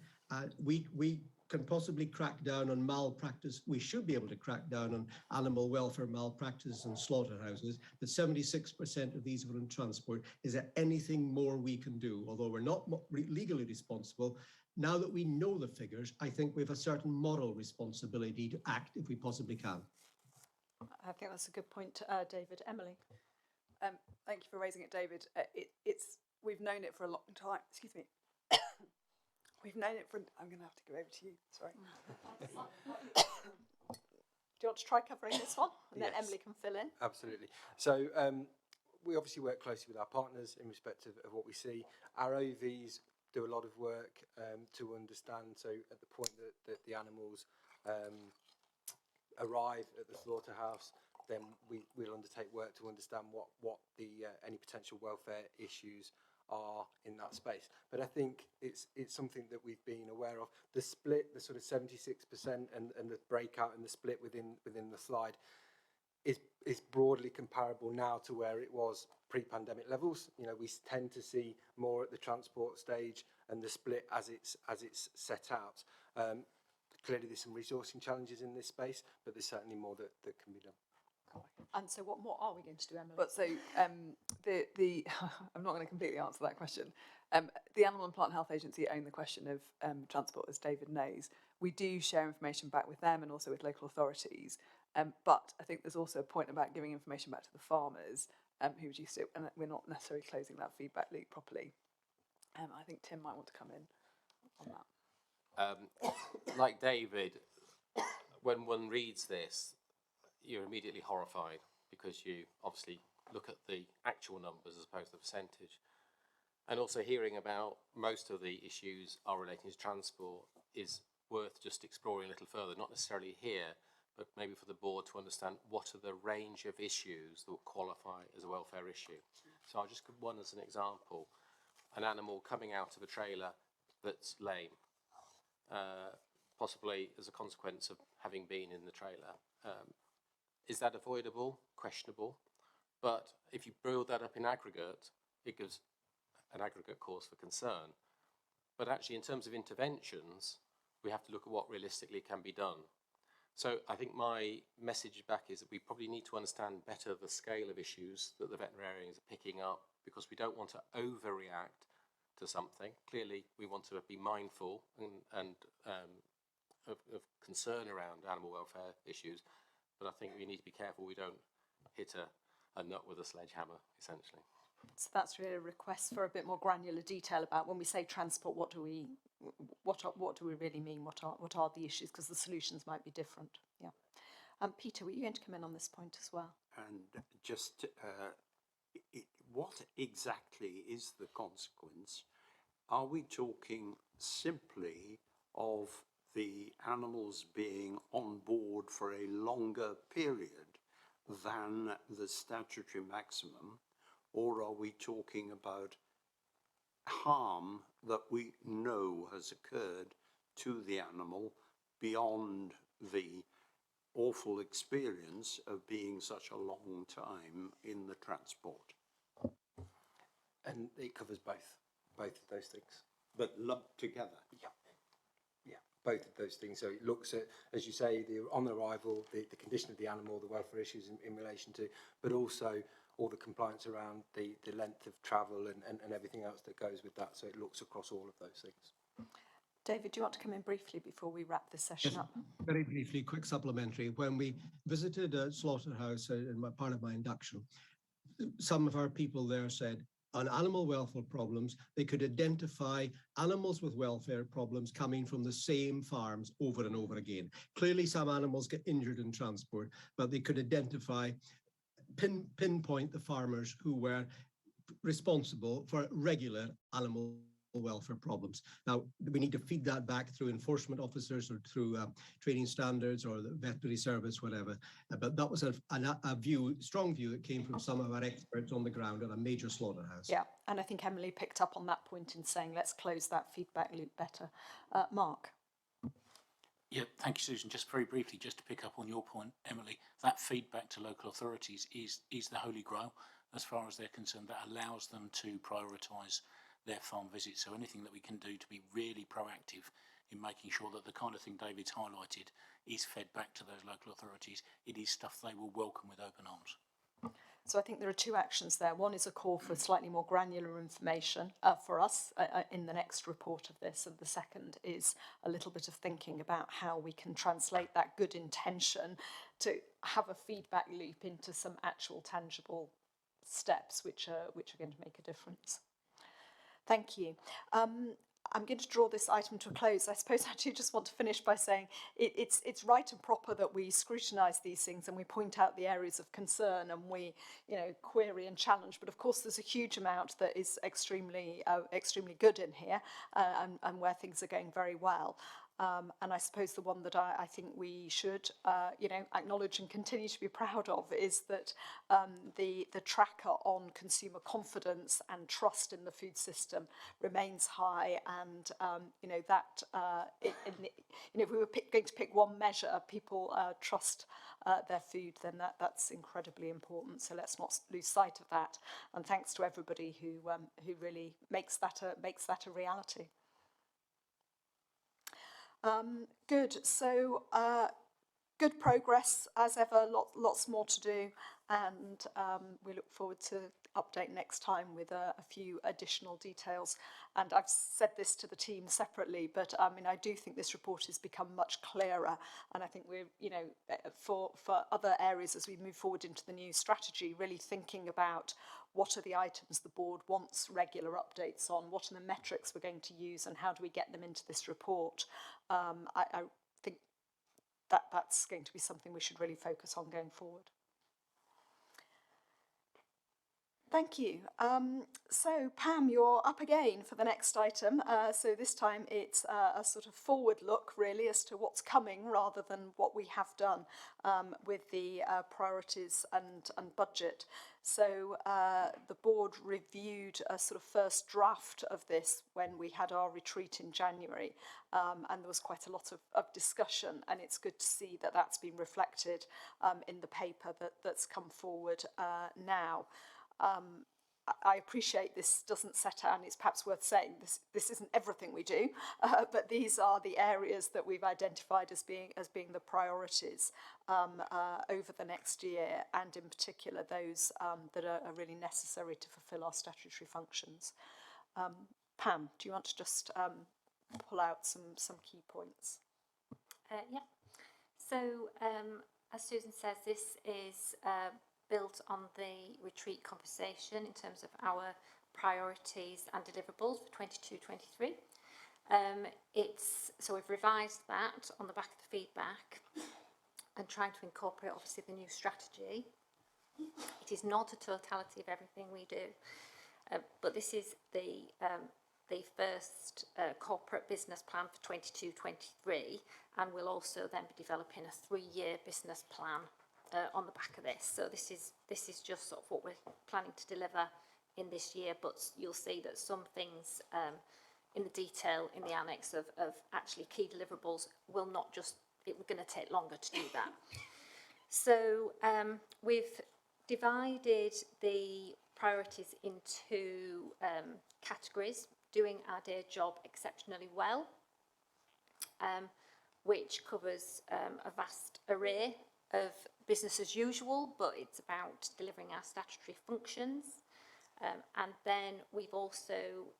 We can possibly crack down on malpractice. We should be able to crack down on animal welfare malpractice and slaughterhouses, but 76% of these were in transport. Is there anything more we can do? Although we're not legally responsible, now that we know the figures, I think we have a certain moral responsibility to act if we possibly can. I think that's a good point, David. Emily? Thank you for raising it, David. We've known it for a long time. Excuse me. We've known it for... I'm going to have to go over to you. Sorry. Do you want to try covering this one? And then Yes. Emily can fill in. Absolutely. So we obviously work closely with our partners in respect of what we see. Our OVs do a lot of work to understand. So at the point that the animals arrive at the slaughterhouse, then we'll undertake work to understand what the any potential welfare issues are in that space. But I think it's something that we've been aware of. The split, the sort of 76% and the breakout and the split within the slide is broadly comparable now to where it was pre-pandemic levels. You know, we tend to see more at the transport stage and the split as it's set out. Clearly there's some resourcing challenges in this space, but there's certainly more that can be done. And so what are we going to do, Emily? But so I'm not going to completely answer that question. The Animal and Plant Health Agency own the question of transport, as David knows. We do share information back with them and also with local authorities. But I think there's also a point about giving information back to the farmers who reduce it, and we're not necessarily closing that feedback loop properly. I think Tim might want to come in on that. Like David, when one reads this, you're immediately horrified because you obviously look at the actual numbers as opposed to the percentage. And also hearing about most of the issues are relating to transport is worth just exploring a little further, not necessarily here, but maybe for the board to understand what are the range of issues that would qualify as a welfare issue. So I'll just give one as an example. An animal coming out of a trailer that's lame, possibly as a consequence of having been in the trailer. Is that avoidable? Questionable. But if you build that up in aggregate, it gives an aggregate cause for concern. But actually, in terms of interventions, we have to look at what realistically can be done. So I think my message back is that we probably need to understand better the scale of issues that the veterinarians are picking up, because we don't want to overreact to something. Clearly, we want to be mindful and of concern around animal welfare issues. But I think we need to be careful we don't hit a nut with a sledgehammer, essentially. So that's really a request for a bit more granular detail about when we say transport, what do we really mean? What are the issues? Because the solutions might be different. Yeah. Peter, were you going to come in on this point as well? And just what exactly is the consequence? Are we talking simply of the animals being on board for a longer period than the statutory maximum, or are we talking about harm that we know has occurred to the animal beyond the awful experience of being such a long time in the transport? And it covers both of those things. But lumped together? Yeah. Both of those things. So it looks at, as you say, on arrival, the condition of the animal, the welfare issues in relation to, but also all the compliance around the length of travel and everything else that goes with that. So it looks across all of those things. David, do you want to come in briefly before we wrap this session up? Very briefly, quick supplementary. When we visited a slaughterhouse in part of my induction, some of our people there said, on animal welfare problems, they could identify animals with welfare problems coming from the same farms over and over again. Clearly, some animals get injured in transport, but they could identify, pinpoint the farmers who were responsible for regular animal welfare problems. Now, we need to feed that back through enforcement officers or through training standards or the veterinary service, whatever. But that was a strong view that came from some of our experts on the ground at a major slaughterhouse. Yeah, and I think Emily picked up on that point in saying, let's close that feedback loop better. Mark? Yeah, thank you, Susan. Just very briefly, just to pick up on your point, Emily, that feedback to local authorities is the holy grail as far as they're concerned. That allows them to prioritise their farm visits. So anything that we can do to be really proactive in making sure that the kind of thing David's highlighted is fed back to those local authorities. It is stuff they will welcome with open arms. So I think there are two actions there. One is a call for slightly more granular information for us in the next report of this, and the second is a little bit of thinking about how we can translate that good intention to have a feedback loop into some actual tangible steps which are going to make a difference. Thank you. I'm going to draw this item to a close. I suppose I do just want to finish by saying it's right and proper that we scrutinise these things and we point out the areas of concern and we, query and challenge. But of course, there's a huge amount that is extremely good in here, and where things are going very well. And I suppose the one that I think we should, acknowledge and continue to be proud of is that the tracker on consumer confidence and trust in the food system remains high, and if we were going to pick one measure, people trust their food, then that's incredibly important. So let's not lose sight of that. And thanks to everybody who really makes that a reality. Good. So good progress as ever. Lots more to do, and we look forward to update next time with a few additional details. And I've said this to the team separately, but I do think this report has become much clearer, and I think we're for other areas as we move forward into the new strategy, really thinking about what are the items the board wants regular updates on, what are the metrics we're going to use, and how do we get them into this report. I think that's going to be something we should really focus on going forward. Thank you. So Pam, you're up again for the next item. So this time it's a sort of forward look really as to what's coming rather than what we have done with the priorities and budget. So the board reviewed a sort of first draft of this when we had our retreat in January, and there was quite a lot of discussion, and it's good to see that that's been reflected in the paper that's come forward now. I appreciate this doesn't set out, and it's perhaps worth saying this isn't everything we do, but these are the areas that we've identified as being the priorities over the next year, and in particular those that are really necessary to fulfil our statutory functions. Pam, do you want to just pull out some key points? Yeah. So as Susan says, this is built on the retreat conversation in terms of our priorities and deliverables for 22-23. So we've revised that on the back of the feedback and trying to incorporate obviously the new strategy. It is not a totality of everything we do, but this is the first corporate business plan for 22-23, and we'll also then be developing a 3-year business plan on the back of this. So this is just sort of what we're planning to deliver in this year, but you'll see that some things in the detail in the annex of actually key deliverables will not just, we're going to take longer to do that. So we've divided the priorities into categories: doing our day job exceptionally well, which covers a vast array of business as usual, but it's about delivering our statutory functions. And then we've also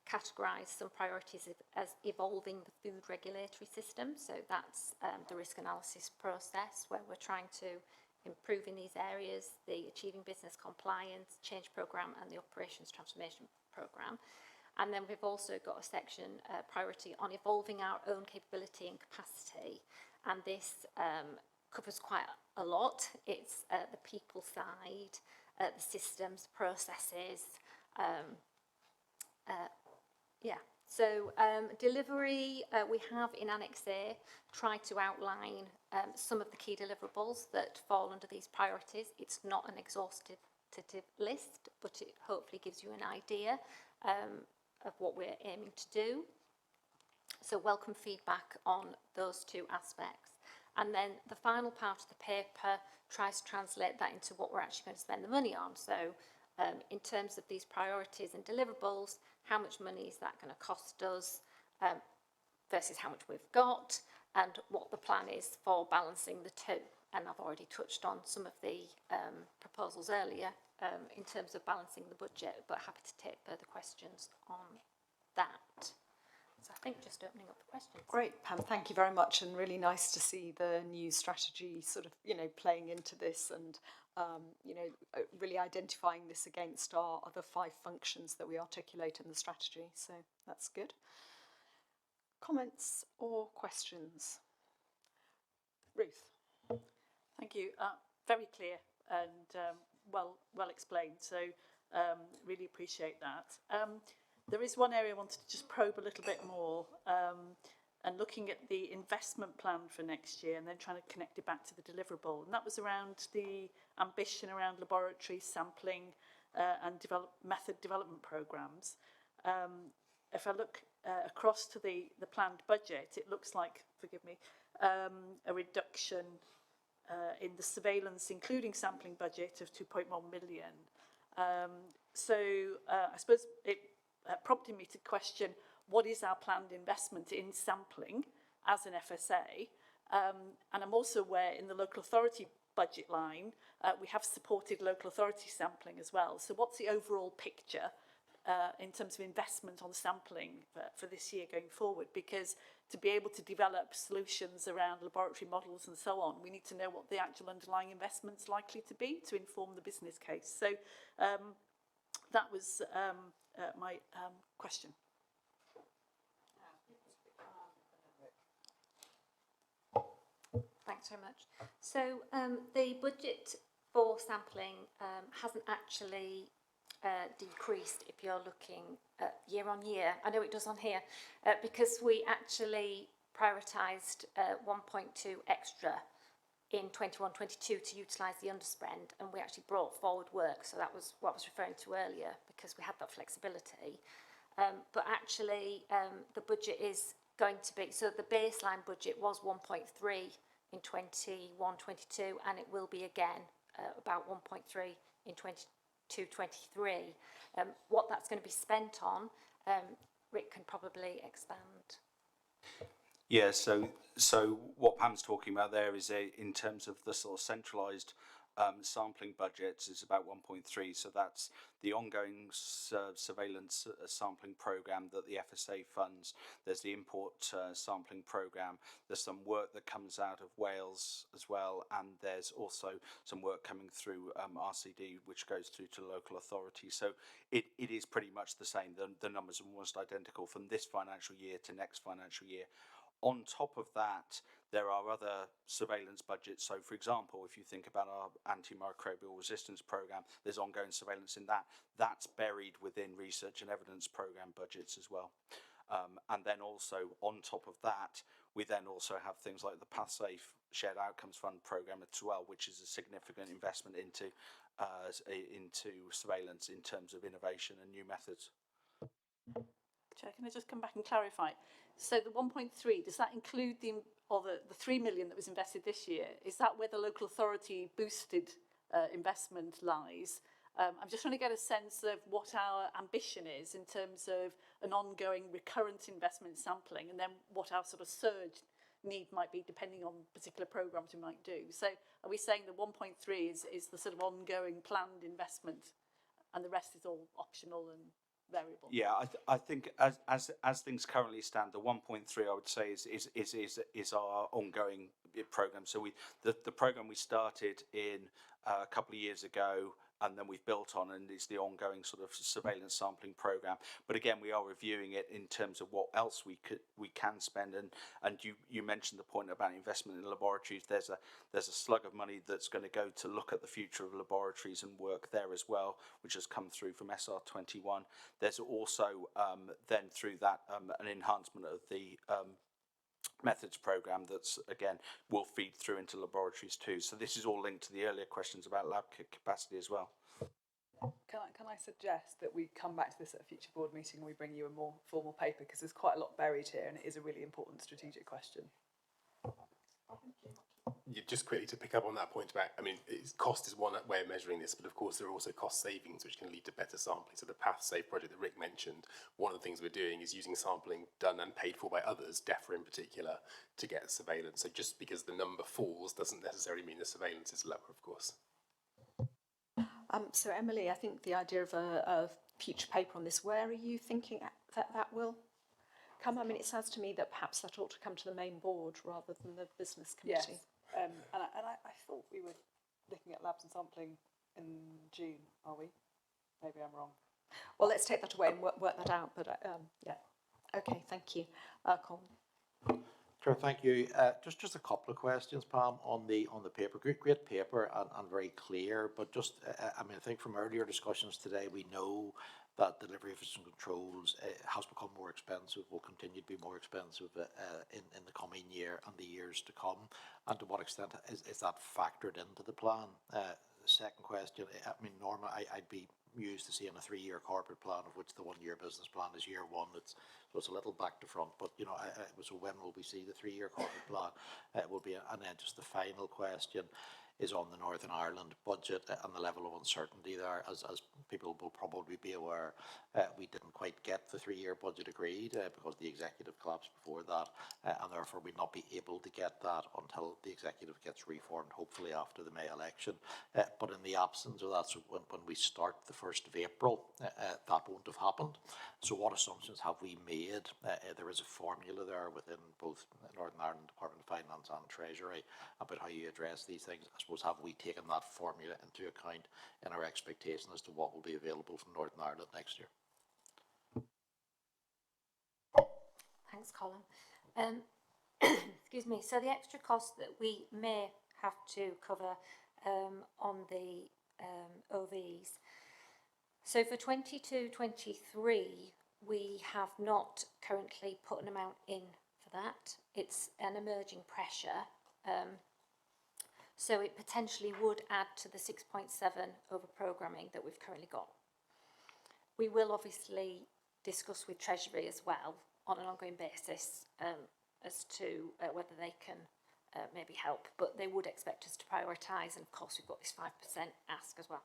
categorised some priorities as evolving the food regulatory system. So that's the risk analysis process, where we're trying to improve in these areas, the Achieving Business Compliance Change Programme and the Operations Transformation Programme. And then we've also got a section priority on evolving our own capability and capacity. And this covers quite a lot. It's the people side, the systems, processes. So delivery, we have in Annex A tried to outline some of the key deliverables that fall under these priorities. It's not an exhaustive list, but it hopefully gives you an idea of what we're aiming to do. So welcome feedback on those two aspects. And then the final part of the paper tries to translate that into what we're actually going to spend the money on. So in terms of these priorities and deliverables, how much money is that going to cost us? versus how much we've got, and what the plan is for balancing the two. And I've already touched on some of the proposals earlier in terms of balancing the budget, but happy to take further questions on that. So I think just opening up the questions. Great, Pam, thank you very much, and really nice to see the new strategy sort of, playing into this and, really identifying this against our other 5 functions that we articulate in the strategy. So that's good. Comments or questions? Ruth. Thank you. Very clear and well explained. So really appreciate that. There is one area I wanted to just probe a little bit more, and looking at the investment plan for next year and then trying to connect it back to the deliverable. And that was around the ambition around laboratory sampling and method development programmes. If I look across to the planned budget, it looks like, forgive me, a reduction in the surveillance, including sampling budget of 2.1 million. So I suppose it prompted me to question, what is our planned investment in sampling as an FSA? And I'm also aware in the local authority budget line, we have supported local authority sampling as well. So what's the overall picture in terms of investment on sampling for this year going forward? Because to be able to develop solutions around laboratory models and so on, we need to know what the actual underlying investment's likely to be to inform the business case. So that was my question. Thanks very much. So the budget for sampling hasn't actually decreased if you're looking year on year. I know it does on here because we actually prioritised 1.2 extra in 21-22 to utilise the underspend, and we actually brought forward work. So that was what I was referring to earlier, because we had that flexibility. But actually the budget is going to be, so the baseline budget was 1.3 in 21-22, and it will be again about 1.3 in 22-23. What that's going to be spent on, Rick can probably expand. Yeah, so what Pam's talking about there is in terms of the sort of centralised sampling budgets is about 1.3. So that's the ongoing surveillance sampling programme that the FSA funds. There's the import sampling programme. There's some work that comes out of Wales as well, and there's also some work coming through RCD, which goes through to local authorities. So it is pretty much the same. The numbers are almost identical from this financial year to next financial year. On top of that, there are other surveillance budgets. So, for example, if you think about our antimicrobial resistance programme, there's ongoing surveillance in that. That's buried within research and evidence programme budgets as well. And then also on top of that, we then also have things like the PathSafe Shared Outcomes Fund programme as well, which is a significant investment into surveillance in terms of innovation and new methods. Chair, can I just come back and clarify? So the 1.3, does that include the 3 million that was invested this year? Is that where the local authority boosted investment lies? I'm just trying to get a sense of what our ambition is in terms of an ongoing recurrent investment in sampling, and then what our sort of surge need might be depending on particular programmes we might do. So are we saying the 1.3 is the sort of ongoing planned investment and the rest is all optional and variable? Yeah, I think as things currently stand, the 1.3 I would say is our ongoing programme. So the programme we started in a couple of years ago, and then we've built on, and is the ongoing sort of surveillance sampling programme. But again, we are reviewing it in terms of what else we can spend. And you mentioned the point about investment in laboratories. There's a slug of money that's going to go to look at the future of laboratories and work there as well, which has come through from SR21. There's also then through that an enhancement of the methods programme that's again will feed through into laboratories too. So this is all linked to the earlier questions about lab capacity as well. Can I suggest that we come back to this at a future board meeting and we bring you a more formal paper, because there's quite a lot buried here and it is a really important strategic question. just quickly to pick up on that point about, I mean, cost is one way of measuring this, but of course there are also cost savings which can lead to better sampling. So the PathSafe project that Rick mentioned, one of the things we're doing is using sampling done and paid for by others, DEFRA in particular, to get surveillance. So just because the number falls doesn't necessarily mean the surveillance is lower, of course. So Emily, I think the idea of a future paper on this, where are you thinking that will come? I mean, it sounds to me that perhaps that ought to come to the main board rather than the business committee. Yes, and I thought we were looking at labs and sampling in June, are we? Maybe I'm wrong. Well, let's take that away and work that out, but yeah. Okay, thank you. Colin. Sure, thank you. Just a couple of questions, Pam, on the paper. Great paper and very clear. But just, I mean, I think from earlier discussions today, we know that delivery of system controls has become more expensive, will continue to be more expensive in the coming year and the years to come. And to what extent is that factored into the plan? Second question, I mean, normally I'd be used to seeing a 3-year corporate plan, of which the 1-year business plan is year one. So it's a little back to front, but you know, so when will we see the 3-year corporate plan? Will be, and then just the final question is on the Northern Ireland budget and the level of uncertainty there. As people will probably be aware, we didn't quite get the 3-year budget agreed because the executive collapsed before that, and therefore we'll not be able to get that until the executive gets reformed, hopefully after the May election. But in the absence of that, so when we start the 1st of April, that won't have happened. So what assumptions have we made? There is a formula there within both Northern Ireland Department of Finance and Treasury about how you address these things. I suppose, have we taken that formula into account in our expectation as to what will be available from Northern Ireland next year? Thanks, Colin. Excuse me. So the extra cost that we may have to cover on the OVs. So for 22-23, we have not currently put an amount in for that. It's an emerging pressure. So it potentially would add to the 6.7 over programming that we've currently got. We will obviously discuss with Treasury as well on an ongoing basis as to whether they can maybe help, but they would expect us to prioritise, and of course we've got this 5% ask as well.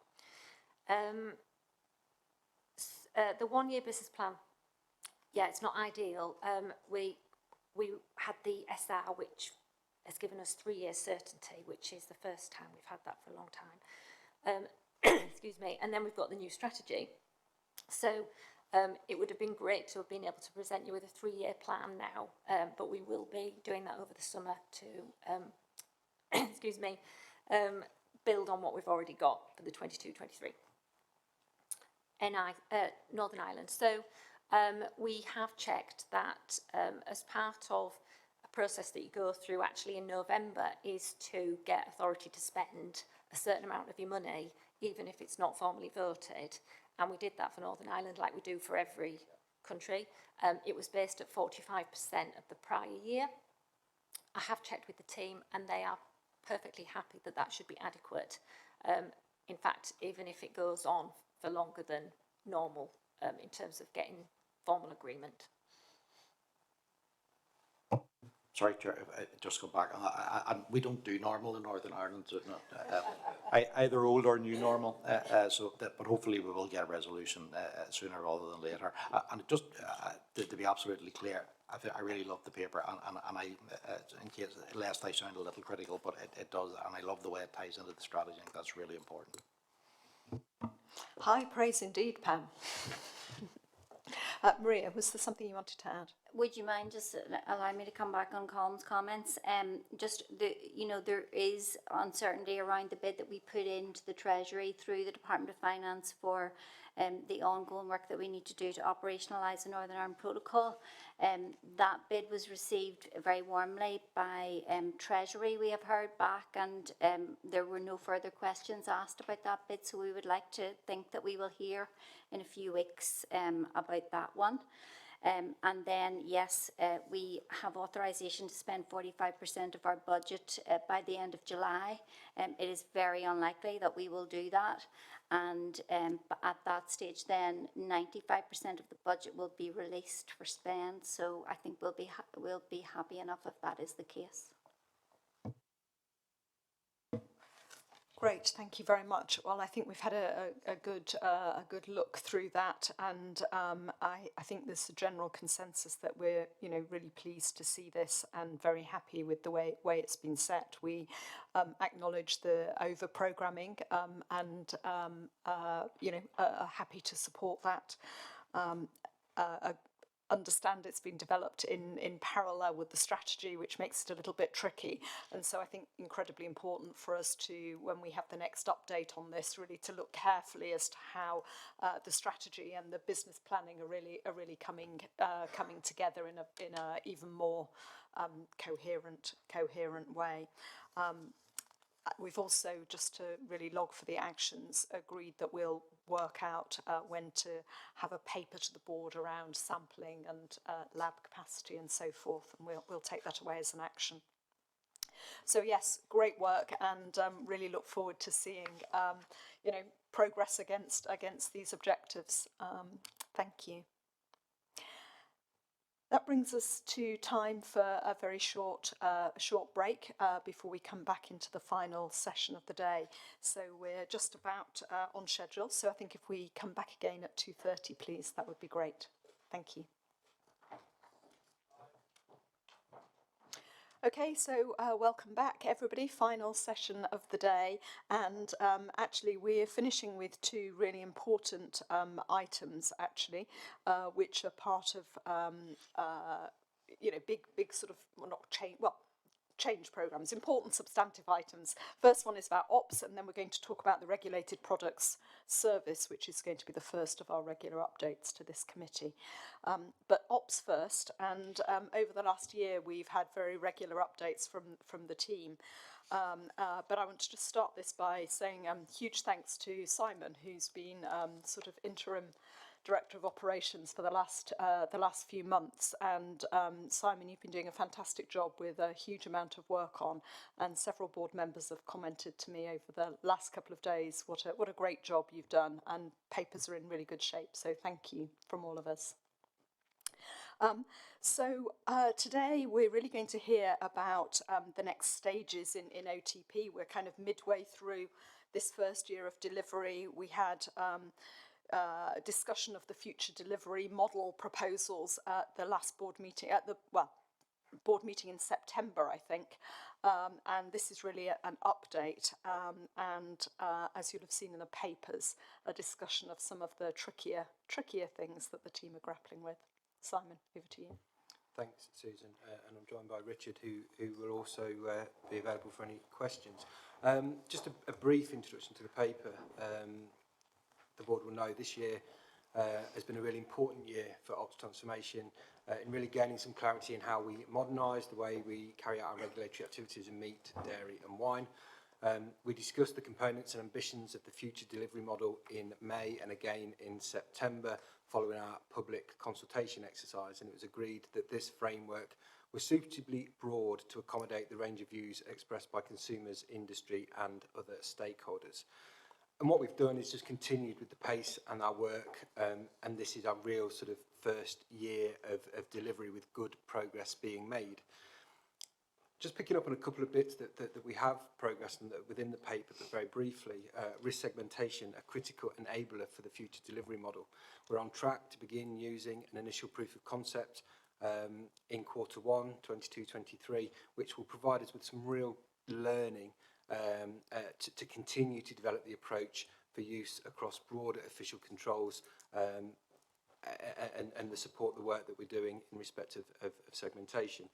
The 1-year business plan, yeah, it's not ideal. We had the SR, which has given us 3 years certainty, which is the first time we've had that for a long time. Excuse me. And then we've got the new strategy. So it would have been great to have been able to present you with a 3-year plan now, but we will be doing that over the summer to, excuse me, build on what we've already got for the 22-23. Northern Ireland. So we have checked that as part of process that you go through actually in November is to get authority to spend a certain amount of your money, even if it's not formally voted. And we did that for Northern Ireland like we do for every country. It was based at 45% of the prior year. I have checked with the team and they are perfectly happy that that should be adequate. In fact, even if it goes on for longer than normal in terms of getting formal agreement. Sorry, Chair, just go back. And we don't do normal in Northern Ireland, so either old or new normal. But hopefully we will get a resolution sooner rather than later. And just to be absolutely clear, I really love the paper, and I, in case lest I sound a little critical, but it does, and I love the way it ties into the strategy. I think that's really important. High praise indeed, Pam. Maria, was there something you wanted to add? Would you mind just allowing me to come back on Colin's comments? There is uncertainty around the bid that we put into the Treasury through the Department of Finance for the ongoing work that we need to do to operationalise the Northern Ireland Protocol. That bid was received very warmly by Treasury, we have heard back, and there were no further questions asked about that bid, so we would like to think that we will hear in a few weeks about that one. And then, yes, we have authorisation to spend 45% of our budget by the end of July. It is very unlikely that we will do that. And at that stage, then 95% of the budget will be released for spend. So I think we'll be happy enough if that is the case. Great, thank you very much. Well, I think we've had a good look through that, and I think there's a general consensus that we're really pleased to see this and very happy with the way it's been set. We acknowledge the over programming and are happy to support that. Understand it's been developed in parallel with the strategy, which makes it a little bit tricky. And so I think incredibly important for us to, when we have the next update on this, really to look carefully as to how the strategy and the business planning are really coming together in a even more coherent way. We've also, just to really log for the actions, agreed that we'll work out when to have a paper to the board around sampling and lab capacity and so forth, and we'll take that away as an action. So yes, great work, and really look forward to seeing progress against these objectives. Thank you. That brings us to time for a very short break before we come back into the final session of the day. So we're just about on schedule. So I think if we come back again at 2:30, please, that would be great. Thank you. Okay, so welcome back, everybody. Final session of the day, and actually we're finishing with two really important items, actually, which are part of big sort of change programs, important substantive items. First one is about ops, and then we're going to talk about the regulated products service, which is going to be the first of our regular updates to this committee. But ops first, and over the last year we've had very regular updates from the team. But I want to just start this by saying huge thanks to Simon, who's been sort of interim Director of Operations for the last few months, and Simon, you've been doing a fantastic job with a huge amount of work on, and several board members have commented to me over the last couple of days what a great job you've done, and papers are in really good shape, so thank you from all of us. So today we're really going to hear about the next stages in OTP. We're kind of midway through this first year of delivery. We had discussion of the future delivery model proposals at the last board meeting, board meeting in September, I think. And this is really an update, and as you'll have seen in the papers, a discussion of some of the trickier things that the team are grappling with. Simon, over to you. Thanks, Susan, and I'm joined by Richard, who will also be available for any questions. Just a brief introduction to the paper. The board will know this year has been a really important year for ops transformation in really gaining some clarity in how we modernise the way we carry out our regulatory activities in meat, dairy and wine. We discussed the components and ambitions of the future delivery model in May and again in September following our public consultation exercise, and it was agreed that this framework was suitably broad to accommodate the range of views expressed by consumers, industry and other stakeholders. And what we've done is just continued with the pace and our work, and this is our real sort of first year of delivery with good progress being made. Just picking up on a couple of bits that we have progressed within the paper, but very briefly, risk segmentation, a critical enabler for the future delivery model. We're on track to begin using an initial proof of concept in Q1 22-23, which will provide us with some real learning to continue to develop the approach for use across broader official controls and the support the work that we're doing in respect of segmentation.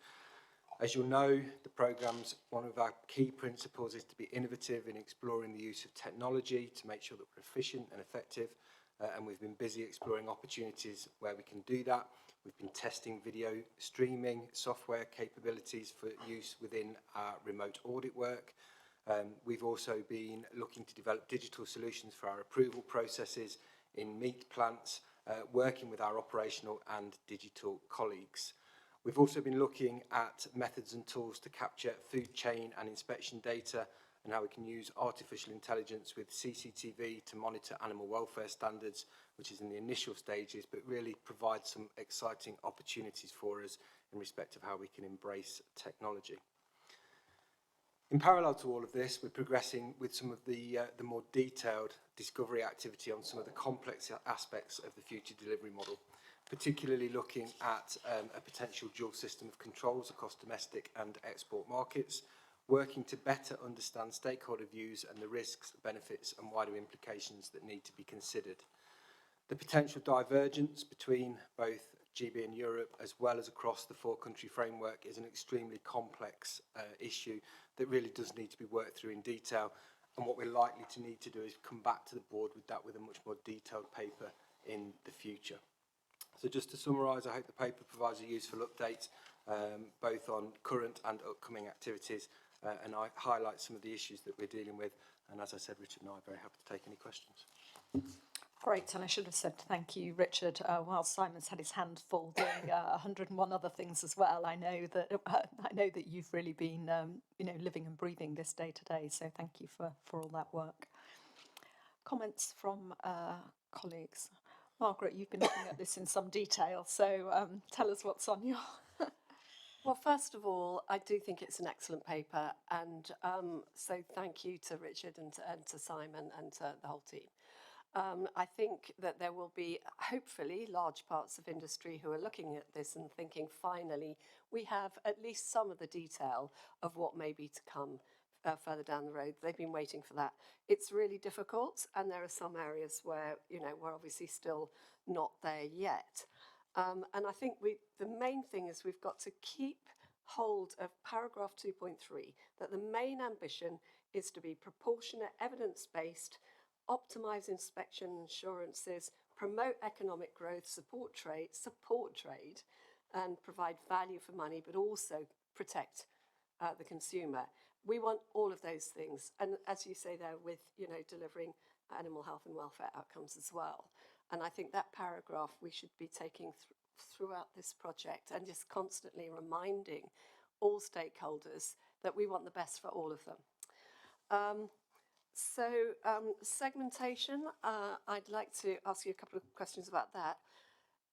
As you'll know, the programme's one of our key principles is to be innovative in exploring the use of technology to make sure that we're efficient and effective, and we've been busy exploring opportunities where we can do that. We've been testing video streaming software capabilities for use within our remote audit work. We've also been looking to develop digital solutions for our approval processes in meat plants, working with our operational and digital colleagues. We've also been looking at methods and tools to capture food chain and inspection data, and how we can use artificial intelligence with CCTV to monitor animal welfare standards, which is in the initial stages, but really provides some exciting opportunities for us in respect of how we can embrace technology. In parallel to all of this, we're progressing with some of the more detailed discovery activity on some of the complex aspects of the future delivery model, particularly looking at a potential dual system of controls across domestic and export markets, working to better understand stakeholder views and the risks, benefits and wider implications that need to be considered. The potential divergence between both GB and Europe, as well as across the four-country framework, is an extremely complex issue that really does need to be worked through in detail. And what we're likely to need to do is come back to the board with that with a much more detailed paper in the future. So just to summarise, I hope the paper provides a useful update both on current and upcoming activities, and I highlight some of the issues that we're dealing with. And as I said, Richard and I are very happy to take any questions. Great, and I should have said thank you, Richard. While Simon's had his hand full doing 101 other things as well, I know that you've really been, living and breathing this day to day. So thank you for all that work. Comments from colleagues. Margaret, you've been looking at this in some detail, so tell us what's on your. Well, first of all, I do think it's an excellent paper, and so thank you to Richard and to Simon and to the whole team. I think that there will be, hopefully, large parts of industry who are looking at this and thinking, finally, we have at least some of the detail of what may be to come further down the road. They've been waiting for that. It's really difficult, and there are some areas where, we're obviously still not there yet. And I think the main thing is we've got to keep hold of paragraph 2.3, that the main ambition is to be proportionate, evidence-based, optimise inspection assurances, promote economic growth, support trade, and provide value for money, but also protect the consumer. We want all of those things, and as you say there, with delivering animal health and welfare outcomes as well. And I think that paragraph we should be taking throughout this project and just constantly reminding all stakeholders that we want the best for all of them. Segmentation, I'd like to ask you a couple of questions about that.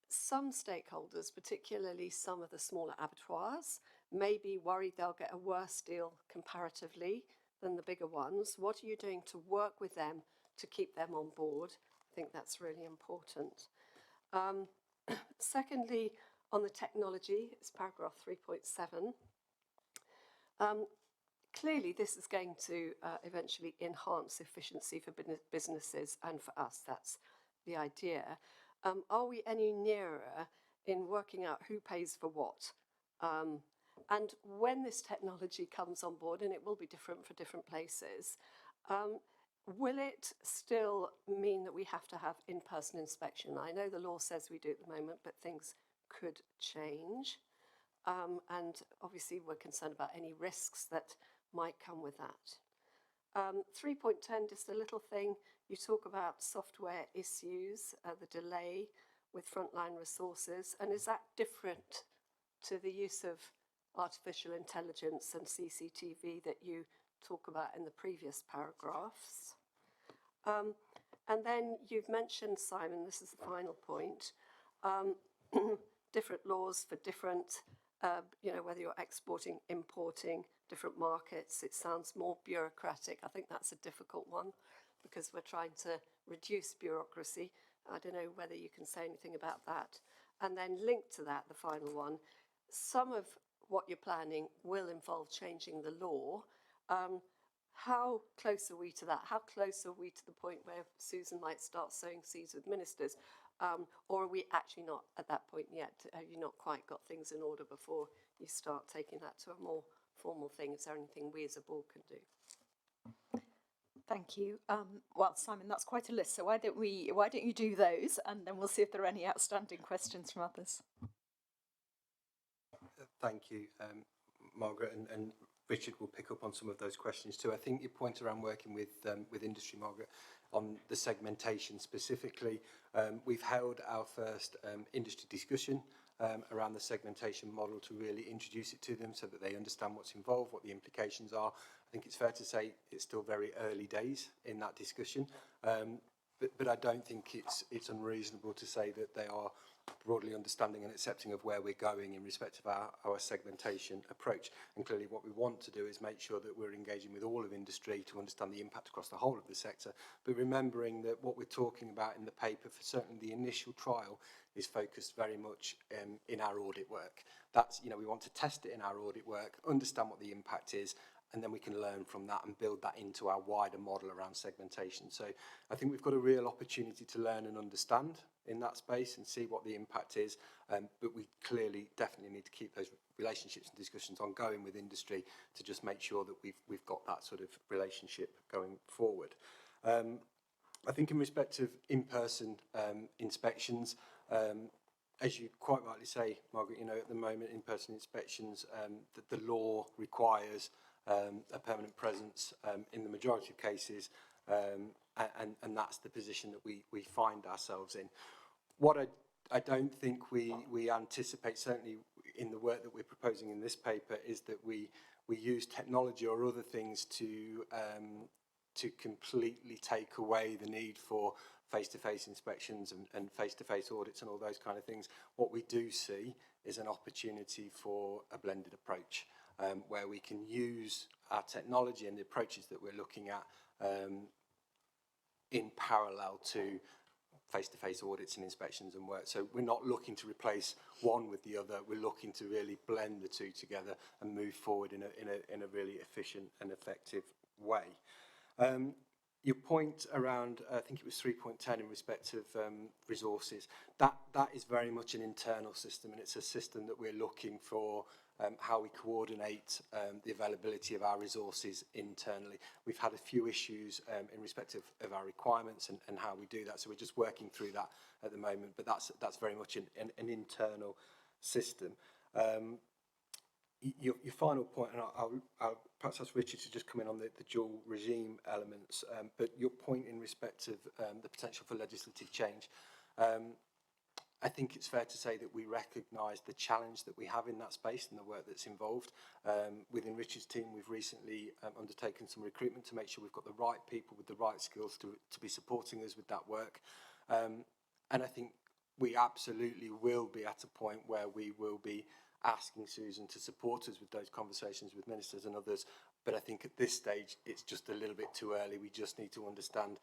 Some stakeholders, particularly some of the smaller abattoirs, may be worried they'll get a worse deal comparatively than the bigger ones. What are you doing to work with them to keep them on board? I think that's really important. Secondly, on the technology, it's paragraph 3.7. Clearly, this is going to eventually enhance efficiency for businesses and for us. That's the idea. Are we any nearer in working out who pays for what? And when this technology comes on board, and it will be different for different places, will it still mean that we have to have in-person inspection? I know the law says we do at the moment, but things could change. And obviously, we're concerned about any risks that might come with that. 3.10, just a little thing. You talk about software issues, the delay with frontline resources, and is that different to the use of artificial intelligence and CCTV that you talk about in the previous paragraphs? And then you've mentioned, Simon, this is the final point, different laws for different, whether you're exporting, importing, different markets. It sounds more bureaucratic. I think that's a difficult one because we're trying to reduce bureaucracy. I don't know whether you can say anything about that. And then linked to that, the final one, some of what you're planning will involve changing the law. How close are we to that? How close are we to the point where Susan might start sowing seeds with ministers? Or are we actually not at that point yet? Have you not quite got things in order before you start taking that to a more formal thing? Is there anything we as a board can do? Thank you. Well, Simon, that's quite a list. So why don't you do those, and then we'll see if there are any outstanding questions from others. Thank you, Margaret, and Richard will pick up on some of those questions too. I think your point around working with industry, Margaret, on the segmentation specifically, we've held our first industry discussion around the segmentation model to really introduce it to them so that they understand what's involved, what the implications are. I think it's fair to say it's still very early days in that discussion, but I don't think it's unreasonable to say that they are broadly understanding and accepting of where we're going in respect of our segmentation approach. And clearly what we want to do is make sure that we're engaging with all of industry to understand the impact across the whole of the sector, but remembering that what we're talking about in the paper, for certainly the initial trial, is focused very much in our audit work. That's, you know, we want to test it in our audit work, understand what the impact is, and then we can learn from that and build that into our wider model around segmentation. So I think we've got a real opportunity to learn and understand in that space and see what the impact is, but we clearly definitely need to keep those relationships and discussions ongoing with industry to just make sure that we've got that sort of relationship going forward. I think in respect of in-person inspections, as you quite rightly say, Margaret, you know, at the moment in-person inspections, the law requires a permanent presence in the majority of cases, and that's the position that we find ourselves in. What I don't think we anticipate, certainly in the work that we're proposing in this paper, is that we use technology or other things to completely take away the need for face-to-face inspections and face-to-face audits and all those kind of things. What we do see is an opportunity for a blended approach, where we can use our technology and the approaches that we're looking at in parallel to face-to-face audits and inspections and work. So we're not looking to replace one with the other. We're looking to really blend the two together and move forward in a really efficient and effective way. Your point around, I think it was 3.10 in respect of resources, that is very much an internal system, and it's a system that we're looking for how we coordinate the availability of our resources internally. We've had a few issues in respect of our requirements and how we do that, so we're just working through that at the moment, but that's very much an internal system. Your final point, and I'll perhaps ask Richard to just come in on the dual regime elements, but your point in respect of the potential for legislative change, I think it's fair to say that we recognise the challenge that we have in that space and the work that's involved. Within Richard's team, we've recently undertaken some recruitment to make sure we've got the right people with the right skills to be supporting us with that work. And I think we absolutely will be at a point where we will be asking Susan to support us with those conversations with ministers and others. But I think at this stage, it's just a little bit too early. We just need to understand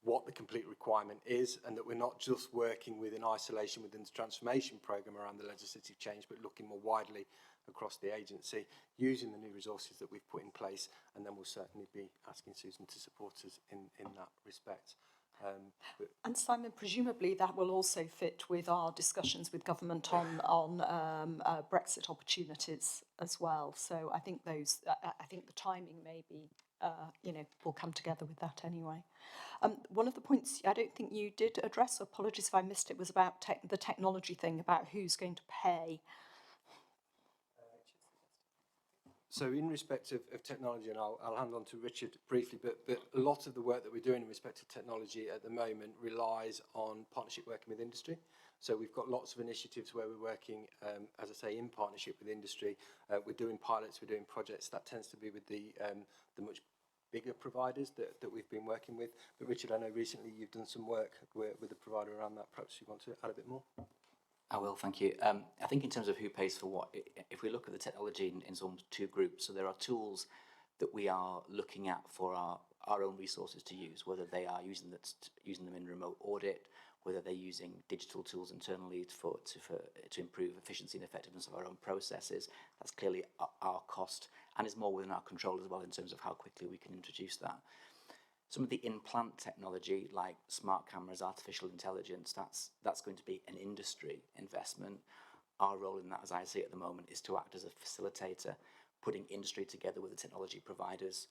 what the complete requirement is, and that we're not just working within isolation within the transformation programme around the legislative change, but looking more widely across the agency, using the new resources that we've put in place, and then we'll certainly be asking Susan to support us in that respect. And Simon, presumably that will also fit with our discussions with government on Brexit opportunities as well. So I think those, I think the timing may be, you know, will come together with that anyway. One of the points I don't think you did address, apologies if I missed it, was about the technology thing, about who's going to pay. So in respect of technology, and I'll hand on to Richard briefly, but a lot of the work that we're doing in respect of technology at the moment relies on partnership working with industry. So we've got lots of initiatives where we're working, as I say, in partnership with industry. We're doing pilots, we're doing projects. That tends to be with the much bigger providers that we've been working with. But Richard, I know recently you've done some work with a provider around that. Perhaps you want to add a bit more? I will, thank you. I think in terms of who pays for what, if we look at the technology in sort of two groups, so there are tools that we are looking at for our own resources to use, whether they are using them in remote audit, whether they're using digital tools internally to improve efficiency and effectiveness of our own processes. That's clearly our cost, and it's more within our control as well in terms of how quickly we can introduce that. Some of the in-plant technology, like smart cameras, artificial intelligence, that's going to be an industry investment. Our role in that, as I see it at the moment, is to act as a facilitator, putting industry together with the technology providers,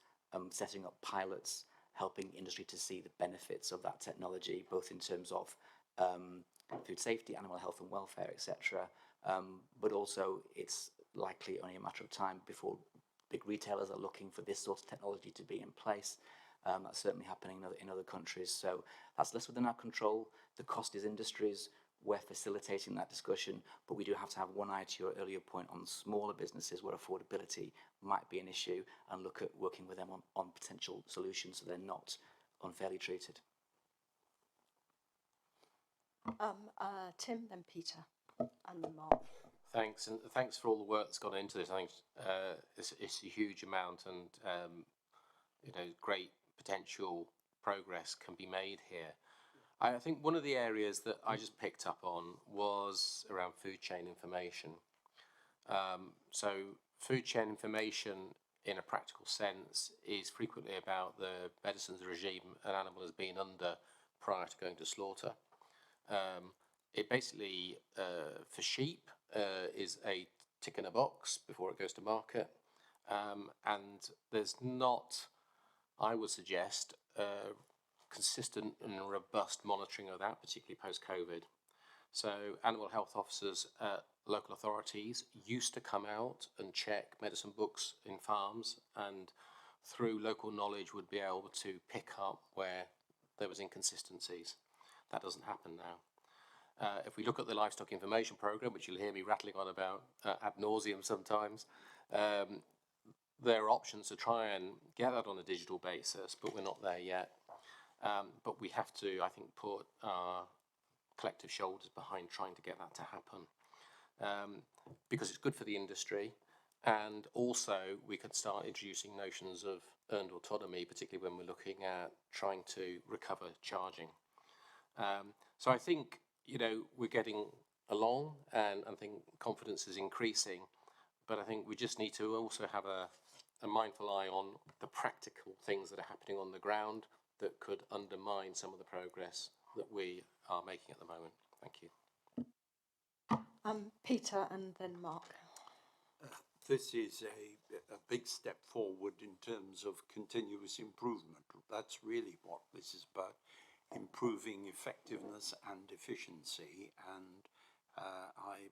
setting up pilots, helping industry to see the benefits of that technology, both in terms of food safety, animal health and welfare, etc. But also, it's likely only a matter of time before big retailers are looking for this sort of technology to be in place. That's certainly happening in other countries. So that's less within our control. The cost is industries. We're facilitating that discussion, but we do have to have one eye to your earlier point on smaller businesses where affordability might be an issue, and look at working with them on potential solutions so they're not unfairly treated. Tim, then Peter, and then Mark. Thanks, and thanks for all the work that's gone into this. I think it's a huge amount, and great potential progress can be made here. I think one of the areas that I just picked up on was around food chain information. So food chain information in a practical sense is frequently about the medicines regime an animal has been under prior to going to slaughter. It basically, for sheep, is a tick in a box before it goes to market. And there's not, I would suggest, consistent and robust monitoring of that, particularly post-COVID. So animal health officers at local authorities used to come out and check medicine books in farms, and through local knowledge would be able to pick up where there was inconsistencies. That doesn't happen now. If we look at the livestock information program, which you'll hear me rattling on about ad nauseum sometimes, there are options to try and get that on a digital basis, but we're not there yet. But we have to, I think, put our collective shoulders behind trying to get that to happen, because it's good for the industry, and also we could start introducing notions of earned autonomy, particularly when we're looking at trying to recover charging. So I think, we're getting along, and I think confidence is increasing, but I think we just need to also have a mindful eye on the practical things that are happening on the ground that could undermine some of the progress that we are making at the moment. Thank you. Peter, and then Mark. This is a big step forward in terms of continuous improvement. That's really what this is about, improving effectiveness and efficiency, and I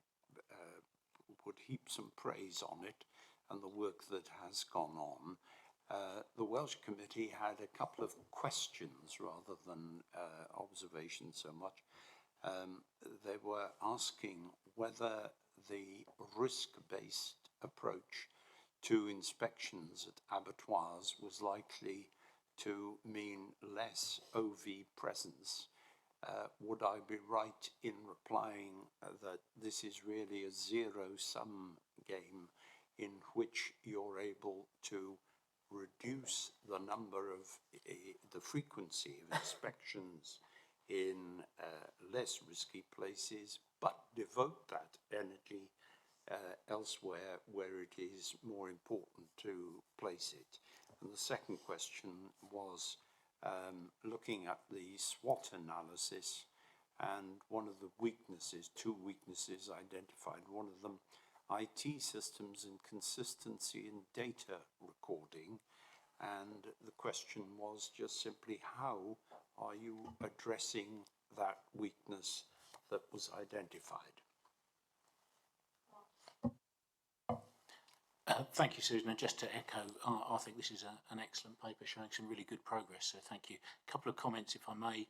would heap some praise on it and the work that has gone on. The Welsh Committee had a couple of questions rather than observations so much. They were asking whether the risk-based approach to inspections at abattoirs was likely to mean less OV presence. Would I be right in replying that this is really a zero-sum game in which you're able to reduce the number of the frequency of inspections in less risky places, but devote that energy elsewhere where it is more important to place it? And the second question was looking at the SWOT analysis, and one of the weaknesses, two weaknesses identified, one of them IT systems and consistency in data recording, and the question was just simply how are you addressing that weakness that was identified? Thank you, Susan. And just to echo, I think this is an excellent paper showing some really good progress, so thank you. A couple of comments, if I may.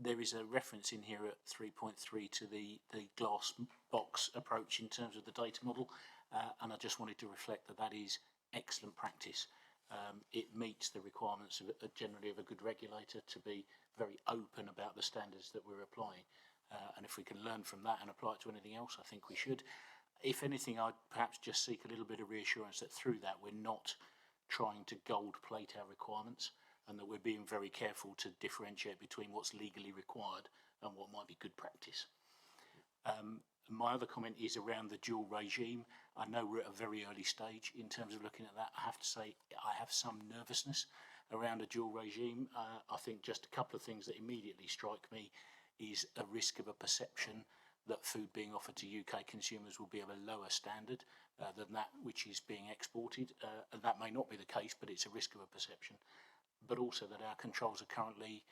There is a reference in here at 3.3 to the glass box approach in terms of the data model, and I just wanted to reflect that that is excellent practice. It meets the requirements of generally of a good regulator to be very open about the standards that we're applying, and if we can learn from that and apply it to anything else, I think we should. If anything, I'd perhaps just seek a little bit of reassurance that through that we're not trying to gold plate our requirements, and that we're being very careful to differentiate between what's legally required and what might be good practice. My other comment is around the dual regime. I know we're at a very early stage in terms of looking at that. I have to say I have some nervousness around a dual regime. I think just a couple of things that immediately strike me is a risk of a perception that food being offered to UK consumers will be of a lower standard than that which is being exported. And that may not be the case, but it's a risk of a perception. But also that our controls are currently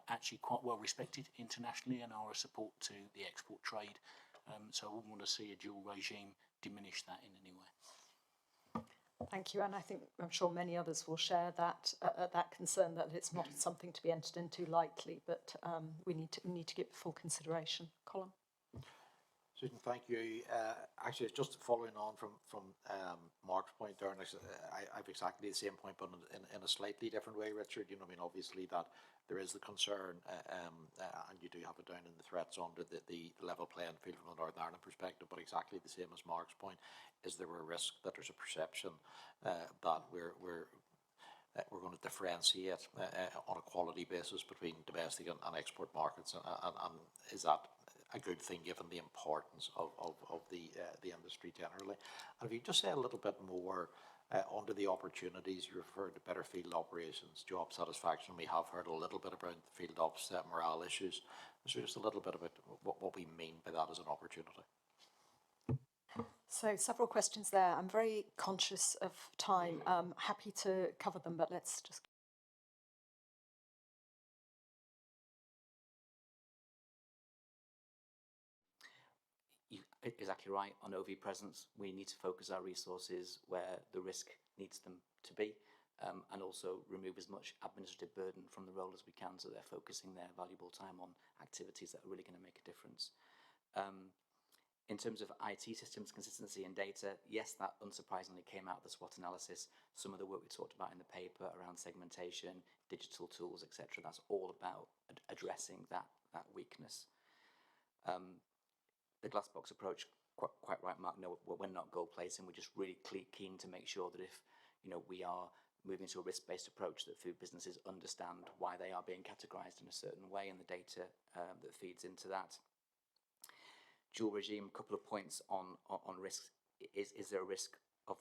actually quite well respected internationally and are a support to the export trade. So I wouldn't want to see a dual regime diminish that in any way. Thank you, and I think I'm sure many others will share that concern that it's not something to be entered into lightly, but we need to give it full consideration. Colin. Susan, thank you. Actually, it's just following on from Mark's point there, and I've exactly the same point, but in a slightly different way, Richard. You know, I mean, obviously that there is the concern, and you do have it down in the threats under the level playing field from a Northern Ireland perspective, but exactly the same as Mark's point, is there a risk that there's a perception that we're going to differentiate on a quality basis between domestic and export markets, and is that a good thing given the importance of the industry generally? And if you just say a little bit more under the opportunities, you referred to better field operations, job satisfaction. We have heard a little bit about the field ops morale issues. So just a little bit about what we mean by that as an opportunity. So several questions there. I'm very conscious of time. Happy to cover them, but let's just... You're exactly right. On OV presence, we need to focus our resources where the risk needs them to be, and also remove as much administrative burden from the role as we can, so they're focusing their valuable time on activities that are really going to make a difference. In terms of IT systems, consistency and data, yes, that unsurprisingly came out of the SWOT analysis. Some of the work we talked about in the paper around segmentation, digital tools, etc., that's all about addressing that weakness. The glass box approach, quite right, Mark. No, we're not gold plating. We're just really keen to make sure that if we are moving to a risk-based approach, that food businesses understand why they are being categorised in a certain way, and the data that feeds into that. Dual regime, a couple of points on risks. Is there a risk of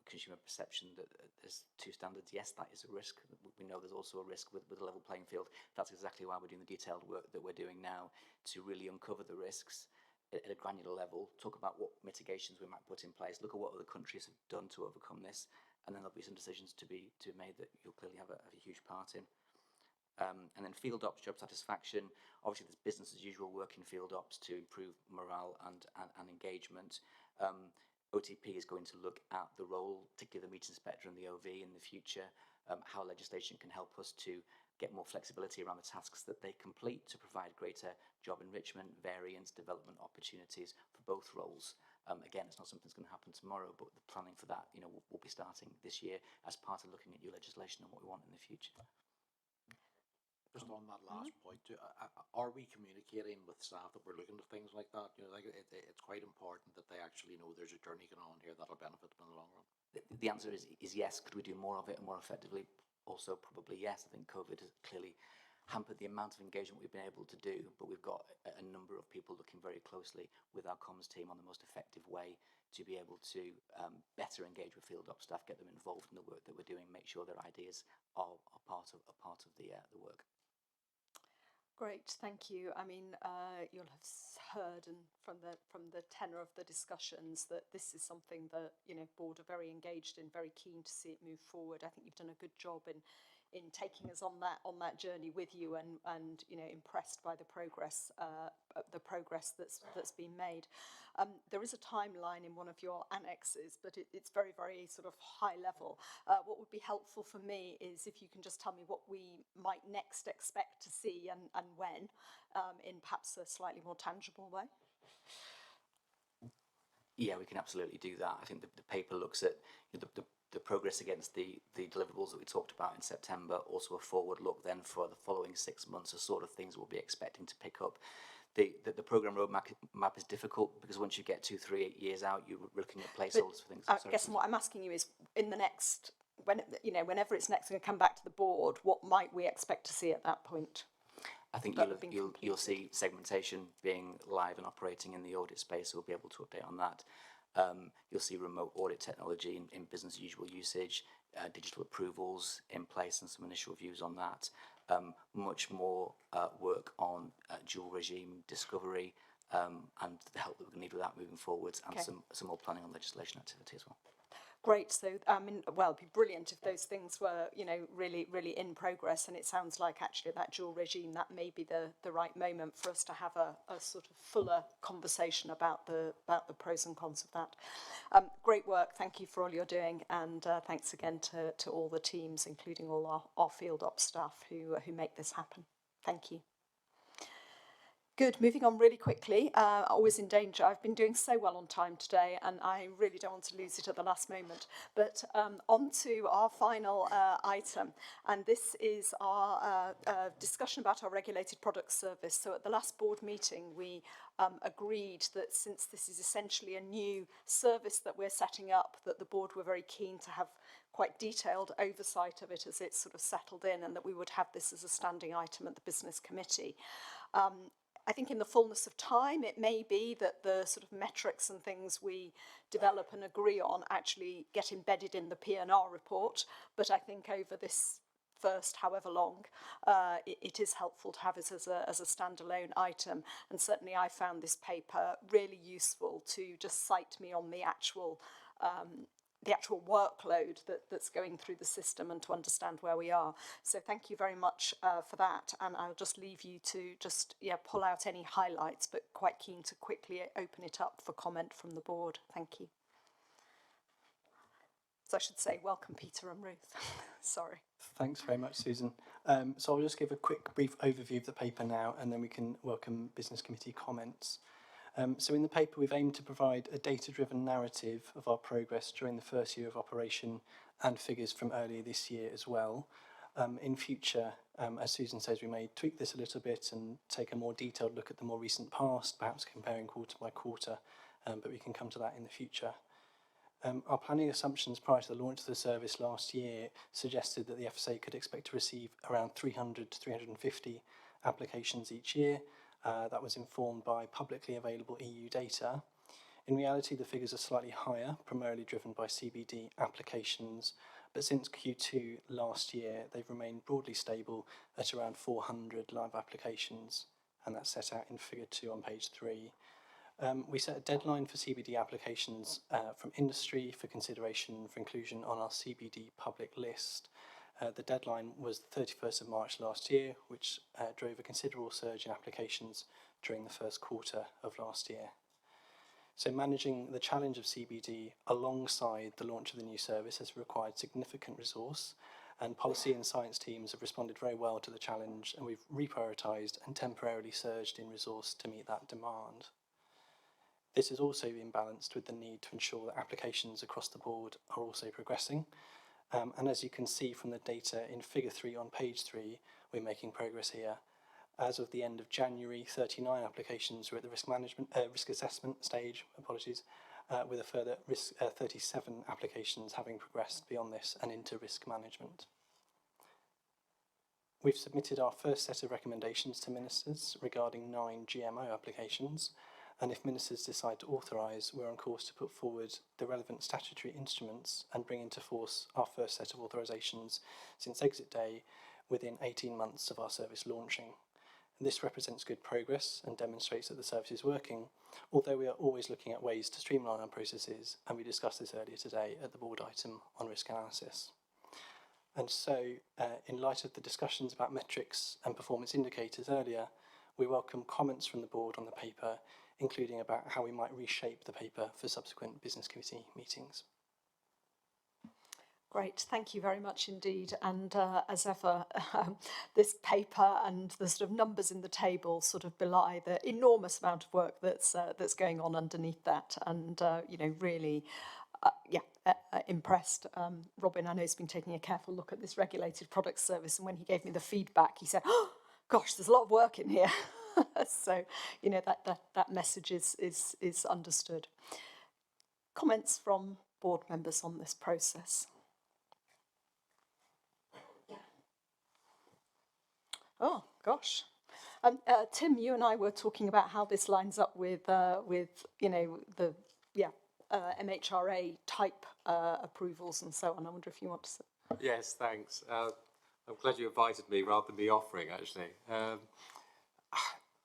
consumer perception that there's two standards? Yes, that is a risk. We know there's also a risk with a level playing field. That's exactly why we're doing the detailed work that we're doing now, to really uncover the risks at a granular level, talk about what mitigations we might put in place, look at what other countries have done to overcome this, and then there'll be some decisions to be made that you'll clearly have a huge part in. And then field ops, job satisfaction. Obviously, there's business as usual work in field ops to improve morale and engagement. OTP is going to look at the role, particularly the meat inspector and the OV in the future, how legislation can help us to get more flexibility around the tasks that they complete to provide greater job enrichment, variance, development opportunities for both roles. Again, it's not something that's going to happen tomorrow, but the planning for that, will be starting this year as part of looking at new legislation and what we want in the future. Just on that last point, are we communicating with staff that we're looking at things like that? It's quite important that they actually know there's a journey going on here that'll benefit them in the long run. The answer is yes. Could we do more of it and more effectively? Also, probably yes. I think COVID has clearly hampered the amount of engagement we've been able to do, but we've got a number of people looking very closely with our comms team on the most effective way to be able to better engage with field ops staff, get them involved in the work that we're doing, make sure their ideas are part of the work. Great, thank you. I mean, you'll have heard and from the tenor of the discussions that this is something that board are very engaged in, very keen to see it move forward. I think you've done a good job in taking us on that journey with you, and impressed by the progress that's been made. There is a timeline in one of your annexes, but it's very, very sort of high level. What would be helpful for me is if you can just tell me what we might next expect to see and when, in perhaps a slightly more tangible way. Yeah, we can absolutely do that. I think the paper looks at the progress against the deliverables that we talked about in September, also a forward look then for the following 6 months, the sort of things we'll be expecting to pick up. The programme roadmap is difficult because once you get 2-3 years out, you're looking at placeholders for things. I guess what I'm asking you is, in the next, whenever it's next going to come back to the board, what might we expect to see at that point? I think you'll see segmentation being live and operating in the audit space, so we'll be able to update on that. You'll see remote audit technology in business as usual usage, digital approvals in place and some initial views on that. Much more work on dual regime discovery and the help that we need with that moving forwards, and some more planning on legislation activity as well. Great. So, it'd be brilliant if those things were, really, really in progress. And it sounds like actually that dual regime, that may be the right moment for us to have a sort of fuller conversation about the pros and cons of that. Great work. Thank you for all you're doing, and thanks again to all the teams, including all our field ops staff who make this happen. Thank you. Good, moving on really quickly, always in danger. I've been doing so well on time today and I really don't want to lose it at the last moment. But on to our final item, and this is our discussion about our regulated products service. So at the last board meeting, we agreed that since this is essentially a new service that we're setting up, that the board were very keen to have quite detailed oversight of it as it's sort of settled in, and that we would have this as a standing item at the business committee. I think in the fullness of time, it may be that the sort of metrics and things we develop and agree on actually get embedded in the P&R report. But I think over this first however long, it is helpful to have it as a standalone item. And certainly I found this paper really useful to just cite me on the actual workload that's going through the system and to understand where we are. So thank you very much for that, and I'll just leave you to just pull out any highlights, but quite keen to quickly open it up for comment from the board. Thank you. So I should say welcome Peter and Ruth. Sorry. Thanks very much, Susan. So I'll just give a quick brief overview of the paper now, and then we can welcome business committee comments. So in the paper, we've aimed to provide a data-driven narrative of our progress during the first year of operation and figures from earlier this year as well. In future, as Susan says, we may tweak this a little bit and take a more detailed look at the more recent past, perhaps comparing quarter by quarter, but we can come to that in the future. Our planning assumptions prior to the launch of the service last year suggested that the FSA could expect to receive around 300 to 350 applications each year. That was informed by publicly available EU data. In reality, the figures are slightly higher, primarily driven by CBD applications, but since Q2 last year, they've remained broadly stable at around 400 live applications, and that's set out in figure 2 on page 3. We set a deadline for CBD applications from industry for consideration for inclusion on our CBD public list. The deadline was the 31st of March last year, which drove a considerable surge in applications during the first quarter of last year. So managing the challenge of CBD alongside the launch of the new service has required significant resource, and policy and science teams have responded very well to the challenge, and we've reprioritised and temporarily surged in resource to meet that demand. This has also been balanced with the need to ensure that applications across the board are also progressing. And as you can see from the data in figure 3 on page 3, we're making progress here. As of the end of January, 39 applications were at the risk assessment stage, with a further 37 applications having progressed beyond this and into risk management. We've submitted our first set of recommendations to ministers regarding 9 GMO applications, and if ministers decide to authorise, we're on course to put forward the relevant statutory instruments and bring into force our first set of authorisations since exit day within 18 months of our service launching. This represents good progress and demonstrates that the service is working, although we are always looking at ways to streamline our processes, and we discussed this earlier today at the board item on risk analysis. And so, in light of the discussions about metrics and performance indicators earlier, we welcome comments from the board on the paper, including about how we might reshape the paper for subsequent business committee meetings. Great, thank you very much indeed. And as ever, this paper and the sort of numbers in the table sort of belie the enormous amount of work that's going on underneath that. And really, impressed. Robin, I know, has been taking a careful look at this regulated products service, and when he gave me the feedback, he said, "Oh, gosh, there's a lot of work in here." So, that message is understood. Comments from board members on this process? Oh, gosh. Tim, you and I were talking about how this lines up with the MHRA type approvals and so on. I wonder if you want to say. Yes, thanks. I'm glad you invited me rather than me offering, actually.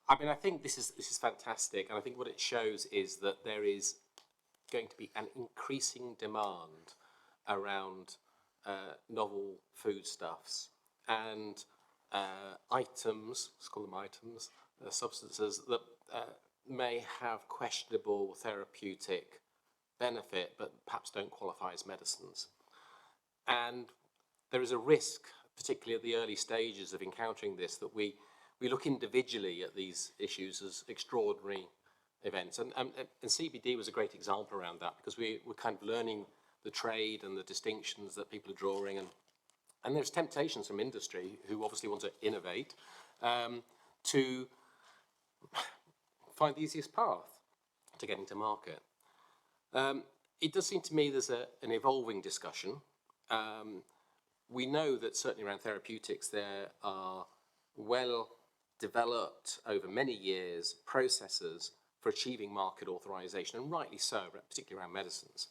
I think this is fantastic, and I think what it shows is that there is going to be an increasing demand around novel foodstuffs and items, let's call them items, substances that may have questionable therapeutic benefit but perhaps don't qualify as medicines. And there is a risk, particularly at the early stages of encountering this, that we we look individually at these issues as extraordinary events. And CBD was a great example around that, because we're kind of learning the trade and the distinctions that people are drawing. And there's temptations from industry, who obviously want to innovate, to find the easiest path to getting to market. It does seem to me there's an evolving discussion. We know that certainly around therapeutics there are well developed over many years processes for achieving market authorization, and rightly so, particularly around medicines.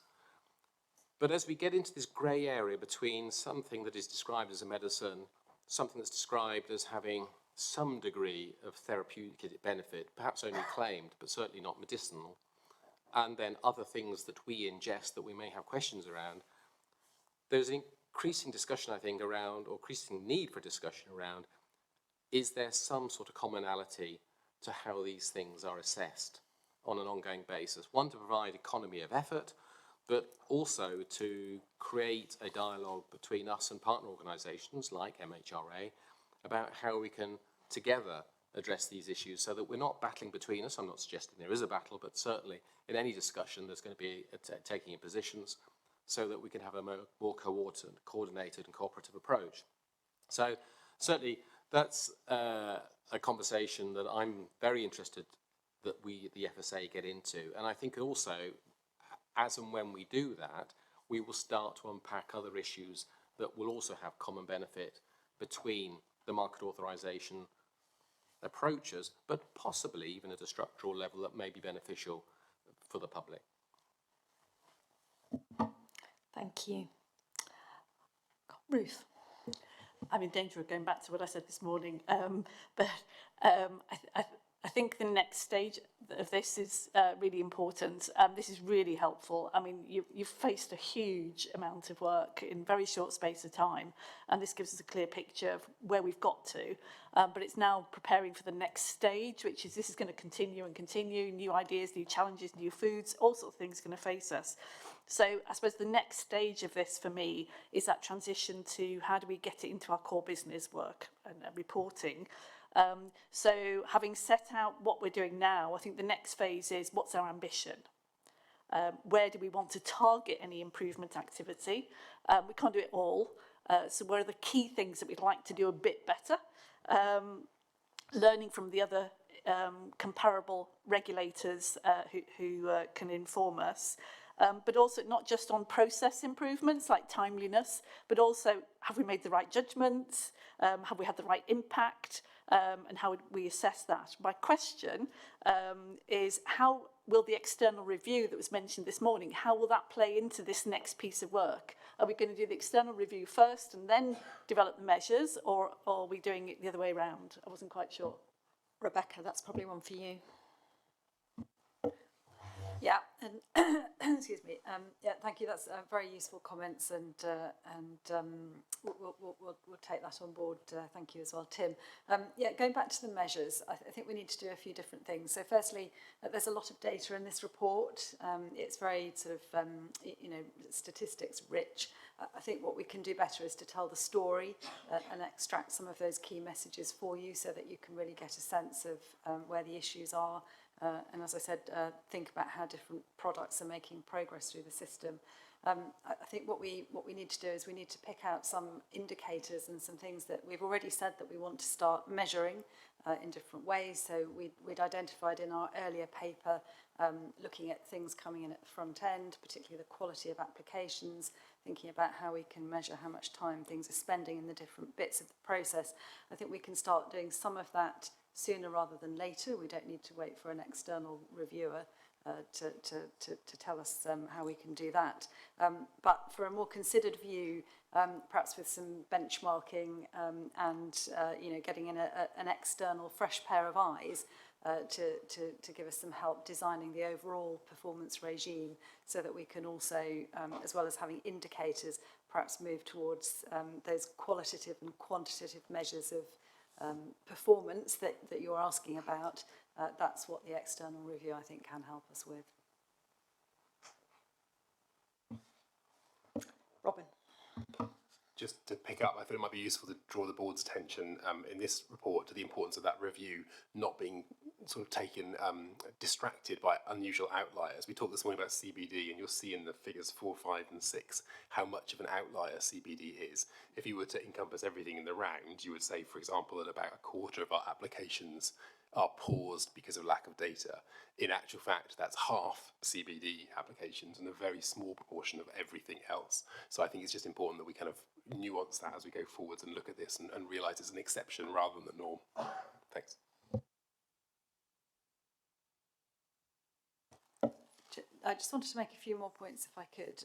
But as we get into this grey area between something that is described as a medicine, something that's described as having some degree of therapeutic benefit, perhaps only claimed, but certainly not medicinal, and then other things that we ingest that we may have questions around, there's an increasing discussion, I think, around, or increasing need for discussion around, is there some sort of commonality to how these things are assessed on an ongoing basis? One, to provide economy of effort, but also to create a dialogue between us and partner organisations like MHRA about how we can together address these issues, so that we're not battling between us. I'm not suggesting there is a battle, but certainly in any discussion there's going to be taking in positions, so that we can have a more coordinated and cooperative approach. So certainly that's a conversation that I'm very interested that we, the FSA, get into. And I think also, as and when we do that, we will start to unpack other issues that will also have common benefit between the market authorization approaches, but possibly even at a structural level that may be beneficial for the public. Thank you. Ruth. I'm in danger of going back to what I said this morning, but I think the next stage of this is really important. This is really helpful. I mean, you've faced a huge amount of work in a very short space of time, and this gives us a clear picture of where we've got to. But it's now preparing for the next stage, which is this is going to continue and continue, new ideas, new challenges, new foods, all sorts of things are going to face us. So I suppose the next stage of this for me is that transition to how do we get it into our core business work and reporting. So having set out what we're doing now, I think the next phase is what's our ambition? Where do we want to target any improvement activity? We can't do it all. So what are the key things that we'd like to do a bit better? Learning from the other comparable regulators who can inform us. But also not just on process improvements like timeliness, but also have we made the right judgments? Have we had the right impact? And how would we assess that? My question is, how will the external review that was mentioned this morning, how will that play into this next piece of work? Are we going to do the external review first and then develop the measures, or are we doing it the other way around? I wasn't quite sure. Rebecca, that's probably one for you. Yeah, and excuse me. Yeah, thank you. That's very useful comments, and we'll take that on board. Thank you as well, Tim. Yeah, going back to the measures, I think we need to do a few different things. So, firstly, there's a lot of data in this report. It's very sort of statistics rich. I think what we can do better is to tell the story and extract some of those key messages for you, so that you can really get a sense of where the issues are. And as I said, think about how different products are making progress through the system. I think what we need to do is we need to pick out some indicators and some things that we've already said that we want to start measuring in different ways. So we'd identified in our earlier paper looking at things coming in at the front end, particularly the quality of applications, thinking about how we can measure how much time things are spending in the different bits of the process. I think we can start doing some of that sooner rather than later. We don't need to wait for an external reviewer to tell us how we can do that. But for a more considered view, perhaps with some benchmarking and getting in an external fresh pair of eyes to give us some help designing the overall performance regime, so that we can also, as well as having indicators, perhaps move towards those qualitative and quantitative measures of performance that you're asking about. That's what the external review, I think, can help us with. Robin. just to pick up, I thought it might be useful to draw the board's attention in this report to the importance of that review not being sort of taken distracted by unusual outliers. We talked this morning about CBD, and you'll see in the figures 4, 5 and 6 how much of an outlier CBD is. If you were to encompass everything in the round, you would say, for example, that about a quarter of our applications are paused because of lack of data. In actual fact, that's half CBD applications and a very small proportion of everything else. So I think it's just important that we kind of nuance that as we go forwards and look at this and realise it's an exception rather than the norm. Thanks. I just wanted to make a few more points if I could,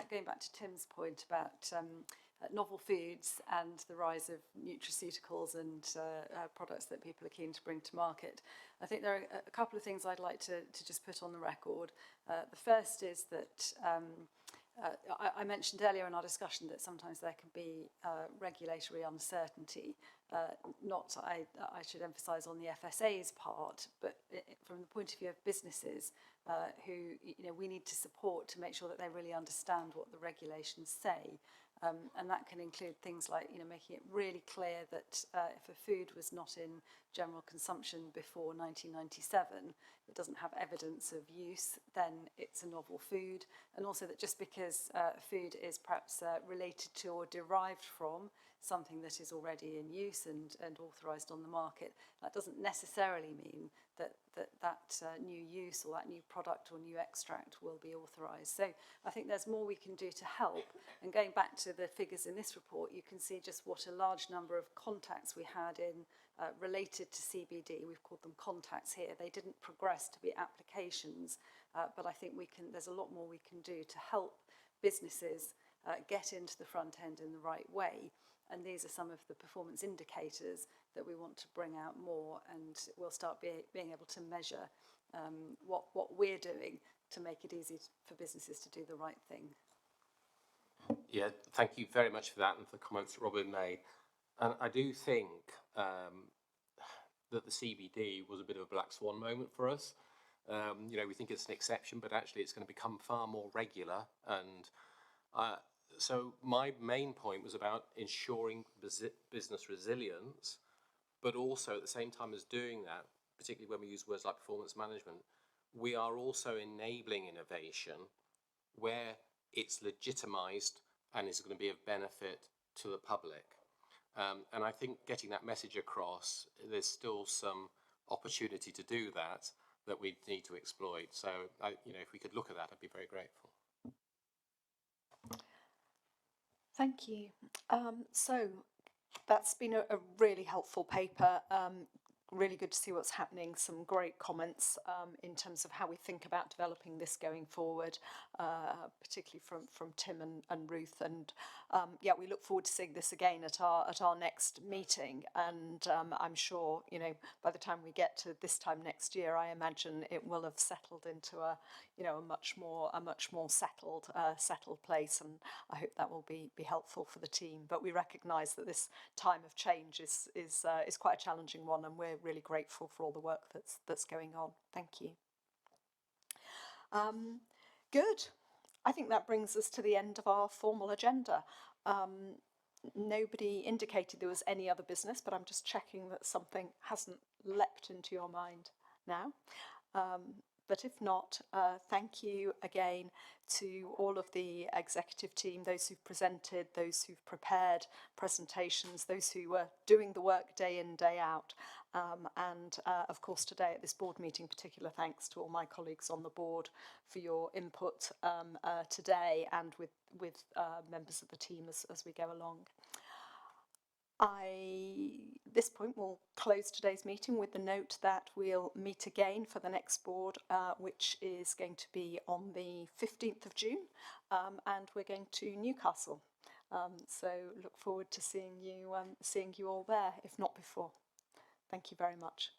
going back to Tim's point about novel foods and the rise of nutraceuticals and products that people are keen to bring to market. I think there are a couple of things I'd like to just put on the record. The first is that I mentioned earlier in our discussion that sometimes there can be regulatory uncertainty. I should emphasise on the FSA's part, but from the point of view of businesses who we need to support to make sure that they really understand what the regulations say. And that can include things like making it really clear that if a food was not in general consumption before 1997, it doesn't have evidence of use, then it's a novel food. And also that just because food is perhaps related to or derived from something that is already in use and authorised on the market, that doesn't necessarily mean that new use or that new product or new extract will be authorised. So I think there's more we can do to help. And going back to the figures in this report, you can see just what a large number of contacts we had in related to CBD. We've called them contacts here. They didn't progress to be applications, but I think there's a lot more we can do to help businesses get into the front end in the right way. And these are some of the performance indicators that we want to bring out more, and we'll start being able to measure what we're doing to make it easy for businesses to do the right thing. Yeah, thank you very much for that and for the comments that Robin made. And I do think that the CBD was a bit of a black swan moment for us. We think it's an exception, but actually it's going to become far more regular. And so my main point was about ensuring business resilience, but also at the same time as doing that, particularly when we use words like performance management, we are also enabling innovation where it's legitimised and is going to be of benefit to the public. And I think getting that message across, there's still some opportunity to do that we need to exploit. So, if we could look at that, I'd be very grateful. Thank you. So that's been a really helpful paper. Really good to see what's happening. Some great comments in terms of how we think about developing this going forward, particularly from Tim and Ruth. And we look forward to seeing this again at our next meeting. And I'm sure by the time we get to this time next year, I imagine it will have settled into a much more settled place. And I hope that will be helpful for the team. But we recognise that this time of change is quite a challenging one, and we're really grateful for all the work that's going on. Thank you. Good. I think that brings us to the end of our formal agenda. Nobody indicated there was any other business, but I'm just checking that something hasn't leapt into your mind now. But if not, thank you again to all of the executive team, those who've presented, those who've prepared presentations, those who were doing the work day in, day out. And of course today at this board meeting, particular thanks to all my colleagues on the board for your input today and with members of the team as we go along. This point will close today's meeting with the note that we'll meet again for the next board, which is going to be on the 15th of June, and we're going to Newcastle. So look forward to seeing you all there, if not before. Thank you very much.